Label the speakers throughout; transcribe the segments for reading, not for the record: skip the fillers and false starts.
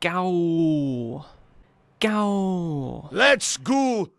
Speaker 1: Go! Go!
Speaker 2: Let's go!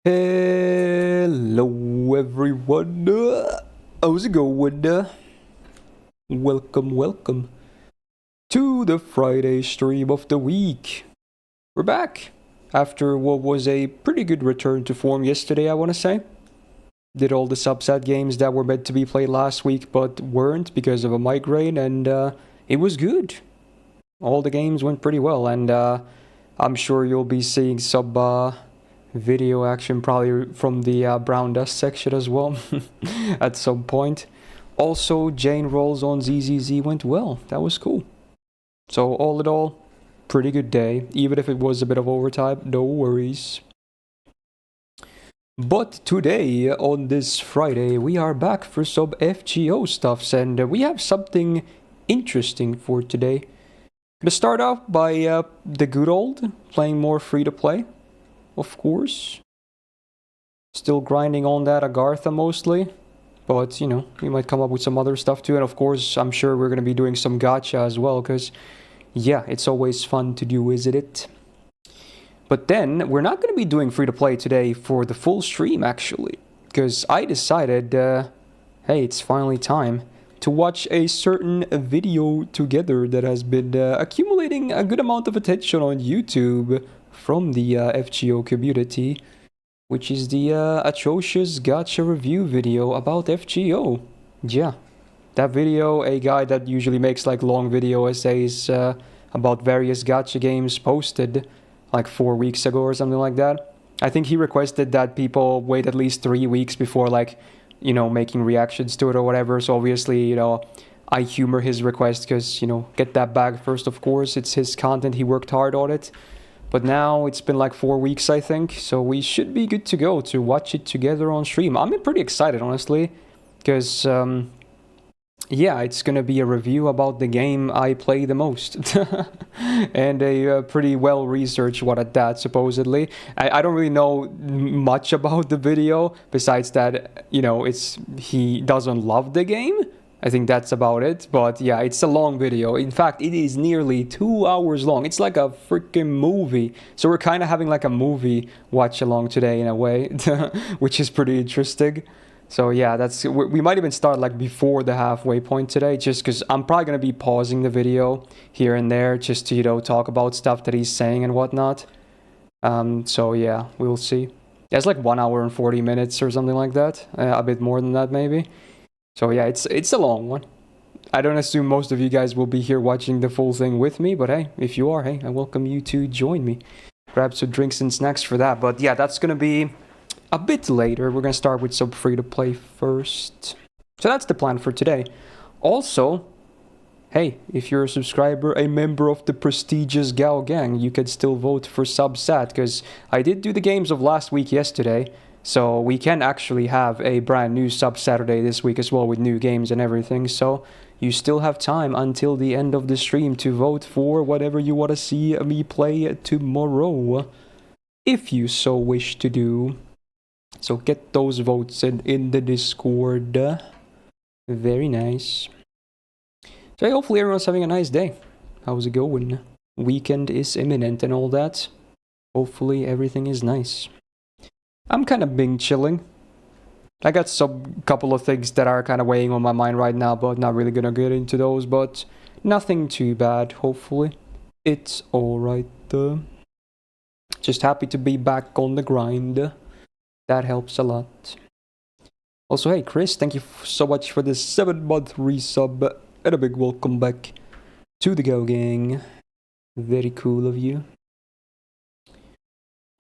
Speaker 1: Hello everyone, how's it going? Welcome to the Friday stream of the week. We're back after what was a pretty good return to form yesterday, I want to say. Did all the subset games that were meant to be played last week but weren't because of a migraine, and it was good. All the games went pretty well, and I'm sure you'll be seeing some video action probably from the brown dust section as well at some point. Also, Jane rolls on ZZZ went well. That was cool. So all in all, pretty good day. Even if it was a bit of overtime, no worries. But today, on this Friday, we are back for some FGO stuffs, and we have something interesting for today. Gonna start off by the good old, playing more free-to-play, of course. Still grinding on that Agartha mostly, but, you know, we might come up with some other stuff too, and of course, I'm sure we're gonna be doing some gacha as well, because, yeah, it's always fun to do, isn't it? But then, we're not gonna be doing free-to-play today for the full stream, actually, because I decided, hey, it's finally time to watch a certain video together that has been accumulating a good amount of attention on YouTube from the FGO community, which is the Atrocious Gacha review video about FGO. Yeah, that video, a guy that usually makes like long video essays about various gacha games posted like 4 weeks ago or something like that. I think he requested that people wait at least 3 weeks before like, you know, making reactions to it or whatever. So obviously, you know, I humor his request because, you know, get that bag first, of course. It's his content. He worked hard on it. But now it's been like 4 weeks, I think, so we should be good to go to watch it together on stream. I'm pretty excited, honestly, because yeah, it's gonna be a review about the game I play the most, and a pretty well-researched one at that, supposedly. I don't really know much about the video, besides that, you know, he doesn't love the game. I think that's about it, but yeah, it's a long video. In fact, it is nearly 2 hours long. It's like a freaking movie. So we're kind of having like a movie watch-along today in a way, which is pretty interesting. So yeah, we might even start like before the halfway point today, just because I'm probably going to be pausing the video here and there just to, you know, talk about stuff that he's saying and whatnot. So yeah, we'll see. Yeah, it's like 1 hour and 40 minutes or something like that. A bit more than that maybe. So yeah, it's a long one. I don't assume most of you guys will be here watching the full thing with me, but hey, if you are, hey, I welcome you to join me. Grab some drinks and snacks for that. But yeah, that's gonna be a bit later. We're gonna start with some free-to-play first. So that's the plan for today. Also, hey, if you're a subscriber, a member of the prestigious Gao gang, you can still vote for Subsat, because I did do the games of last week yesterday. So we can actually have a brand new Sub Saturday this week as well with new games and everything. So you still have time until the end of the stream to vote for whatever you want to see me play tomorrow, if you so wish to do. So get those votes in the Discord. Very nice. So hopefully everyone's having a nice day. How's it going? Weekend is imminent and all that. Hopefully everything is nice. I'm kind of being chilling. I got some couple of things that are kind of weighing on my mind right now, but not really gonna get into those, but nothing too bad, hopefully. It's alright. Just happy to be back on the grind. That helps a lot. Also, hey Chris, thank you so much for the 7-month resub, and a big welcome back to the Go Gang. Very cool of you.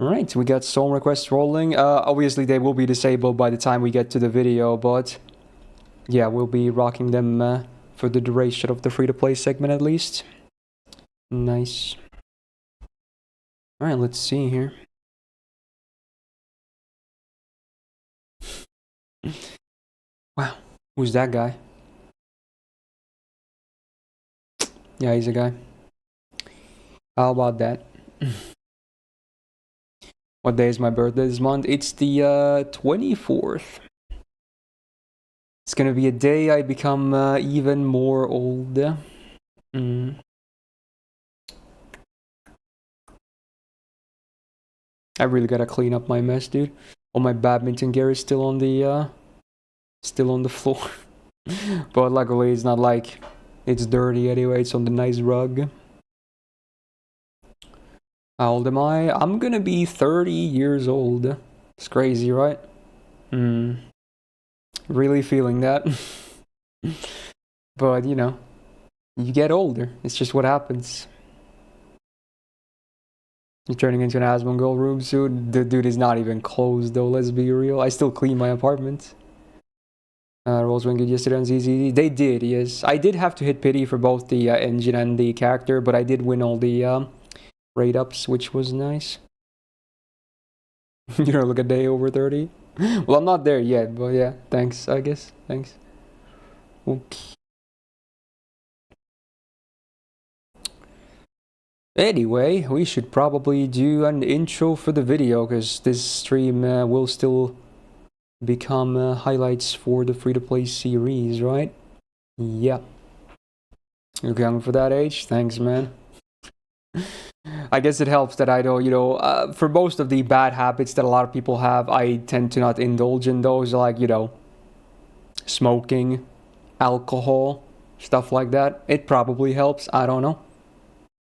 Speaker 1: Alright, we got song requests rolling. Obviously they will be disabled by the time we get to the video, but yeah, we'll be rocking them for the duration of the free-to-play segment at least. Nice. Alright, let's see here. Wow, who's that guy? Yeah, he's a guy. How about that? What day is my birthday this month? It's the 24th. It's gonna be a day I become even more old. I really gotta clean up my mess, dude. All my badminton gear is still on the floor. But luckily it's not like it's dirty anyway, it's on the nice rug. How old am I? I'm gonna be 30 years old. It's crazy, right? Really feeling that. But, you know, you get older. It's just what happens. You're turning into an Asmongold room soon. The dude is not even closed, though, let's be real. I still clean my apartment. Rolls went good yesterday on ZZ. They did, yes. I did have to hit pity for both the engine and the character, but I did win all the raid ups, which was nice. You know, look a day over 30. Well, I'm not there yet, but yeah, thanks, I guess. Thanks. Okay. Anyway, we should probably do an intro for the video, because this stream will still become highlights for the free-to-play series, right? Yeah. You're young for that age? Thanks, man. I guess it helps that I don't, you know, for most of the bad habits that a lot of people have, I tend to not indulge in those, like, you know, smoking, alcohol, stuff like that. It probably helps, I don't know.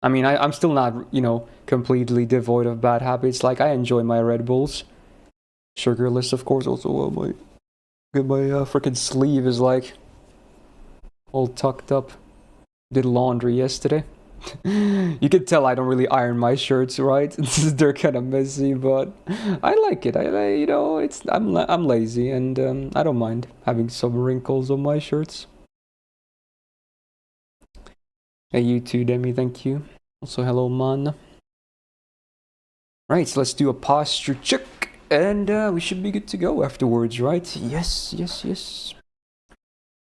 Speaker 1: I mean, I'm still not, you know, completely devoid of bad habits. Like, I enjoy my Red Bulls. Sugarless, of course, also, my freaking sleeve is, like, all tucked up. Did laundry yesterday. You can tell I don't really iron my shirts, right? They're kind of messy, but I like it. I you know, I'm lazy, and I don't mind having some wrinkles on my shirts. Hey, you too, Demi. Thank you. Also, hello, man. Right, so let's do a posture check, and we should be good to go afterwards, right? Yes, yes, yes.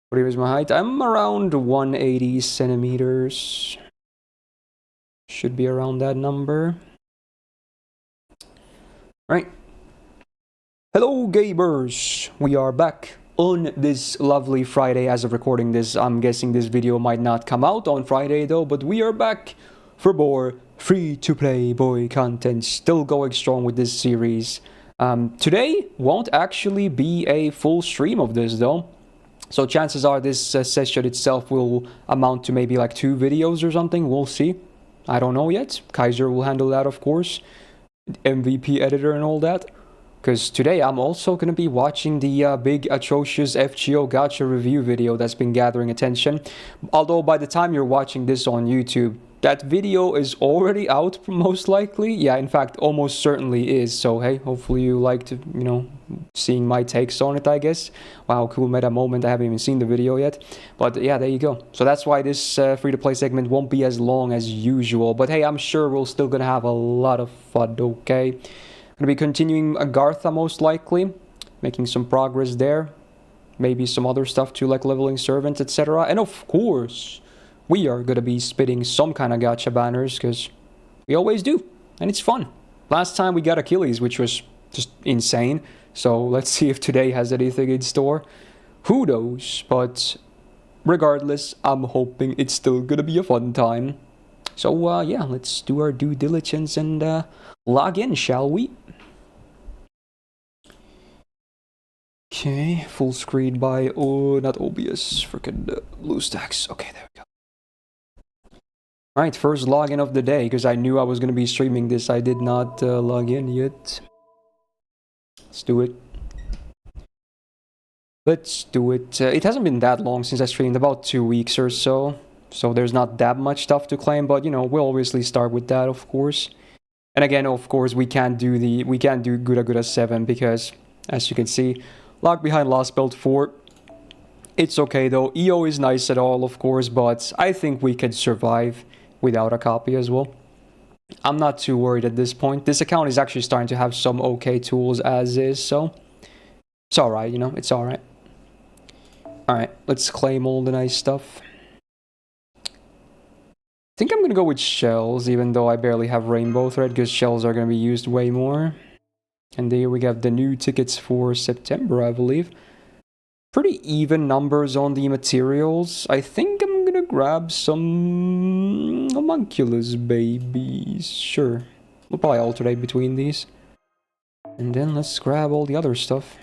Speaker 1: What is my height? I'm around 180 centimeters. Should be around that number. Right. Hello, gamers! We are back on this lovely Friday. As of recording this, I'm guessing this video might not come out on Friday though, but we are back for more free-to-play boy content. Still going strong with this series. Today won't actually be a full stream of this though. So chances are this session itself will amount to maybe like 2 videos or something. We'll see. I don't know yet. Kaiser will handle that, of course. MVP editor and all that. Because today I'm also going to be watching the big Atrocious FGO Gacha review video that's been gathering attention. Although by the time you're watching this on YouTube, that video is already out most likely. Yeah, in fact, almost certainly is. So hey, hopefully you liked, seeing my takes on it, I guess. Wow, cool meta moment. I haven't even seen the video yet. But yeah, there you go. So that's why this free-to-play segment won't be as long as usual. But hey, I'm sure we're still going to have a lot of fun, okay? Going to be continuing Agartha most likely, making some progress there. Maybe some other stuff too, like leveling servants, etc. And of course, we are going to be spitting some kind of gacha banners, because we always do. And it's fun. Last time we got Achilles, which was just insane. So let's see if today has anything in store. Who knows? But regardless, I'm hoping it's still going to be a fun time. So yeah, let's do our due diligence and log in, shall we? Okay, full screen by, not OBS, freaking BlueStacks. Okay, there we go. Alright, first login of the day, because I knew I was going to be streaming this. I did not log in yet. Let's do it. Let's do it. It hasn't been that long since I streamed, about 2 weeks or so. So there's not that much stuff to claim, but we'll obviously start with that, of course. And again, of course, we can't do Gura Gura 7 because, as you can see, locked behind Lost Belt 4. It's okay though. EO is nice at all, of course, but I think we could survive without a copy as well. I'm not too worried at this point. This account is actually starting to have some okay tools as is, so it's alright, it's alright. Alright, let's claim all the nice stuff. I think I'm gonna go with shells, even though I barely have rainbow thread, because shells are gonna be used way more. And there we have the new tickets for September, I believe. Pretty even numbers on the materials. I think I'm gonna grab some homunculus babies. Sure. We'll probably alternate between these. And then let's grab all the other stuff.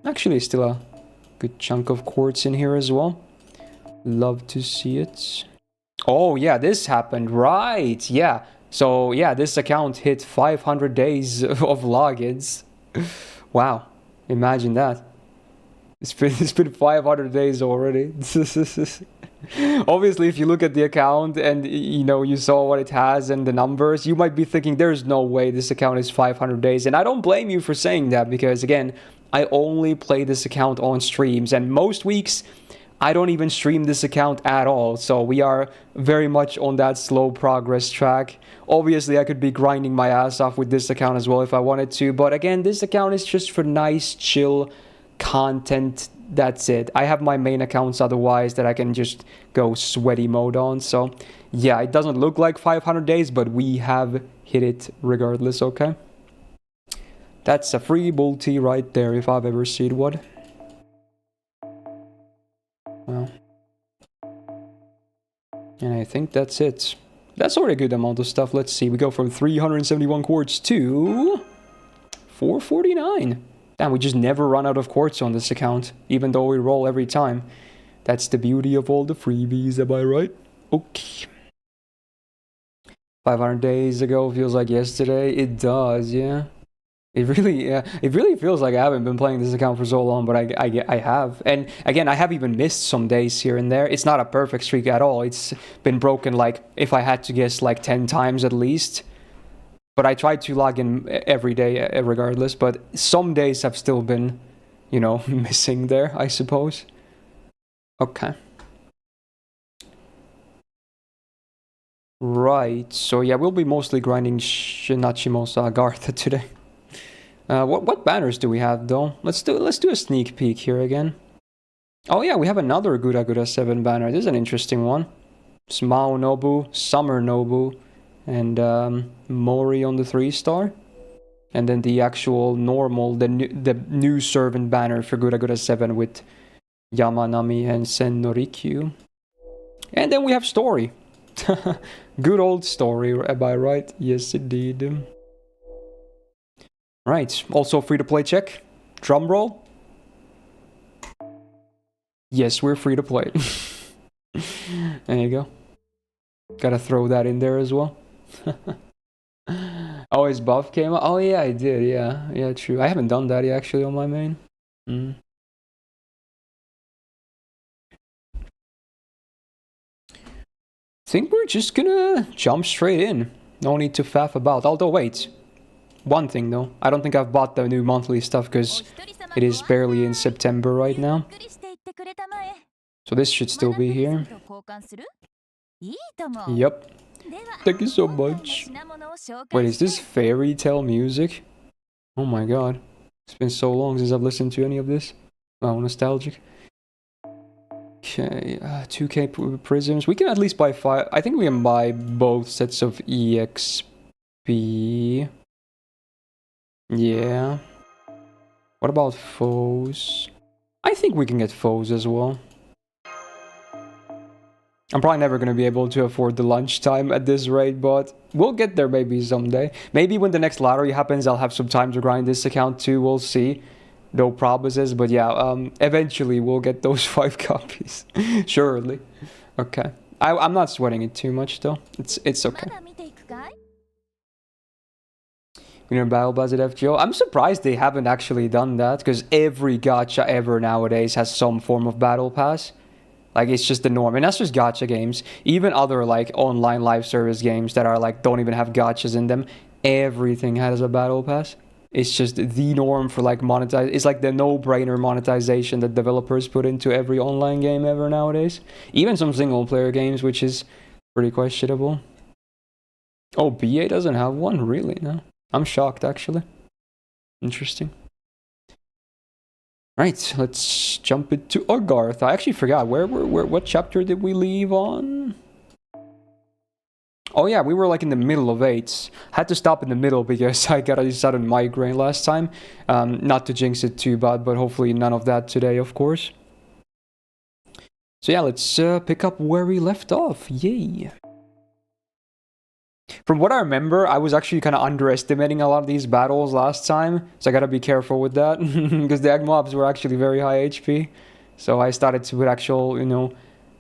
Speaker 1: Actually, still a good chunk of quartz in here as well. Love to see it. Oh yeah, this happened, right? Yeah. So yeah, this account hit 500 days of logins. Wow, imagine that. It's been 500 days already. Obviously, if you look at the account and you saw what it has and the numbers, you might be thinking there's no way this account is 500 days. And I don't blame you for saying that, because again, I only play this account on streams, and most weeks I don't even stream this account at all, so we are very much on that slow progress track. Obviously, I could be grinding my ass off with this account as well if I wanted to, but again, this account is just for nice, chill content. That's it. I have my main accounts otherwise that I can just go sweaty mode on, so yeah, it doesn't look like 500 days, but we have hit it regardless, okay? That's a free multi right there if I've ever seen one. Well, and I think that's it. That's already a good amount of stuff. Let's see, we go from 371 quartz to 449. Damn, we just never run out of quartz on this account, even though we roll every time. That's the beauty of all the freebies, am I right? Okay. 500 days ago feels like yesterday. It does, yeah. It really feels like I haven't been playing this account for so long, but I have. And again, I have even missed some days here and there. It's not a perfect streak at all. It's been broken, like, if I had to guess, like 10 times at least. But I try to log in every day regardless, but some days have still been, missing there, I suppose. Okay. Right, so yeah, we'll be mostly grinding Shinachimo's Gartha today. What banners do we have though? Let's do a sneak peek here again. Oh yeah, we have another Gura Gura 7 banner. This is an interesting one. It's Mao Nobu, Summer Nobu, and Mori on the 3-star. And then the actual normal, the new servant banner for Gura Gura 7 with Yamanami and Sen Norikyu. And then we have story. Good old story, am I right? Yes, indeed. Right, also free to play check. Drum roll. Yes, we're free to play. There you go. Gotta throw that in there as well. Oh, his buff came out? Oh yeah, I did, yeah. Yeah, true. I haven't done that yet actually on my main. Think we're just gonna jump straight in. No need to faff about. Although wait. One thing though. I don't think I've bought the new monthly stuff because it is barely in September right now. So this should still be here. Yep. Thank you so much. Wait, is this fairy tale music? Oh my god. It's been so long since I've listened to any of this. Wow, nostalgic. Okay, 2k prisms. We can at least buy 5. I think we can buy both sets of EXP. Yeah. What about foes? I think we can get foes as well. I'm probably never going to be able to afford the lunchtime at this rate, but we'll get there maybe someday. Maybe when the next lottery happens, I'll have some time to grind this account too. We'll see. No promises, but yeah, eventually we'll get those 5 copies. Surely. Okay. I'm not sweating it too much though. It's okay. Winner Battle Pass at FGO. I'm surprised they haven't actually done that, because every gacha ever nowadays has some form of Battle Pass. Like, it's just the norm. And that's just gacha games. Even other, like, online live service games that are, like, don't even have gachas in them. Everything has a battle pass. It's just the norm for, like, monetize. It's like the no-brainer monetization that developers put into every online game ever nowadays. Even some single-player games, which is pretty questionable. Oh, BA doesn't have one? Really? No. I'm shocked, actually. Interesting. Right, let's jump into Agartha. I actually forgot what chapter did we leave on? Oh yeah, we were like in the middle of 8. Had to stop in the middle because I got a sudden migraine last time. Not to jinx it too bad, but hopefully none of that today, of course. So yeah, let's pick up where we left off. Yay! From what I remember, I was actually kind of underestimating a lot of these battles last time, so I gotta be careful with that, because the egg mobs were actually very high HP. So I started to put actual, you know,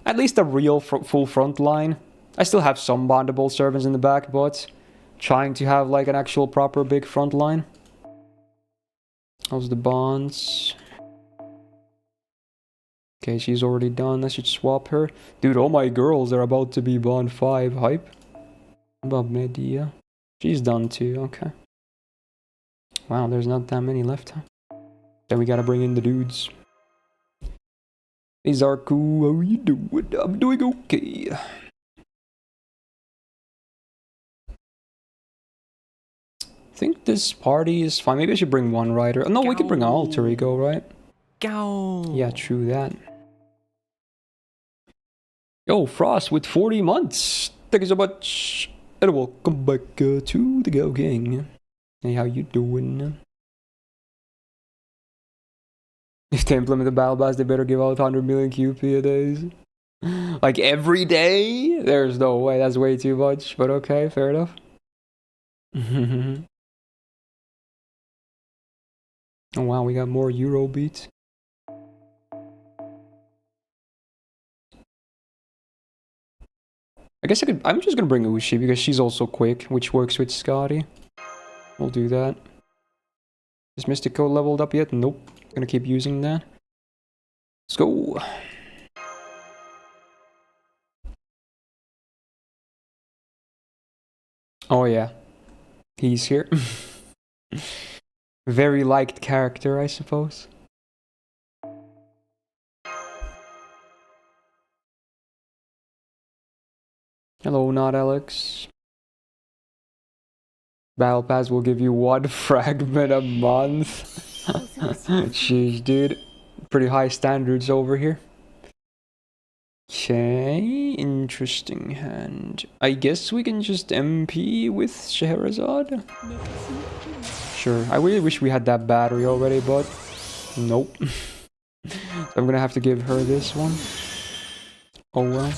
Speaker 1: at least a real full front line. I still have some bondable servants in the back, but trying to have like an actual proper big front line. How's the bonds? Okay, she's already done. I should swap her. Dude, all my girls are about to be bond 5. Hype. About Medea. She's done too, okay. Wow, there's not that many left, huh? Then we gotta bring in the dudes. Hey Zarku, how you doing? I'm doing okay. I think this party is fine. Maybe I should bring one rider. No, we could bring an alter ego, right? Yeah, true that. Yo, Frost with 40 months. Thank you so much. And welcome back to the Go Gang. Hey, how you doing? If they implement the battle pass, they better give out 100 million QP a days. Like every day? There's no way, that's way too much. But okay, fair enough. Oh wow, we got more Euro beats. I guess I'm just gonna bring Ushi because she's also quick, which works with Scotty. We'll do that. Is Mystico leveled up yet? Nope. Gonna keep using that. Let's go. Oh yeah. He's here. Very liked character, I suppose. Hello, not Alex. Battle Pass will give you 1 fragment a month. Jeez, dude. Pretty high standards over here. Okay, interesting hand. I guess we can just MP with Scheherazade? Sure, I really wish we had that battery already, but nope. So I'm gonna have to give her this one. Oh well.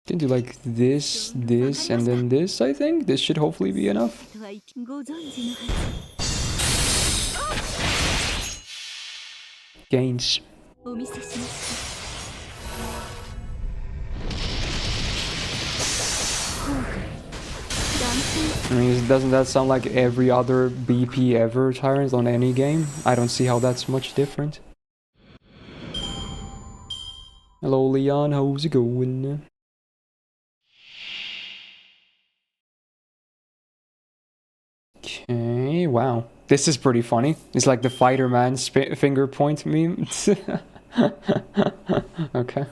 Speaker 1: Can do like this, this, and then this, I think. This should hopefully be enough. Gains. I mean, doesn't that sound like every other BP ever Tyrant on any game? I don't see how that's much different. Hello Leon, how's it going? Okay, wow. This is pretty funny. It's like the fighter man finger point meme. Okay.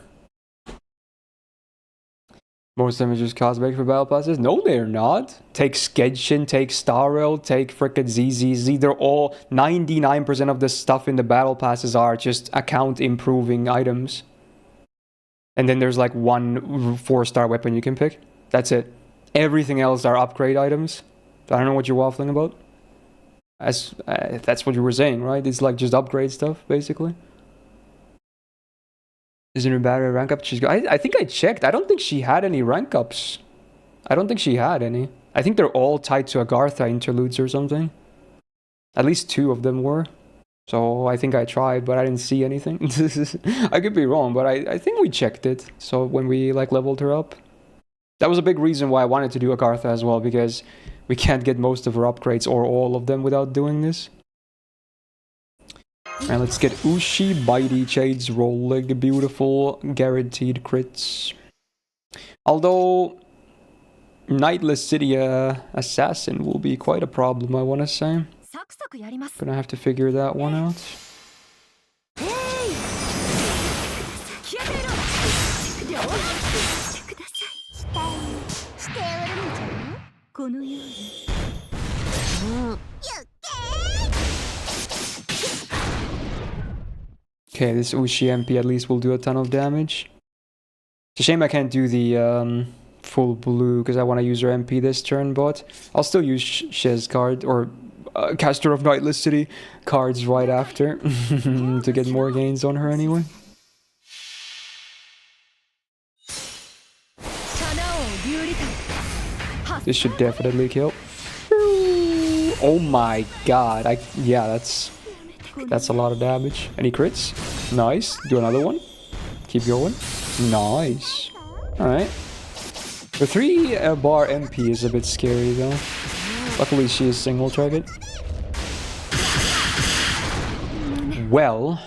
Speaker 1: Most images cosmetic for battle passes? No, they're not. Take Sketchin, take Starrel, take frickin' ZZZ. They're all 99% of the stuff in the battle passes are just account improving items. And then there's like 1 4-star weapon you can pick. That's it. Everything else are upgrade items. I don't know what you're waffling about. That's what you were saying, right? It's like just upgrade stuff, basically. Isn't her battery rank up? I think I checked. I don't think she had any rank ups. I don't think she had any. I think they're all tied to Agartha interludes or something. At least 2 of them were. So I think I tried, but I didn't see anything. I could be wrong, but I think we checked it. So when we like leveled her up. That was a big reason why I wanted to do Agartha as well, because we can't get most of her upgrades or all of them without doing this. And let's get Ushi, Bitey, Shades, rolling, beautiful, guaranteed crits. Although, Knightless City Assassin will be quite a problem, I want to say. Gonna have to figure that one out. Okay, this Ushi MP at least will do a ton of damage. It's a shame I can't do the full blue because I want to use her MP this turn, but I'll still use Shez card or Caster of Knightless City cards right after to get more gains on her anyway. This should definitely kill. Oh my god, yeah, that's a lot of damage. Any crits? Nice. Do another one. Keep going. Nice. Alright. The 3-bar MP is a bit scary though. Luckily she is single target. Well,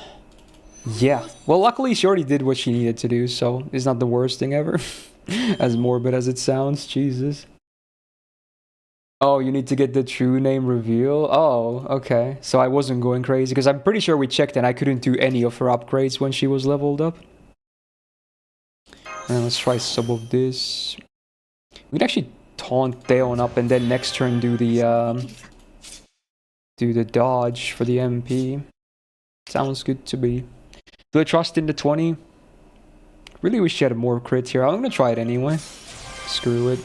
Speaker 1: yeah. Well, luckily she already did what she needed to do, so it's not the worst thing ever. As morbid as it sounds, Jesus. Oh, you need to get the true name reveal? Oh, okay. So I wasn't going crazy, because I'm pretty sure we checked and I couldn't do any of her upgrades when she was leveled up. And let's try some of this. We can actually taunt Theon up and then next turn do the dodge for the MP. Sounds good to me. Do I trust in the 20? Really wish she had more crits here. I'm gonna try it anyway. Screw it.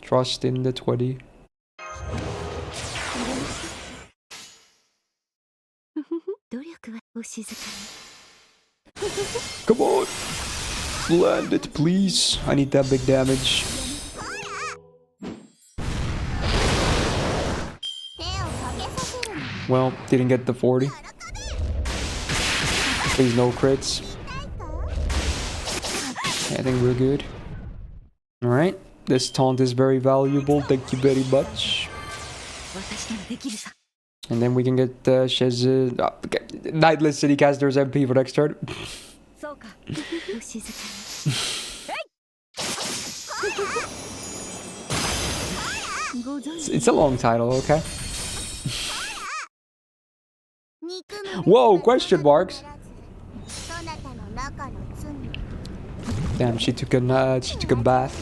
Speaker 1: Trust in the 20. Come on! Land it, please. I need that big damage. Well, didn't get the 40. Please no crits. Okay, I think we're good. Alright. This taunt is very valuable, thank you very much. And then we can get Shez... Knightless City Caster's MP for next turn. It's a long title, okay? Whoa, question marks. Damn, she took a bath.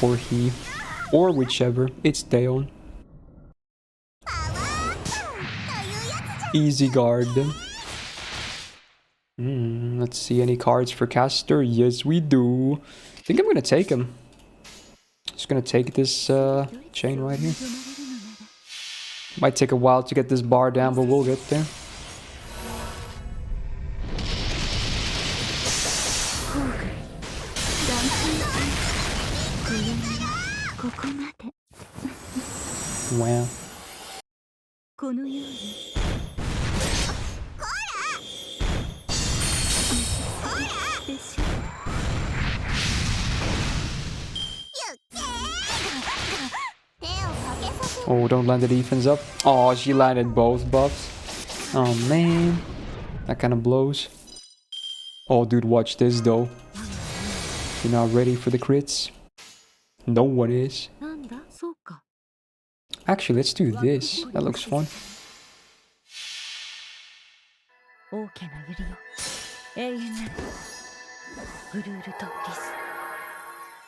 Speaker 1: Or he. Or whichever. It's Daeon. Easy guard. Let's see, any cards for caster? Yes, we do. I think I'm gonna take him. Just gonna take this chain right here. Might take a while to get this bar down, but we'll get there. Wow. Oh, don't land the defense up. Oh, she landed both buffs. Oh, man. That kind of blows. Oh, dude, watch this, though. You're not ready for the crits? No one is. Actually, let's do this. That looks fun.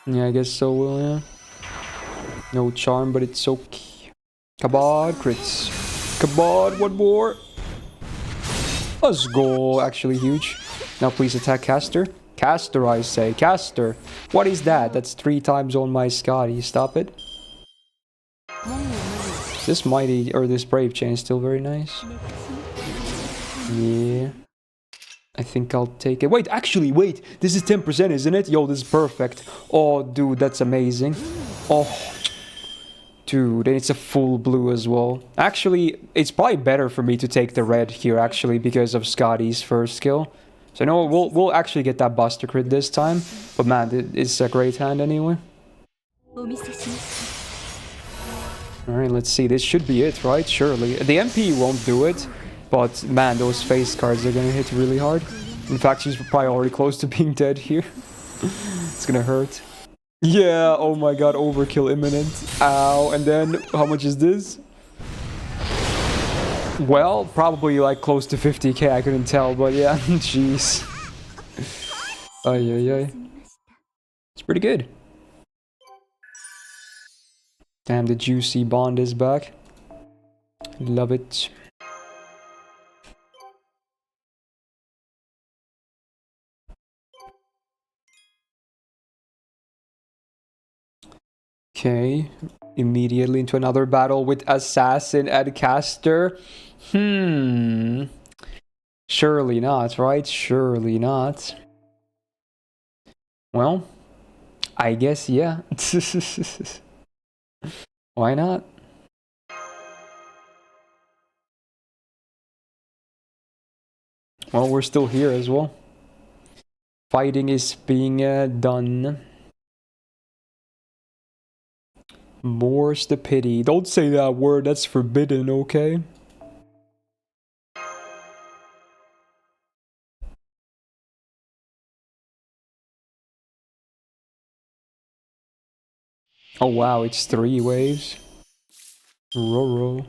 Speaker 1: Yeah, I guess so, Will, yeah. No charm, but it's okay. Kabod, crits. Kabod, one more. Let's go. Actually huge. Now please attack caster. Caster, I say. Caster. What is that? That's 3 times on my Scotty. Stop it. This mighty, or this brave chain is still very nice. Yeah. I think I'll take it. Wait, actually, wait. This is 10%, isn't it? Yo, this is perfect. Oh, dude, that's amazing. Oh. Dude, and it's a full blue as well. Actually, it's probably better for me to take the red here, actually, because of Scotty's first skill. So, no, we'll actually get that Buster crit this time. But, man, it's a great hand anyway. Alright, let's see. This should be it, right? Surely. The MP won't do it. But, man, those face cards are gonna hit really hard. In fact, she's probably already close to being dead here. It's gonna hurt. Yeah, oh my god, overkill imminent. Ow, and then, how much is this? Well, probably like close to 50k, I couldn't tell, but yeah, jeez. Ay, ay, ay. It's pretty good. Damn, the juicy bond is back. Love it. Okay, immediately into another battle with Assassin and Caster. Surely not, right? Surely not. Well, I guess, yeah. Why not? Well, we're still here as well. Fighting is being done. More's the pity. Don't say that word, that's forbidden, okay? Oh wow, it's 3 waves. Roro.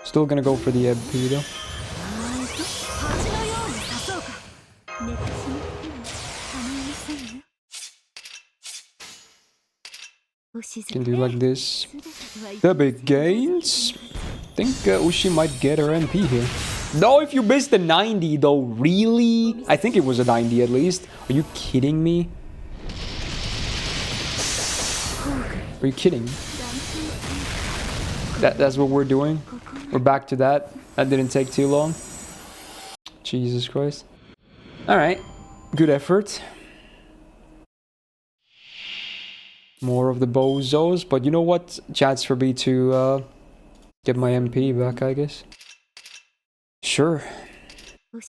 Speaker 1: Still gonna go for the MP though. Can do like this. The big gains. I think Ushi might get her MP here. No, if you missed the 90 though, really? I think it was a 90 at least. Are you kidding me? Are you kidding? That's what we're doing? We're back to that. That didn't take too long. Jesus Christ. Alright. Good effort. More of the bozos, but you know what? Chance for me to get my MP back, I guess. Sure. Come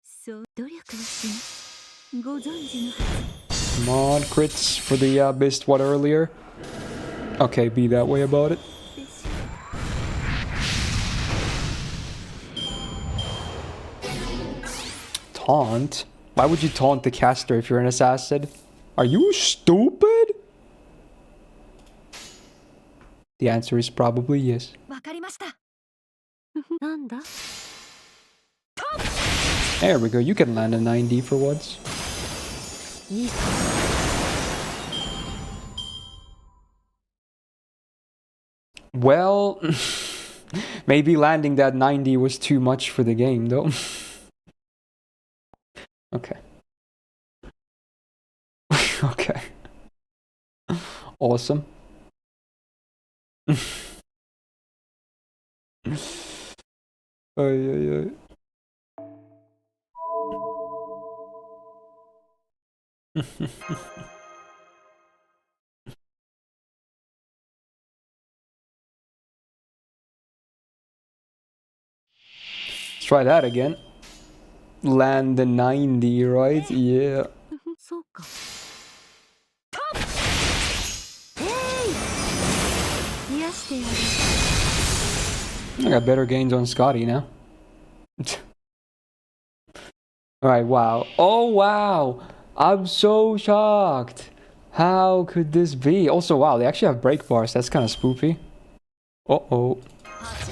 Speaker 1: on, crits for the Myst one earlier. Okay, be that way about it. Taunt? Why would you taunt the caster if you're an assassin? Are you stupid? The answer is probably yes. There we go, you can land a 90 for once. Well, maybe landing that 90 was too much for the game, though. Okay. Okay. Awesome. Ay. Let's try that again. Land the 90, right? Yeah. I got better gains on Scotty now. Alright, wow. Oh, wow! I'm so shocked! How could this be? Also, wow, they actually have break bars. That's kind of spoopy. Uh-oh.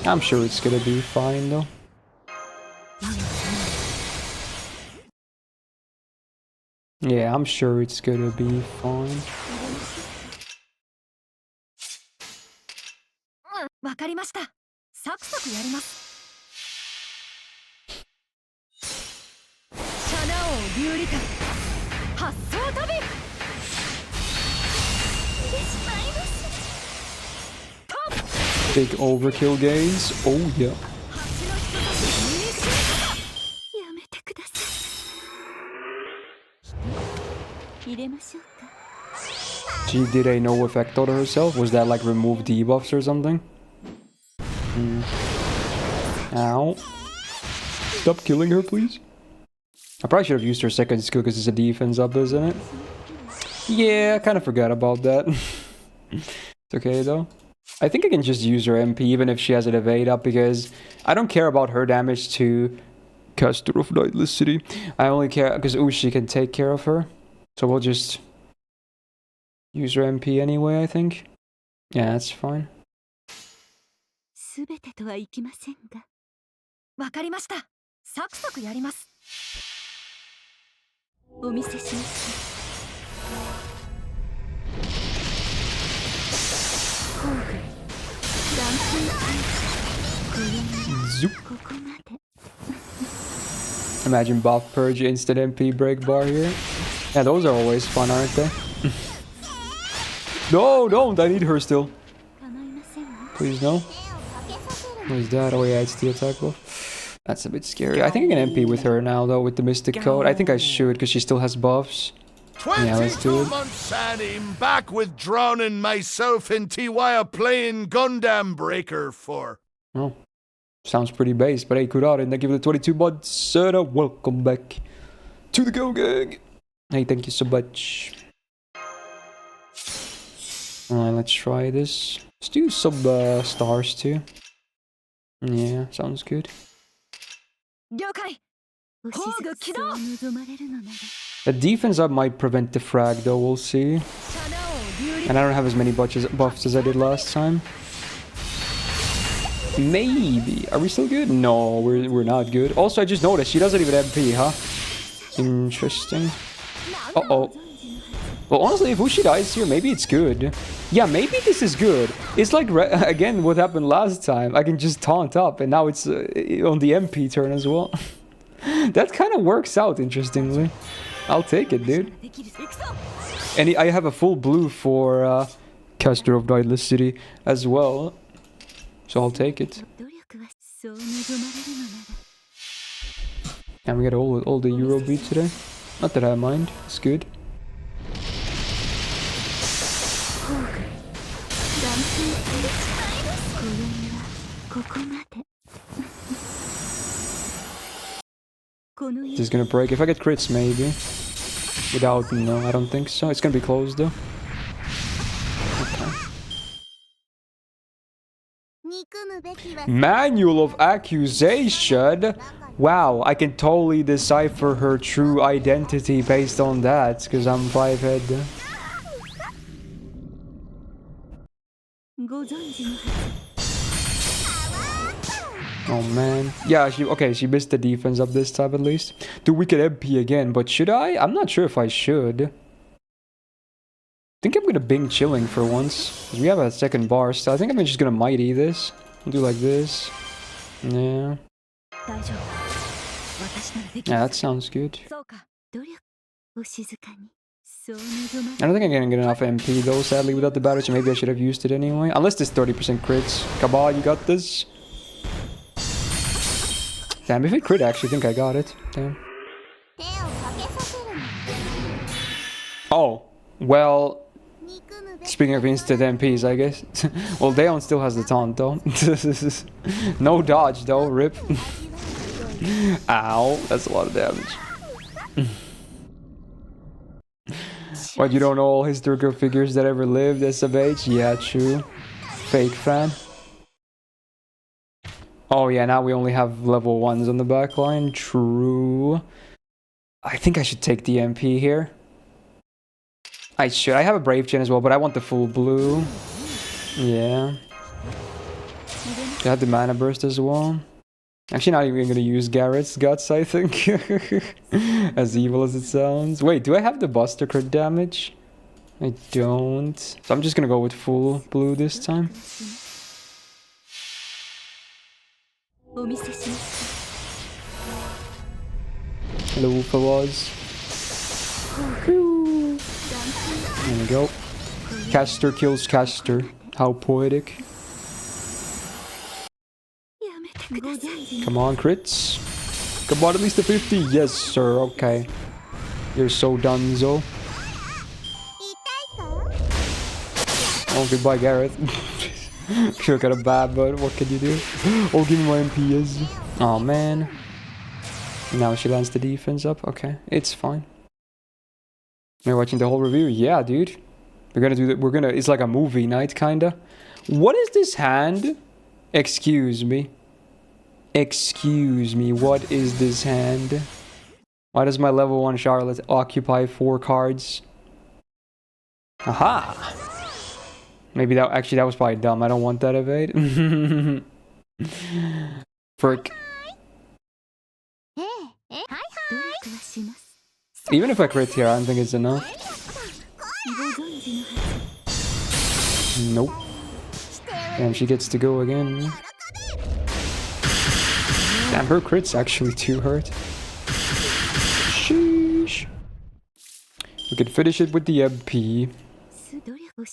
Speaker 1: I'm sure it's gonna be fine, though. Yeah, I'm sure it's gonna be fine. Big overkill gains. Oh, yeah. She did a no effect on herself? Was that like remove debuffs or something? Ow. Stop killing her, please. I probably should have used her second skill because it's a defense up, isn't it? Yeah, I kind of forgot about that. It's okay though. I think I can just use her MP even if she has an evade up because I don't care about her damage to Caster of Nightless City. I only care because Ushi can take care of her. So we'll just use her MP anyway, I think. Yeah, that's fine. Zoop. Imagine buff purge instant MP break bar here. Yeah, those are always fun, aren't they? No, don't! I need her still. Please, no. What is that? Oh yeah, it's the attack buff. That's a bit scary. I think I can MP with her now, though, with the Mystic Code. I think I should, because she still has buffs. Yeah, let's do it.
Speaker 2: 22 months and I'm back with drowning myself in T-Wire playing Gundam Breaker 4.
Speaker 1: Oh, sounds pretty base, but hey, Kurara, and thank you for the 22 months. Welcome back to the Go Gang. Hey, thank you so much. Alright, let's try this. Let's do some stars too. Yeah, sounds good. The defense up might prevent the frag though, we'll see. And I don't have as many buffs as I did last time. Maybe. Are we still good? No, we're not good. Also, I just noticed she doesn't even MP, huh? Interesting. Uh-oh. Well, honestly, if Ushi dies here, maybe it's good. Yeah, maybe this is good. It's like, again, what happened last time. I can just taunt up, and now it's on the MP turn as well. That kind of works out, interestingly. I'll take it, dude. And I have a full blue for Caster of Nightless City as well. So I'll take it. And we got all the Euro beat today. Not that I mind. It's good. This is gonna break. If I get crits, maybe. Without, no, I don't think so. It's gonna be closed though. Okay. Manual of Accusation? Wow, I can totally decipher her true identity based on that, because I'm 5-head. Oh man. Yeah, she missed the defense up this time at least. Dude, we could MP again, but should I? I'm not sure if I should. I think I'm gonna Bing chilling for once. 'Cause we have a second bar, so I think I'm just gonna Mighty this. We'll do like this. Yeah. Yeah, that sounds good. I don't think I'm gonna get enough MP though, sadly, without the battery, so maybe I should have used it anyway. Unless this 30% crits. Come on, you got this. Damn, if it crit, I actually think I got it. Damn. Oh, well, speaking of instant MPs, I guess. Well, Daon still has the taunt though. No dodge though, rip. Ow, that's a lot of damage. What, you don't know all historical figures that ever lived, SMH? Yeah, true. Fake fan. Oh yeah, now we only have level 1s on the back line. True. I think I should take the MP here. I should. I have a Brave Gen as well, but I want the full blue. Yeah. I have the mana burst as well. Actually, not even gonna use Garrett's Guts, I think. As evil as it sounds. Wait, do I have the Buster crit damage? I don't. So I'm just gonna go with full blue this time. Hello, fellas. There we go. Caster kills caster. How poetic. Come on, crits. Come on, at least a 50. Yes, sir. Okay. You're so donezo. Oh, goodbye, Gareth. Should've got a bad, but what can you do? Oh, give me my MPs. Oh, man. Now she lands the defense up. Okay, it's fine. You're watching the whole review? Yeah, dude. We're gonna do that. We're gonna. It's like a movie night, kinda. What is this hand? Excuse me. Excuse me. What is this hand? Why does my level 1 Charlotte occupy 4 cards? Aha! Maybe that that was probably dumb. I don't want that evade. Frick. Even if I crit here, I don't think it's enough. Nope. Damn, she gets to go again. Damn, her crit's actually too hurt. Sheesh. We could finish it with the MP.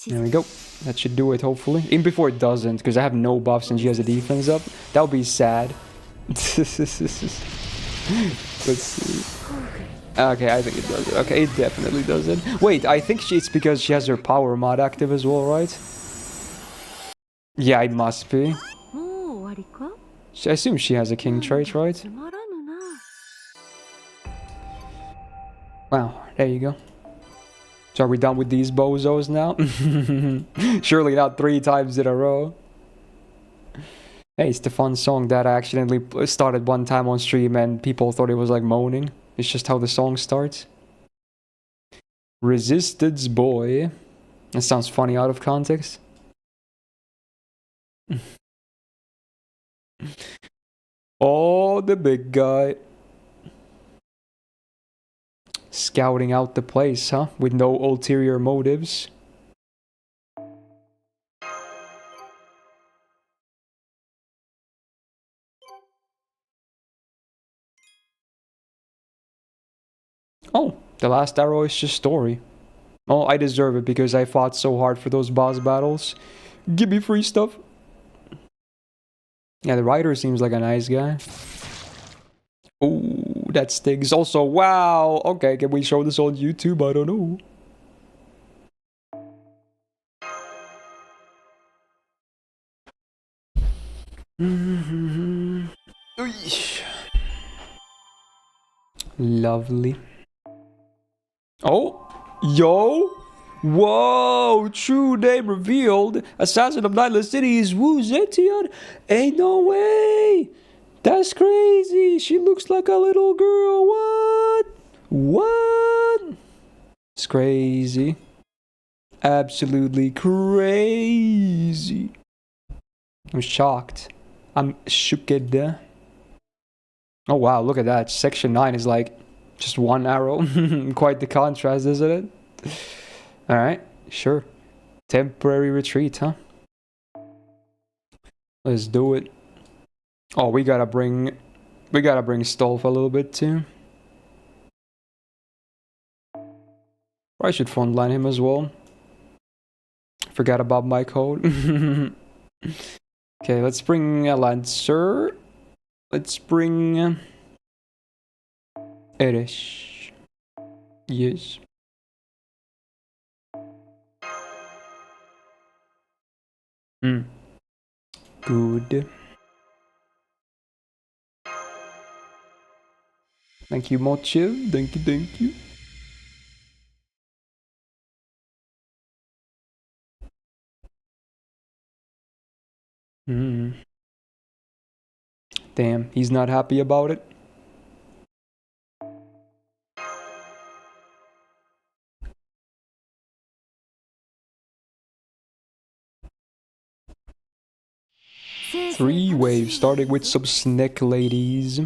Speaker 1: There we go. That should do it, hopefully. Even before it doesn't, because I have no buffs and she has a defense up. That would be sad. Let's see. Okay, I think it does it. Okay, it definitely does it. Wait, I think it's because she has her power mod active as well, right? Yeah, it must be. I assume she has a king trait, right? Wow, there you go. So are we done with these bozos now? Surely not 3 times in a row. Hey, it's the fun song that I accidentally started one time on stream and people thought it was like moaning. It's just how the song starts. Resistance boy. That sounds funny out of context. Oh, the big guy. Scouting out the place, huh? With no ulterior motives. Oh, the last arrow is just story. Oh, I deserve it because I fought so hard for those boss battles. Give me free stuff. Yeah, the writer seems like a nice guy. Oh, that stings. Also, wow. Okay, can we show this on YouTube? I don't know. Lovely. Oh, yo. Whoa, true name revealed. Assassin of Nightless City is Wu Zetian. Ain't no way. That's crazy. She looks like a little girl. What? What? It's crazy. Absolutely crazy. I'm shocked. I'm shooked. Oh wow, look at that. Section 9 is like just one arrow. Quite the contrast, isn't it? Alright, sure. Temporary retreat, huh? Let's do it. Oh, we gotta bring Stolf a little bit too. I should frontline him as well. Forgot about my code. Okay, let's bring a Lancer. Let's bring Erish. Yes. Good. Thank you, Mochiv. Thank you. Damn, he's not happy about it. Three waves, starting with some snack ladies.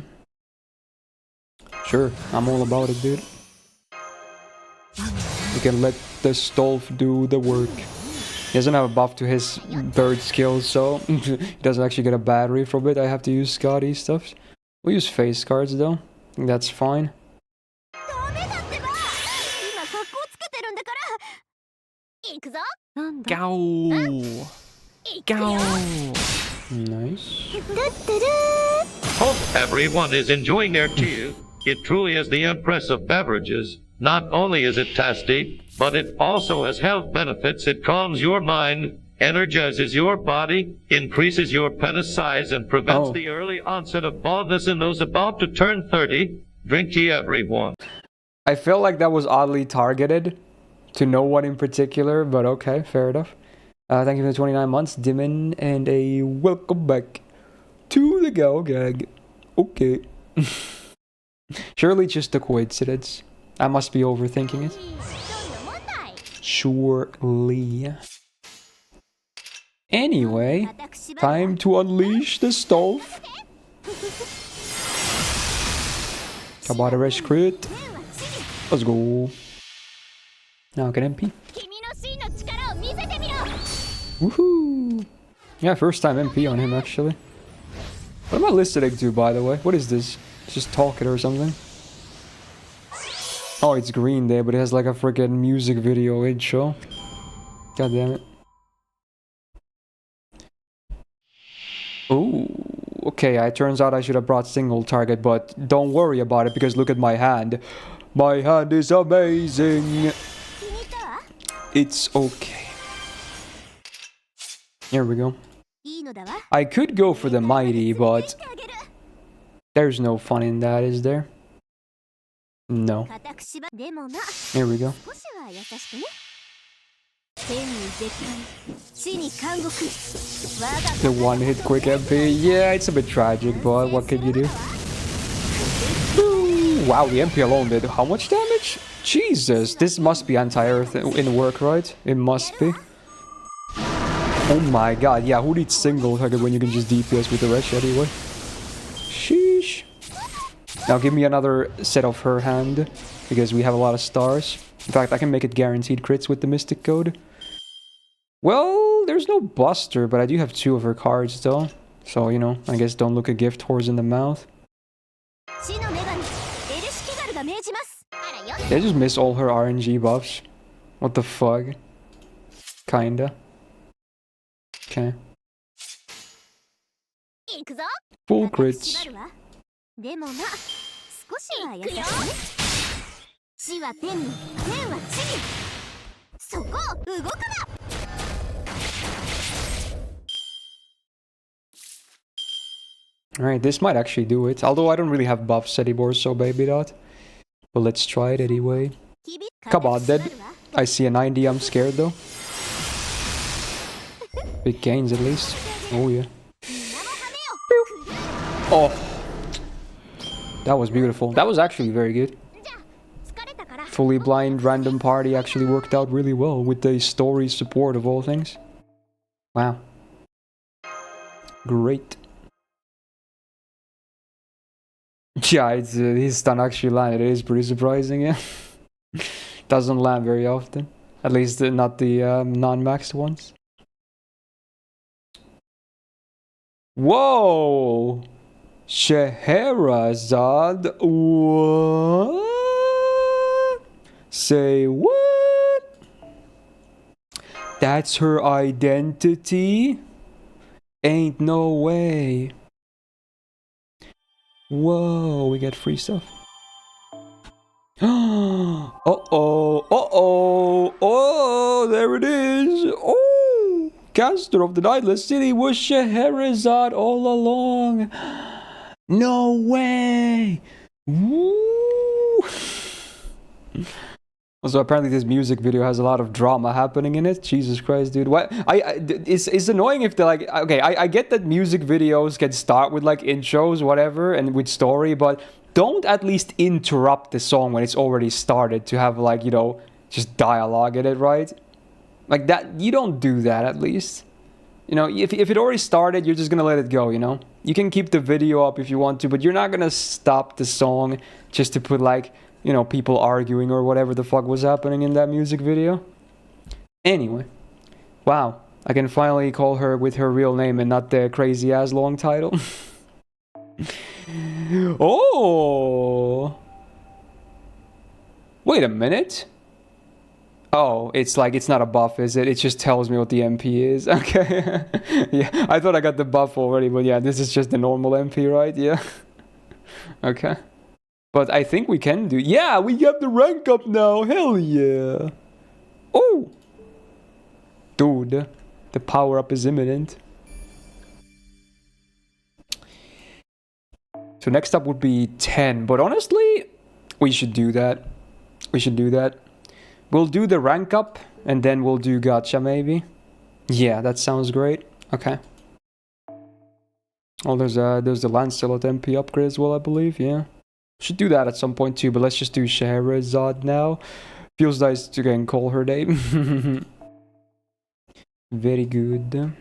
Speaker 1: Sure, I'm all about it, dude. You can let the Stolf do the work. He doesn't have a buff to his bird skills, so he doesn't actually get a battery from it. I have to use Scotty stuff. We'll use face cards though. I think that's fine.
Speaker 3: Go! Go!
Speaker 1: Nice.
Speaker 4: Hope everyone is enjoying their tea. It truly is the empress of beverages. Not only is it tasty, but it also has health benefits. It calms your mind, energizes your body, increases your penis size, and prevents the early onset of baldness in those about to turn 30. Drink tea, everyone.
Speaker 1: I felt like that was oddly targeted to no one in particular, but okay, fair enough. Thank you for the 29 months, Dimon, and a welcome back to the Gal Gag. Okay. Surely just a coincidence. I must be overthinking it. Surely. Anyway, time to unleash the Stolf. Kabata crit. Let's go. Now get MP. Woohoo! Yeah, first time MP on him actually. What am I listening to, by the way? What is this? It's just talking or something. Oh, it's Green Day, but it has like a freaking music video intro. God damn it. Oh, okay. It turns out I should have brought single target, but don't worry about it because look at my hand. My hand is amazing. It's okay. Here we go. I could go for the mighty, but there's no fun in that, is there? No. Here we go. The one hit quick MP. Yeah, it's a bit tragic, but what can you do? Ooh, wow, the MP alone did how much damage? Jesus, this must be anti-earth in work, right? It must be. Oh my god, yeah, who needs single target when you can just DPS with the rest anyway? Sheesh. Now give me another set of her hand, because we have a lot of stars. In fact, I can make it guaranteed crits with the Mystic Code. Well, there's no Buster, but I do have 2 of her cards though. So, you know, I guess don't look a gift horse in the mouth. Did I just miss all her RNG buffs? What the fuck? Kinda. Okay. Full crits. Alright, this might actually do it. Although I don't really have buffs anymore, so maybe not. But let's try it anyway. Come on, then. I see a 90, I'm scared though. Big gains at least. Oh yeah. Oh. That was beautiful. That was actually very good. Fully blind random party actually worked out really well with the story support of all things. Wow. Great. Yeah, his stun actually landed. It is pretty surprising, yeah. Doesn't land very often. At least not the non-maxed ones. Whoa! Scheherazade? What? Say what? That's her identity? Ain't no way. Whoa, we get free stuff. Uh-oh, uh-oh, oh, there it is. Oh, caster of the Nightless City was Scheherazade all along. No way. Woo. Also, apparently this music video has a lot of drama happening in it. Jesus Christ, dude. What? It's annoying if they're like, okay, I get that music videos can start with like intros, whatever, and with story, but don't at least interrupt the song when it's already started to have like, you know, just dialogue in it, right? Like that, you don't do that at least. You know, if it already started, you're just gonna let it go, you know? You can keep the video up if you want to, but you're not gonna stop the song just to put like, you know, people arguing or whatever the fuck was happening in that music video. Anyway. Wow. I can finally call her with her real name and not the crazy ass long title. Oh! Wait a minute. Oh, it's like, it's not a buff, is it? It just tells me what the MP is. Okay. Yeah, I thought I got the buff already, but yeah, this is just the normal MP, right? Yeah. Okay. But I think we can do... Yeah, we have the rank up now. Hell yeah. Oh. Dude, the power up is imminent. So next up would be 10. But honestly, we should do that. We should do that. We'll do the rank up and then we'll do Gacha maybe. Yeah, that sounds great. Okay. Oh, there's the Lancelot MP upgrade as well, I believe. Yeah. Should do that at some point too, but let's just do Scheherazade now. Feels nice to again call her name. Very good.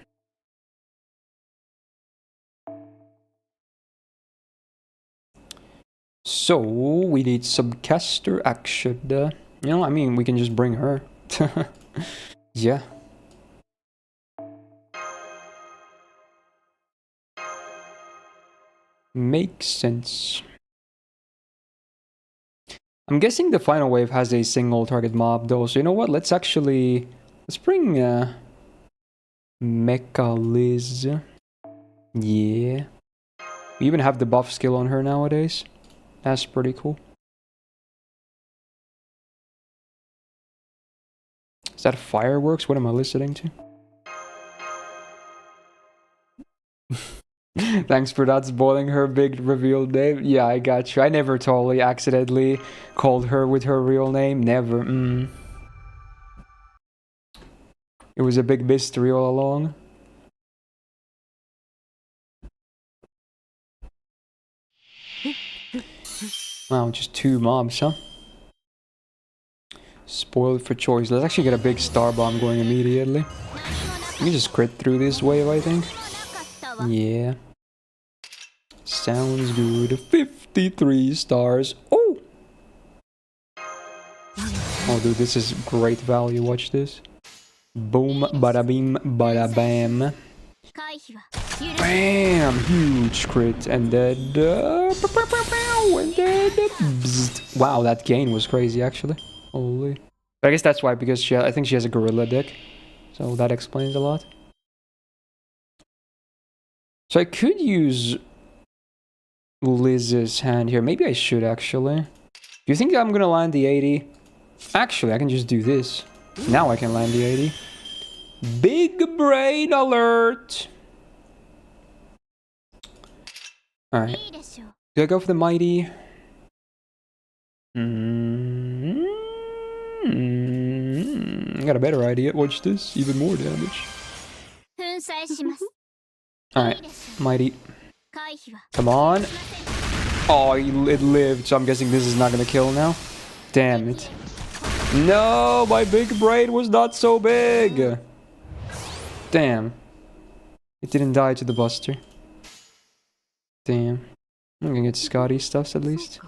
Speaker 1: So, we need some caster action. You know, I mean, we can just bring her. Yeah. Makes sense. I'm guessing the final wave has a single target mob though, so you know what? Let's bring Mecha Liz. Yeah. We even have the buff skill on her nowadays. That's pretty cool. Is that fireworks? What am I listening to? Thanks for not spoiling her big revealed name. Yeah, I got you. I never totally accidentally called her with her real name. Never. It was a big mystery all along. Wow, just 2 mobs, huh? Spoiled for choice. Let's actually get a big star bomb going immediately. We can just crit through this wave, I think. Yeah. Sounds good. 53 stars. Oh! Oh, dude, this is great value. Watch this. Boom, bada beam, bada bam. Bam! Huge crit. And then... and then... Bzzzt. Wow, that gain was crazy, actually. Holy. But I guess that's why, because I think she has a gorilla deck. So that explains a lot. So I could use Liz's hand here. Maybe I should, actually. Do you think I'm gonna land the 80? Actually, I can just do this. Now I can land the 80. Big brain alert! Alright. Do I go for the mighty? I got a better idea. Watch this. Even more damage. Alright. Mighty. Come on. Oh, it lived, so I'm guessing this is not gonna kill now. Damn it. No, my big brain was not so big. Damn. It didn't die to the buster. Damn. I'm gonna get Scotty stuffs at least.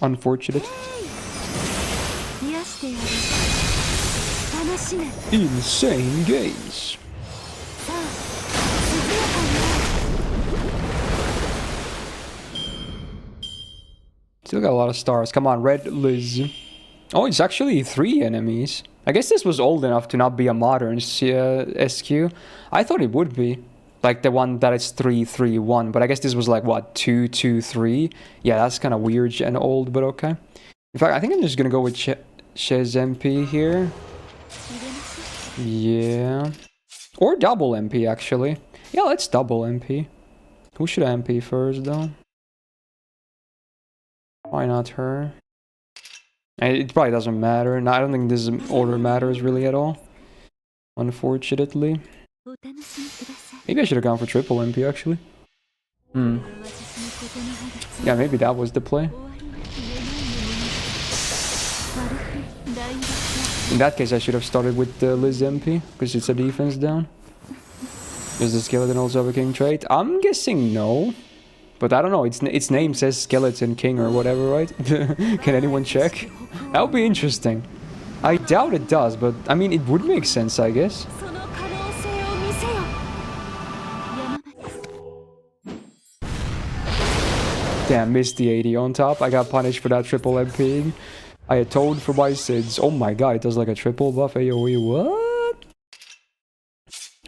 Speaker 1: Unfortunate. Insane games. Still got a lot of stars. Come on, Red Liz. Oh, it's actually 3 enemies. I guess this was old enough to not be a modern SQ. I thought it would be. Like the one that is 3-3-1. But I guess this was like, what, 2-2-3? Yeah, that's kind of weird and old, but okay. In fact, I think I'm just going to go with Shez MP here. Yeah. Or double MP, actually. Yeah, let's double MP. Who should I MP first, though? Why not her? It probably doesn't matter. No, I don't think this order matters really at all. Unfortunately. Maybe I should have gone for triple MP, actually. Yeah, maybe that was the play. In that case, I should have started with the Liz MP, because it's a defense down. Does the skeleton also have a king trait? I'm guessing no. But I don't know, its name says Skeleton King or whatever, right? Can anyone check? That would be interesting. I doubt it does, but I mean, it would make sense, I guess. Damn, missed the 80 on top. I got punished for that triple MP. I atoned for my sins. Oh my god, it does like a triple buff AoE. What?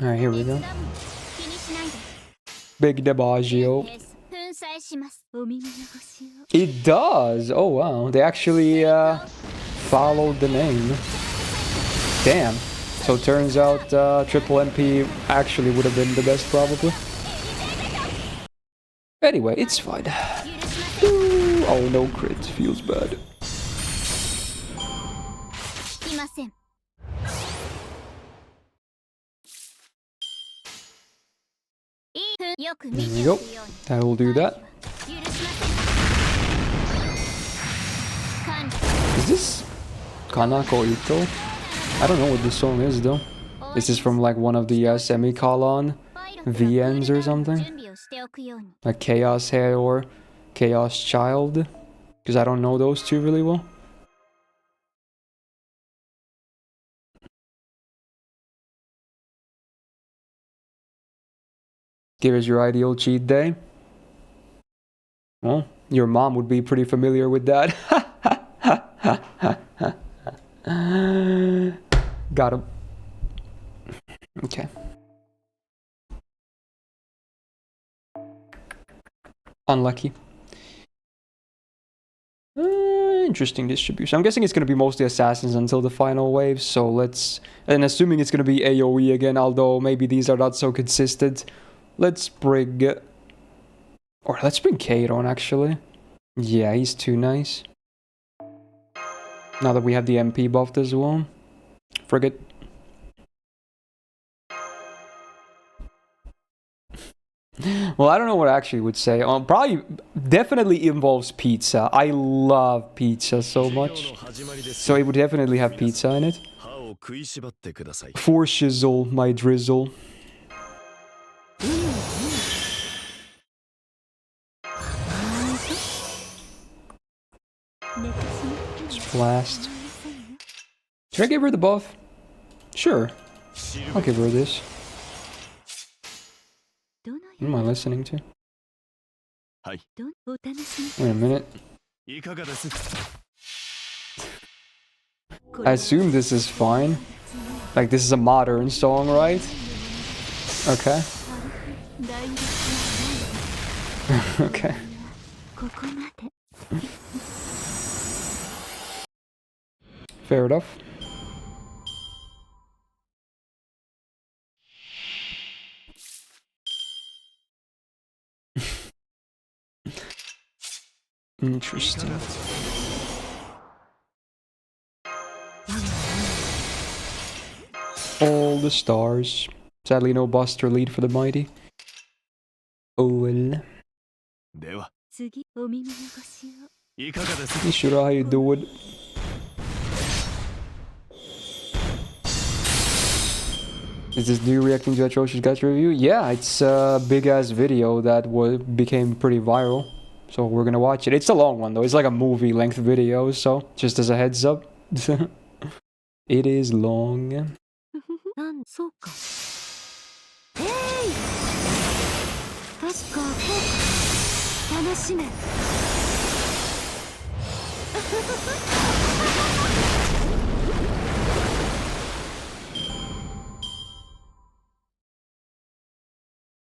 Speaker 1: Alright, here we go. Big DiMaggio. It does! Oh wow, they actually followed the name. Damn. So turns out triple MP actually would have been the best probably. Anyway, it's fine. Ooh, oh no crit, feels bad. There you go. That will do that. Is this Kanako Ito? I don't know what this song is though. This is from like one of the semicolon VNs or something. Like Chaos Hair or Chaos Child. Because I don't know those two really well. Give us your ideal cheat day. Well, your mom would be pretty familiar with that. Got him. Okay. Unlucky. Interesting distribution. I'm guessing it's going to be mostly assassins until the final wave, so let's... And assuming it's going to be AoE again, although maybe these are not so consistent. Let's bring... Or let's bring Kate on, actually. Yeah, he's too nice. Now that we have the MP buffed as well. Frigate. Well, I don't know what I actually would say. Probably, definitely involves pizza. I love pizza so much. So it would definitely have pizza in it. For shizzle, my drizzle. Blast. Should I give her the buff? Sure. I'll give her this. What am I listening to? Wait a minute. I assume this is fine. Like, this is a modern song, right? Okay. Okay. Fair enough. Interesting. All the stars. Sadly, no Buster lead for the mighty. Oh well. Ishura, how you doing? Is this you reacting to Atrocious Gacha review? Yeah, it's a big-ass video that became pretty viral. So we're gonna watch it. It's a long one though. It's like a movie-length video, so just as a heads up. It is long.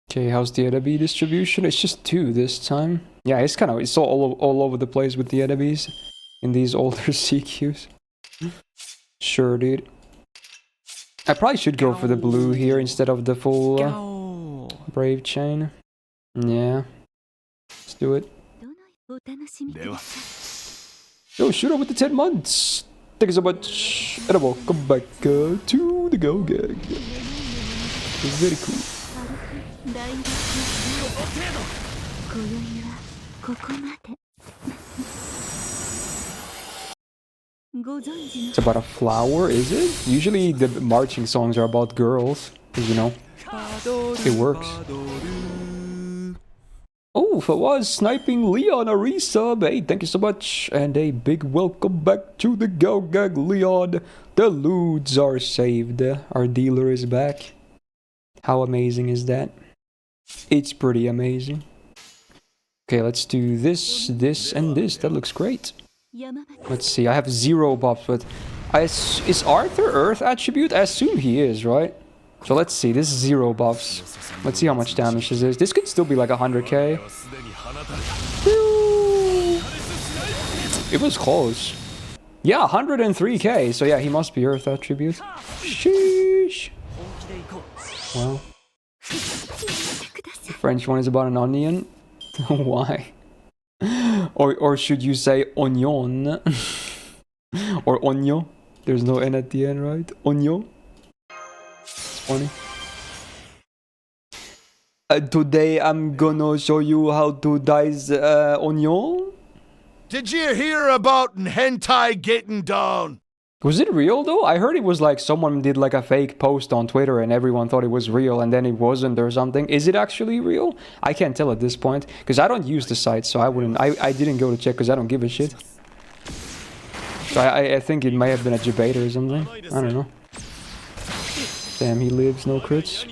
Speaker 1: Okay, how's the enemy distribution? It's just 2 this time. Yeah, it's all over the place with the enemies in these older CQs. Sure, dude. I probably should go for the blue here instead of the full brave chain. Yeah, let's do it. Yo, shoot up with the 10 months. Thank you so much, and welcome back to the Go Gag. It's very cool. It's about a flower, is it? Usually the marching songs are about girls, because, you know, it works. Oh, if I was sniping Leon, a resub. Hey, thank you so much. And a big welcome back to the Go Gag, Leon. The loots are saved. Our dealer is back. How amazing is that? It's pretty amazing. Okay, let's do this, this, and this. That looks great. Let's see, I have 0 buffs, but is Arthur Earth attribute? I assume he is, right? So let's see, this is 0 buffs. Let's see how much damage this is. This could still be like 100k. It was close. Yeah, 103k. So yeah, he must be Earth attribute. Sheesh. Well. The French one is about an onion. Why? Or should you say onion? Or onyo? There's no N at the end, right? Onyo? It's funny. Today I'm gonna show you how to dice onion.
Speaker 2: Did you hear about hentai getting down?
Speaker 1: Was it real though? I heard it was like someone did like a fake post on Twitter and everyone thought it was real and then it wasn't or something. Is it actually real? I can't tell at this point because I don't use the site, so I didn't go to check because I don't give a shit. So I think it may have been a debate or something. I don't know. Damn, he lives, no crits.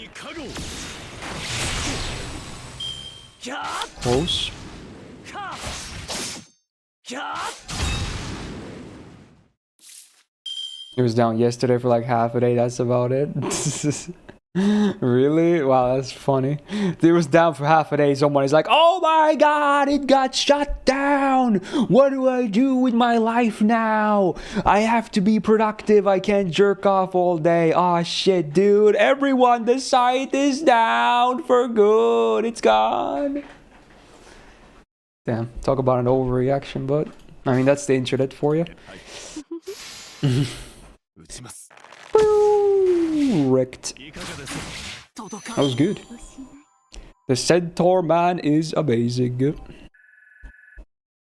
Speaker 1: Close. It was down yesterday for like half a day, that's about it. Really? Wow, that's funny. It was down for half a day, someone is like, oh my god, it got shut down! What do I do with my life now? I have to be productive, I can't jerk off all day. Aw, shit, dude. Everyone, the site is down for good. It's gone. Damn, talk about an overreaction, but... I mean, that's the internet for you. Wrecked. That was good. The Centaur man is amazing.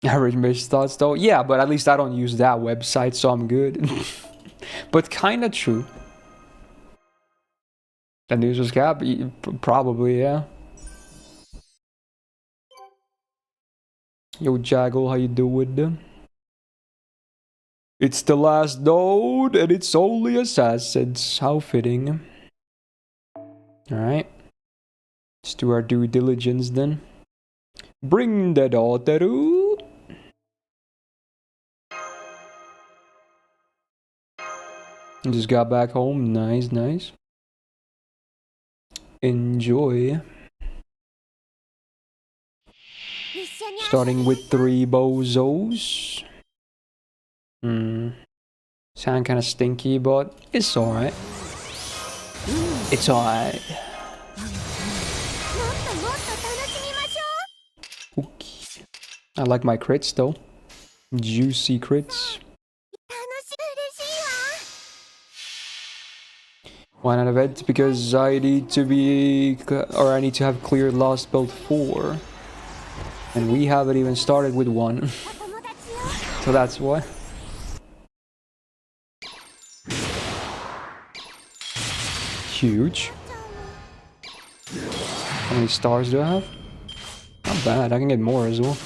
Speaker 1: Average Myst thoughts though. Yeah, but at least I don't use that website, so I'm good. But kinda true. The news was cap? Probably, yeah. Yo, Jaggle, how you doing? It's the last node, and it's only assassins. How fitting. Alright. Let's do our due diligence then. Bring the daughter. Just got back home. Nice, nice. Enjoy. Starting with 3 bozos. Sound kind of stinky, but it's alright. It's alright. Okay. I like my crits though. Juicy crits. Why not event? Because I need to be... or I need to have cleared Lost Belt 4. And we haven't even started with 1. So that's why. huge. How many stars do I have? Not bad, I can get more as well.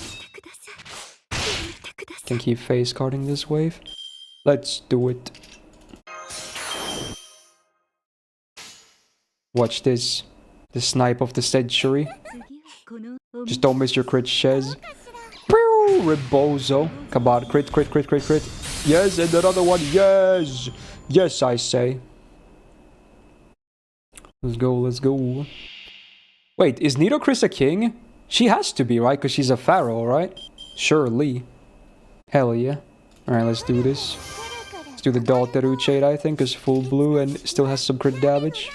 Speaker 1: Can keep face carding this wave. Let's do it. Watch this. The snipe of the century. Just don't miss your crit, Shez. Pew! Rebozo. Come on, crit, crit, crit, crit, crit. Yes, and another one. Yes! Yes, I say. Let's go, let's go. Wait, is Nidocris a king? She has to be, right? Because she's a pharaoh, right? Surely. Hell yeah. Alright, let's do this. Let's do the Dalteru Shade, I think, is full blue and still has some crit damage.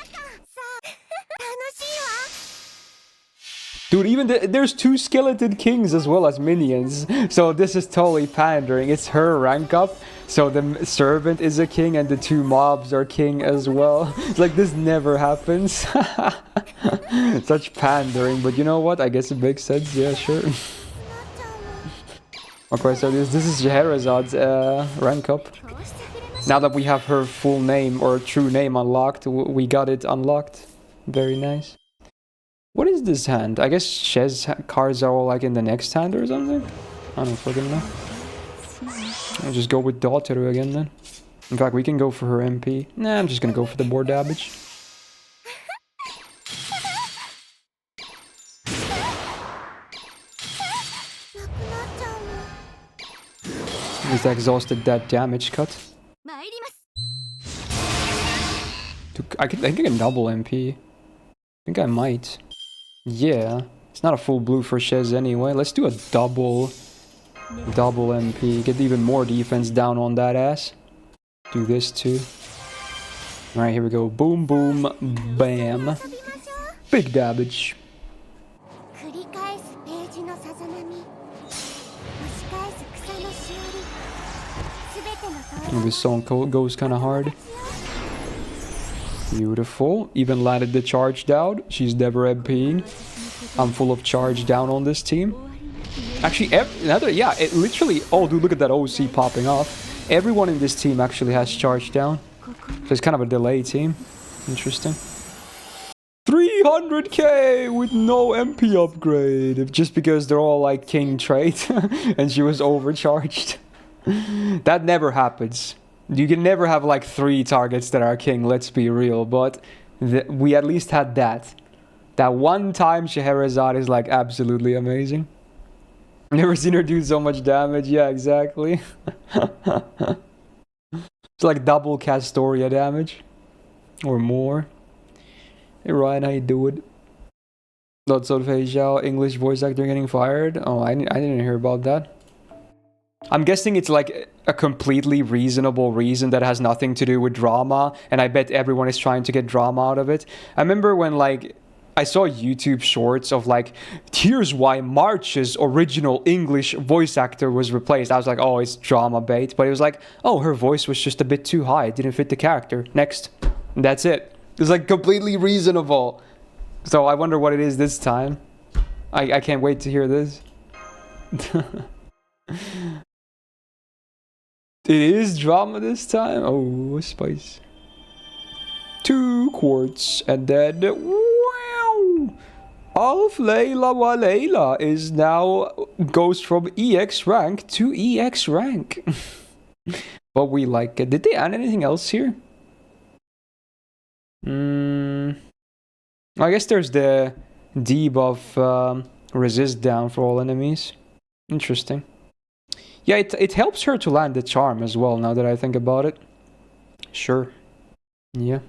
Speaker 1: Dude, even there's 2 skeleton kings as well as minions. So this is totally pandering. It's her rank up. So the servant is a king and the 2 mobs are king as well. It's like this never happens. Such pandering, but you know what? I guess it makes sense. Yeah, sure. Okay, so this is Scheherazad's rank up. Now that we have her full name or true name unlocked, we got it unlocked. Very nice. What is this hand? I guess Shez's cards are all like in the next hand or something? I don't fucking know. I'll just go with Dalteru again then. In fact, we can go for her MP. Nah, I'm just gonna go for the more damage. At least I exhausted that damage cut. I think I can double MP. I think I might. Yeah. It's not a full blue for Shez anyway. Let's do a double MP. Get even more defense down on that ass. Do this too. Alright, here we go. Boom, boom, bam. Big damage. This song goes kind of hard. Beautiful. Even landed the charge down. She's never MPing. I'm full of charge down on this team. Actually, it literally... Oh, dude, look at that OC popping off. Everyone in this team actually has charge down. So it's kind of a delay team. Interesting. 300k with no MP upgrade. Just because they're all like king trait. And she was overcharged. That never happens. You can never have like 3 targets that are king, let's be real. But we at least had that. That one time Scheherazade is like absolutely amazing. Never seen her do so much damage. Yeah, exactly. It's like double Castoria damage. Or more. Hey Ryan, how you doing? Lots of Fei Zhao, English voice actor getting fired. Oh, I didn't hear about that. I'm guessing it's like a completely reasonable reason that has nothing to do with drama, and I bet everyone is trying to get drama out of it. I remember when like I saw YouTube shorts of like, here's why March's original English voice actor was replaced. I was like, oh, it's drama bait. But it was like, oh, her voice was just a bit too high. It didn't fit the character. Next. And that's it. It's like completely reasonable. So I wonder what it is this time. I can't wait to hear this. It is drama this time? Oh, spice. 2 quartz. And then... Wow! Alf Layla Wa Layla is now... Goes from EX rank to EX rank. But we like it. Did they add anything else here? I guess there's the debuff resist down for all enemies. Interesting. Yeah, it helps her to land the charm as well, now that I think about it. Sure. Yeah.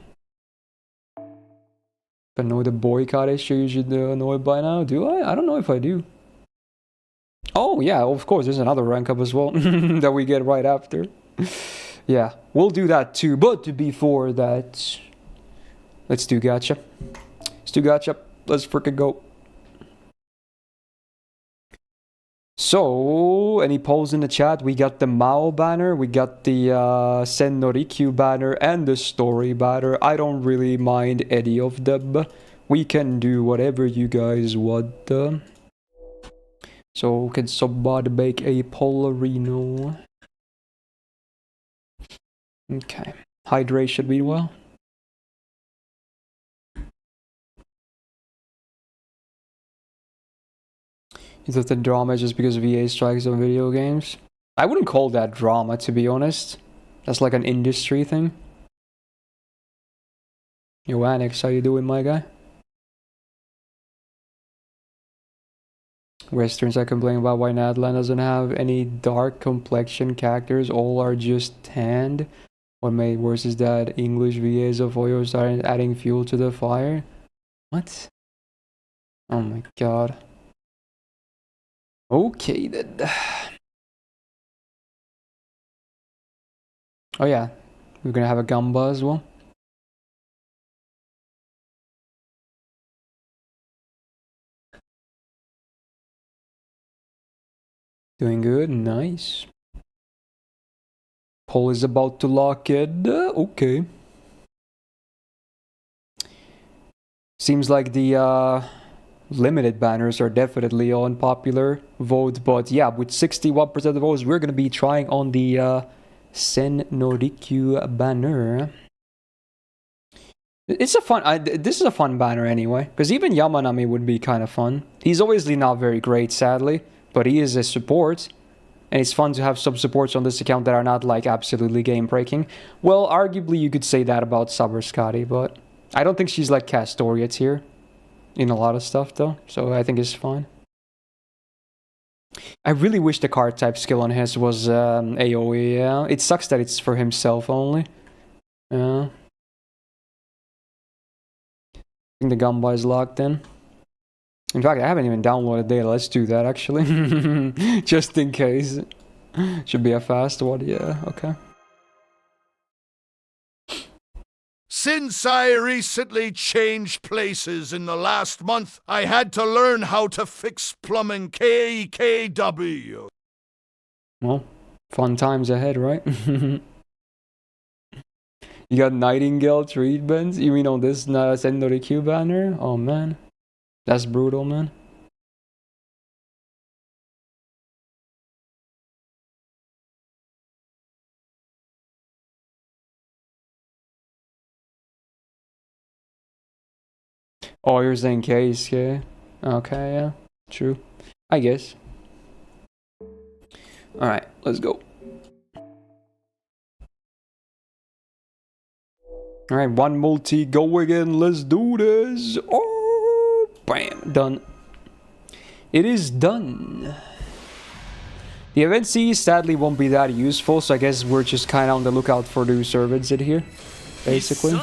Speaker 1: I know the boycott issue you should know it by now. Do I? I don't know if I do. Oh, yeah, of course, there's another rank up as well that we get right after. Yeah, we'll do that too. But before that, let's do Gacha. Let's do Gacha. Let's freaking go. So, any polls in the chat? We got the Mao banner, we got the Sen no Rikyu banner, and the story banner. I don't really mind any of them. We can do whatever you guys want. So, can somebody make a Polarino? Okay. Hydration meanwhile. You thought the drama is just because VA strikes on video games? I wouldn't call that drama, to be honest. That's like an industry thing. Yo, Annex, how you doing, my guy? Westerns are complaining about why Nadland doesn't have any dark complexion characters. All are just tanned. What made worse is that English VAs of Oyo started adding fuel to the fire. What? Oh my god. Okay then. Oh yeah, we're gonna have a gamba as well. Doing good, nice. Paul is about to lock it. Okay. Seems like the limited banners are definitely on popular vote, but yeah, with 61% of votes, we're gonna be trying on the Sen no Rikyu banner. It's a fun. This is a fun banner anyway, because even Yamanami would be kind of fun. He's obviously not very great, sadly, but he is a support, and it's fun to have some supports on this account that are not like absolutely game breaking. Well, arguably you could say that about Saberskadi, but I don't think she's like Castoria tier in a lot of stuff though, so I think it's fine. I really wish the card type skill on his was AoE, yeah. It sucks that it's for himself only. Yeah. I think the Gamba is locked in. In fact, I haven't even downloaded data. Let's do that actually. Just in case. Should be a fast one, yeah, okay.
Speaker 2: Since I recently changed places in the last month, I had to learn how to fix plumbing KKW.
Speaker 1: Well, fun times ahead, right? You got Nightingale treatments? You mean on this Sendori Q banner? Oh man. That's brutal, man. Oh, you're saying case, yeah. Okay, yeah. True. I guess. Alright, let's go. Alright, one multi, go again, let's do this. Oh, bam, done. It is done. The event C sadly won't be that useful, so I guess we're just kind of on the lookout for the servants in here, basically.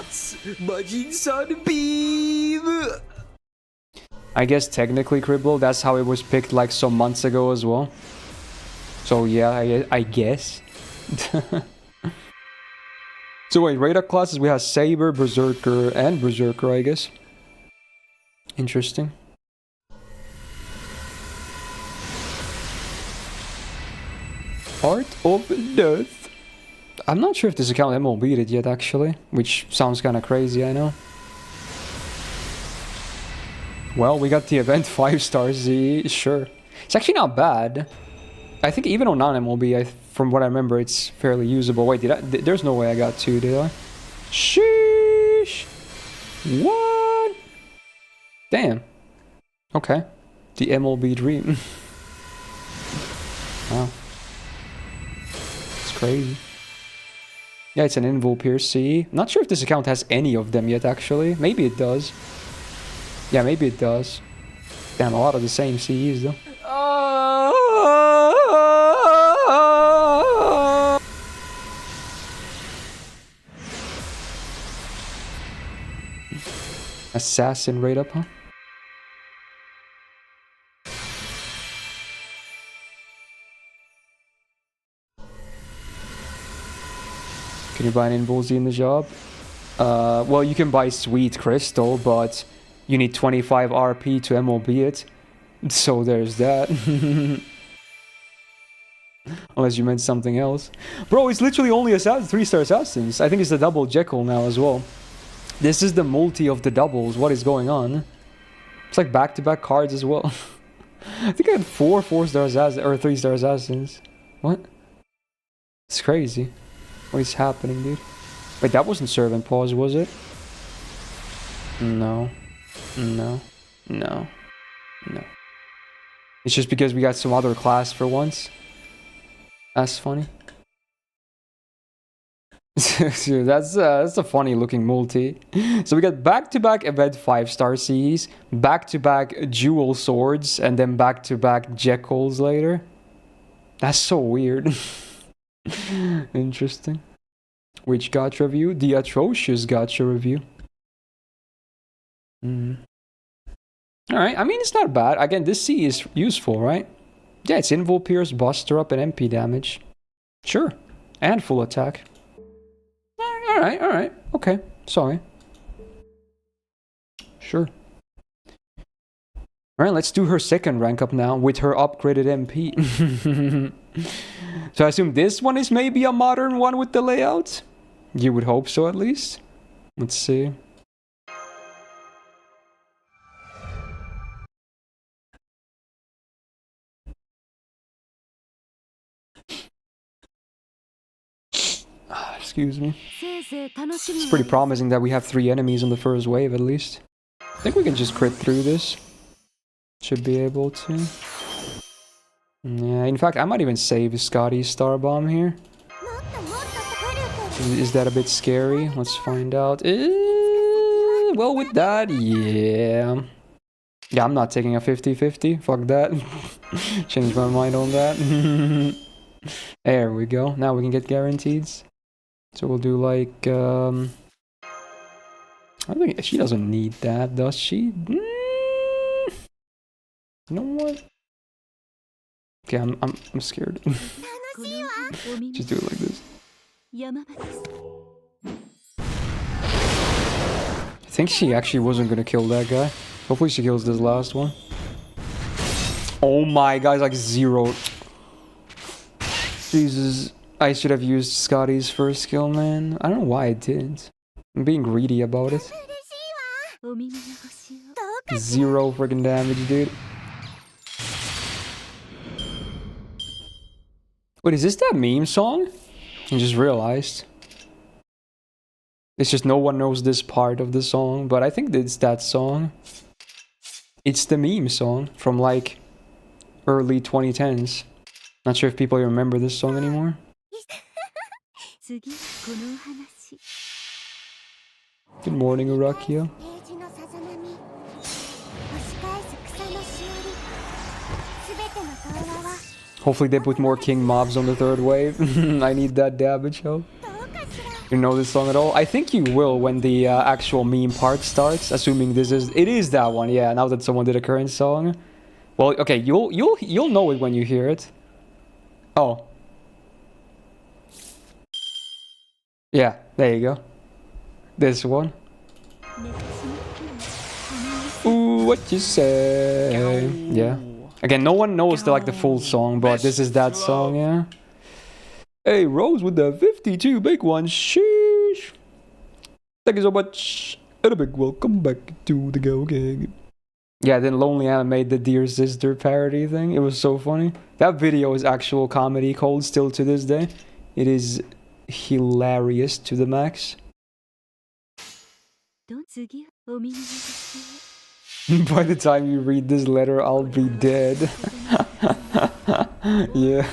Speaker 1: I guess technically Cribble, that's how it was picked like some months ago as well. So yeah, I guess. So wait, radar classes, we have Saber, Berserker, and Berserker, I guess. Interesting. Art of Death. I'm not sure if this account ML beat it yet, actually. Which sounds kind of crazy, I know. Well, we got the event 5 stars, sure. It's actually not bad. I think even on non-MLB, from what I remember, it's fairly usable. Wait, there's no way I got 2, did I? Sheesh! What? Damn. Okay. The MLB dream. Wow. It's crazy. Yeah, it's an Invul Pierce CE. Not sure if this account has any of them yet, actually. Maybe it does. Yeah, maybe it does. Damn, a lot of the same CEs, though. Assassin right up, huh? Can you buy an Invul in the shop? Well, you can buy Sweet Crystal, but you need 25 RP to MLB it. So there's that. Unless you meant something else. Bro, it's literally only 3-star assassins. I think it's the double Jekyll now as well. This is the multi of the doubles. What is going on? It's like back-to-back cards as well. I think I had 4-star assassins or 3-star assassins. What? It's crazy. What is happening, dude? Wait, that wasn't Servant Pause, was it? No. No. No. No. It's just because we got some other class for once. That's funny. that's a funny looking multi. So we got back-to-back event 5-star Cs, back-to-back dual swords, and then back-to-back Jekylls later. That's so weird. Interesting. Which Gacha review? The Atrocious Gacha review. Alright, I mean, it's not bad. Again, this C is useful, right? Yeah, it's Invul Pierce, Buster Up, and MP damage. Sure. And full attack. Alright. Okay, sorry. Sure. Alright, let's do her second rank up now with her upgraded MP. So I assume this one is maybe a modern one with the layout? You would hope so, at least. Let's see. Excuse me. It's pretty promising that we have 3 enemies on the first wave, at least. I think we can just crit through this. Should be able to. Yeah, in fact, I might even save Scotty's Star Bomb here. Is that a bit scary? Let's find out. Well, with that, yeah. Yeah, I'm not taking a 50-50. Fuck that. Changed my mind on that. There we go. Now we can get guaranteeds. So we'll do like, I think she doesn't need that, does she? You know what? Okay, I'm scared. Just do it like this. I think she actually wasn't gonna kill that guy. Hopefully she kills this last one. Oh my god, like 0. Jesus. I should have used Scotty's first skill, man. I don't know why I didn't. I'm being greedy about it. 0 freaking damage, dude. Wait, is this that meme song? I just realized. It's just no one knows this part of the song, but I think it's that song. It's the meme song from like early 2010s. Not sure if people remember this song anymore. Good morning, Urakia. Hopefully they put more king mobs on the third wave. I need that damage help. You know this song at all? I think you will when the actual meme part starts, assuming this is... It is that one, yeah, now that someone did a current song. Well, okay, you'll know it when you hear it. Oh. Yeah, there you go. This one. Ooh, what you say? Yeah. Again, no one knows the full song, but this is that song, yeah. Hey, Rose with the 52 big one. Sheesh. Thank you so much. And a big welcome back to the Go Gang. Yeah, then Lonely Anna made the Dear Sister parody thing. It was so funny. That video is actual comedy gold still to this day. It is hilarious to the max. By the time you read this letter, I'll be dead. Yeah.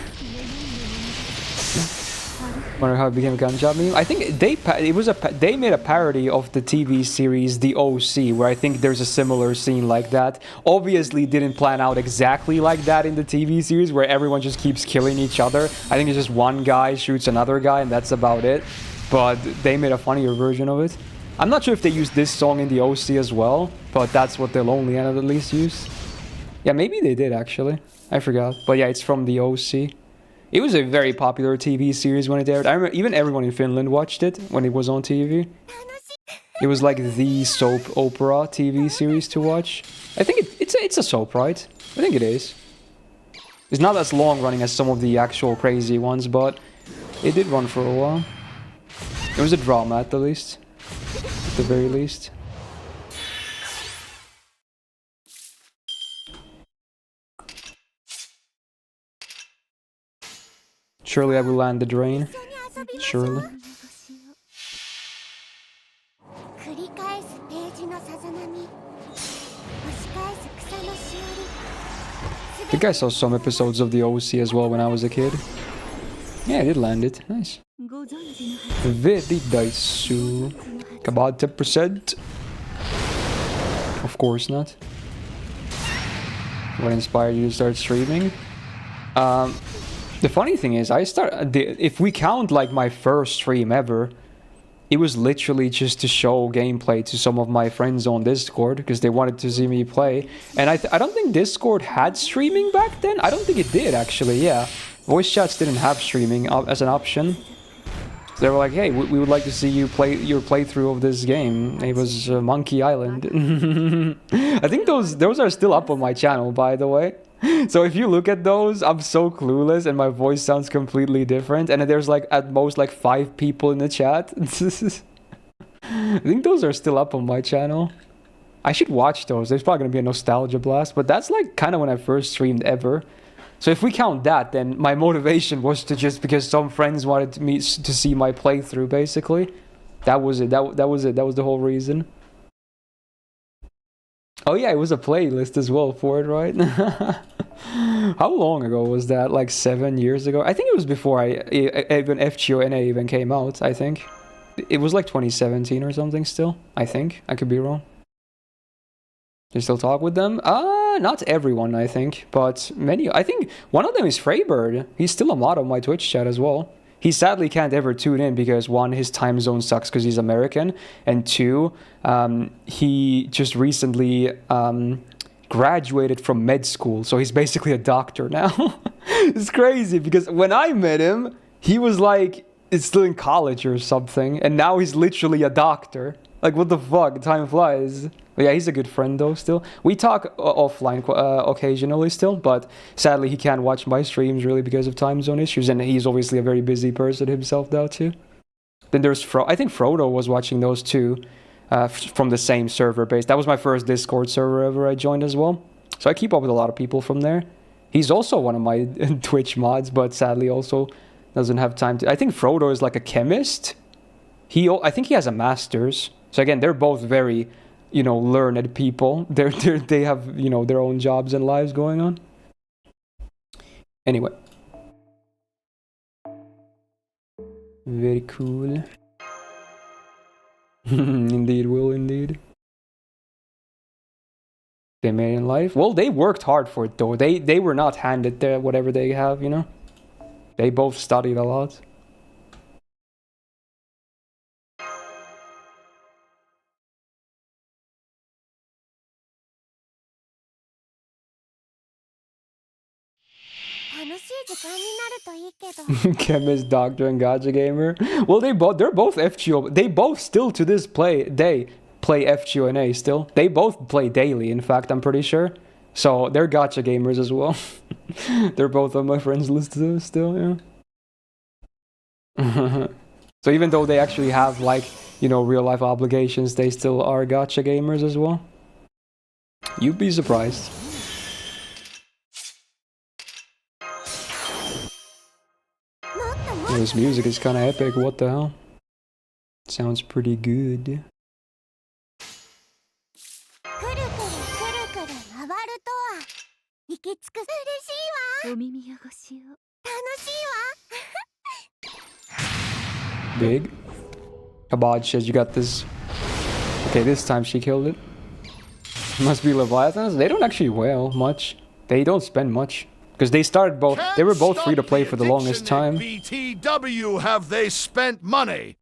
Speaker 1: Wonder how it became a gunshot meme. I think they made a parody of the TV series The OC, where I think there's a similar scene like that. Obviously, didn't plan out exactly like that in the TV series, where everyone just keeps killing each other. I think it's just one guy shoots another guy, and that's about it. But they made a funnier version of it. I'm not sure if they used this song in The OC as well, but that's what the Lonely Anna at least used. Yeah, maybe they did actually. I forgot. But yeah, it's from The OC. It was a very popular TV series when it aired. I remember even everyone in Finland watched it when it was on TV. It was like the soap opera TV series to watch. I think it's a soap, right? I think it is. It's not as long running as some of the actual crazy ones, but it did run for a while. It was a drama at the least. At the very least. Surely I will land the drain. Surely. I think I saw some episodes of the OC as well when I was a kid. Yeah, I did land it. Nice. Very nice. About 10%. Of course not. What inspired you to start streaming? The funny thing is, if we count like my first stream ever, it was literally just to show gameplay to some of my friends on Discord because they wanted to see me play. And I don't think Discord had streaming back then. I don't think it did actually. Yeah, voice chats didn't have streaming as an option. So they were like, "Hey, we would like to see you play your playthrough of this game." It was Monkey Island. I think those are still up on my channel, by the way. So if you look at those, I'm so clueless and my voice sounds completely different. And there's like at most like 5 people in the chat. I think those are still up on my channel. I should watch those. There's probably gonna be a nostalgia blast, but that's like kind of when I first streamed ever. So if we count that, then my motivation was to just because some friends wanted me to see my playthrough, basically. That was it. That was it. That was the whole reason. Oh yeah, it was a playlist as well for it, right? How long ago was that? Like 7 years ago? I think it was before even FGO NA even came out, I think. It was like 2017 or something still, I think. I could be wrong. You still talk with them? Not everyone, I think, but many. I think one of them is Freybird. He's still a mod on my Twitch chat as well. He sadly can't ever tune in because 1, his time zone sucks because he's American, and 2, he just recently graduated from med school, so he's basically a doctor now. It's crazy because when I met him, he was like still in college or something, and now he's literally a doctor. Like, what the fuck? Time flies. But yeah, he's a good friend though still. We talk offline occasionally still, but sadly he can't watch my streams really because of time zone issues, and he's obviously a very busy person himself now too. Then there's I think Frodo was watching those too, from the same server base. That was my first Discord server ever I joined as well. So I keep up with a lot of people from there. He's also one of my Twitch mods, but sadly also doesn't have time to. I think Frodo is like a chemist. I think he has a master's. So again, they're both very, learned people. They have, their own jobs and lives going on. Anyway. Very cool. Indeed, Will, indeed. They made it in life. Well, they worked hard for it, though. They were not handed whatever they have, They both studied a lot. Chemist, doctor, and Gacha gamer. Well, they're both FGO. They both still to this day play FGO NA still. They both play daily. In fact, I'm pretty sure. So they're Gacha gamers as well. They're both on my friends list still. Yeah. So even though they actually have real life obligations, they still are Gacha gamers as well. You'd be surprised. This music is kind of epic, what the hell? Sounds pretty good. Big. Kabad says you got this. Okay, this time she killed it. Must be Leviathans. They don't actually wail much. They don't spend much. Because they were both free to play for the longest time.
Speaker 2: BTW have they spent money?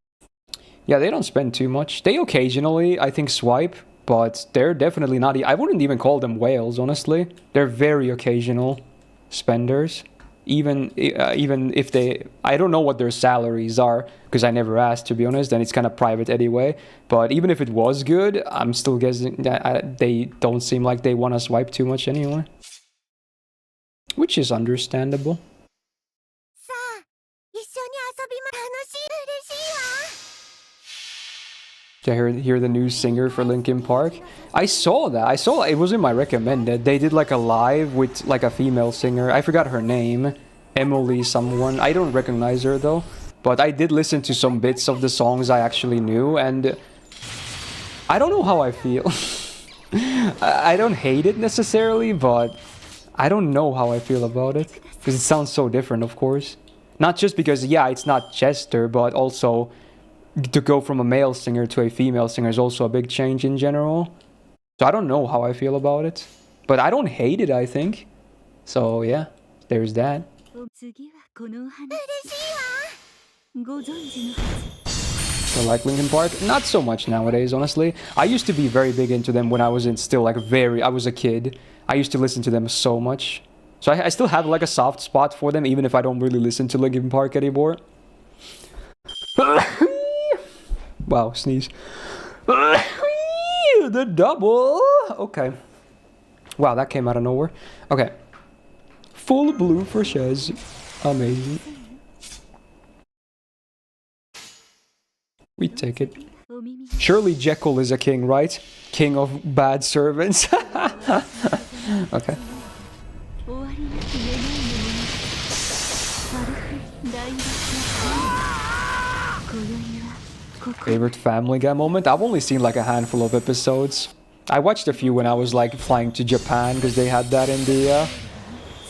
Speaker 1: Yeah, they don't spend too much. They occasionally, I think, swipe, but they're definitely not. I wouldn't even call them whales, honestly. They're very occasional spenders. Even if they, I don't know what their salaries are because I never asked, to be honest, and it's kind of private anyway. But even if it was good, I'm still guessing that they don't seem like they want to swipe too much anyway. Which is understandable. To hear the new singer for Linkin Park. I saw that. It was in my recommended. They did like a live with like a female singer. I forgot her name. Emily someone. I don't recognize her though. But I did listen to some bits of the songs I actually knew, and I don't know how I feel. I don't hate it necessarily, but I don't know how I feel about it. Because it sounds so different, of course. Not just because, yeah, it's not Chester, but also to go from a male singer to a female singer is also a big change in general. So I don't know how I feel about it. But I don't hate it, I think. So yeah, there's that. So like Linkin Park, not so much nowadays, honestly. I used to be very big into them when I was still like I was a kid. I used to listen to them so much. So I still have like a soft spot for them, even if I don't really listen to Linkin Park anymore. Wow, sneeze. The double. Okay. Wow, that came out of nowhere. Okay. Full blue for Shez. Amazing. We take it. Surely Jekyll is a king, right? King of bad servants. Okay. Favorite Family Guy moment? I've only seen like a handful of episodes. I watched a few when I was like flying to Japan because they had that in the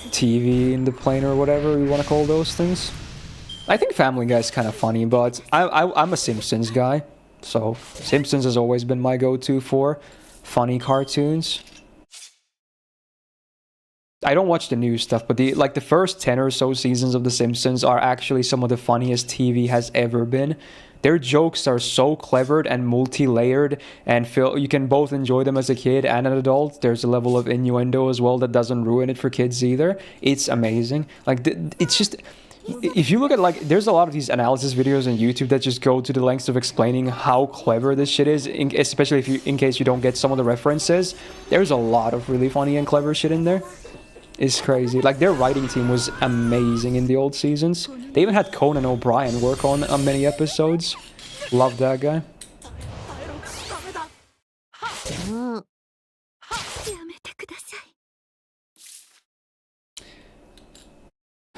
Speaker 1: TV in the plane or whatever you want to call those things. I think Family Guy is kind of funny, but I'm a Simpsons guy. So Simpsons has always been my go-to for funny cartoons. I don't watch the new stuff, but the first 10 or so seasons of The Simpsons are actually some of the funniest TV has ever been. Their jokes are so clever and multi-layered, and you can both enjoy them as a kid and an adult. There's a level of innuendo as well that doesn't ruin it for kids either. It's amazing. Like, it's just... If you look at, like, there's a lot of these analysis videos on YouTube that just go to the lengths of explaining how clever this shit is, especially in case you don't get some of the references. There's a lot of really funny and clever shit in there. It's crazy. Like, their writing team was amazing in the old seasons. They even had Conan O'Brien work on many episodes. Love that guy.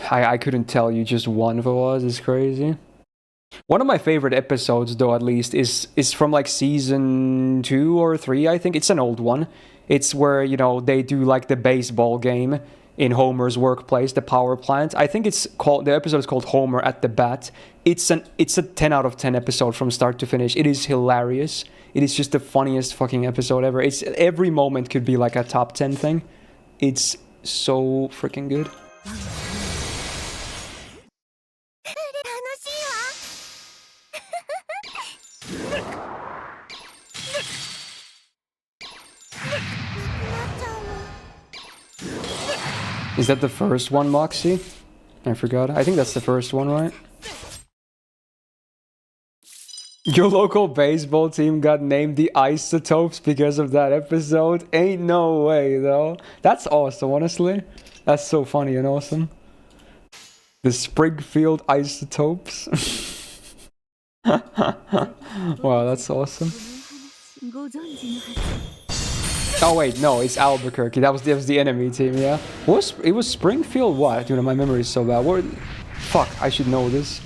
Speaker 1: I couldn't tell you just one VODs. It's crazy. One of my favorite episodes, though, at least, is from like season 2 or 3, I think. It's an old one. It's where, you know, they do like the baseball game in Homer's workplace, the power plant. I think the episode is called Homer at the Bat. It's a 10 out of 10 episode from start to finish. It is hilarious. It is just the funniest fucking episode ever. Every moment could be like a top 10 thing. It's so freaking good. Is that the first one, Moxie? I forgot. I think that's the first one, right? Your local baseball team got named the Isotopes because of that episode? Ain't no way, though. That's awesome, honestly. That's so funny and awesome. The Springfield Isotopes. Wow, that's awesome. Oh wait, no, it's Albuquerque. That was the enemy team, yeah. It was Springfield? What? Dude, my memory is so bad. Fuck, I should know this.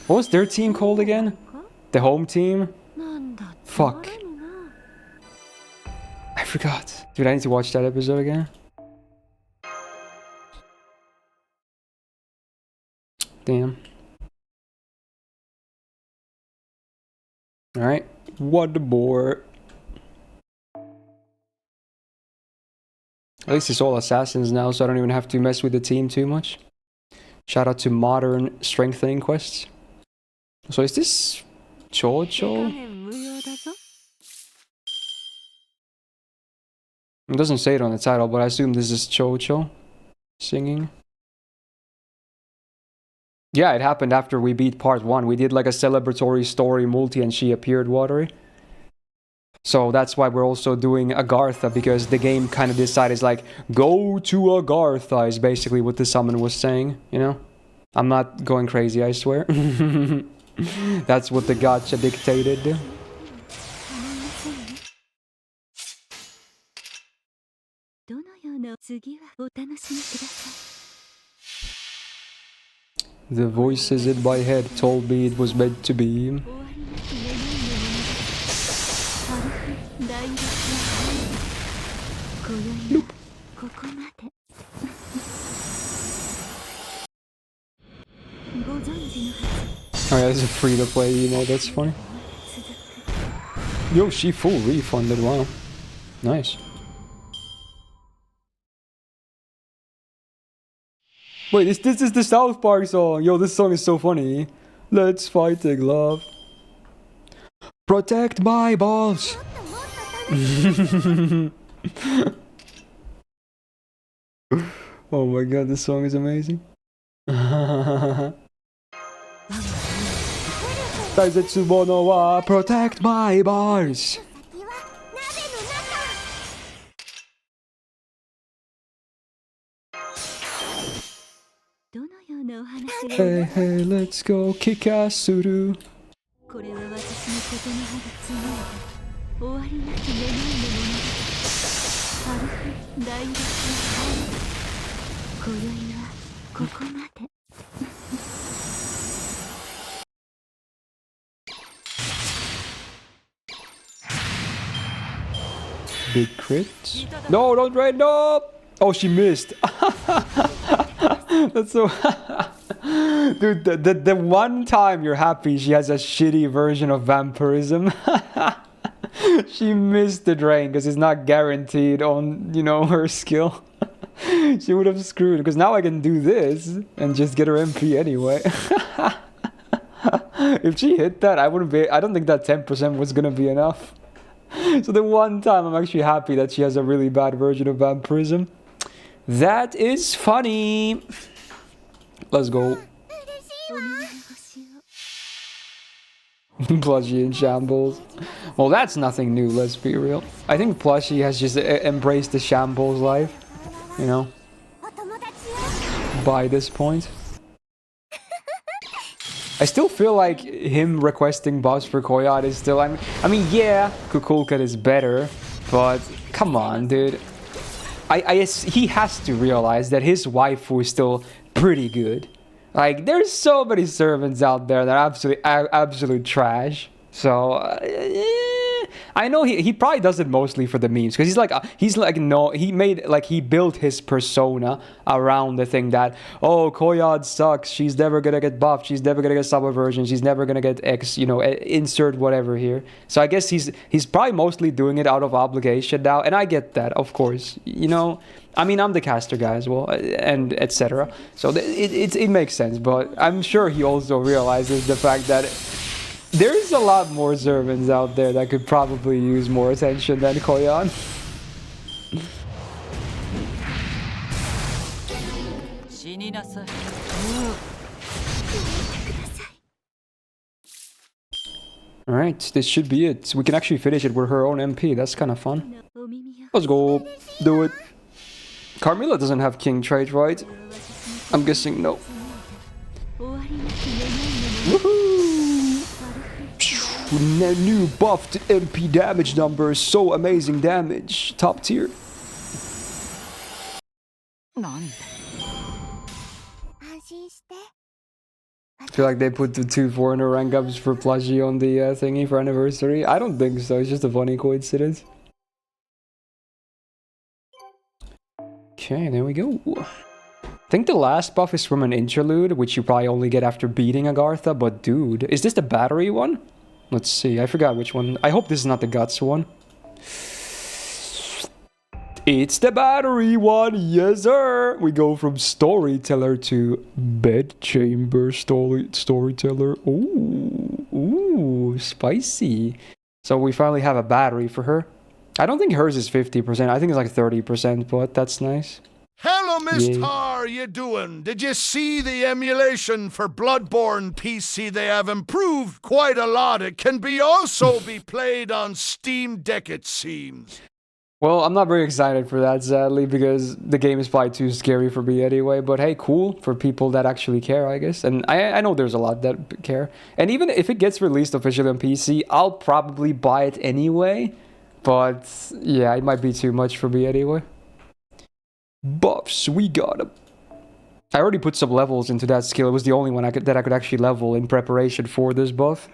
Speaker 1: What was their team called again? The home team? Fuck. I forgot. Dude, I need to watch that episode again. Damn. Alright. What the board? At least it's all assassins now, so I don't even have to mess with the team too much. Shout out to modern strengthening quests. So is this Chocho? It doesn't say it on the title, but I assume this is Chocho singing. Yeah, it happened after we beat part 1. We did like a celebratory story multi and she appeared watery. So that's why we're also doing Agartha, because the game kind of decided, like, go to Agartha is basically what the summon was saying, you know? I'm not going crazy, I swear. That's what the gacha dictated. The voices in my head told me it was meant to be. Nope. Oh yeah, it's a free-to-play emote, that's funny. Yo, she full refunded, wow. Nice. Wait, this is the South Park song. Yo, this song is so funny. Let's fight the glove. Protect my balls. Oh my god, this song is amazing. Daisetsu mono wa protect my balls. Hey, hey, let's go kick ass suru. Big crit. No, don't raid, no! Oh, she missed. That's so... Dude, the one time you're happy she has a shitty version of vampirism. She missed the drain because it's not guaranteed on, you know, her skill. She would have screwed because now I can do this and just get her MP anyway. If she hit that, I wouldn't be... I don't think that 10% was gonna be enough. So the one time I'm actually happy that she has a really bad version of vampirism. That is funny. Let's go. Plushie in shambles. Well, that's nothing new, let's be real. I think Plushie has just embraced the shambles life, you know, by this point. I still feel like him requesting buffs for Koyat is still... I mean, yeah, Kukulkan is better, but come on, dude. He has to realize that his waifu is still pretty good. Like, there's so many servants out there that are absolute trash. So, I know he probably does it mostly for the memes, because he built his persona around the thing that, oh, Koyad sucks, she's never gonna get buffed, she's never gonna get summer version, she's never gonna get X, you know, insert whatever here. So I guess he's probably mostly doing it out of obligation now, and I get that, of course, you know. I mean, I'm the caster guy as well, and etc. So it makes sense, but I'm sure he also realizes the fact that there's a lot more servants out there that could probably use more attention than Koyan. Alright, this should be it. We can actually finish it with her own MP. That's kind of fun. Let's go. Do it. Carmilla doesn't have king trait, right? I'm guessing no. Woohoo! New buffed MP damage numbers, so amazing damage. Top tier. I feel like they put the 2 foreigner rank ups for Plushie on the thingy for anniversary. I don't think so, it's just a funny coincidence. Okay, there we go. I think the last buff is from an interlude, which you probably only get after beating Agartha, but dude, is this the battery one? Let's see, I forgot which one. I hope this is not the guts one. It's the battery one, yes sir! We go from storyteller to bedchamber storyteller. Ooh, spicy. So we finally have a battery for her. I don't think hers is 50%, I think it's like 30%, but that's nice.
Speaker 2: Hello, Myst, how are you doing? Did you see the emulation for Bloodborne PC? They have improved quite a lot. It can also be played on Steam Deck, it seems.
Speaker 1: Well, I'm not very excited for that, sadly, because the game is probably too scary for me anyway. But hey, cool for people that actually care, I guess. And I know there's a lot that care. And even if it gets released officially on PC, I'll probably buy it anyway. But yeah, it might be too much for me anyway. Buffs, we got them. I already put some levels into that skill. It was the only one that I could actually level in preparation for this buff.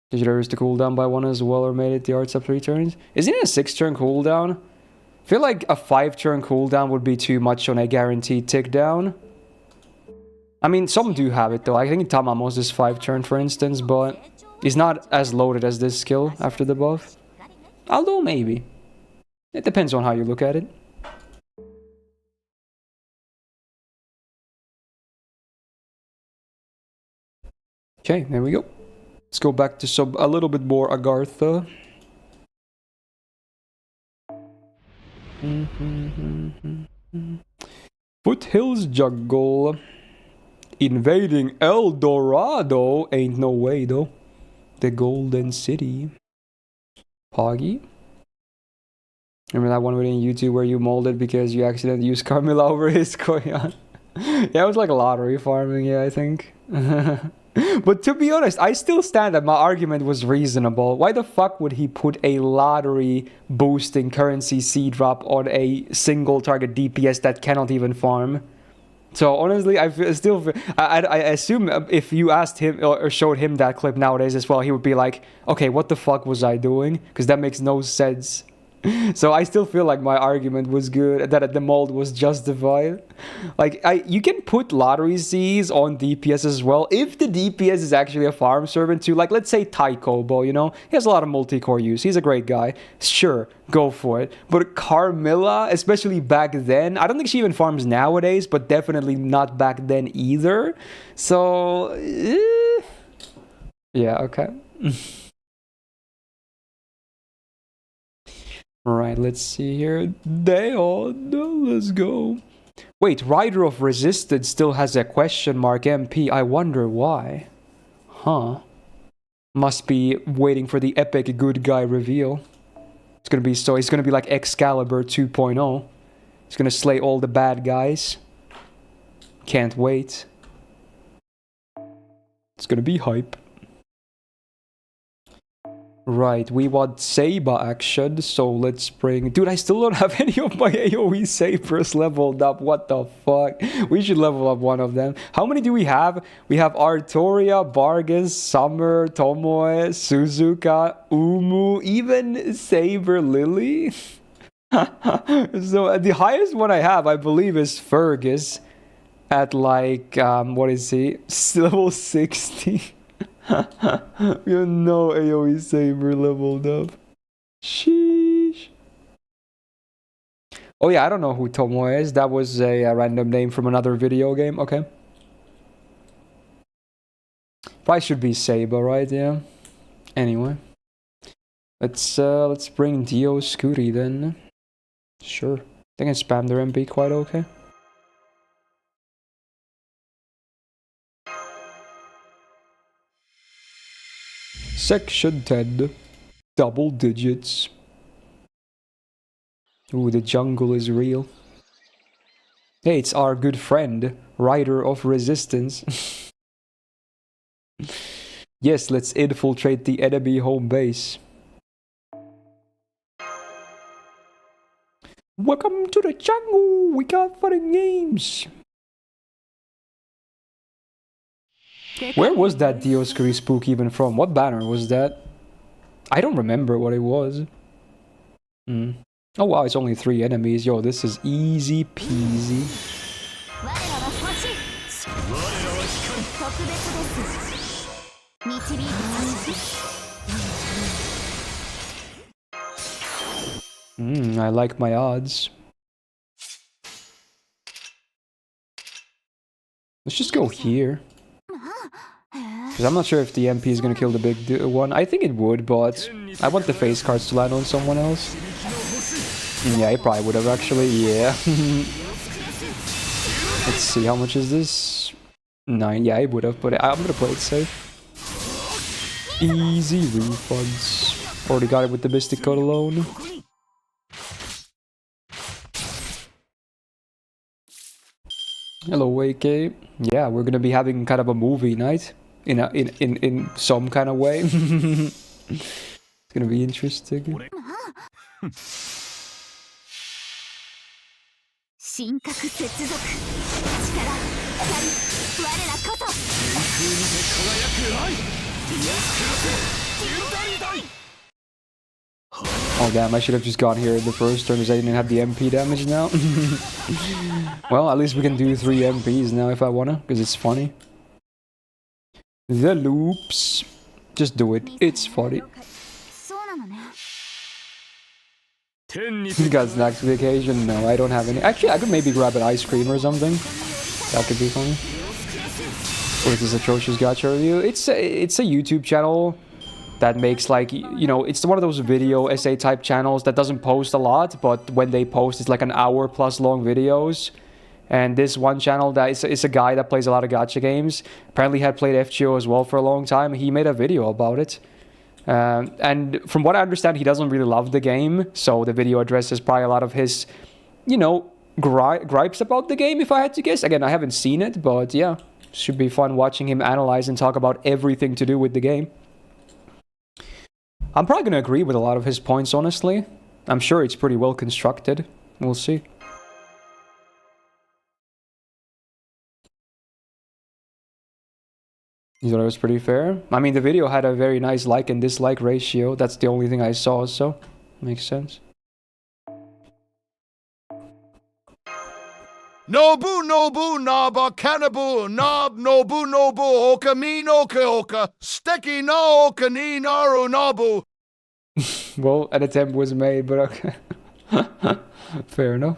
Speaker 1: Did you reduce the cooldown by 1 as well, or made it the arts up 3 turns? Isn't it a 6-turn cooldown? I feel like a 5-turn cooldown would be too much on a guaranteed tick down. I mean, some do have it though. I think Tamamos is 5 turn, for instance, but he's not as loaded as this skill after the buff. Although maybe. It depends on how you look at it. Okay, there we go. Let's go back to a little bit more Agartha. Foothills Jungle. Invading El Dorado. Ain't no way though. The Golden City. Poggy. Remember that one video on YouTube where you molded because you accidentally used Carmilla over his Koyan? Yeah, it was like lottery farming, yeah, I think. But to be honest, I still stand that my argument was reasonable. Why the fuck would he put a lottery boosting currency seed drop on a single target DPS that cannot even farm? So honestly, I assume if you asked him or showed him that clip nowadays as well, he would be like, okay, what the fuck was I doing? Because that makes no sense. So I still feel like my argument was good, that the mold was justified. Like, you can put lottery Z's on DPS as well, if the DPS is actually a farm servant too. Like, let's say Taikobo, you know? He has a lot of multi-core use. He's a great guy. Sure, go for it. But Carmilla, especially back then, I don't think she even farms nowadays, but definitely not back then either. So, yeah, okay. Right, let's see here. Dayon, let's go. Wait, Rider of Resistance still has a question mark MP. I wonder why. Huh. Must be waiting for the epic good guy reveal. It's gonna be so, he's gonna be like Excalibur 2.0. He's gonna slay all the bad guys. Can't wait. It's gonna be hype. Right, we want Saber action, so let's bring... Dude, I still don't have any of my AoE Sabers leveled up, what the fuck? We should level up one of them. How many do we have? We have Artoria, Bargus, Summer, Tomoe, Suzuka, Umu, even Saber Lily? So the highest one I have, I believe, is Fergus. At like, what is he? Level 60. We have no AoE Saber leveled up. Sheesh. Oh yeah, I don't know who Tomoe is. That was a random name from another video game. Okay. Probably should be Saber, right? Yeah. Anyway. Let's bring Dio Scooty then. Sure. They can spam their MP quite okay. Section 10. Double digits. Ooh, the jungle is real. Hey, it's our good friend, Rider of Resistance. Yes, let's infiltrate the enemy home base. Welcome to the jungle! We got fun games! Where was that Dioscuri spook even from? What banner was that? I don't remember what it was. Oh wow, it's only 3 enemies. Yo, this is easy peasy. I like my odds. Let's just go here. Because I'm not sure if the MP is going to kill the big one. I think it would, but I want the face cards to land on someone else. Yeah, he probably would have actually, yeah. Let's see, how much is this? 9, yeah, he would have, but I'm going to play it safe. Easy refunds. Already got it with the Mystic Code alone. Hello, AK. Yeah, we're going to be having kind of a movie night. In some kind of way. It's gonna be interesting. Oh damn, I should have just gone here in the first turn because I didn't have the MP damage now. Well, at least we can do 3 MPs now if I wanna, because it's funny. The loops. Just do it. It's funny. You got snacks vacation? No, I don't have any. Actually, I could maybe grab an ice cream or something. That could be funny. What is this Atrocious Gacha review? It's a YouTube channel that makes, like, you know, it's one of those video essay type channels that doesn't post a lot, but when they post, it's like an hour plus long videos. And this one channel that is a guy that plays a lot of gacha games. Apparently had played FGO as well for a long time. He made a video about it. And from what I understand, he doesn't really love the game. So the video addresses probably a lot of his, you know, gripes about the game, if I had to guess. Again, I haven't seen it, but yeah. Should be fun watching him analyze and talk about everything to do with the game. I'm probably going to agree with a lot of his points, honestly. I'm sure it's pretty well constructed. We'll see. You thought it was pretty fair? I mean, the video had a very nice like and dislike ratio. That's the only thing I saw, so makes sense.
Speaker 2: Nobu Nobu Naba Kanabu Nob Nobu Nobu Oka Mi no Oka Steki no Oka ni Naru Nobu.
Speaker 1: Well, an attempt was made, but okay. Fair enough.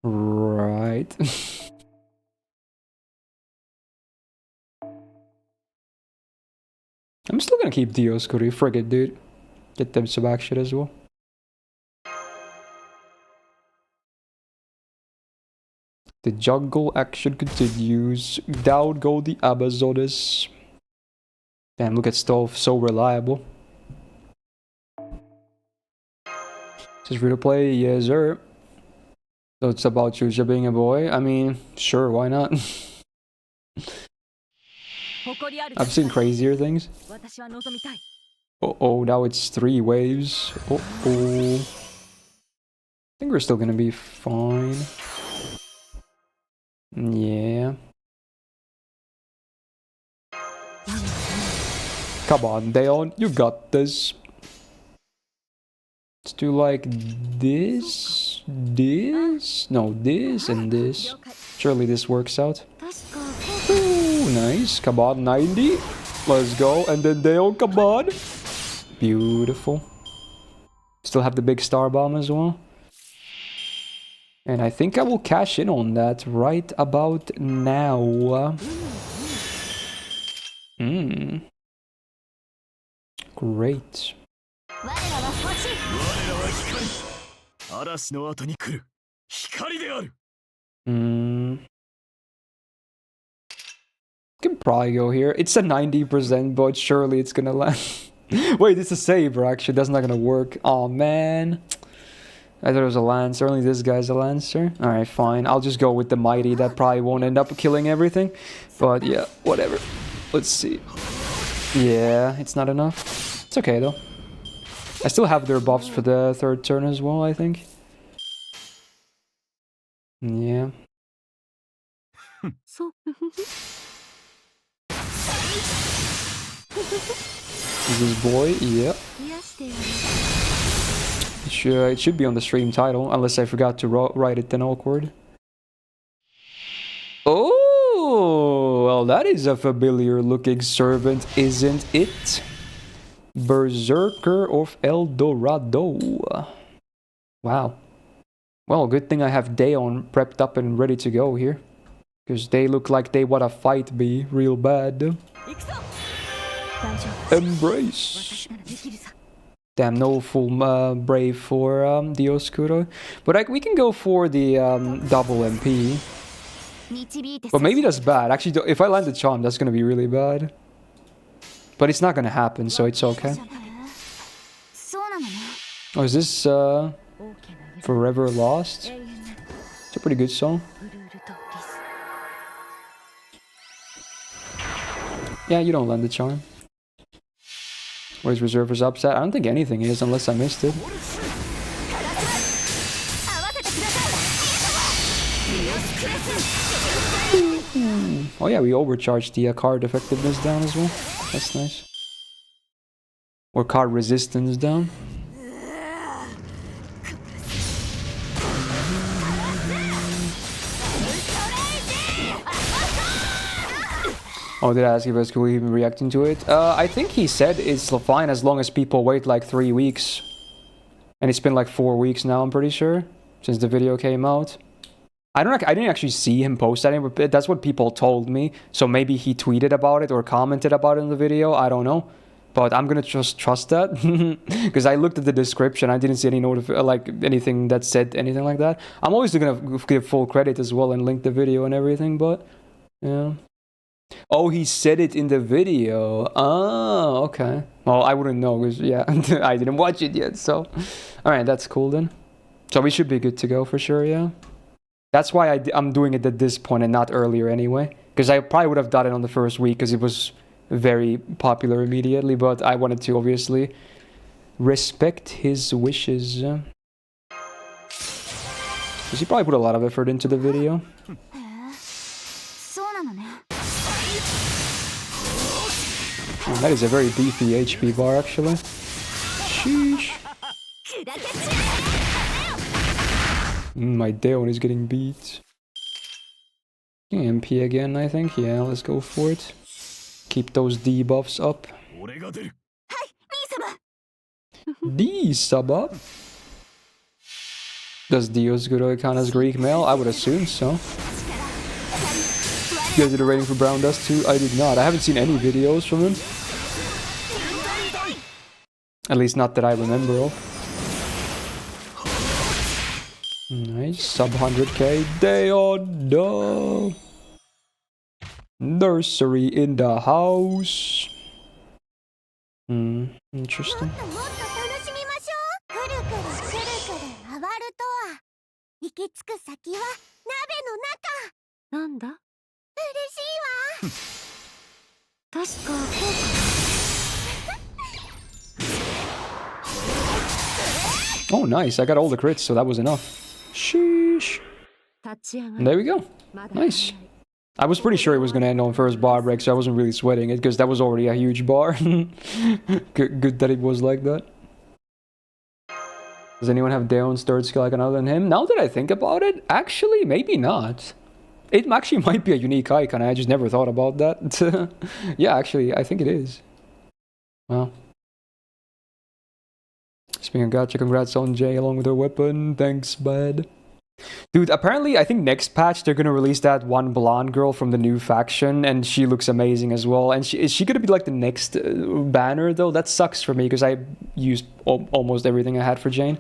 Speaker 1: Right. I'm still gonna keep Dioscuri, frigate, dude. Get them some action as well. The jungle action continues. Down go the Amazonas. Damn, look at Stove, so reliable. Is this free to play? Yes, sir. So it's about Chusha being a boy? I mean, sure, why not? I've seen crazier things. Oh, now it's 3 waves. Oh. I think we're still gonna be fine. Yeah. Come on, Daon, you got this. Let's do like this, no, this and this. Surely this works out. Ooh, nice. Come on, 90. Let's go. And then Daon, come on. Beautiful. Still have the big star bomb as well. And I think I will cash in on that right about now. Great. Can probably go here. It's a 90%, but surely it's gonna land. Wait, it's a saber actually. That's not gonna work. Oh man. I thought it was a lancer. Only this guy's a lancer. Alright, fine. I'll just go with the mighty. That probably won't end up killing everything. But yeah, whatever. Let's see. Yeah, it's not enough. It's okay though. I still have their buffs for the 3rd turn as well, I think. Yeah. Is this boy? Yeah. It should be on the stream title, unless I forgot to write it then awkward. Oh, well, that is a familiar looking servant, isn't it? Berserker of El Dorado. Wow. Well, good thing I have Daon prepped up and ready to go here. Because they look like they want to fight me real bad. Embrace. Damn, no full brave for Dioscuro. But we can go for the double MP. But maybe that's bad. Actually, if I land the charm, that's going to be really bad. But it's not going to happen, so it's okay. Oh, is this Forever Lost? It's a pretty good song. Yeah, you don't land the charm. Or is Reserver's upset? I don't think anything is, unless I missed it. Oh yeah, we overcharged the card effectiveness down as well. That's nice. Or card resistance down. Oh, did I ask if I was cool even reacting to it? I think he said it's fine as long as people wait like 3 weeks. And it's been like 4 weeks now, I'm pretty sure, since the video came out. I didn't actually see him post that, but that's what people told me. So maybe he tweeted about it or commented about it in the video. I don't know. But I'm gonna just trust that. Because I looked at the description. I didn't see any like anything that said anything like that. I'm always gonna give full credit as well and link the video and everything, but yeah. Oh, he said it in the video. Oh, okay. Well, I wouldn't know because, yeah, I didn't watch it yet, so. Alright, that's cool then. So we should be good to go for sure, yeah. That's why I'm doing it at this point and not earlier anyway. Because I probably would have done it on the first week because it was very popular immediately, but I wanted to obviously respect his wishes. Because he probably put a lot of effort into the video. Oh, that is a very beefy HP bar, actually. Sheesh. My Deon is getting beat. MP again, I think. Yeah, let's go for it. Keep those debuffs up. D-sub up? Does Diosguro count as Greek male? I would assume so. You guys did a rating for Brown Dust too? I did not. I haven't seen any videos from him. At least not that I remember of. Nice. Sub 100k. Deon, no. Nursery in the house. Interesting. Oh, nice. I got all the crits, so that was enough. Sheesh. And there we go. Nice. I was pretty sure it was going to end on first bar break, so I wasn't really sweating it, because that was already a huge bar. Good that it was like that. Does anyone have Deon's third skill icon other than him? Now that I think about it, actually, maybe not. It actually might be a unique icon, I just never thought about that. Yeah, actually, I think it is. Wow. Speaking of Gacha, congrats on Jay along with her weapon. Thanks, bud. Dude, apparently, I think next patch they're gonna release that one blonde girl from the new faction, and she looks amazing as well. And is she gonna be like the next banner though? That sucks for me because I used almost everything I had for Jane.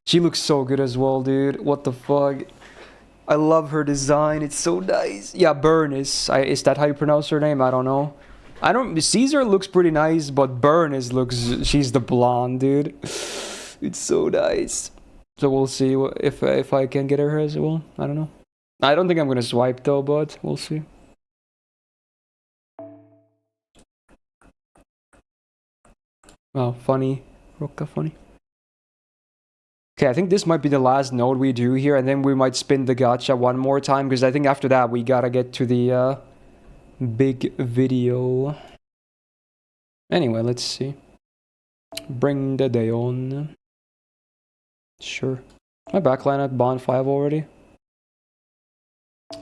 Speaker 1: She looks so good as well, dude. What the fuck? I love her design. It's so nice. Yeah, Bernice. Is that how you pronounce her name? I don't know. Caesar looks pretty nice, but Bernice looks. She's the blonde, dude. It's so nice. So we'll see if I can get her as well. I don't know. I don't think I'm gonna swipe though, but we'll see. Oh, funny. Rocka funny. Okay, I think this might be the last node we do here, and then we might spin the gacha one more time, because I think after that we gotta get to the big video. Anyway, let's see. Bring the day on. Sure. My backline at Bond 5 already?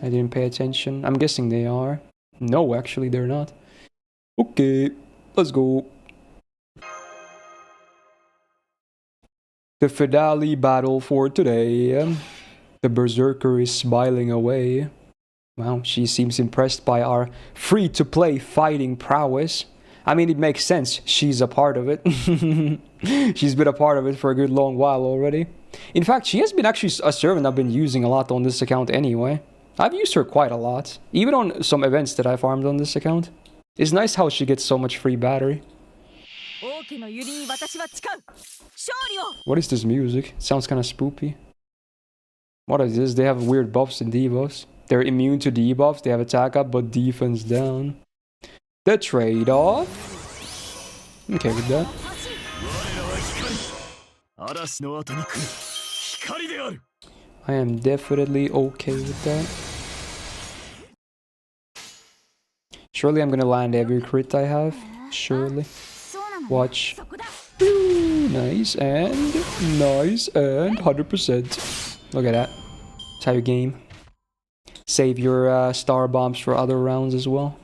Speaker 1: I didn't pay attention. I'm guessing they are. No, actually, they're not. Okay, let's go. The finale battle for today. The Berserker is smiling away. Wow, she seems impressed by our free-to-play fighting prowess. I mean, it makes sense. She's a part of it. She's been a part of it for a good long while already. In fact, she has been actually a servant I've been using a lot on this account anyway. I've used her quite a lot. Even on some events that I farmed on this account. It's nice how she gets so much free battery. What is this music? It sounds kind of spoopy. What is this? They have weird buffs and debuffs. They're immune to debuffs. They have attack up but defense down. The trade-off. Okay with that. I am definitely okay with that. Surely I'm gonna land every crit I have. Surely. Watch. Nice and 100%. Look at that. That's how you game. Save your star bombs for other rounds as well.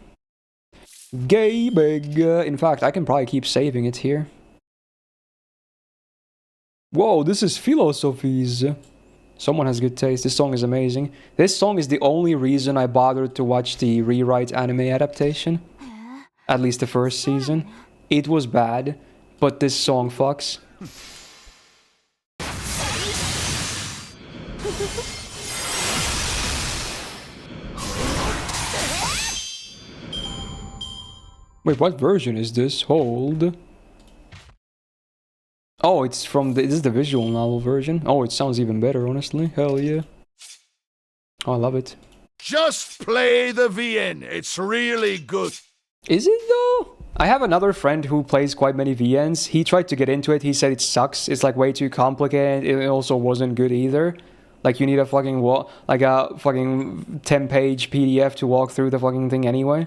Speaker 1: Gaming. In fact, I can probably keep saving it here. Whoa, this is Philosophies. Someone has good taste. This song is amazing. This song is the only reason I bothered to watch the Rewrite anime adaptation. At least the first season. It was bad, but this song fucks. Wait, what version is this? Hold. Oh, it's from the... This is the visual novel version. Oh, it sounds even better, honestly. Hell yeah. Oh, I love it.
Speaker 2: Just play the VN. It's really good.
Speaker 1: Is it though? I have another friend who plays quite many VNs. He tried to get into it. He said it sucks. It's like way too complicated. It also wasn't good either. Like you need a fucking like a fucking 10-page PDF to walk through the fucking thing anyway.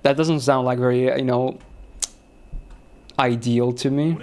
Speaker 1: That doesn't sound like very, you know, ideal to me.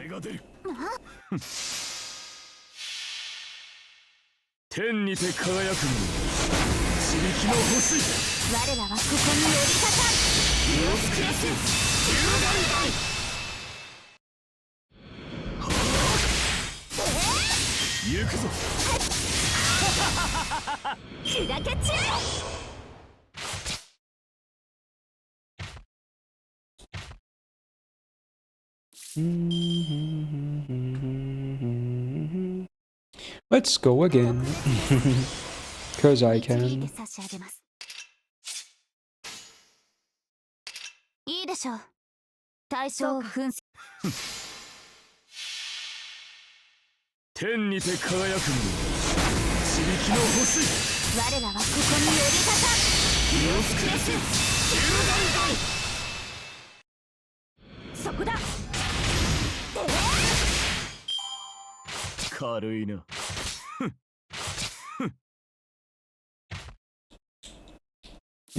Speaker 1: Let's go again. 'Cause I can.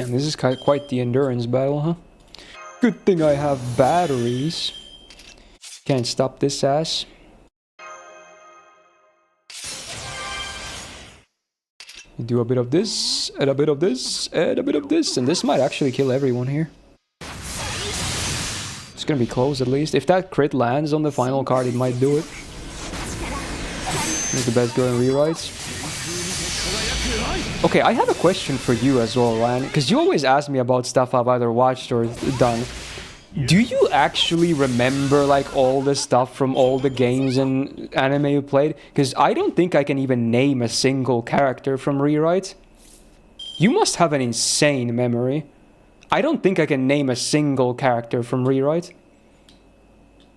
Speaker 1: And this is quite the endurance battle, huh? Good thing I have batteries. Can't stop this ass. Do a bit of this, and a bit of this, and a bit of this, and this might actually kill everyone here. It's gonna be close at least. If that crit lands on the final card, it might do it. He's the best girl in rewrites. Okay, I have a question for you as well, Ryan, because you always ask me about stuff I've either watched or done. Do you actually remember like all the stuff from all the games and anime you played? Because I don't think I can even name a single character from Rewrite. You must have an insane memory. I don't think I can name a single character from Rewrite.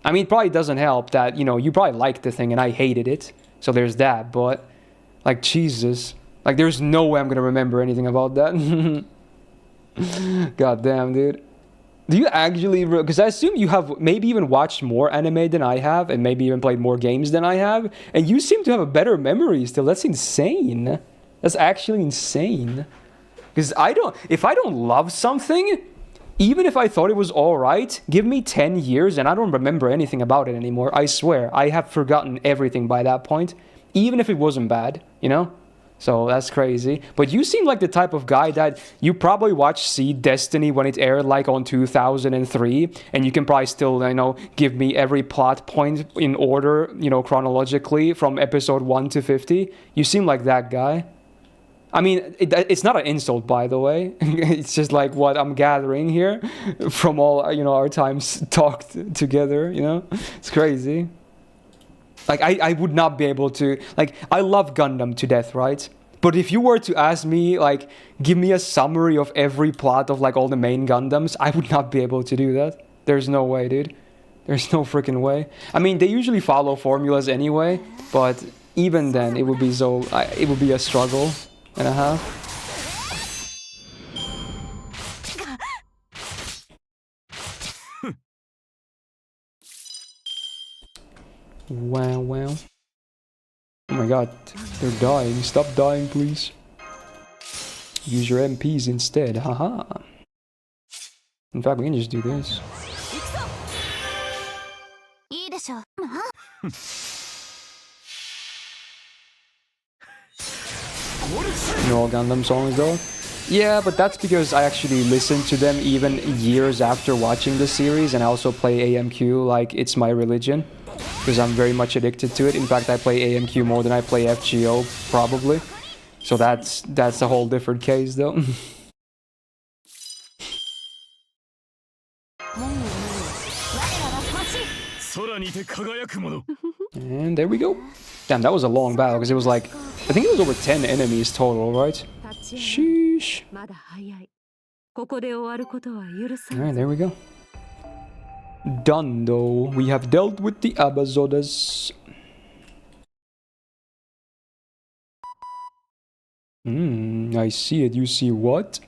Speaker 1: I mean, it probably doesn't help that, you know, you probably liked the thing and I hated it. So there's that, but like, Jesus. Like, there's no way I'm gonna remember anything about that. God damn, dude. Do you actually... Because I assume you have maybe even watched more anime than I have, and maybe even played more games than I have, and you seem to have a better memory still. That's insane. That's actually insane. Because I don't... If I don't love something, even if I thought it was alright, give me 10 years and I don't remember anything about it anymore. I swear, I have forgotten everything by that point, even if it wasn't bad, you know? So that's crazy. But you seem like the type of guy that you probably watched Seed Destiny when it aired like on 2003, and you can probably still, you know, give me every plot point in order, you know, chronologically from episode 1 to 50. You seem like that guy. I mean, it's not an insult, by the way. It's just like what I'm gathering here from all, you know, our times talked together, you know? It's crazy. Like, I would not be able to... Like, I love Gundam to death, right? But if you were to ask me, like, give me a summary of every plot of, like, all the main Gundams, I would not be able to do that. There's no way, dude. There's no freaking way. I mean, they usually follow formulas anyway, but even then, it would be so... it would be a struggle and a half. Wow, wow. Oh my god, they're dying. Stop dying, please. Use your MPs instead, haha. In fact, we can just do this. No Gundam songs though. Yeah, but that's because I actually listen to them even years after watching the series, and I also play AMQ like it's my religion, because I'm very much addicted to it. In fact, I play AMQ more than I play FGO, probably. So that's a whole different case though. And there we go. Damn, that was a long battle, because it was like, I think it was over 10 enemies total, right? Sheesh. Alright, there we go. Done though. We have dealt with the Abazodas. I see it. You see what?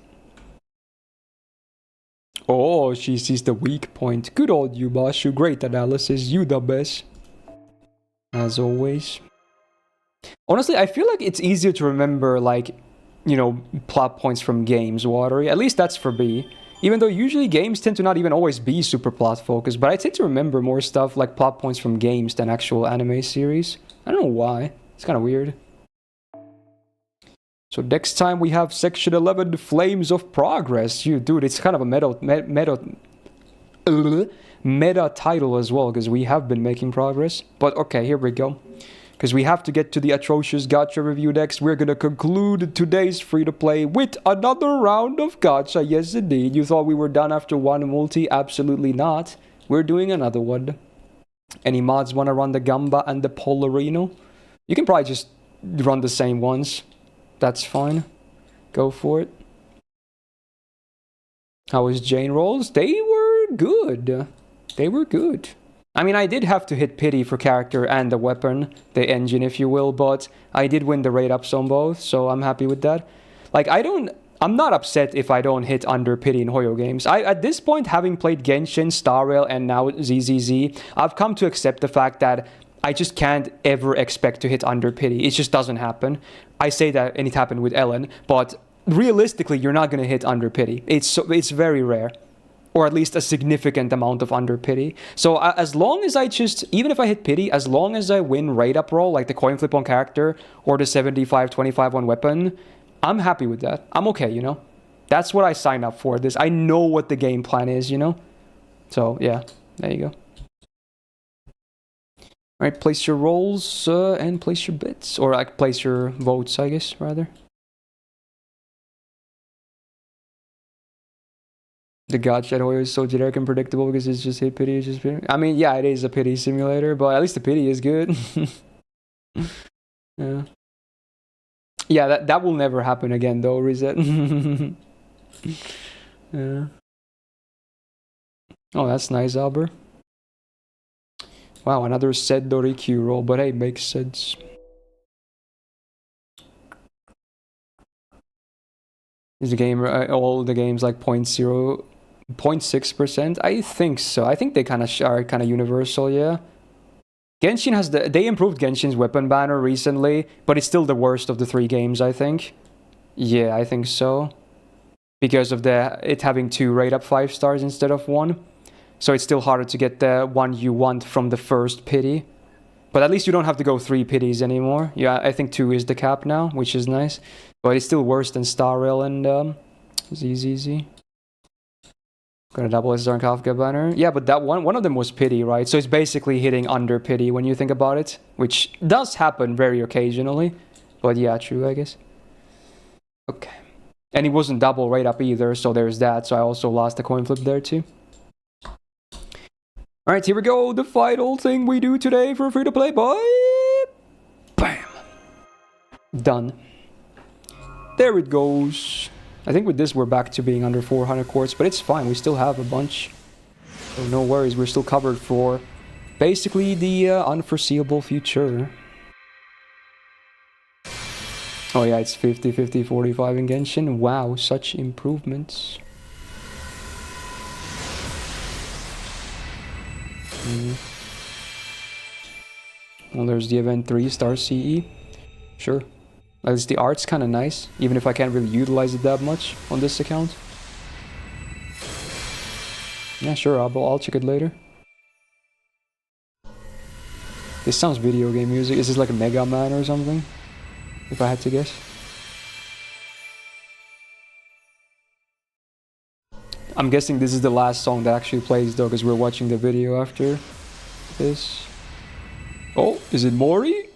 Speaker 1: Oh, she sees the weak point. Good old Yubashu. Great analysis. You the best. As always. Honestly, I feel like it's easier to remember, like, you know, plot points from games, Watery. At least that's for me. Even though usually games tend to not even always be super plot focused, but I tend to remember more stuff like plot points from games than actual anime series. I don't know why. It's kind of weird. So next time we have Section 11, the Flames of Progress. Dude, it's kind of a meta title as well, because we have been making progress. But okay, here we go. Because we have to get to the Atrocious Gacha review next. We're going to conclude today's free-to-play with another round of Gacha. Yes, indeed. You thought we were done after one multi? Absolutely not. We're doing another one. Any mods want to run the Gamba and the Polarino? You can probably just run the same ones. That's fine. Go for it. How was Jane rolls? They were good. They were good. I mean, I did have to hit pity for character and the weapon, the engine if you will, but I did win the rate ups on both, so I'm happy with that. Like, I'm not upset if I don't hit under pity in Hoyo games. At this point, having played Genshin, Star Rail, and now ZZZ, I've come to accept the fact that I just can't ever expect to hit under pity. It just doesn't happen. I say that, and it happened with Ellen, but realistically, you're not going to hit under pity. It's very rare. Or at least a significant amount of under pity. So as long as I just, even if I hit pity, as long as I win rate up roll, like the coin flip on character, or the 75-25 on weapon, I'm happy with that. I'm okay, you know? That's what I signed up for. I know what the game plan is, you know? So, yeah, there you go. Alright, place your rolls and place your bits. Or like place your votes, I guess, rather. The Gacha Hoyo is so generic and predictable because it's just hit pity, it's just pity. I mean, yeah, it is a pity simulator, but at least the pity is good. Yeah. Yeah, that will never happen again though, reset. Yeah. Oh, that's nice, Albert. Wow, another Sed Dorikyu roll, but hey, makes sense. Is the game all the games like 0.6%? I think so. I think they kind of are kind of universal, yeah. Genshin has they improved Genshin's weapon banner recently, but it's still the worst of the three games, I think. Yeah, I think so. Because of it having 2 rate up 5 stars instead of 1. So it's still harder to get the one you want from the first pity. But at least you don't have to go 3 pities anymore. Yeah, I think 2 is the cap now, which is nice. But it's still worse than Star Rail and ZZZ. Gonna double SSR and Kafka banner. Yeah, but that one of them was pity, right? So it's basically hitting under pity when you think about it. Which does happen very occasionally. But yeah, true, I guess. Okay. And it wasn't double rate up either, so there's that. So I also lost the coin flip there too. Alright, here we go. The final thing we do today for free to play, boy. Bam. Done. There it goes. I think with this we're back to being under 400 quartz, but it's fine. We still have a bunch. So no worries. We're still covered for basically the unforeseeable future. Oh yeah, it's 50, 50, 45 in Genshin. Wow, such improvements. Well, there's the event 3 star CE. Sure. At least the art's kind of nice, even if I can't really utilize it that much on this account. Yeah, sure, I'll check it later. This sounds video game music. Is this like a Mega Man or something? If I had to guess. I'm guessing this is the last song that actually plays though, because we're watching the video after this. Oh, is it Mori?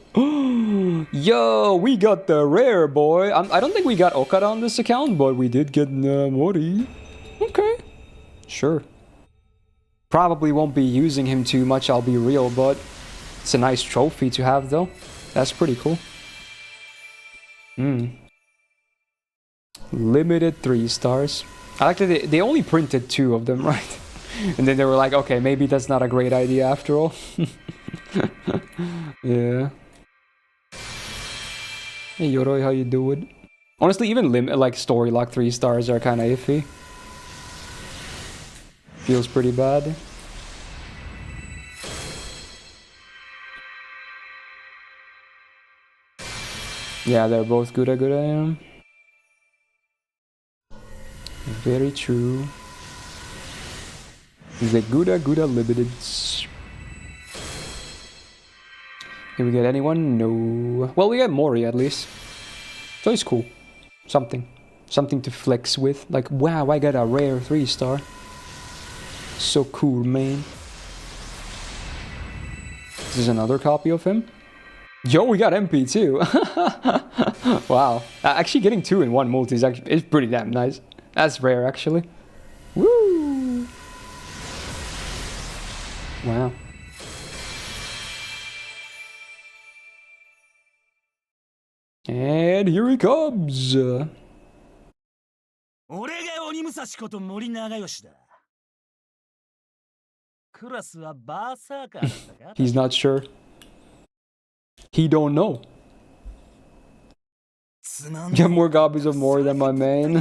Speaker 1: Yo, we got the rare, boy. I don't think we got Okada on this account, but we did get Mori. Okay. Sure. Probably won't be using him too much, I'll be real, but it's a nice trophy to have, though. That's pretty cool. Limited 3 stars. I like that they only printed 2 of them, right? And then they were like, okay, maybe that's not a great idea after all. Yeah. Hey Yoroi, how you doing? Honestly, even like story lock 3 stars are kind of iffy. Feels pretty bad. Yeah, they're both good at I am. Very true. The Gouda Limiteds. Did we get anyone? No. Well, we got Mori at least. So it's cool. Something to flex with. Like, wow, I got a rare 3 star. So cool, man. This is another copy of him. Yo, we got MP too. Wow. Actually getting 2 in 1 multi is pretty damn nice. That's rare, actually. Woo! Wow. And here he comes. He's not sure. He don't know. Get more copies of more than my main.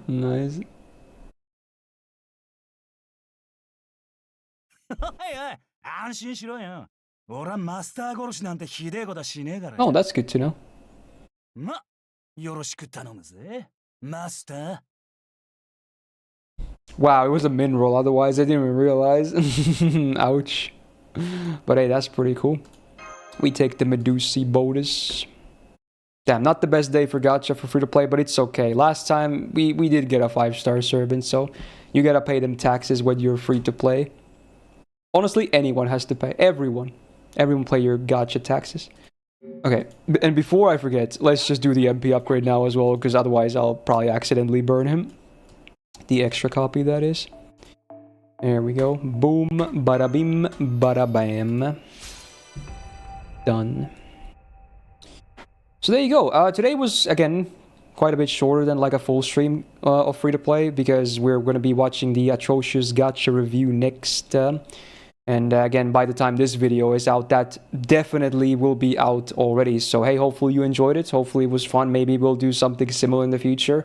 Speaker 1: Nice. Oh, that's good to know. Wow, it was a min roll, otherwise I didn't even realize. Ouch. But hey, that's pretty cool. We take the Medusi bonus. Damn, not the best day for Gacha for free-to-play, but it's okay. Last time, we did get a 5-star servant, so you gotta pay them taxes when you're free-to-play. Honestly, anyone has to pay. Everyone pay your Gacha taxes. Okay, and before I forget, let's just do the MP upgrade now as well, because otherwise I'll probably accidentally burn him. The extra copy, that is. There we go. Boom, bada bim, bada bam. Done. So there you go. Today was, again, quite a bit shorter than like a full stream of free-to-play, because we're going to be watching the Atrocious Gacha review next. And again, by the time this video is out, that definitely will be out already. So hey, hopefully you enjoyed it. Hopefully it was fun. Maybe we'll do something similar in the future.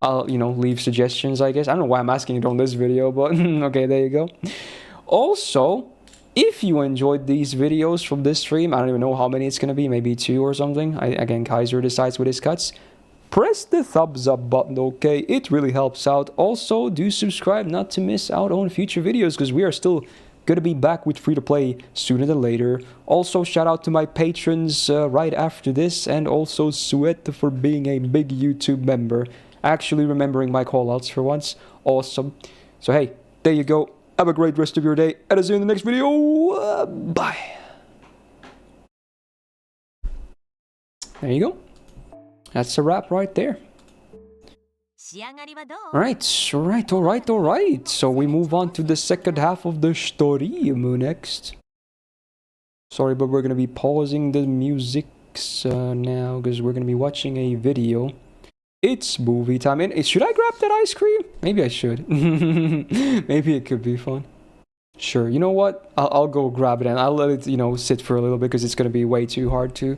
Speaker 1: I'll, leave suggestions, I guess. I don't know why I'm asking it on this video, but okay, there you go. Also, if you enjoyed these videos from this stream, I don't even know how many it's going to be, maybe 2 or something. Again, Kaiser decides with his cuts. Press the thumbs up button, okay? It really helps out. Also, do subscribe not to miss out on future videos, because we are still going to be back with free-to-play sooner than later. Also, shout out to my patrons right after this, and also Suet for being a big YouTube member. Actually remembering my callouts for once. Awesome. So hey, there you go. Have a great rest of your day, and I'll see you in the next video. Bye. There you go. That's a wrap right there. Alright. So we move on to the second half of the story next. Sorry, but we're going to be pausing the music now, because we're going to be watching a video. It's movie time. And should I grab that ice cream? Maybe I should. Maybe it could be fun. Sure. You know what? I'll go grab it, and I'll let it, sit for a little bit, because it's going to be way too hard to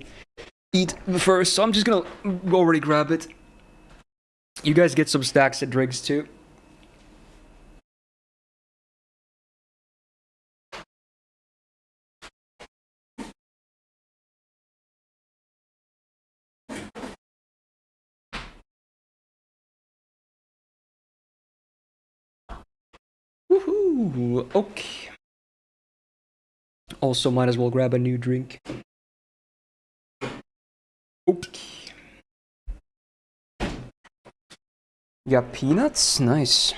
Speaker 1: eat first. So I'm just going to already grab it. You guys get some snacks and drinks too. Woohoo! Okay. Also, might as well grab a new drink. Okay. You got peanuts? Nice.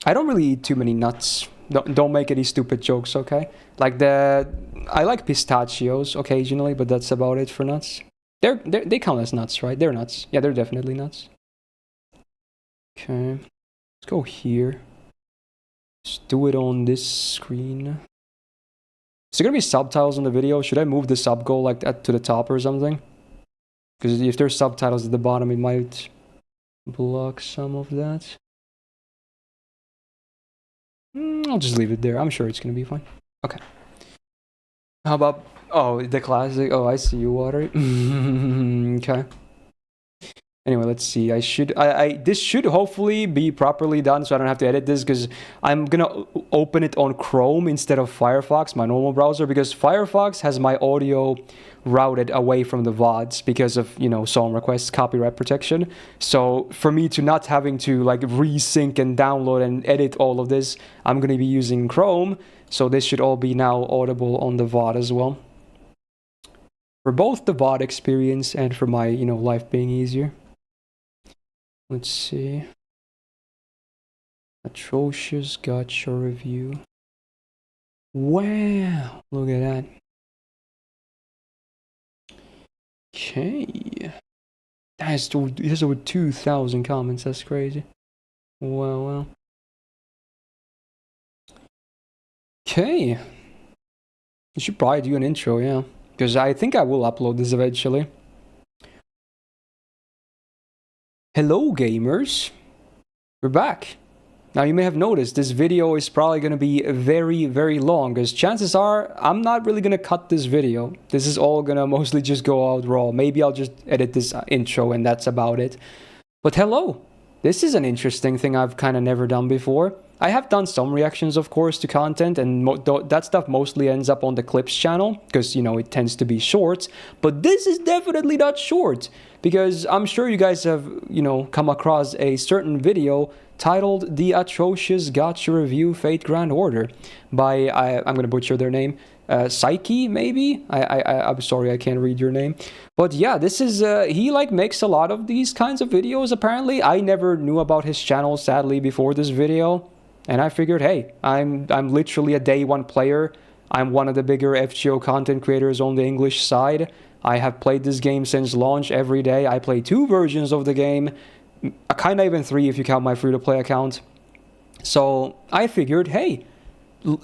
Speaker 1: I don't really eat too many nuts. Don't make any stupid jokes, okay? Like I like pistachios occasionally, but that's about it for nuts. They count as nuts, right? They're nuts. Yeah, they're definitely nuts. Okay. Let's go here. Let's do it on this screen. Is there gonna be subtitles on the video? Should I move the sub goal like that to the top or something? Because if there's subtitles at the bottom, it might block some of that. I'll just leave it there. I'm sure it's gonna be fine. Okay. How about... Oh, the classic... Oh, I see you, Water. Okay. Anyway, let's see. This should hopefully be properly done, so I don't have to edit this, because I'm gonna open it on Chrome instead of Firefox, my normal browser, because Firefox has my audio routed away from the VODs because of, you know, song requests, copyright protection. So for me to not having to like resync and download and edit all of this, I'm gonna be using Chrome. So this should all be now audible on the VOD as well. For both the VOD experience and for my, you know, life being easier. Let's see. Atrocious Gacha review. Wow, look at that. Okay. It has over 2,000 comments, that's crazy. Well. Okay. You should probably do an intro, yeah. Because I think I will upload this eventually. Hello, gamers. We're back. Now, you may have noticed this video is probably going to be very, very long, because chances are I'm not really going to cut this video. This is all going to mostly just go out raw. Maybe I'll just edit this intro and that's about it. But hello. This is an interesting thing I've kind of never done before. I have done some reactions, of course, to content, and that stuff mostly ends up on the Clips channel, because, you know, it tends to be short. But this is definitely not short, because I'm sure you guys have, you know, come across a certain video titled The Atrocious Gacha Review Fate Grand Order by, I'm gonna butcher their name, Psyche, maybe? I'm sorry, I can't read your name. But yeah, this is, he like makes a lot of these kinds of videos, apparently. I never knew about his channel, sadly, before this video. And I figured, hey, I'm literally a day one player. I'm one of the bigger FGO content creators on the English side. I have played this game since launch every day. I play 2 versions of the game. Kind of even 3 if you count my free-to-play account. So I figured, hey,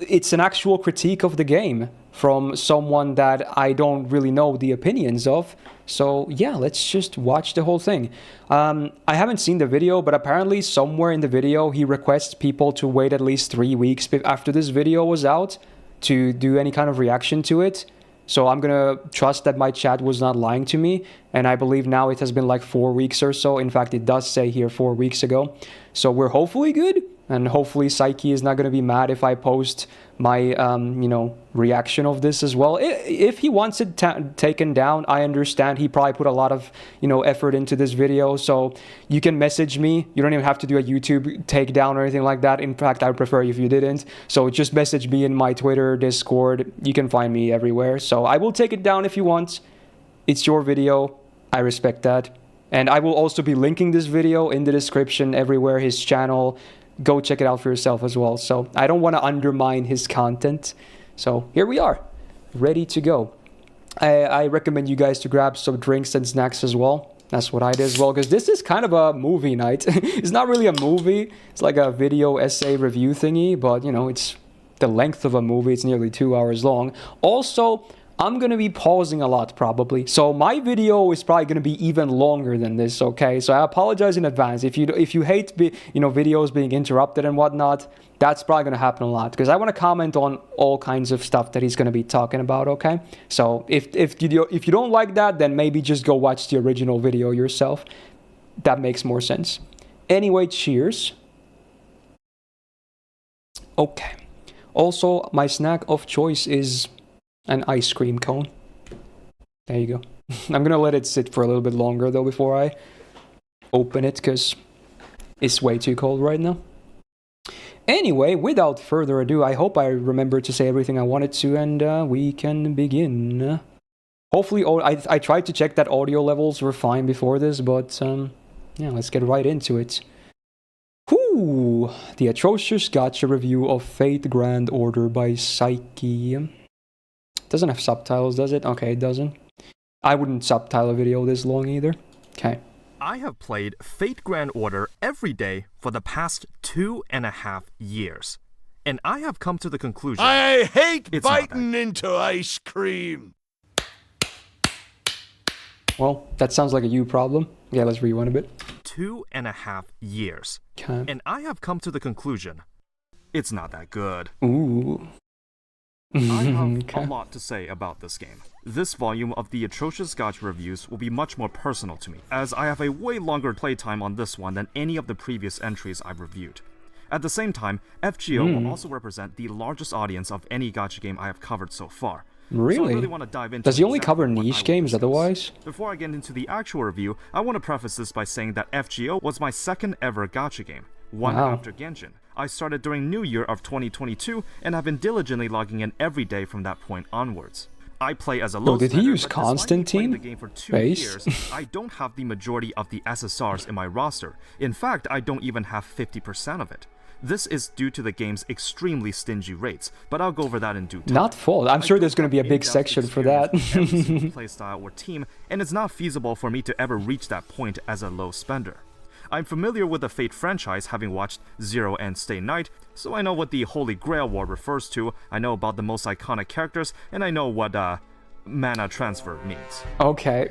Speaker 1: it's an actual critique of the game from someone that I don't really know the opinions of. So yeah, let's just watch the whole thing. I haven't seen the video, but apparently somewhere in the video he requests people to wait at least 3 weeks after this video was out to do any kind of reaction to it. So I'm gonna trust that my chat was not lying to me, and I believe now it has been like 4 weeks or so. In fact, it does say here 4 weeks ago. So we're hopefully good, and hopefully Psyche is not gonna be mad if I post my, you know, reaction of this as well. If he wants it taken down, I understand. He probably put a lot of, you know, effort into this video, so you can message me. You don't even have to do a YouTube takedown or anything like that. In fact, I would prefer if you didn't. So just message me in my Twitter, Discord. You can find me everywhere. So I will take it down if you want. It's your video. I respect that. And I will also be linking this video in the description everywhere, his channel. Go check it out for yourself as well. So I don't want to undermine his content. So here we are, ready to go. I recommend you guys to grab some drinks and snacks as well. That's what I did as well, because this is kind of a movie night. It's not really a movie. It's like a video essay review thingy, but you know, it's the length of a movie. It's nearly 2 hours long. Also, I'm going to be pausing a lot probably. So my video is probably going to be even longer than this, okay? So I apologize in advance. If you hate videos being interrupted and whatnot, that's probably going to happen a lot, because I want to comment on all kinds of stuff that he's going to be talking about, okay? So if you don't like that, then maybe just go watch the original video yourself. That makes more sense. Anyway, cheers. Okay. Also, my snack of choice is an ice cream cone. There you go. I'm gonna let it sit for a little bit longer though before I open it, because it's way too cold right now. Anyway, without further ado, I hope I remember to say everything I wanted to, and we can begin. Hopefully, I tried to check that audio levels were fine before this, but yeah, let's get right into it. Whoo! The Atrocious Gacha review of Fate Grand Order by Psyche. Doesn't have subtitles, does it? Okay, it doesn't. I wouldn't subtitle a video this long either. Okay.
Speaker 3: I have played Fate Grand Order every day for the past 2.5 years. And I have come to the conclusion...
Speaker 2: I hate
Speaker 3: It's
Speaker 2: biting into ice cream.
Speaker 1: Well, that sounds like a you problem. Yeah, let's rewind a bit.
Speaker 3: 2.5 years.
Speaker 1: Okay.
Speaker 3: And I have come to the conclusion... It's not that good.
Speaker 1: Ooh.
Speaker 3: I have
Speaker 1: Okay.
Speaker 3: a lot to say about this game. This volume of the Atrocious Gacha reviews will be much more personal to me, as I have a way longer playtime on this one than any of the previous entries I've reviewed. At the same time, FGO will also represent the largest audience of any gacha game I have covered so far.
Speaker 1: Really?
Speaker 3: So I really want to dive into
Speaker 1: Does he only
Speaker 3: exactly
Speaker 1: cover
Speaker 3: what I
Speaker 1: niche
Speaker 3: will
Speaker 1: games
Speaker 3: discuss.
Speaker 1: otherwise?
Speaker 3: Before I get into the actual review, I want to preface this by saying that FGO was my second ever gacha game, one
Speaker 1: Wow.
Speaker 3: after Genshin. I started during New Year of 2022 and have been diligently logging in every day from that point onwards. I play as a low
Speaker 1: did he
Speaker 3: spender,
Speaker 1: use
Speaker 3: but despite me playing
Speaker 1: Constantine
Speaker 3: the game for 2
Speaker 1: base?
Speaker 3: years, I don't have the majority of the SSRs in my roster. In fact, I don't even have 50% of it. This is due to the game's extremely stingy rates, but I'll go over that in due time.
Speaker 1: Not fault. I'm sure
Speaker 3: I
Speaker 1: there's
Speaker 3: don't
Speaker 1: going to be a
Speaker 3: have
Speaker 1: big
Speaker 3: in-depth
Speaker 1: section for that.
Speaker 3: experience with every single playstyle or team, and it's not feasible for me to ever reach that point as a low spender. I'm familiar with the Fate franchise, having watched Zero and Stay Night, so I know what the Holy Grail War refers to, I know about the most iconic characters, and I know what mana transfer means.
Speaker 1: Okay.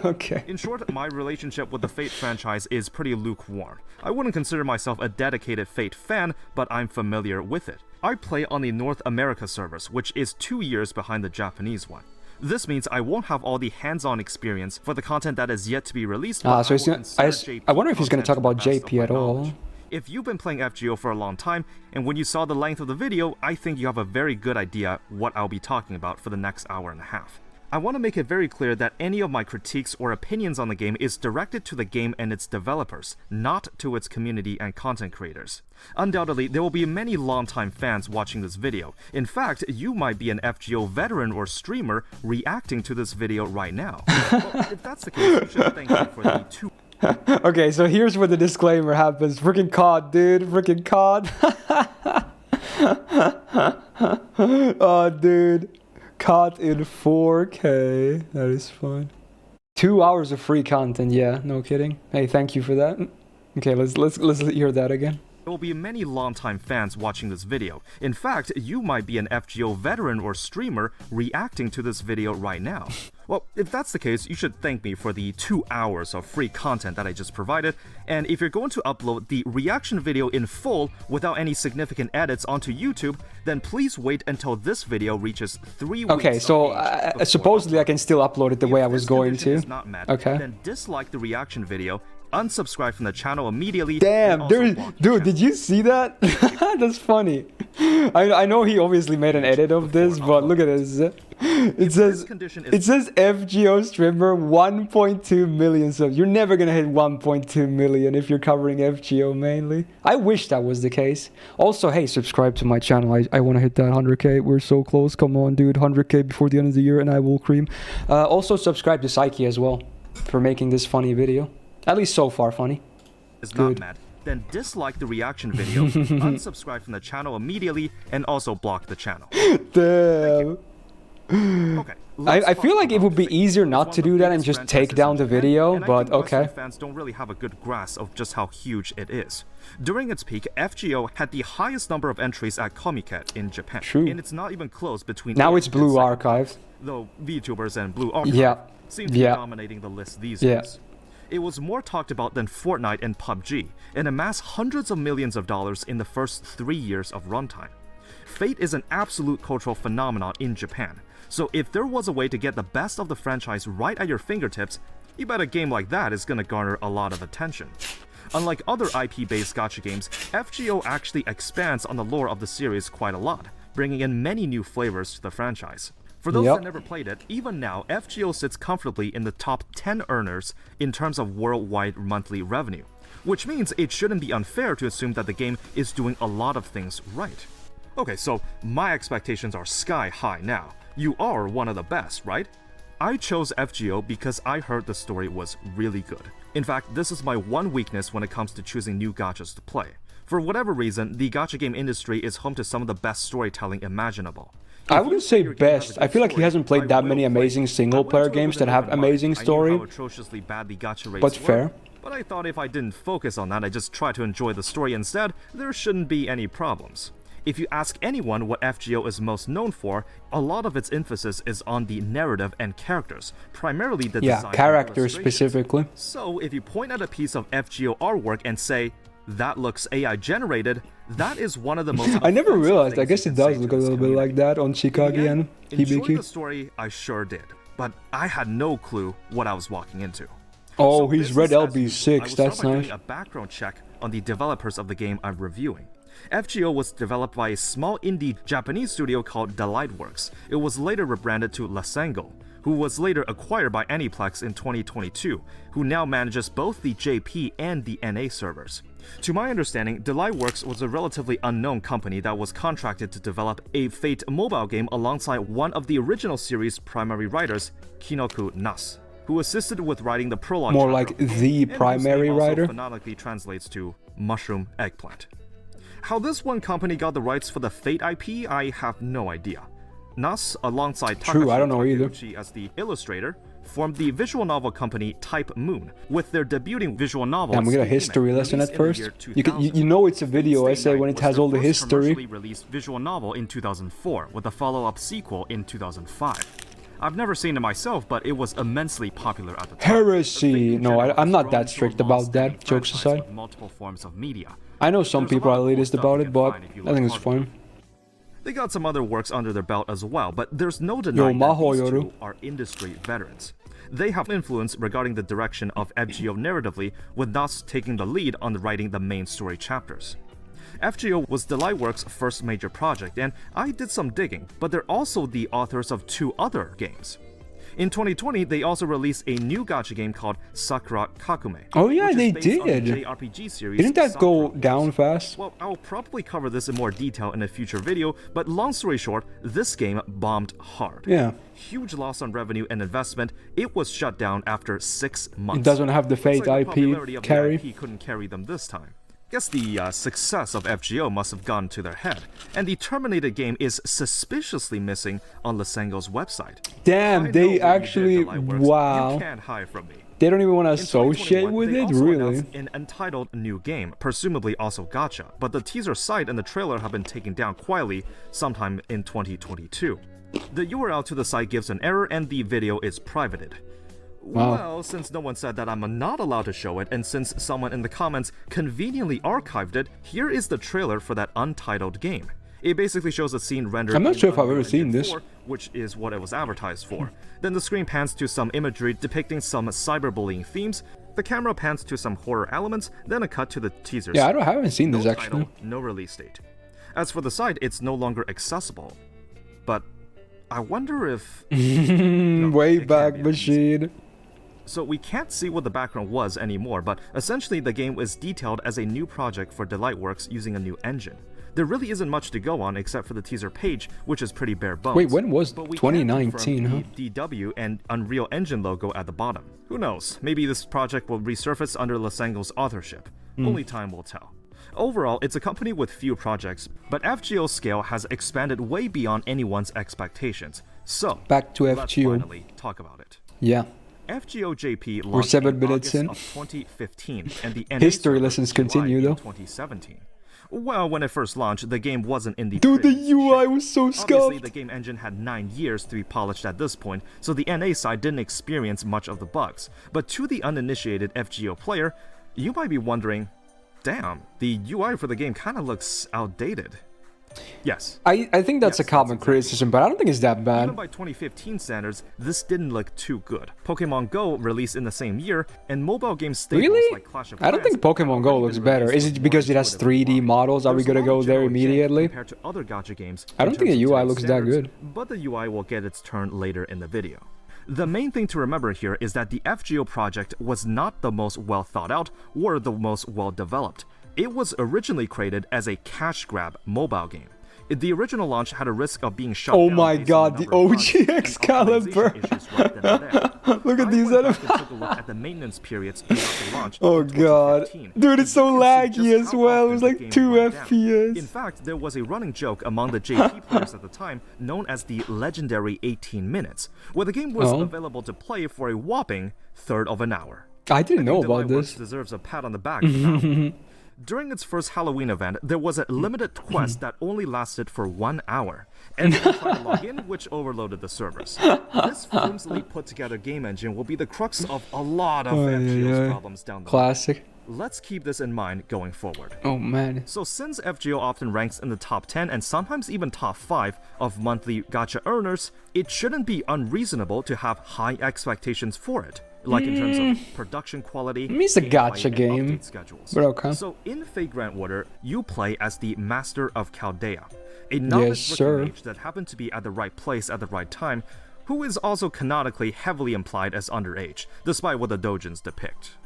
Speaker 1: Okay.
Speaker 3: In short, my relationship with the Fate franchise is pretty lukewarm. I wouldn't consider myself a dedicated Fate fan, but I'm familiar with it. I play on the North America servers, which is 2 years behind the Japanese one. This means I won't have all the hands-on experience for the content that is yet to be released. But
Speaker 1: So he's
Speaker 3: will
Speaker 1: gonna,
Speaker 3: consider JP
Speaker 1: I wonder if he's going to
Speaker 3: content
Speaker 1: talk about
Speaker 3: to the best of
Speaker 1: JP
Speaker 3: my
Speaker 1: at all.
Speaker 3: knowledge. If you've been playing FGO for a long time, and when you saw the length of the video, I think you have a very good idea what I'll be talking about for the next hour and a half. I want to make it very clear that any of my critiques or opinions on the game is directed to the game and its developers, not to its community and content creators. Undoubtedly, there will be many longtime fans watching this video. In fact, you might be an FGO veteran or streamer reacting to this video right now. Well, if that's the case, you should thank me for the 2
Speaker 1: Okay, so here's where the disclaimer happens. Freaking COD, dude. Freaking COD. Oh, dude. COD in 4K. That is fun. 2 hours of free content. Yeah, no kidding. Hey, thank you for that. Okay, let's hear that again.
Speaker 3: There will be many longtime fans watching this video. In fact, you might be an FGO veteran or streamer reacting to this video right now. Well, if that's the case, you should thank me for the 2 hours of free content that I just provided. And if you're going to upload the reaction video in full without any significant edits onto YouTube, then please wait until this video reaches 3 weeks.
Speaker 1: Okay, so supposedly I can still upload it the way I was going to. Okay.
Speaker 3: Then dislike the reaction video, unsubscribe from the channel immediately.
Speaker 1: Damn,
Speaker 3: dude,
Speaker 1: did you see that? That's funny. I know he obviously made an edit of this, but look at this. It says FGO streamer 1.2 million subs. You're never gonna hit 1.2 million if you're covering FGO mainly. I wish that was the case. Also, hey, subscribe to my channel. I want to hit that 100k. We're so close. Come on, dude. 100k before the end of the year, and I will cream. Also, subscribe to Psyche as well for making this funny video. At least so far funny.
Speaker 3: Is not mad, then dislike the reaction video, unsubscribe from the channel immediately, and also block the channel.
Speaker 1: Damn.
Speaker 3: Okay.
Speaker 1: I feel like it would be easier not to do that and just take down the video, but okay.
Speaker 3: Fans don't really have a good grasp of just how huge it is. During its peak, FGO had the highest number of entries at Comiket in Japan.
Speaker 1: True.
Speaker 3: And it's not even close between...
Speaker 1: Now it's Blue Archive.
Speaker 3: Though VTubers and Blue Archive seem to be dominating the list these days. It was more talked about than Fortnite and PUBG, and amassed hundreds of millions of dollars in the first 3 years of runtime. Fate is an absolute cultural phenomenon in Japan, so if there was a way to get the best of the franchise right at your fingertips, you bet a game like that is gonna garner a lot of attention. Unlike other IP-based gacha games, FGO actually expands on the lore of the series quite a lot, bringing in many new flavors to the franchise. For those that never played it, even now, FGO sits comfortably in the top 10 earners in terms of worldwide monthly revenue, which means it shouldn't be unfair to assume that the game is doing a lot of things right. Okay, so my expectations are sky high now. You are one of the best, right? I chose FGO because I heard the story was really good. In fact, this is my one weakness when it comes to choosing new gachas to play. For whatever reason, the gacha game industry is home to some of the best storytelling imaginable.
Speaker 1: I wouldn't say best. I feel like he hasn't played that many amazing single-player games that have amazing story. But fair.
Speaker 3: But I thought if I didn't focus on that, I just try to enjoy the story instead, there shouldn't be any problems. If you ask anyone what FGO is most known for, a lot of its emphasis is on the narrative and characters, primarily the design and
Speaker 1: characters specifically.
Speaker 3: So if you point at a piece of FGO artwork and say, that looks AI generated, that is one of the most
Speaker 1: I never realized, I guess it does look a little bit like that on Chikage and
Speaker 3: Hibiki. The story, I sure did, but I had no clue what I was walking into.
Speaker 1: Oh, so he's read LB6, that's nice.
Speaker 3: Doing a background check on the developers of the game I'm reviewing. FGO was developed by a small indie Japanese studio called Delightworks. It was later rebranded to Lasango, who was later acquired by Aniplex in 2022, who now manages both the JP and the NA servers. To my understanding, Delightworks was a relatively unknown company that was contracted to develop a Fate mobile game alongside one of the original series' primary writers, Kinoku Nas, who assisted with writing the prologue.
Speaker 1: More like the primary writer.
Speaker 3: Phonetically translates to mushroom eggplant. How this one company got the rights for the Fate IP, I have no idea. Nas, alongside Takashi as the illustrator, formed the visual novel company Type Moon, with their debuting visual novel.
Speaker 1: I'm gonna get a history lesson at first. You know it's a video essay when it has all the history.
Speaker 3: Released visual novel in 2004, with a follow-up sequel in 2005. I've never seen it myself, but it was immensely popular at the time.
Speaker 1: Heresy! No, I'm not that strict about that, jokes aside.
Speaker 3: Multiple forms of media.
Speaker 1: I know some people are elitist about it, but I think it's fine.
Speaker 3: They got some other works under their belt as well, but there's no denying that these two are industry veterans. They have influence regarding the direction of FGO narratively, with Nas taking the lead on writing the main story chapters. FGO was Delightworks' first major project, and I did some digging, but they're also the authors of 2 other games. In 2020, they also released a new gacha game called Sakura Kakume.
Speaker 1: Oh yeah, they did.
Speaker 3: JRPG series
Speaker 1: Didn't that go down fast?
Speaker 3: Well, I'll probably cover this in more detail in a future video, but long story short, this game bombed hard.
Speaker 1: Yeah.
Speaker 3: Huge loss on revenue and investment. It was shut down after 6 months.
Speaker 1: It doesn't have the Fate IP carry.
Speaker 3: The IP couldn't carry them this time. Guess the success of FGO must have gone to their head, and the terminated game is suspiciously missing on Lasango's website.
Speaker 1: Damn, they actually, wow.
Speaker 3: You can't hide from me.
Speaker 1: They don't even want to associate with it, really?
Speaker 3: An entitled new game, presumably also gacha, but the teaser site and the trailer have been taken down quietly sometime in 2022. The URL to the site gives an error and the video is privated.
Speaker 1: Wow.
Speaker 3: Well, since no one said that I'm not allowed to show it, and since someone in the comments conveniently archived it, here is the trailer for that untitled game. It basically shows a scene rendered.
Speaker 1: I'm not sure if I've ever seen this.
Speaker 3: Which is what it was advertised for. Then the screen pans to some imagery depicting some cyberbullying themes. The camera pans to some horror elements, then a cut to the teaser.
Speaker 1: Yeah, I haven't seen this actually.
Speaker 3: No release date. As for the site, it's no longer accessible. But I wonder if
Speaker 1: Wayback Machine.
Speaker 3: So we can't see what the background was anymore, but essentially the game is detailed as a new project for Delightworks using a new engine. There really isn't much to go on except for the teaser page, which is pretty bare bones.
Speaker 1: Wait, when was 2019, huh?
Speaker 3: The DW and Unreal Engine logo at the bottom. Who knows? Maybe this project will resurface under Lasango's authorship. Only time will tell. Overall, it's a company with few projects, but FGO's scale has expanded way beyond anyone's expectations. So,
Speaker 1: back to
Speaker 3: let's
Speaker 1: FGO.
Speaker 3: finally talk about it.
Speaker 1: Yeah.
Speaker 3: FGO JP
Speaker 1: We're
Speaker 3: launched
Speaker 1: 7
Speaker 3: in
Speaker 1: minutes
Speaker 3: August
Speaker 1: in.
Speaker 3: of 2015, and the
Speaker 1: History lessons continue though.
Speaker 3: 2017. Well, when it first launched, the game wasn't in the
Speaker 1: Dude, the UI was so scuffed.
Speaker 3: Obviously, the game engine had 9 years to be polished at this point, so the NA side didn't experience much of the bugs. But to the uninitiated FGO player, you might be wondering, damn, the UI for the game kinda looks outdated. Yes.
Speaker 1: I think that's
Speaker 3: Yes,
Speaker 1: a common
Speaker 3: exactly.
Speaker 1: criticism, but I don't think it's that
Speaker 3: Even
Speaker 1: bad.
Speaker 3: by 2015 standards, this didn't look too good. Pokemon Go released in the same year, and mobile game staples
Speaker 1: Really?
Speaker 3: like Clash of
Speaker 1: I don't
Speaker 3: Clans
Speaker 1: think Pokemon
Speaker 3: had
Speaker 1: Go
Speaker 3: already
Speaker 1: looks
Speaker 3: been
Speaker 1: better.
Speaker 3: released
Speaker 1: Is
Speaker 3: with
Speaker 1: it
Speaker 3: more
Speaker 1: because it has
Speaker 3: intuitive
Speaker 1: 3D
Speaker 3: UI.
Speaker 1: models? Are we
Speaker 3: There's a
Speaker 1: gonna
Speaker 3: lot
Speaker 1: go
Speaker 3: of
Speaker 1: there
Speaker 3: general jank
Speaker 1: immediately?
Speaker 3: compared to other Gacha games
Speaker 1: I don't
Speaker 3: in
Speaker 1: think
Speaker 3: terms
Speaker 1: the
Speaker 3: of
Speaker 1: UI
Speaker 3: today's
Speaker 1: looks that
Speaker 3: standards,
Speaker 1: good.
Speaker 3: but the UI will get its turn later in the video. The main thing to remember here is that the FGO project was not the most well thought out or the most well developed. It was originally created as a cash grab mobile game. The original launch had a risk of being shut
Speaker 1: Oh
Speaker 3: down
Speaker 1: my
Speaker 3: based on
Speaker 1: god,
Speaker 3: the
Speaker 1: the
Speaker 3: number of
Speaker 1: OG
Speaker 3: bugs and
Speaker 1: Excalibur.
Speaker 3: optimization issues right then and there.
Speaker 1: Look at
Speaker 3: I
Speaker 1: these
Speaker 3: went back and
Speaker 1: animations.
Speaker 3: took a look at the maintenance periods throughout the launch
Speaker 1: Oh
Speaker 3: in
Speaker 1: god.
Speaker 3: 2015,
Speaker 1: Dude,
Speaker 3: and
Speaker 1: it's so
Speaker 3: you can see
Speaker 1: laggy
Speaker 3: just
Speaker 1: as
Speaker 3: how
Speaker 1: well. It
Speaker 3: often
Speaker 1: was
Speaker 3: the
Speaker 1: like
Speaker 3: game
Speaker 1: 2
Speaker 3: went down.
Speaker 1: FPS.
Speaker 3: In fact, there was a running joke among the JP players at the time known as the legendary 18 minutes, where the game was available to play for a whopping third of an hour.
Speaker 1: I didn't know
Speaker 3: think
Speaker 1: about
Speaker 3: Delight
Speaker 1: this.
Speaker 3: Works deserves a pat on the back for that one. During its first Halloween event, there was a limited quest that only lasted for 1 hour. Everyone tried to log in, which overloaded the servers. This flimsily put together game engine will be the crux of a lot of FGO's problems down the line.
Speaker 1: Classic.
Speaker 3: Let's keep this in mind going forward.
Speaker 1: Oh man.
Speaker 3: So since FGO often ranks in the top 10 and sometimes even top 5 of monthly gacha earners, it shouldn't be unreasonable to have high expectations for it, like in terms of production quality,
Speaker 1: It's a
Speaker 3: gameplay,
Speaker 1: gacha
Speaker 3: and
Speaker 1: game,
Speaker 3: update schedules.
Speaker 1: but okay.
Speaker 3: So in Vagrant Order, you play as the Master of Chaldea, a novice
Speaker 1: Yes,
Speaker 3: rookie
Speaker 1: sir.
Speaker 3: mage that happened to be at the right place at the right time, who is also canonically heavily implied as underage, despite what the doujins depict.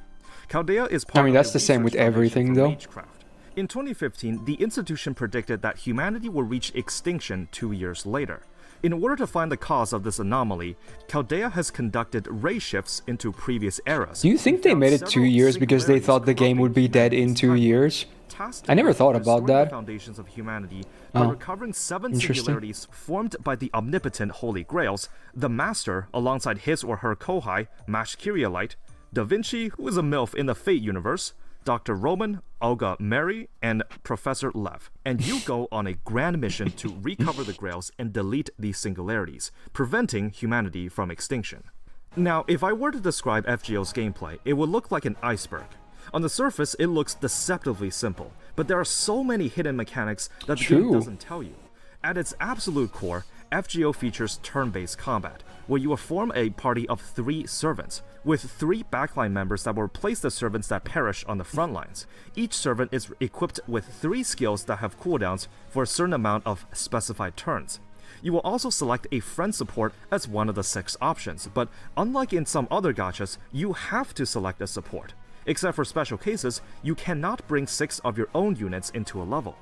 Speaker 3: Chaldea is part
Speaker 1: I mean,
Speaker 3: of
Speaker 1: that's
Speaker 3: a
Speaker 1: the same
Speaker 3: research
Speaker 1: with everything,
Speaker 3: foundation for
Speaker 1: though.
Speaker 3: magecraft. In 2015, the institution predicted that humanity will reach extinction 2 years later. In order to find the cause of this anomaly, Chaldea has conducted ray shifts into previous eras.
Speaker 1: Do you think they made it 2 years because they thought the game would be dead in 2 years? I never thought about that.
Speaker 3: The foundations of humanity by recovering 7
Speaker 1: Interesting.
Speaker 3: singularities formed by the omnipotent Holy Grails, the Master, alongside his or her Kohai, Mash Kyrielite, Da Vinci, who is a MILF in the Fate universe, Dr. Roman, Olga Mary, and Professor Lev. And you go on a grand mission to recover the Grails and delete these singularities, preventing humanity from extinction. Now, if I were to describe FGO's gameplay, it would look like an iceberg. On the surface, it looks deceptively simple, but there are so many hidden mechanics that the game
Speaker 1: True.
Speaker 3: doesn't tell you. At its absolute core, FGO features turn-based combat, where you will form a party of 3 servants, with 3 backline members that will replace the servants that perish on the front lines. Each servant is equipped with 3 skills that have cooldowns for a certain amount of specified turns. You will also select a friend support as one of the 6 options, but unlike in some other gachas, you have to select a support. Except for special cases, you cannot bring 6 of your own units into a level.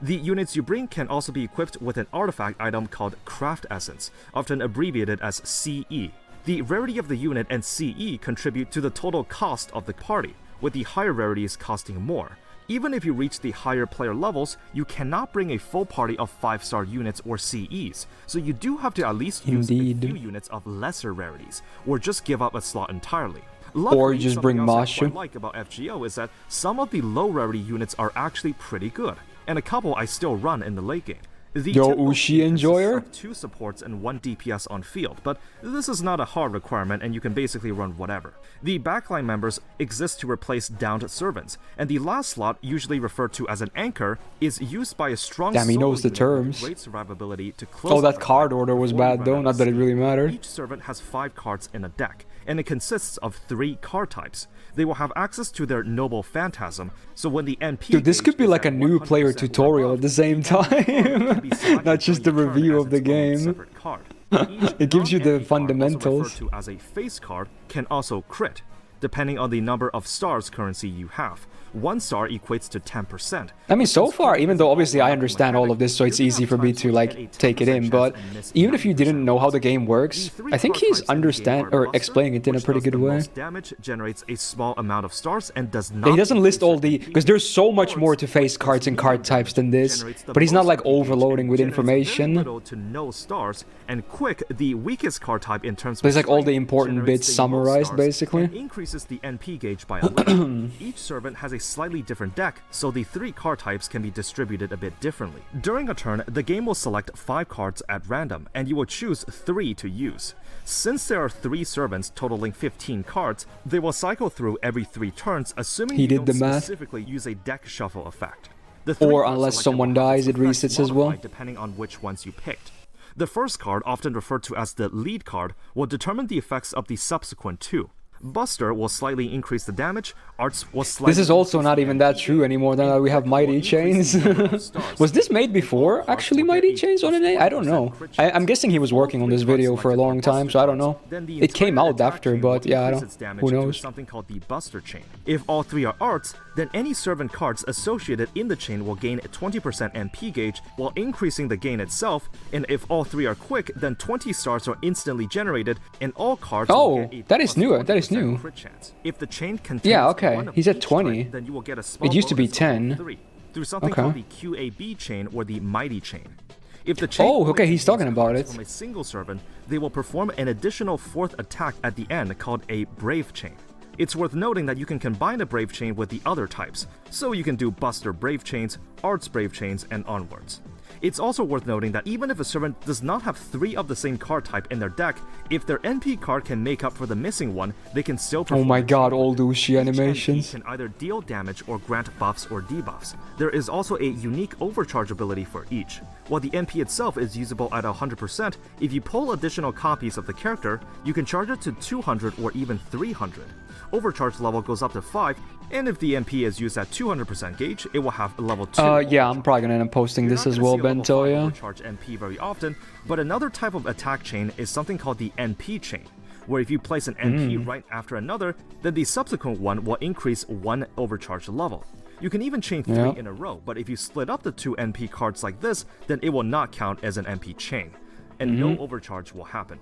Speaker 3: The units you bring can also be equipped with an artifact item called Craft Essence, often abbreviated as CE. The rarity of the unit and CE contribute to the total cost of the party, with the higher rarities costing more. Even if you reach the higher player levels, you cannot bring a full party of 5-star units or CEs, so you do have to at least use a
Speaker 1: Indeed.
Speaker 3: few units of lesser rarities, or just give up a slot entirely.
Speaker 1: Or just
Speaker 3: something
Speaker 1: bring
Speaker 3: else I
Speaker 1: Mashu.
Speaker 3: quite like about FGO is that some of the low rarity units are actually pretty good, and a couple I still run in the late game. The
Speaker 1: Yo,
Speaker 3: typical
Speaker 1: Ushi
Speaker 3: team consists
Speaker 1: enjoyer?
Speaker 3: of 2 supports and 1 DPS on field, but this is not a hard requirement and you can basically run whatever. The backline members exist to replace downed servants, and the last slot, usually referred to as an anchor, is used by a strong
Speaker 1: Damn, he
Speaker 3: solo
Speaker 1: knows the
Speaker 3: unit with
Speaker 1: terms.
Speaker 3: great survivability to close
Speaker 1: Oh, that
Speaker 3: the
Speaker 1: card
Speaker 3: fight
Speaker 1: order was
Speaker 3: before you
Speaker 1: bad
Speaker 3: run
Speaker 1: though,
Speaker 3: out
Speaker 1: not
Speaker 3: of
Speaker 1: that it
Speaker 3: steam.
Speaker 1: really mattered.
Speaker 3: Each servant has 5 cards in a deck, and it consists of 3 card types. They will have access to their Noble Phantasm, so when the NP
Speaker 1: Dude, this
Speaker 3: gauge
Speaker 1: could be
Speaker 3: is
Speaker 1: like a
Speaker 3: at
Speaker 1: new
Speaker 3: 100%
Speaker 1: player
Speaker 3: or
Speaker 1: tutorial
Speaker 3: above,
Speaker 1: at the same
Speaker 3: the NP card can
Speaker 1: time.
Speaker 3: be selected
Speaker 1: Not just the
Speaker 3: during your turn
Speaker 1: review
Speaker 3: as
Speaker 1: of the
Speaker 3: its own
Speaker 1: game.
Speaker 3: separate card. Each
Speaker 1: It gives you the
Speaker 3: non-NP card, also
Speaker 1: fundamentals.
Speaker 3: referred to as a face card, can also crit, depending on the number of stars currency you have. 1 star equates to 10%.
Speaker 1: I mean, so
Speaker 3: Since
Speaker 1: far,
Speaker 3: crit
Speaker 1: even
Speaker 3: is
Speaker 1: though
Speaker 3: an
Speaker 1: obviously I
Speaker 3: all-round
Speaker 1: understand all of
Speaker 3: mechanic,
Speaker 1: this, so it's
Speaker 3: you're gonna
Speaker 1: easy
Speaker 3: have
Speaker 1: for me
Speaker 3: times
Speaker 1: to
Speaker 3: where you get
Speaker 1: like
Speaker 3: a
Speaker 1: take it
Speaker 3: 10%
Speaker 1: in, but
Speaker 3: chance and miss
Speaker 1: even if you
Speaker 3: 90%.
Speaker 1: didn't know how the game
Speaker 3: The
Speaker 1: works,
Speaker 3: 3
Speaker 1: I think
Speaker 3: card
Speaker 1: he's
Speaker 3: types in the game
Speaker 1: understand
Speaker 3: are
Speaker 1: or
Speaker 3: Buster,
Speaker 1: explaining it in a
Speaker 3: which
Speaker 1: pretty
Speaker 3: does
Speaker 1: good
Speaker 3: the
Speaker 1: way.
Speaker 3: most damage, generates a small amount of stars, and does
Speaker 1: Yeah,
Speaker 3: not
Speaker 1: he doesn't list
Speaker 3: increase
Speaker 1: all
Speaker 3: your
Speaker 1: the
Speaker 3: MP,
Speaker 1: because there's so much more to
Speaker 3: Swords,
Speaker 1: face
Speaker 3: which
Speaker 1: cards
Speaker 3: does
Speaker 1: and card
Speaker 3: medium
Speaker 1: types than
Speaker 3: damage,
Speaker 1: this,
Speaker 3: generates the
Speaker 1: but he's not
Speaker 3: most
Speaker 1: like
Speaker 3: MP gauge
Speaker 1: overloading
Speaker 3: and
Speaker 1: with
Speaker 3: generates very
Speaker 1: information.
Speaker 3: little to no stars, and Quick, the weakest card type in terms of
Speaker 1: There's like all the
Speaker 3: strength,
Speaker 1: important
Speaker 3: generates
Speaker 1: bits
Speaker 3: the most
Speaker 1: summarized,
Speaker 3: stars
Speaker 1: basically.
Speaker 3: and increases the NP gauge by a little. Each servant has a slightly different deck, so the 3 card types can be distributed a bit differently. During a turn, the game will select 5 cards at random, and you will choose 3 to use. Since there are 3 servants totaling 15 cards, they will cycle through every 3 turns, assuming
Speaker 1: He
Speaker 3: you
Speaker 1: did
Speaker 3: don't
Speaker 1: the math.
Speaker 3: specifically use a deck shuffle effect. The three
Speaker 1: Or
Speaker 3: cards
Speaker 1: unless
Speaker 3: selected
Speaker 1: someone
Speaker 3: will have
Speaker 1: dies,
Speaker 3: its
Speaker 1: it
Speaker 3: effects
Speaker 1: resets as well.
Speaker 3: modified depending on which ones you picked. The first card, often referred to as the lead card, will determine the effects of the subsequent two. Buster will slightly increase the damage, Arts will slightly...
Speaker 1: This is also not even that true anymore now that we have Mighty Chains. Was this made before, actually, Mighty Chains on an A? I don't know. I'm guessing he was working on this video for a long time, so I don't know. It came out after, but yeah, I don't... Who knows?
Speaker 3: Something called the Buster chain. If all three are Arts, then any servant cards associated in the chain will gain 20% MP gauge while increasing the gain itself, and if all three are quick, then 20 stars are instantly generated, and all cards will get a
Speaker 1: that is new, that is new.
Speaker 3: crit chance. If the chain contains
Speaker 1: Yeah, okay,
Speaker 3: one of
Speaker 1: he's at
Speaker 3: each
Speaker 1: 20.
Speaker 3: type, then you will get a small
Speaker 1: It used to be
Speaker 3: bonus of
Speaker 1: 10.
Speaker 3: 3, through something
Speaker 1: Okay.
Speaker 3: called the QAB chain or the Mighty chain. If the chain
Speaker 1: Oh,
Speaker 3: only
Speaker 1: okay, he's
Speaker 3: contains
Speaker 1: talking about
Speaker 3: cards
Speaker 1: it.
Speaker 3: from a single servant, they will perform an additional fourth attack at the end called a Brave chain. It's worth noting that you can combine a Brave chain with the other types, so you can do Buster Brave chains, Arts Brave chains, and onwards. It's also worth noting that even if a servant does not have 3 of the same card type in their deck, if their NP card can make up for the missing one, they can still perform
Speaker 1: Oh my
Speaker 3: the
Speaker 1: god,
Speaker 3: chain.
Speaker 1: all those
Speaker 3: Each NP
Speaker 1: animations.
Speaker 3: can either deal damage or grant buffs or debuffs. There is also a unique overcharge ability for each. While the NP itself is usable at 100%, if you pull additional copies of the character, you can charge it to 200 or even 300. Overcharge level goes up to 5, and if the MP is used at 200% gauge, it will have a level 2.
Speaker 1: Yeah, I'm probably gonna end up posting
Speaker 3: You're
Speaker 1: this
Speaker 3: not
Speaker 1: as
Speaker 3: gonna
Speaker 1: well,
Speaker 3: see a level
Speaker 1: Bento,
Speaker 3: 5
Speaker 1: yeah.
Speaker 3: overcharge NP very often, but another type of attack chain is something called the NP chain, where if you place an NP right after another, then the subsequent one will increase 1 overcharge level. You can even chain 3
Speaker 1: Yeah.
Speaker 3: in a row, but if you split up the 2 NP cards like this, then it will not count as an NP chain, and no overcharge will happen.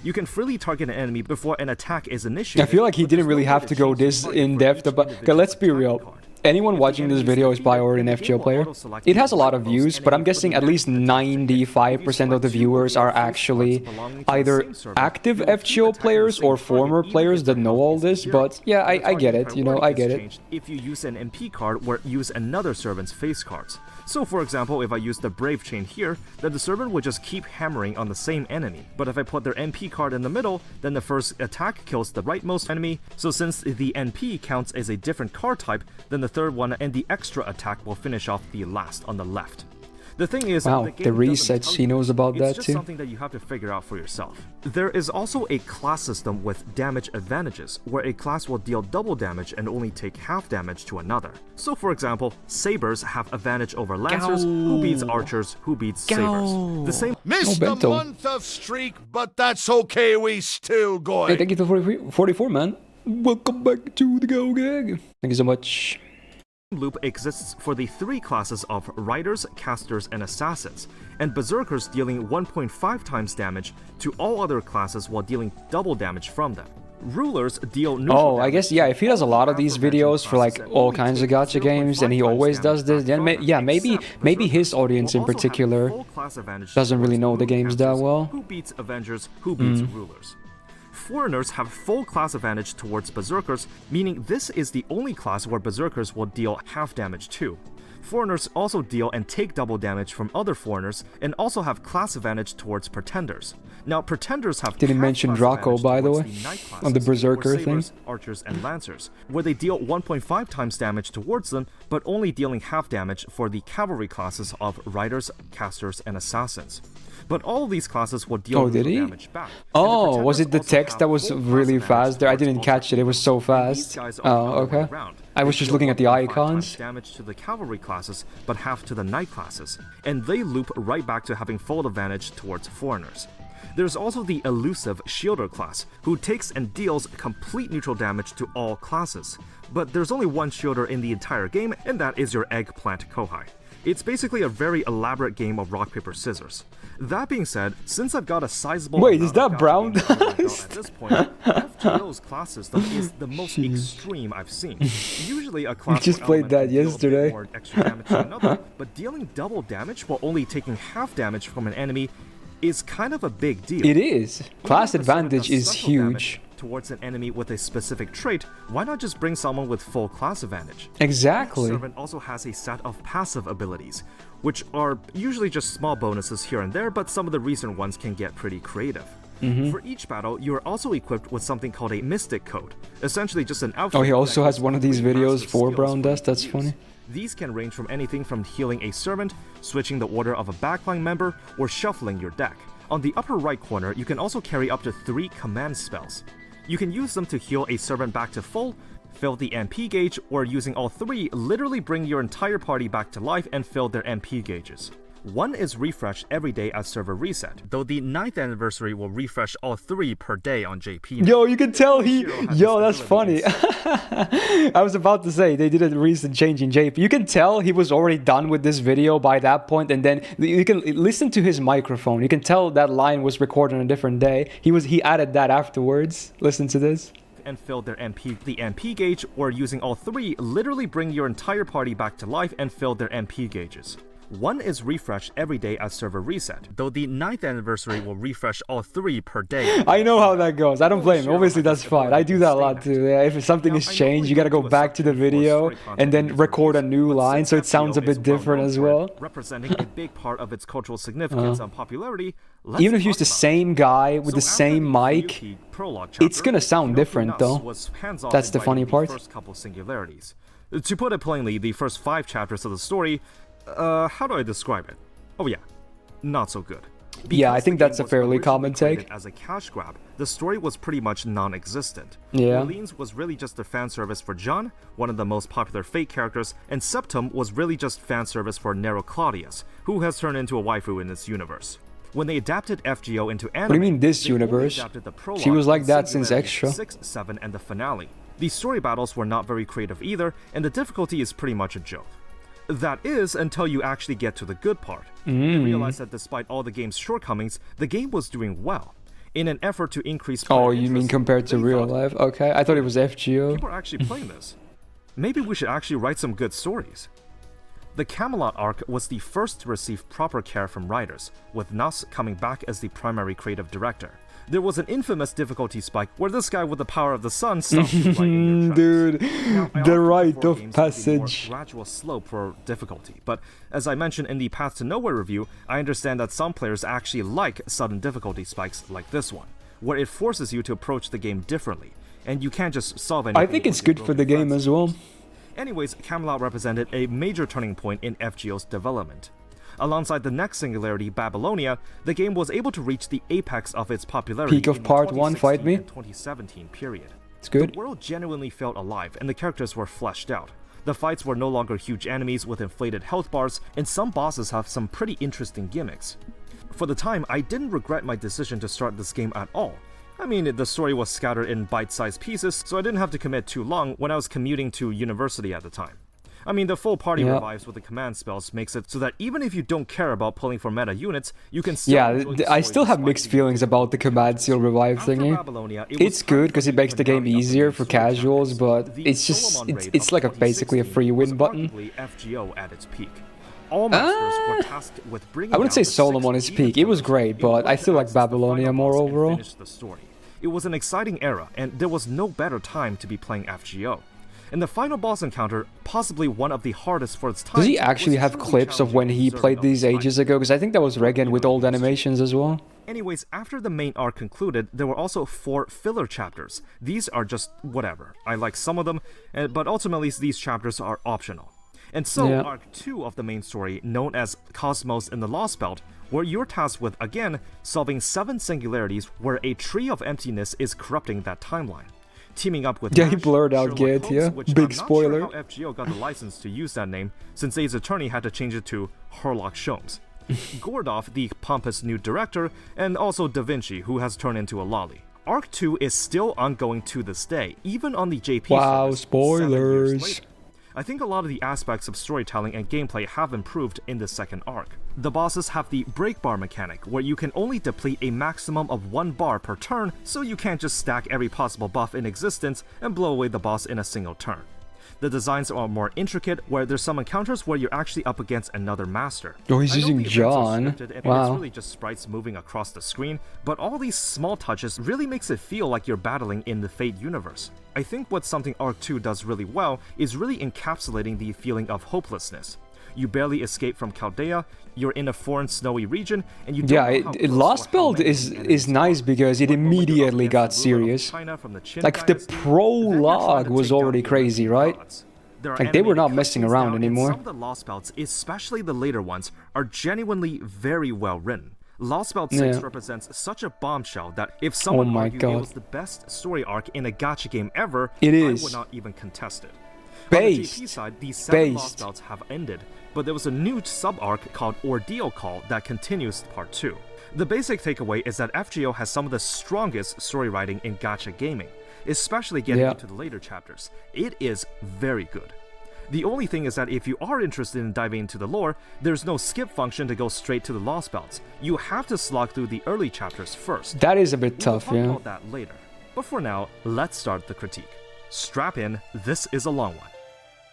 Speaker 3: You can freely target an enemy before an attack is initiated.
Speaker 1: I feel like he
Speaker 3: but there's
Speaker 1: didn't really
Speaker 3: no way
Speaker 1: have to go
Speaker 3: change
Speaker 1: this
Speaker 3: the target
Speaker 1: in
Speaker 3: for
Speaker 1: depth
Speaker 3: each
Speaker 1: about. Okay,
Speaker 3: individual
Speaker 1: let's be
Speaker 3: attack
Speaker 1: real.
Speaker 3: card.
Speaker 1: Anyone
Speaker 3: If the
Speaker 1: watching this
Speaker 3: enemy is
Speaker 1: video is probably
Speaker 3: defeated,
Speaker 1: already an
Speaker 3: then the
Speaker 1: FGO
Speaker 3: game will
Speaker 1: player.
Speaker 3: auto-select
Speaker 1: It has a
Speaker 3: the
Speaker 1: lot of
Speaker 3: right
Speaker 1: views,
Speaker 3: most
Speaker 1: but I'm
Speaker 3: enemies
Speaker 1: guessing
Speaker 3: for
Speaker 1: at
Speaker 3: the
Speaker 1: least
Speaker 3: next attack.
Speaker 1: 95% of the
Speaker 3: If you select
Speaker 1: viewers
Speaker 3: two
Speaker 1: are
Speaker 3: of your face
Speaker 1: actually
Speaker 3: cards belonging to the
Speaker 1: either
Speaker 3: same servant,
Speaker 1: active
Speaker 3: you will keep
Speaker 1: FGO
Speaker 3: attacking
Speaker 1: players
Speaker 3: the same
Speaker 1: or former
Speaker 3: target, even
Speaker 1: players
Speaker 3: if
Speaker 1: that
Speaker 3: their
Speaker 1: know
Speaker 3: health
Speaker 1: all
Speaker 3: is
Speaker 1: this,
Speaker 3: zero.
Speaker 1: but yeah,
Speaker 3: The
Speaker 1: I get
Speaker 3: target
Speaker 1: it, you know, I
Speaker 3: priority
Speaker 1: get
Speaker 3: is
Speaker 1: it.
Speaker 3: changed if you use an MP card or use another servant's face cards. So for example, if I use the Brave chain here, then the servant would just keep hammering on the same enemy. But if I put their NP card in the middle, then the first attack kills the rightmost enemy. So since the NP counts as a different card type, then the third one and the extra attack will finish off the last on the left. The thing is,
Speaker 1: Wow,
Speaker 3: the
Speaker 1: the
Speaker 3: game doesn't
Speaker 1: resets,
Speaker 3: tell
Speaker 1: he
Speaker 3: you
Speaker 1: knows
Speaker 3: this.
Speaker 1: about that
Speaker 3: It's just
Speaker 1: too.
Speaker 3: something that you have to figure out for yourself. There is also a class system with damage advantages, where a class will deal double damage and only take half damage to another. So for example, Sabers have advantage over Lancers, who beats Archers, who beats Sabers. The same
Speaker 2: Missed
Speaker 1: Oh,
Speaker 2: a
Speaker 1: Bento.
Speaker 2: month of streak, but that's okay, we still going.
Speaker 1: Hey, thank you for 44, man. Welcome back to the Go Gang. Thank you so much.
Speaker 3: loop exists for the 3 classes of Riders, Casters, and Assassins, and Berserkers dealing 1.5 times damage to all other classes while dealing double damage from them. Rulers deal neutral
Speaker 1: Oh, I
Speaker 3: damage
Speaker 1: guess, yeah,
Speaker 3: to
Speaker 1: if he does a
Speaker 3: all
Speaker 1: lot of these
Speaker 3: aforementioned
Speaker 1: videos for like
Speaker 3: classes and
Speaker 1: all
Speaker 3: only
Speaker 1: kinds of
Speaker 3: take
Speaker 1: gacha games, and he
Speaker 3: 0.5
Speaker 1: always
Speaker 3: times
Speaker 1: does this,
Speaker 3: back
Speaker 1: then
Speaker 3: from them,
Speaker 1: yeah, maybe
Speaker 3: except
Speaker 1: his
Speaker 3: Berserkers
Speaker 1: audience
Speaker 3: will
Speaker 1: in
Speaker 3: also have
Speaker 1: particular
Speaker 3: full class advantage
Speaker 1: doesn't really
Speaker 3: towards
Speaker 1: know the
Speaker 3: Moon
Speaker 1: games that
Speaker 3: Casters,
Speaker 1: well.
Speaker 3: Who beats Avengers, who beats Rulers. Foreigners have full class advantage towards Berserkers, meaning this is the only class where Berserkers will deal half damage to. Foreigners also deal and take double damage from other foreigners, and also have class advantage towards Pretenders. Now, Pretenders have
Speaker 1: Didn't
Speaker 3: half
Speaker 1: mention
Speaker 3: class
Speaker 1: Draco,
Speaker 3: advantage
Speaker 1: by the
Speaker 3: towards
Speaker 1: way,
Speaker 3: Knight
Speaker 1: on the
Speaker 3: classes,
Speaker 1: Berserker
Speaker 3: or
Speaker 1: thing.
Speaker 3: Sabers, Archers, and Lancers, where they deal 1.5 times damage towards them, but only dealing half damage for the cavalry classes of Riders, Casters, and Assassins. But all of these classes will deal
Speaker 1: Oh, did
Speaker 3: neutral
Speaker 1: he?
Speaker 3: damage back. And the
Speaker 1: Oh, was
Speaker 3: Pretenders
Speaker 1: it the
Speaker 3: also
Speaker 1: text
Speaker 3: have
Speaker 1: that was
Speaker 3: full class
Speaker 1: really
Speaker 3: advantage
Speaker 1: fast there? I
Speaker 3: towards
Speaker 1: didn't
Speaker 3: all
Speaker 1: catch it, it was so
Speaker 3: and these
Speaker 1: fast.
Speaker 3: guys are the
Speaker 1: Oh,
Speaker 3: other way
Speaker 1: okay.
Speaker 3: around.
Speaker 1: I was
Speaker 3: They
Speaker 1: just
Speaker 3: deal
Speaker 1: looking at the
Speaker 3: 1.5
Speaker 1: icons.
Speaker 3: times damage to the cavalry classes, but half to the knight classes, and they loop right back to having full advantage towards foreigners. There's also the elusive Shielder class, who takes and deals complete neutral damage to all classes. But there's only one Shielder in the entire game, and that is your Eggplant Kohai. It's basically a very elaborate game of rock, paper, scissors. That being said, since I've got a sizable
Speaker 1: Wait,
Speaker 3: amount
Speaker 1: is that
Speaker 3: of
Speaker 1: Brown
Speaker 3: gacha games under my belt
Speaker 1: Dust?
Speaker 3: at this point, FGO's class system is the most extreme I've seen. Usually a class
Speaker 1: just
Speaker 3: or
Speaker 1: played
Speaker 3: element
Speaker 1: that
Speaker 3: will deal a bit
Speaker 1: yesterday.
Speaker 3: more extra damage to another, but dealing double damage while only taking half damage from an enemy is kind of a big deal.
Speaker 1: It is. Class
Speaker 3: Even if a servant
Speaker 1: advantage
Speaker 3: does
Speaker 1: is
Speaker 3: special damage
Speaker 1: huge.
Speaker 3: towards an enemy with a specific trait, why not just bring someone with full class advantage? Each
Speaker 1: Exactly.
Speaker 3: servant also has a set of passive abilities, which are usually just small bonuses here and there, but some of the recent ones can get pretty creative. For each battle, you are also equipped with something called a Mystic Code, essentially just an outfit.
Speaker 1: Oh, he
Speaker 3: that
Speaker 1: also has
Speaker 3: gives
Speaker 1: one of these
Speaker 3: three
Speaker 1: videos
Speaker 3: master
Speaker 1: for
Speaker 3: skills
Speaker 1: Brown
Speaker 3: you
Speaker 1: Dust,
Speaker 3: to
Speaker 1: that's
Speaker 3: use.
Speaker 1: funny.
Speaker 3: These can range from anything from healing a servant, switching the order of a backline member, or shuffling your deck. On the upper right corner, you can also carry up to 3 command spells. You can use them to heal a servant back to full, fill the MP gauge, or using all 3, literally bring your entire party back to life and fill their MP gauges. One is refreshed every day at server reset, though the 9th anniversary will refresh all 3 per day on JP.
Speaker 1: Yo, you can tell he... Yo, that's funny. I was about to say, they did a recent change in JP. You can tell he was already done with this video by that point, and then you can listen to his microphone. You can tell that line was recorded on a different day. He added that afterwards. Listen to this.
Speaker 3: And fill their the MP gauge, or using all 3, literally bring your entire party back to life and fill their MP gauges. One is refreshed every day at server reset, though the 9th anniversary will refresh all 3 per day.
Speaker 1: I know how that goes. I don't blame him. Obviously, that's fine. I do that a lot too. Yeah, if something is changed, you gotta go back to the video and then record a new line so it sounds a bit different as well.
Speaker 3: Representing a big part of its cultural significance and popularity.
Speaker 1: Even if you use the same guy with the same mic, it's gonna sound different though. That's the funny part.
Speaker 3: First couple singularities. To put it plainly, the first 5 chapters of the story, how do I describe it? Oh yeah, not so good.
Speaker 1: Yeah, I think that's a fairly common take.
Speaker 3: As a cash grab, the story was pretty much non-existent.
Speaker 1: Yeah.
Speaker 3: Orleans was really just a fan service for John, one of the most popular Fate characters, and Septum was really just fan service for Nero Claudius, who has turned into a waifu in this universe. When they adapted FGO into anime,
Speaker 1: what do you mean this universe? She was like that since Extra.
Speaker 3: 6, 7, and the finale. The story battles were not very creative either, and the difficulty is pretty much a joke. That is, until you actually get to the good part. You realize that despite all the game's shortcomings, the game was doing well. In an effort to increase...
Speaker 1: Oh, you mean compared to real life? Okay, I thought it was FGO.
Speaker 3: People are actually playing this. Maybe we should actually write some good stories. The Camelot arc was the first to receive proper care from writers, with Nas coming back as the primary creative director. There was an infamous difficulty spike where this guy with the power of the sun stopped you right in your tracks.
Speaker 1: Dude,
Speaker 3: now,
Speaker 1: the rite of passage.
Speaker 3: More gradual slope for difficulty, but as I mentioned in the Path to Nowhere review, I understand that some players actually like sudden difficulty spikes like this one, where it forces you to approach the game differently, and you can't just solve anything.
Speaker 1: I think it's good for the game as well.
Speaker 3: Anyways, Camelot represented a major turning point in FGO's development. Alongside the next singularity, Babylonia, the game was able to reach the apex of its popularity
Speaker 1: peak of part 1, fight me.
Speaker 3: 2017 period.
Speaker 1: It's good.
Speaker 3: The world genuinely felt alive and the characters were fleshed out. The fights were no longer huge enemies with inflated health bars, and some bosses have some pretty interesting gimmicks. For the time, I didn't regret my decision to start this game at all. I mean, the story was scattered in bite-sized pieces, so I didn't have to commit too long when I was commuting to university at the time. I mean, the full party revives with the command spells makes it so that even if you don't care about pulling for meta units, you can still enjoy the
Speaker 1: I still have mixed feelings about the command seal revive thingy. It's good because it makes the game easier for casuals, but it's just it's like basically a free win button.
Speaker 3: FGO at its peak. All masters were tasked with bringing
Speaker 1: I wouldn't say Solomon on its peak. It was great, but I still like Babylonia more overall.
Speaker 3: It was an exciting era, and there was no better time to be playing FGO. And the final boss encounter, possibly one of the hardest for its time.
Speaker 1: Does he actually have clips of when he played these ages ago? Because I think that was Regan with old animations as well.
Speaker 3: Anyways, after the main arc concluded, there were also 4 filler chapters. These are just whatever. I like some of them, but ultimately these chapters are optional. And so, Arc 2 of the main story, known as Cosmos in the Lost Belt, where you're tasked with, again, solving 7 singularities where a tree of emptiness is corrupting that timeline. Teaming up with
Speaker 1: he blurred out Git, big spoiler.
Speaker 3: I'm not sure how FGO got the license to use that name, since Ace Attorney had to change it to Herlock Sholmes. Gordov, the pompous new director, and also Da Vinci, who has turned into a lolly. Arc 2 is still ongoing to this day, even on the JP
Speaker 1: Wow,
Speaker 3: service 7
Speaker 1: spoilers.
Speaker 3: years later. I think a lot of the aspects of storytelling and gameplay have improved in the second arc. The bosses have the break bar mechanic, where you can only deplete a maximum of 1 bar per turn, so you can't just stack every possible buff in existence and blow away the boss in a single turn. The designs are more intricate, where there's some encounters where you're actually up against another master.
Speaker 1: Oh, he's using John.
Speaker 3: Wow. It's really just sprites moving across the screen, but all these small touches really makes it feel like you're battling in the Fate universe. I think what something Arc 2 does really well is really encapsulating the feeling of hopelessness. You barely escape from Chaldea, you're in a foreign snowy region, and you don't know how
Speaker 1: Lost Belt is nice because it immediately got serious. Like the prologue was already crazy, right?
Speaker 3: There are
Speaker 1: Like, they were
Speaker 3: animated
Speaker 1: not messing
Speaker 3: cutscenes
Speaker 1: around
Speaker 3: now, and
Speaker 1: anymore.
Speaker 3: some of the Lost Belts, especially the later ones, are genuinely very well written. Lost Belt 6
Speaker 1: Yeah.
Speaker 3: represents such a bombshell that if someone
Speaker 1: my
Speaker 3: argued it
Speaker 1: God.
Speaker 3: was the best story arc in a gacha game ever,
Speaker 1: It
Speaker 3: I
Speaker 1: is.
Speaker 3: would not even contest it.
Speaker 1: Based.
Speaker 3: On the JP side, these 7 Lost
Speaker 1: Based.
Speaker 3: Belts have ended, but there was a new sub-arc called Ordeal Call that continues part 2. The basic takeaway is that FGO has some of the strongest story writing in gacha gaming, especially getting
Speaker 1: Yeah.
Speaker 3: into the later chapters. It is very good. The only thing is that if you are interested in diving into the lore, there's no skip function to go straight to the Lost Belts. You have to slog through the early chapters first.
Speaker 1: That is a bit
Speaker 3: We'll
Speaker 1: tough,
Speaker 3: talk
Speaker 1: yeah.
Speaker 3: about that later. But for now, let's start the critique. Strap in, this is a long one.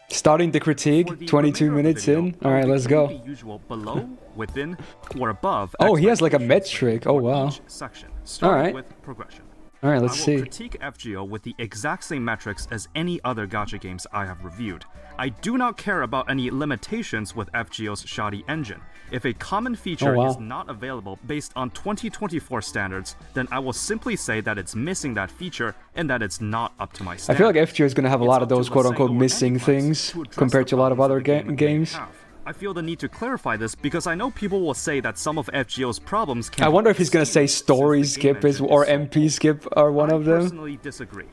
Speaker 1: Starting the
Speaker 3: For
Speaker 1: critique,
Speaker 3: the
Speaker 1: 22
Speaker 3: remainder of the
Speaker 1: minutes
Speaker 3: video,
Speaker 1: in.
Speaker 3: I'll
Speaker 1: Alright,
Speaker 3: be
Speaker 1: let's
Speaker 3: giving
Speaker 1: go.
Speaker 3: the usual below, within, or above
Speaker 1: Oh, he has like a
Speaker 3: expectations
Speaker 1: metric. Oh,
Speaker 3: for
Speaker 1: wow.
Speaker 3: each section, starting
Speaker 1: Alright.
Speaker 3: with progression.
Speaker 1: Alright, let's
Speaker 3: I will
Speaker 1: see.
Speaker 3: critique FGO with the exact same metrics as any other gacha games I have reviewed. I do not care about any limitations with FGO's shoddy engine. If a common feature
Speaker 1: wow.
Speaker 3: is not available based on 2024 standards, then I will simply say that it's missing that feature and that it's not up to my
Speaker 1: I
Speaker 3: standards.
Speaker 1: feel like FGO is going to have a
Speaker 3: It's
Speaker 1: lot of
Speaker 3: up to
Speaker 1: those
Speaker 3: the
Speaker 1: quote-unquote
Speaker 3: Sengo or
Speaker 1: missing
Speaker 3: Enterprise
Speaker 1: things
Speaker 3: to address
Speaker 1: compared to a lot of
Speaker 3: the
Speaker 1: other
Speaker 3: problems that the game may
Speaker 1: games.
Speaker 3: have. I feel the need to clarify this because I know people will say that some of FGO's problems can
Speaker 1: I
Speaker 3: be
Speaker 1: wonder if he's going to say
Speaker 3: excused since
Speaker 1: story
Speaker 3: the game
Speaker 1: skip is,
Speaker 3: engine
Speaker 1: or
Speaker 3: so
Speaker 1: MP
Speaker 3: old.
Speaker 1: skip are one
Speaker 3: I
Speaker 1: of them.
Speaker 3: personally disagree.